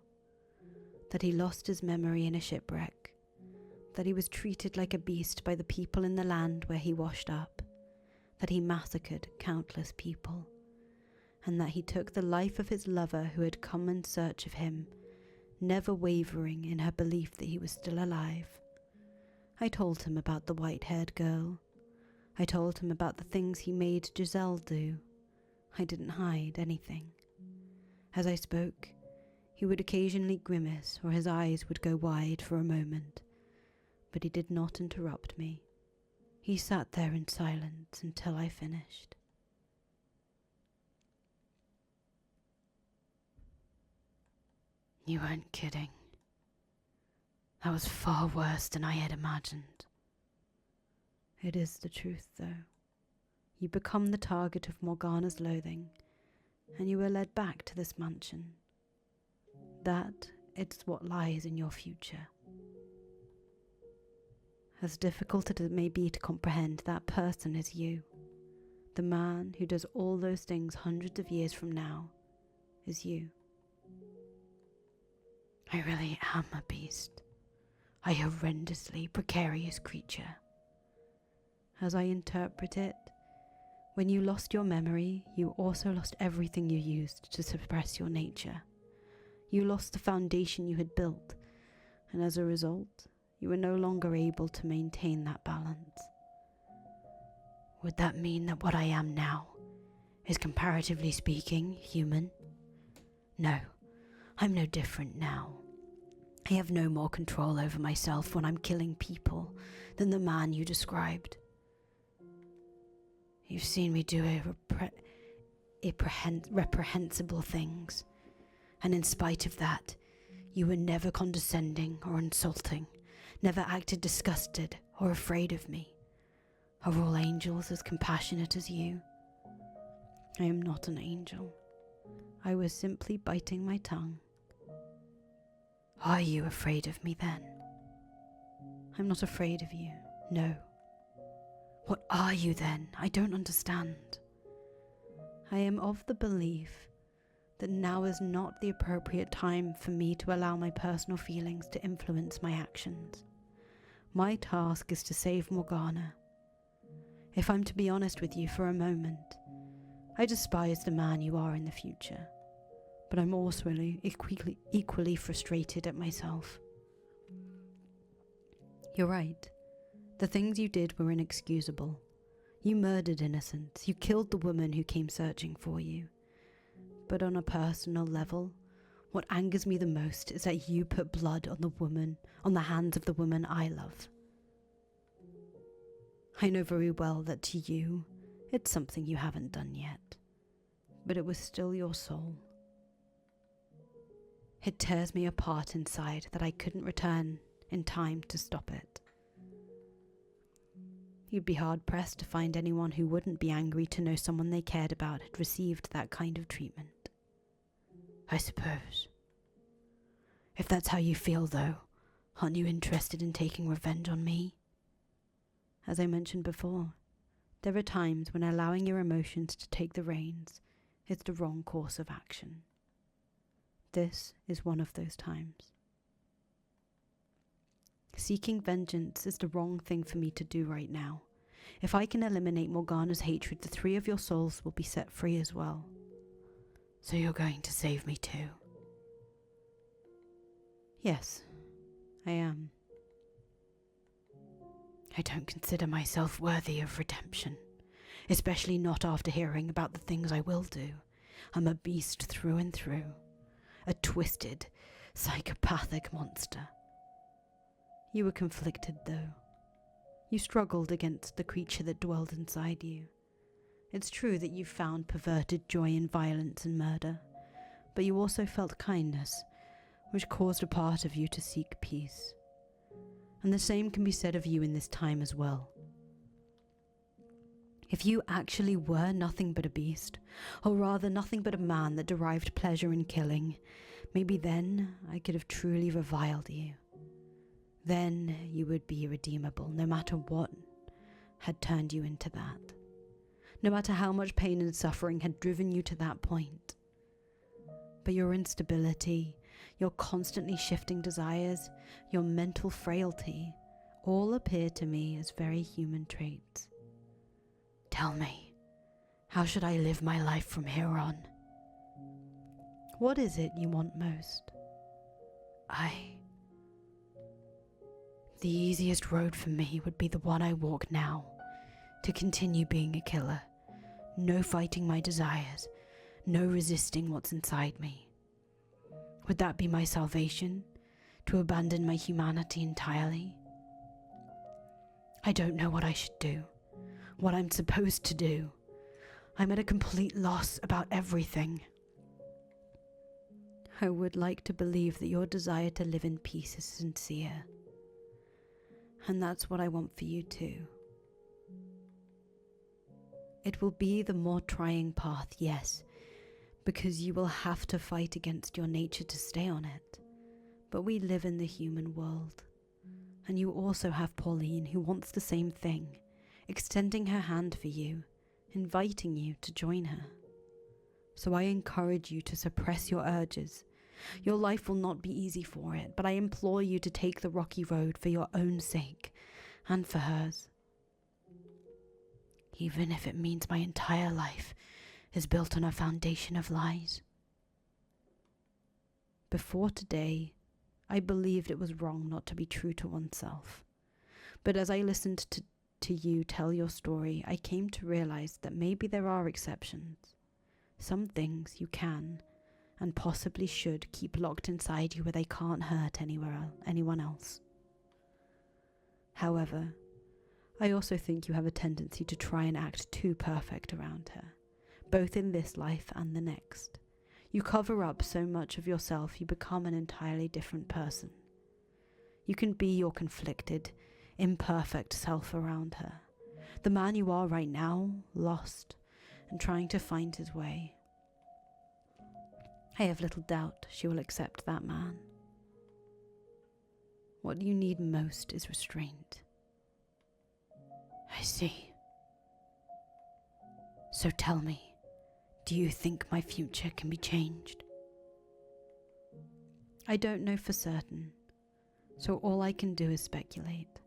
[SPEAKER 1] That he lost his memory in a shipwreck. That he was treated like a beast by the people in the land where he washed up. That he massacred countless people. And that he took the life of his lover who had come in search of him, never wavering in her belief that he was still alive. I told him about the white-haired girl. I told him about the things he made Giselle do. I didn't hide anything. As I spoke, he would occasionally grimace or his eyes would go wide for a moment, but he did not interrupt me. He sat there in silence until I finished. You weren't kidding. That was far worse than I had imagined. It is the truth, though. You become the target of Morgana's loathing, and you were led back to this mansion. That is what lies in your future. As difficult as it may be to comprehend, that person is you. The man who does all those things hundreds of years from now is you. I really am a beast. A horrendously precarious creature. As I interpret it, when you lost your memory, you also lost everything you used to suppress your nature. You lost the foundation you had built, and as a result, you were no longer able to maintain that balance. Would that mean that what I am now is, comparatively speaking, human? No, I'm no different now. I have no more control over myself when I'm killing people than the man you described. You've seen me do reprehensible things, and in spite of that, you were never condescending or insulting, never acted disgusted or afraid of me. Are all angels as compassionate as you? I am not an angel. I was simply biting my tongue. Are you afraid of me then? I'm not afraid of you, no. What are you then? I don't understand. I am of the belief that now is not the appropriate time for me to allow my personal feelings to influence my actions. My task is to save Morgana. If I'm to be honest with you for a moment, I despise the man you are in the future, but I'm also equally frustrated at myself. You're right. The things you did were inexcusable. You murdered innocents. You killed the woman who came searching for you. But on a personal level, What angers me the most is that you put blood on the hands of the woman I love. I know very well that to you, it's something you haven't done yet, but it was still your soul. It tears me apart inside that I couldn't return in time to stop it. You'd be hard-pressed to find anyone who wouldn't be angry to know someone they cared about had received that kind of treatment. I suppose. If that's how you feel, though, aren't you interested in taking revenge on me? As I mentioned before, there are times when allowing your emotions to take the reins is the wrong course of action. This is one of those times. Seeking vengeance is the wrong thing for me to do right now. If I can eliminate Morgana's hatred, the three of your souls will be set free as well. So you're going to save me too? Yes, I am. I don't consider myself worthy of redemption, especially not after hearing about the things I will do. I'm a beast through and through, a twisted, psychopathic monster. You were conflicted, though. You struggled against the creature that dwelled inside you. It's true that you found perverted joy in violence and murder, but you also felt kindness, which caused a part of you to seek peace. And the same can be said of you in this time as well. If you actually were nothing but a beast, or rather nothing but a man that derived pleasure in killing, maybe then I could have truly reviled you. Then you would be irredeemable, no matter what had turned you into that. No matter how much pain and suffering had driven you to that point. But your instability, your constantly shifting desires, your mental frailty, all appear to me as very human traits. Tell me, how should I live my life from here on? What is it you want most? The easiest road for me would be the one I walk now, to continue being a killer. No fighting my desires, no resisting what's inside me. Would that be my salvation? To abandon my humanity entirely? I don't know what I should do, what I'm supposed to do. I'm at a complete loss about everything. I would like to believe that your desire to live in peace is sincere. And that's what I want for you too. It will be the more trying path, yes, because you will have to fight against your nature to stay on it. But we live in the human world. And you also have Pauline, who wants the same thing, extending her hand for you, inviting you to join her. So I encourage you to suppress your urges. Your life will not be easy for it, but I implore you to take the rocky road for your own sake, and for hers. Even if it means my entire life is built on a foundation of lies. Before today, I believed it was wrong not to be true to oneself. But as I listened to you tell your story, I came to realize that maybe there are exceptions. Some things you can, and possibly should, keep locked inside you where they can't hurt anyone else. However, I also think you have a tendency to try and act too perfect around her, both in this life and the next. You cover up so much of yourself, you become an entirely different person. You can be your conflicted, imperfect self around her. The man you are right now, lost, and trying to find his way. I have little doubt she will accept that man. What you need most is restraint. I see. So tell me, do you think my future can be changed? I don't know for certain, so all I can do is speculate.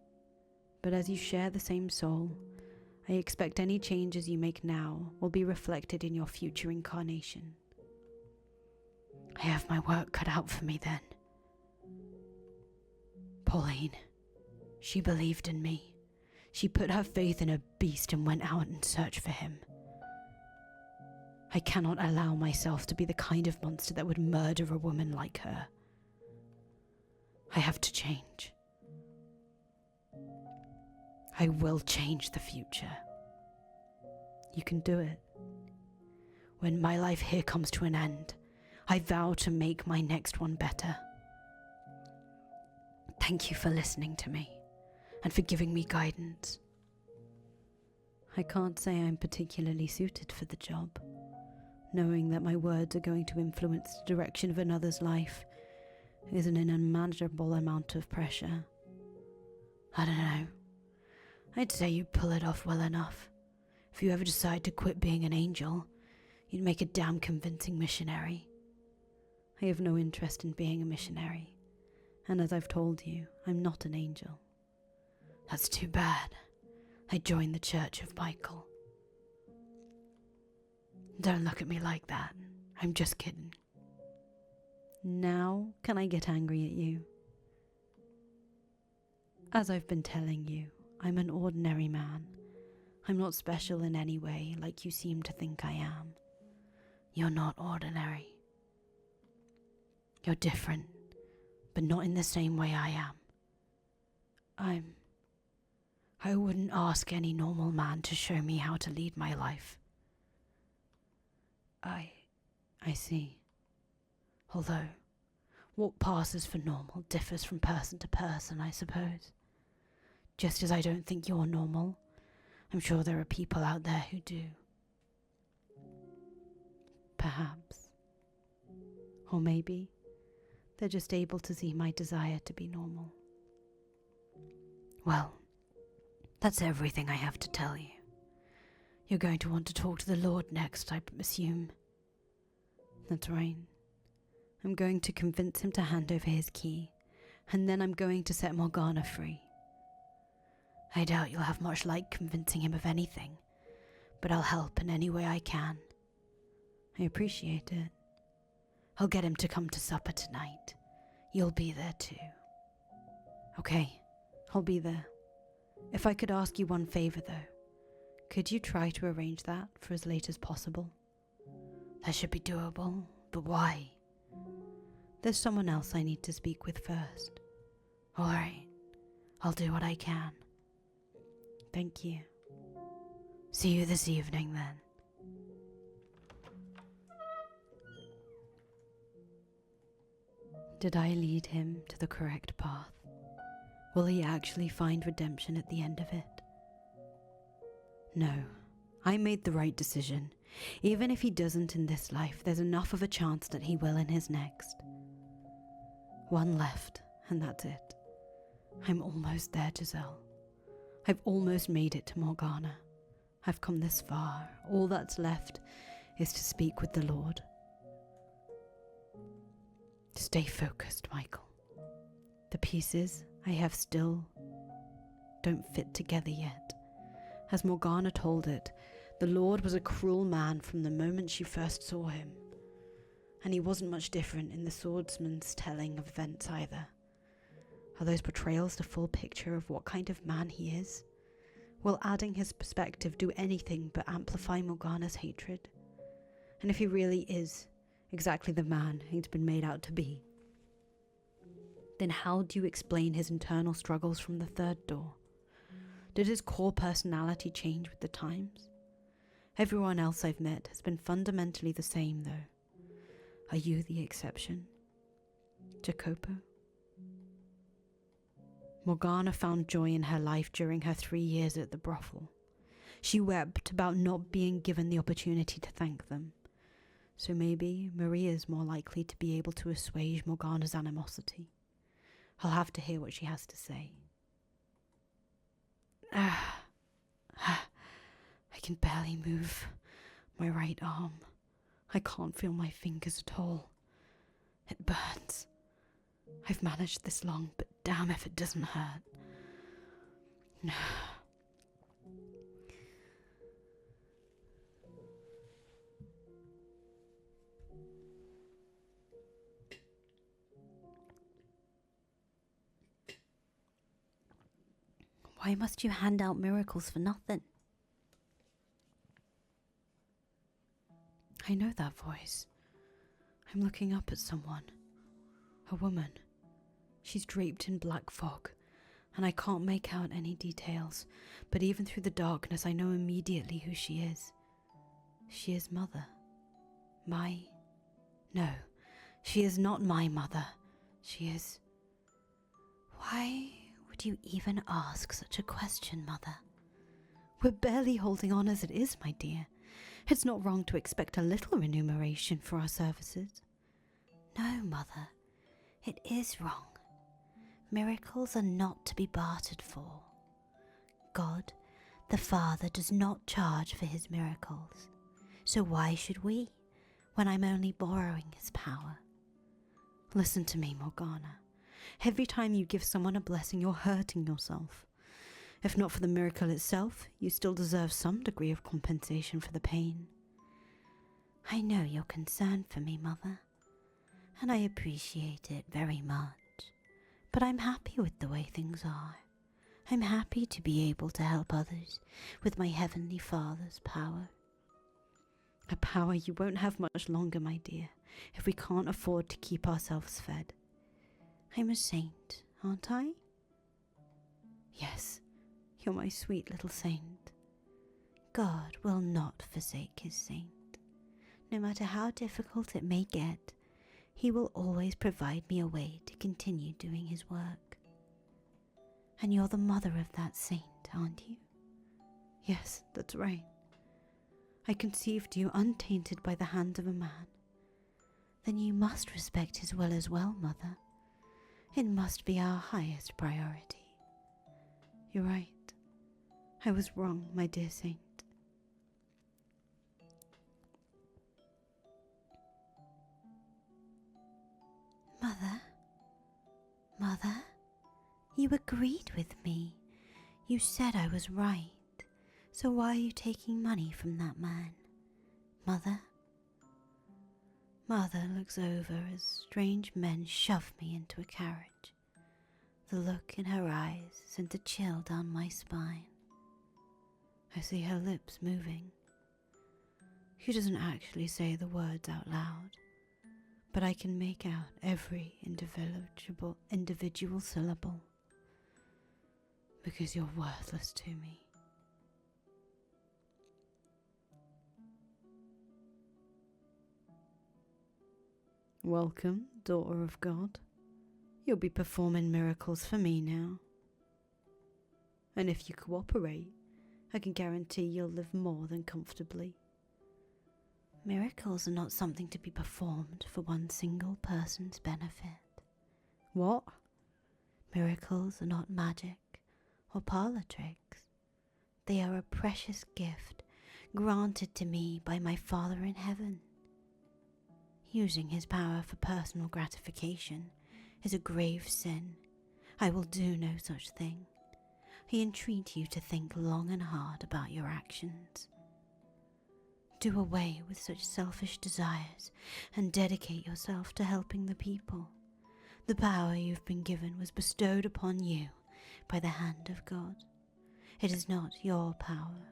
[SPEAKER 1] But as you share the same soul, I expect any changes you make now will be reflected in your future incarnation. I have my work cut out for me then. Pauline, she believed in me. She put her faith in a beast and went out in search for him. I cannot allow myself to be the kind of monster that would murder a woman like her. I have to change. I will change the future. You can do it. When my life here comes to an end, I vow to make my next one better. Thank you for listening to me and for giving me guidance. I can't say I'm particularly suited for the job. Knowing that my words are going to influence the direction of another's life is an unimaginable amount of pressure. I don't know. I'd say you'd pull it off well enough. If you ever decide to quit being an angel, you'd make a damn convincing missionary. I have no interest in being a missionary, and as I've told you, I'm not an angel. That's too bad. I joined the Church of Michael. Don't look at me like that. I'm just kidding. Now, can I get angry at you? As I've been telling you, I'm an ordinary man. I'm not special in any way like you seem to think I am. You're not ordinary. You're different, but not in the same way I am. I wouldn't ask any normal man to show me how to lead my life. I see. Although, what passes for normal differs from person to person, I suppose. Just as I don't think you're normal, I'm sure there are people out there who do. Perhaps. Or maybe they're just able to see my desire to be normal. Well, that's everything I have to tell you. You're going to want to talk to the Lord next, I assume. That's right. I'm going to convince him to hand over his key, and then I'm going to set Morgana free. I doubt you'll have much luck convincing him of anything, but I'll help in any way I can. I appreciate it. I'll get him to come to supper tonight. You'll be there too. Okay, I'll be there. If I could ask you one favor though, could you try to arrange that for as late as possible? That should be doable, but why? There's someone else I need to speak with first. Alright, I'll do what I can. Thank you. See you this evening then. Did I lead him to the correct path? Will he actually find redemption at the end of it? No, I made the right decision. Even if he doesn't in this life, there's enough of a chance that he will in his next. One left, and that's it. I'm almost there, Giselle. I've almost made it to Morgana. I've come this far. All that's left is to speak with the Lord. Stay focused, Michael. The pieces I have still don't fit together yet. As Morgana told it, the Lord was a cruel man from the moment she first saw him, and he wasn't much different in the swordsman's telling of events either. Are those portrayals the full picture of what kind of man he is? Will adding his perspective do anything but amplify Morgana's hatred? And if he really is exactly the man he's been made out to be, then how do you explain his internal struggles from the third door? Did his core personality change with the times? Everyone else I've met has been fundamentally the same, though. Are you the exception? Jacopo? Morgana found joy in her life during her 3 years at the brothel. She wept about not being given the opportunity to thank them. So maybe Maria's more likely to be able to assuage Morgana's animosity. I'll have to hear what she has to say. I can barely move my right arm. I can't feel my fingers at all. It burns. I've managed this long, but damn if it doesn't hurt.
[SPEAKER 2] Why must you hand out miracles for nothing?
[SPEAKER 1] I know that voice. I'm looking up at someone. A woman. She's draped in black fog, and I can't make out any details, but even through the darkness I know immediately who she is. She is Mother. No, she is not my mother. She is... Why would you even ask such a question, Mother? We're barely holding on as it is, my dear. It's not wrong to expect a little remuneration for our services.
[SPEAKER 2] No, Mother, it is wrong. Miracles are not to be bartered for. God, the Father, does not charge for his miracles. So why should we, when I'm only borrowing his power?
[SPEAKER 1] Listen to me, Morgana. Every time you give someone a blessing, you're hurting yourself. If not for the miracle itself, you still deserve some degree of compensation for the pain.
[SPEAKER 2] I know you're concerned for me, Mother, and I appreciate it very much. But I'm happy with the way things are. I'm happy to be able to help others with my Heavenly Father's power.
[SPEAKER 1] A power you won't have much longer, my dear, if we can't afford to keep ourselves fed.
[SPEAKER 2] I'm a saint, aren't I?
[SPEAKER 1] Yes, you're my sweet little saint.
[SPEAKER 2] God will not forsake his saint. No matter how difficult it may get, he will always provide me a way to continue doing his work. And you're the mother of that saint, aren't you?
[SPEAKER 1] Yes, that's right. I conceived you untainted by the hand of a man.
[SPEAKER 2] Then you must respect his will as well, Mother. It must be our highest priority.
[SPEAKER 1] You're right. I was wrong, my dear saint.
[SPEAKER 2] Mother, you agreed with me. You said I was right. So why are you taking money from that man? Mother? Mother looks over as strange men shove me into a carriage. The look in her eyes sent a chill down my spine.
[SPEAKER 1] I see her lips moving. She doesn't actually say the words out loud, but I can make out every individual syllable. Because you're worthless to me. Welcome, daughter of God. You'll be performing miracles for me now. And if you cooperate, I can guarantee you'll live more than comfortably.
[SPEAKER 2] Miracles are not something to be performed for one single person's benefit.
[SPEAKER 1] What?
[SPEAKER 2] Miracles are not magic or parlor tricks. They are a precious gift granted to me by my Father in heaven. Using his power for personal gratification is a grave sin. I will do no such thing. I entreat you to think long and hard about your actions. Do away with such selfish desires and dedicate yourself to helping the people. The power you've been given was bestowed upon you by the hand of God. It is not your power.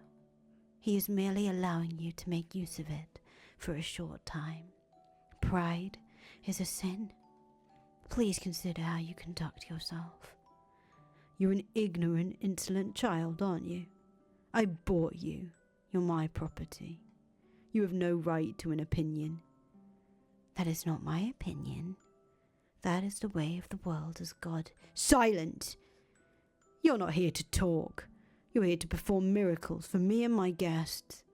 [SPEAKER 2] He is merely allowing you to make use of it for a short time. Pride is a sin. Please consider how you conduct yourself.
[SPEAKER 1] You're an ignorant, insolent child, aren't you? I bought you. You're my property. You have no right to an opinion.
[SPEAKER 2] That is not my opinion. That is the way of the world as God.
[SPEAKER 1] Silent! You're not here to talk. You're here to perform miracles for me and my guests.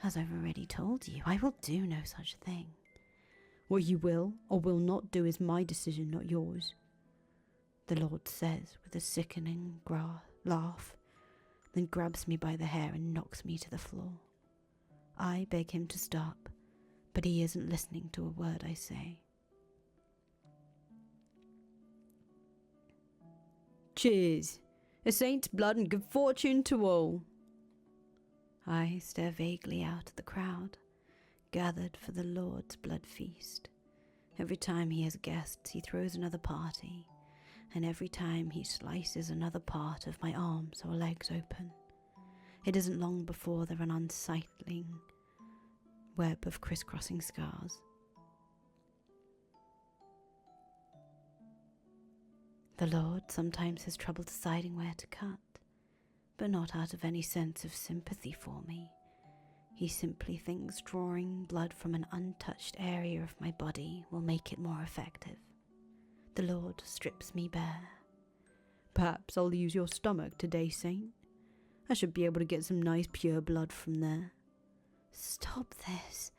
[SPEAKER 2] As I've already told you, I will do no such thing.
[SPEAKER 1] What you will or will not do is my decision, not yours. The Lord says with a sickening laugh, then grabs me by the hair and knocks me to the floor. I beg him to stop, but he isn't listening to a word I say. Cheers! A saint's blood and good fortune to all. I stare vaguely out at the crowd, gathered for the Lord's blood feast. Every time he has guests, he throws another party, and every time he slices another part of my arms or legs open. It isn't long before they're an unsightly web of crisscrossing scars. The Lord sometimes has trouble deciding where to cut, but not out of any sense of sympathy for me. He simply thinks drawing blood from an untouched area of my body will make it more effective. The Lord strips me bare. Perhaps I'll use your stomach today, Saint. I should be able to get some nice pure blood from there.
[SPEAKER 2] Stop this.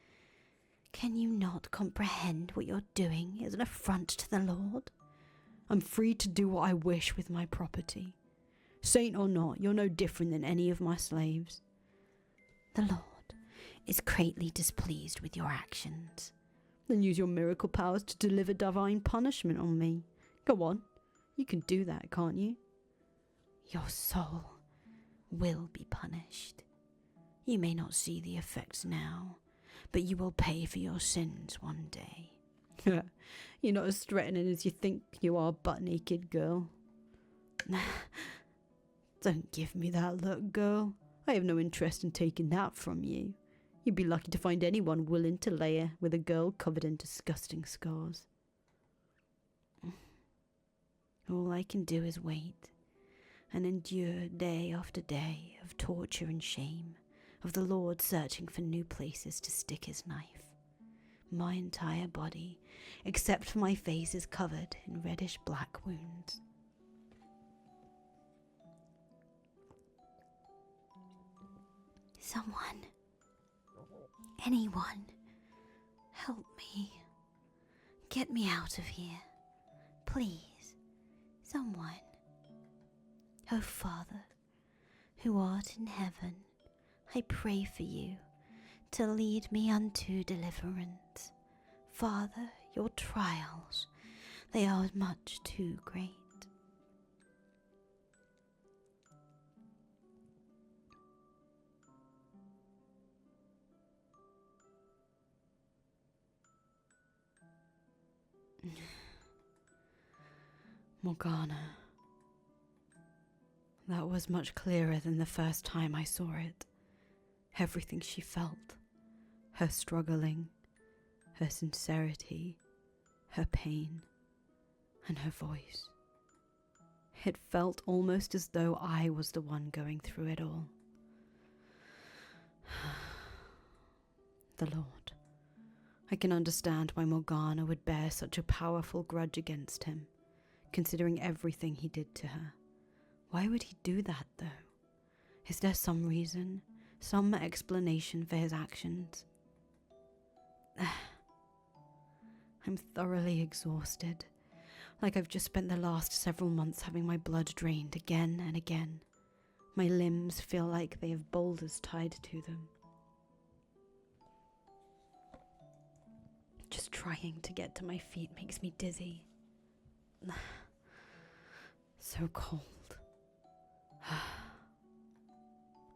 [SPEAKER 2] Can you not comprehend what you're doing is an affront to the Lord?
[SPEAKER 1] I'm free to do what I wish with my property. Saint or not, you're no different than any of my slaves.
[SPEAKER 2] The Lord is greatly displeased with your actions.
[SPEAKER 1] Then use your miracle powers to deliver divine punishment on me. Go on, you can do that, can't you?
[SPEAKER 2] Your soul will be punished. You may not see the effects now, but you will pay for your sins one day.
[SPEAKER 1] You're not as threatening as you think you are, butt-naked girl. Don't give me that look, girl. I have no interest in taking that from you. You'd be lucky to find anyone willing to lay with a girl covered in disgusting scars.
[SPEAKER 2] All I can do is wait and endure day after day of torture and shame, of the Lord searching for new places to stick his knife. My entire body, except for my face, is covered in reddish-black wounds. Someone, anyone, help me. Get me out of here. Please, someone. Oh, Father, who art in heaven, I pray for you to lead me unto deliverance. Father, your trials, they are much too great.
[SPEAKER 1] Morgana. That was much clearer than the first time I saw it. Everything she felt, her struggling, her sincerity, her pain, and her voice. It felt almost as though I was the one going through it all. The Lord. I can understand why Morgana would bear such a powerful grudge against him, considering everything he did to her. Why would he do that, though? Is there some reason, some explanation for his actions? I'm thoroughly exhausted, like I've just spent the last several months having my blood drained again and again. My limbs feel like they have boulders tied to them. Just trying to get to my feet makes me dizzy. So cold.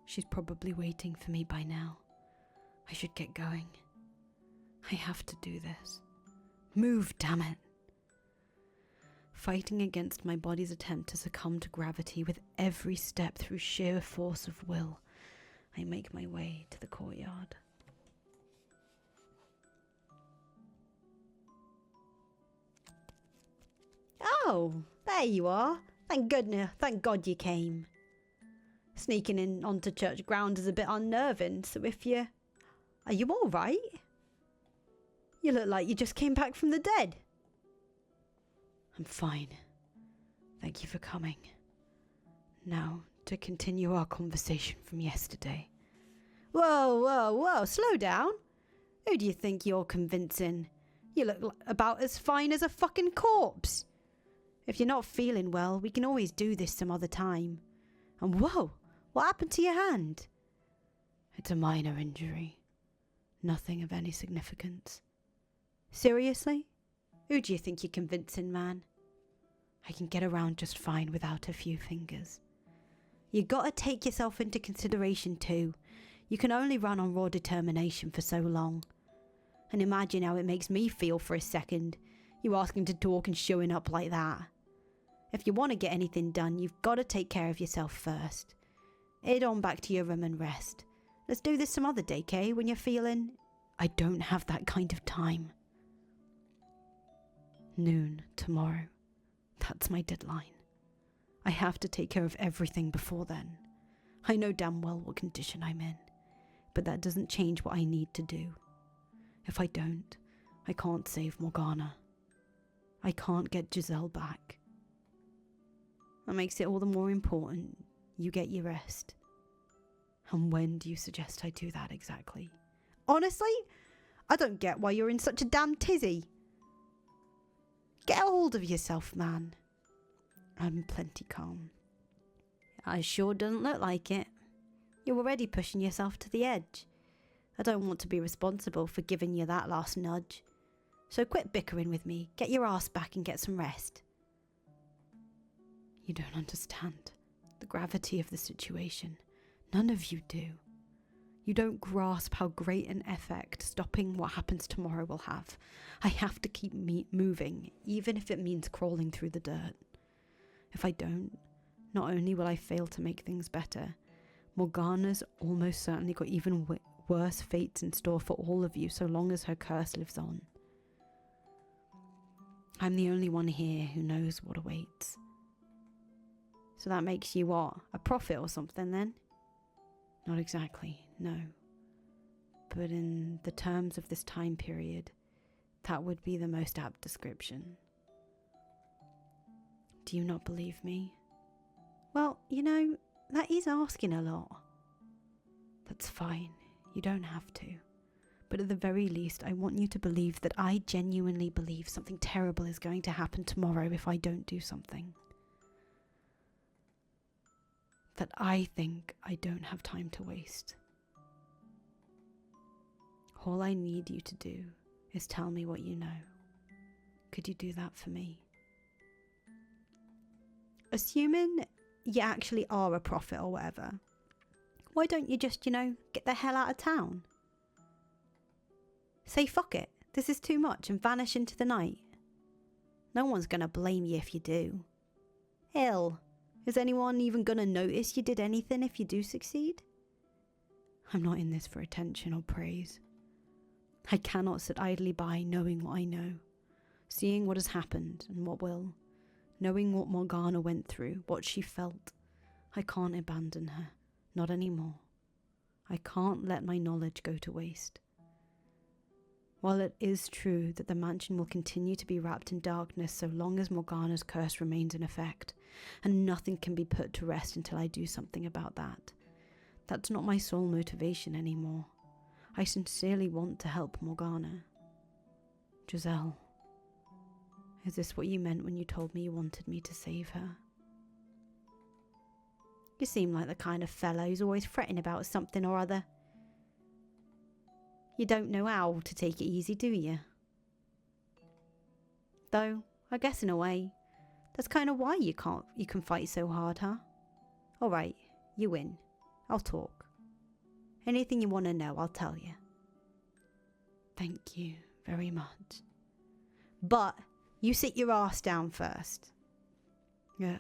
[SPEAKER 1] She's probably waiting for me by now. I should get going. I have to do this. Move, damn it. Fighting against my body's attempt to succumb to gravity with every step through sheer force of will, I make my way to the courtyard. Oh, there you are. Thank goodness, thank God you came. Sneaking in onto church ground is a bit unnerving, so if you... Are you all right? You look like you just came back from the dead. I'm fine. Thank you for coming. Now, to continue our conversation from yesterday. Whoa, slow down. Who do you think you're convincing? You look about as fine as a fucking corpse. If you're not feeling well, we can always do this some other time. And whoa, what happened to your hand? It's a minor injury. Nothing of any significance. Seriously? Who do you think you're convincing, man? I can get around just fine without a few fingers. You gotta take yourself into consideration too. You can only run on raw determination for so long. And imagine how it makes me feel for a second, you asking to talk and showing up like that. If you want to get anything done, you've got to take care of yourself first. Head on back to your room and rest. Let's do this some other day, Kay, when you're feeling... I don't have that kind of time. Noon tomorrow. That's my deadline. I have to take care of everything before then. I know damn well what condition I'm in, but that doesn't change what I need to do. If I don't, I can't save Morgana. I can't get Giselle back. That makes it all the more important you get your rest. And when do you suggest I do that exactly? Honestly, I don't get why you're in such a damn tizzy. Get a hold of yourself, man. I'm plenty calm. It sure doesn't look like it. You're already pushing yourself to the edge. I don't want to be responsible for giving you that last nudge. So quit bickering with me, get your ass back and get some rest. You don't understand the gravity of the situation. None of you do. You don't grasp how great an effect stopping what happens tomorrow will have. I have to keep moving, even if it means crawling through the dirt. If I don't, not only will I fail to make things better, Morgana's almost certainly got even worse fates in store for all of you so long as her curse lives on. I'm the only one here who knows what awaits. So that makes you what? A prophet or something then? Not exactly, no. But in the terms of this time period, that would be the most apt description. Do you not believe me? Well, that is asking a lot. That's fine, you don't have to. But at the very least, I want you to believe that I genuinely believe something terrible is going to happen tomorrow if I don't do something. That I think I don't have time to waste. All I need you to do is tell me what you know. Could you do that for me? Assuming you actually are a prophet or whatever, why don't you just, get the hell out of town? Say fuck it, this is too much, and vanish into the night. No one's gonna blame you if you do. Hell, is anyone even gonna notice you did anything if you do succeed? I'm not in this for attention or praise. I cannot sit idly by knowing what I know, seeing what has happened and what will, knowing what Morgana went through, what she felt. I can't abandon her, not anymore. I can't let my knowledge go to waste. While it is true that the mansion will continue to be wrapped in darkness so long as Morgana's curse remains in effect, and nothing can be put to rest until I do something about that, that's not my sole motivation anymore. I sincerely want to help Morgana. Giselle, is this what you meant when you told me you wanted me to save her? You seem like the kind of fellow who's always fretting about something or other. You don't know how to take it easy, do you? Though, I guess in a way, that's kind of why you can fight so hard, huh? Alright, you win. I'll talk. Anything you want to know, I'll tell you. Thank you very much. But, you sit your ass down first. Yeah,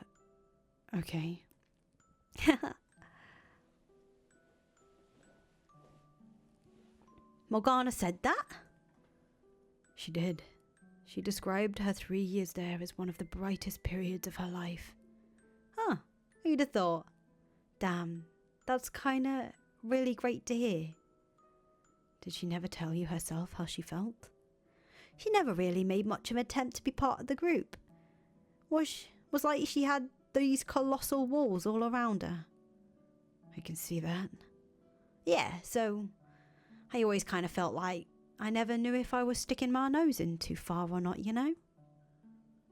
[SPEAKER 1] okay. Morgana said that? She did. She described her 3 years there as one of the brightest periods of her life. Huh, who'd have thought? Damn, that's kinda really great to hear. Did she never tell you herself how she felt? She never really made much of an attempt to be part of the group. Was like she had these colossal walls all around her. I can see that. Yeah, so I always kind of felt like I never knew if I was sticking my nose in too far or not,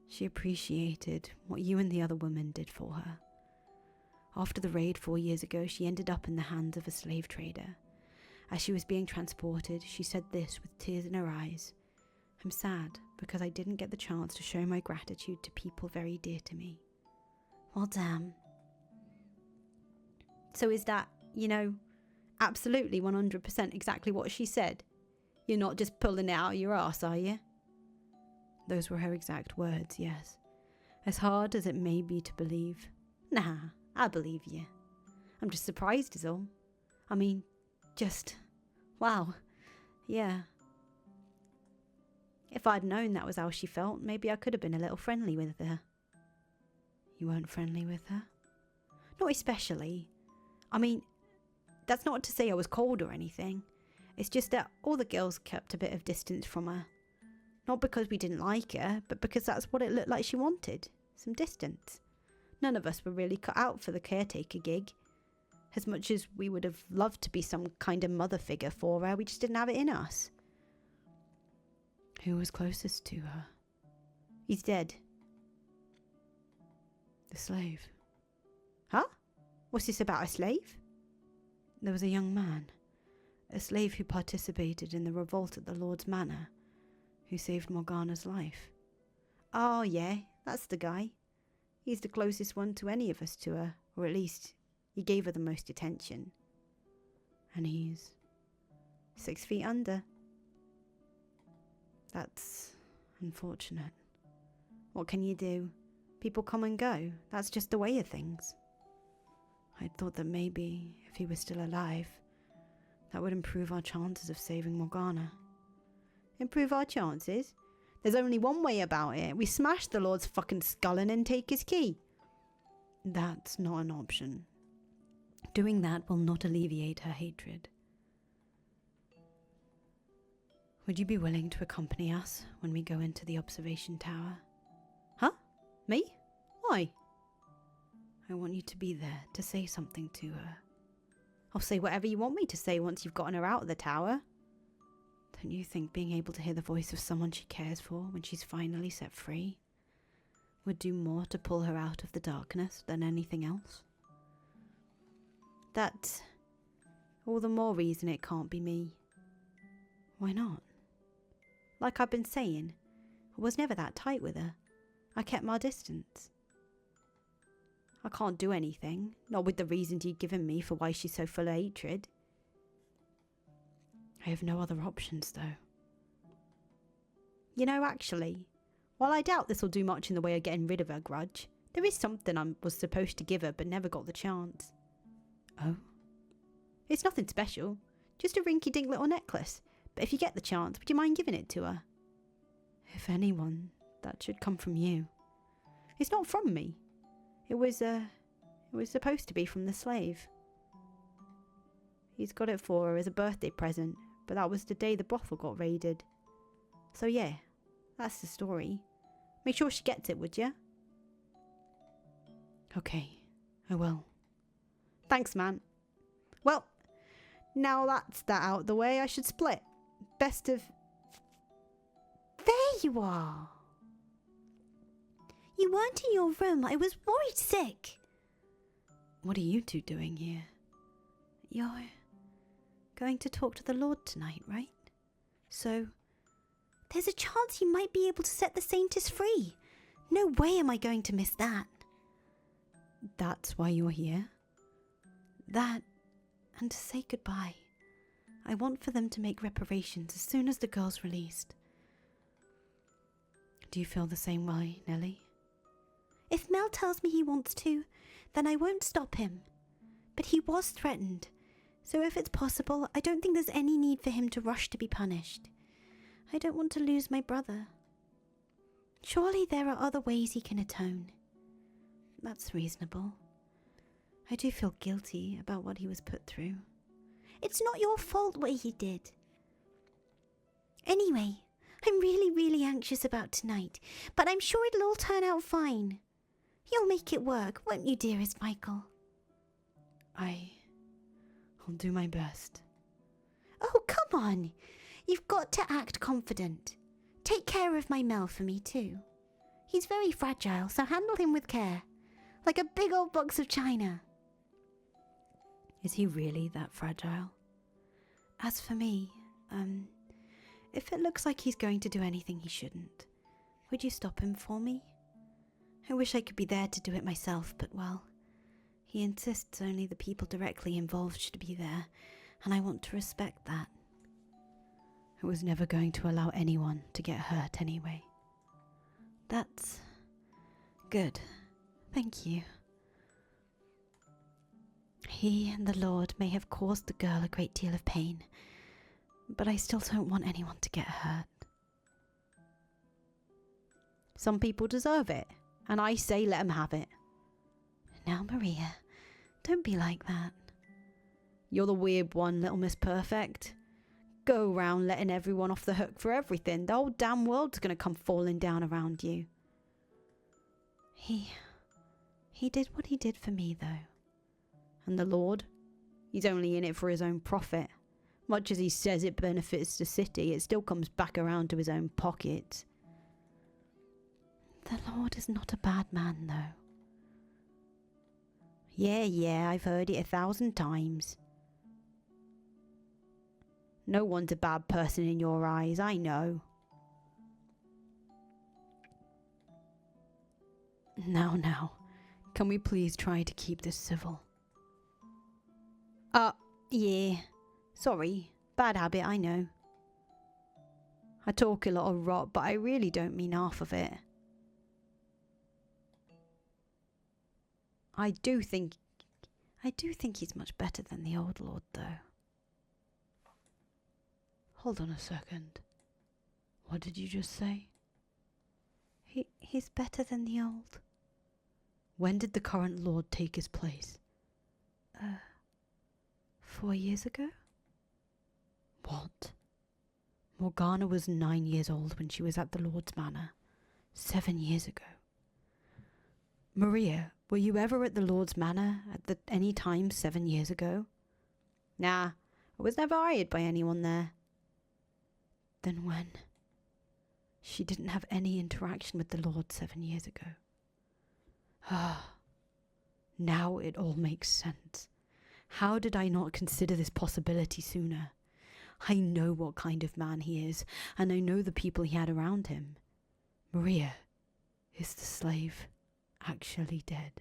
[SPEAKER 1] She appreciated what you and the other women did for her. After the raid 4 years ago, she ended up in the hands of a slave trader. As she was being transported, she said this with tears in her eyes. I'm sad because I didn't get the chance to show my gratitude to people very dear to me. Well, damn. So is that, absolutely 100% exactly what she said? You're not just pulling it out of your arse, are you? Those were her exact words, yes. As hard as it may be to believe. Nah, I believe you. I'm just surprised is all. I mean, wow. Yeah. If I'd known that was how she felt, maybe I could have been a little friendly with her. You weren't friendly with her? Not especially. I mean, that's not to say I was cold or anything. It's just that all the girls kept a bit of distance from her. Not because we didn't like her, but because that's what it looked like she wanted. Some distance. None of us were really cut out for the caretaker gig. As much as we would have loved to be some kind of mother figure for her, we just didn't have it in us. Who was closest to her? He's dead. The slave. Huh? What's this about a slave? There was a young man, a slave who participated in the revolt at the Lord's Manor, who saved Morgana's life. Oh yeah, that's the guy. He's the closest one to any of us to her, or at least he gave her the most attention. And he's 6 feet under. That's unfortunate. What can you do? People come and go. That's just the way of things. I'd thought that maybe, if he was still alive, that would improve our chances of saving Morgana. Improve our chances? There's only one way about it. We smash the Lord's fucking skull in and take his key. That's not an option. Doing that will not alleviate her hatred. Would you be willing to accompany us when we go into the observation tower? Huh? Me? Why? I want you to be there to say something to her. I'll say whatever you want me to say once you've gotten her out of the tower. Don't you think being able to hear the voice of someone she cares for when she's finally set free would do more to pull her out of the darkness than anything else? That's all the more reason it can't be me. Why not? Like I've been saying, I was never that tight with her. I kept my distance. I can't do anything, not with the reasons you'd given me for why she's so full of hatred. I have no other options, though. You know, actually, while I doubt this will do much in the way of getting rid of her grudge, there is something I was supposed to give her but never got the chance. Oh? It's nothing special, just a rinky-dink little necklace. But if you get the chance, would you mind giving it to her? If anyone, that should come from you. It's not from me. It was supposed to be from the slave. He's got it for her as a birthday present, but that was the day the brothel got raided. So yeah, that's the story. Make sure she gets it, would ya? Okay, I will. Thanks, man. Well, now that's that out the way, I should split. Best of...
[SPEAKER 2] There you are. You weren't in your room. I was worried sick.
[SPEAKER 1] What are you two doing here? You're going to talk to the Lord tonight, right? So...
[SPEAKER 2] There's a chance you might be able to set the Saintess free. No way am I going to miss that.
[SPEAKER 1] That's why you're here? That, and to say goodbye. I want for them to make reparations as soon as the girl's released. Do you feel the same way, Nellie?
[SPEAKER 2] If Mel tells me he wants to, then I won't stop him. But he was threatened, so if it's possible, I don't think there's any need for him to rush to be punished. I don't want to lose my brother. Surely there are other ways he can atone.
[SPEAKER 1] That's reasonable. I do feel guilty about what he was put through.
[SPEAKER 2] It's not your fault what he did. Anyway, I'm really anxious about tonight, but I'm sure it'll all turn out fine. You'll make it work, won't you, dearest Michael?
[SPEAKER 1] I'll do my best.
[SPEAKER 2] Oh, come on. You've got to act confident. Take care of my Mel for me, too. He's very fragile, so handle him with care. Like a big old box of china.
[SPEAKER 1] Is he really that fragile? As for me, if it looks like he's going to do anything he shouldn't, would you stop him for me? I wish I could be there to do it myself, but well, he insists only the people directly involved should be there, and I want to respect that. I was never going to allow anyone to get hurt anyway. That's good. Thank you. He and the Lord may have caused the girl a great deal of pain, but I still don't want anyone to get hurt. Some people deserve it, and I say let them have it.
[SPEAKER 2] Now, Maria, don't be like that.
[SPEAKER 1] You're the weird one, Little Miss Perfect. Go around letting everyone off the hook for everything. The whole damn world's gonna come falling down around you.
[SPEAKER 2] He did what he did for me, though.
[SPEAKER 1] And the Lord? He's only in it for his own profit. Much as he says it benefits the city, it still comes back around to his own pocket.
[SPEAKER 2] The Lord is not a bad man, though.
[SPEAKER 1] Yeah, I've heard it 1,000 times. No one's a bad person in your eyes, I know. Now, can we please try to keep this civil? Yeah. Sorry, bad habit, I know. I talk a lot of rot, but I really don't mean half of it. I do think he's much better than the old Lord, though. Hold on a second. What did you just say?
[SPEAKER 2] He's better than the old.
[SPEAKER 1] When did the current Lord take his place?
[SPEAKER 2] 4 years ago?
[SPEAKER 1] What? Morgana was 9 years old when she was at the Lord's Manor. 7 years ago. Maria, were you ever at the Lord's Manor at any time 7 years ago? Nah, I was never hired by anyone there. Then when? She didn't have any interaction with the Lord 7 years ago. Now it all makes sense. How did I not consider this possibility sooner? I know what kind of man he is, and I know the people he had around him. Maria, is the slave actually dead?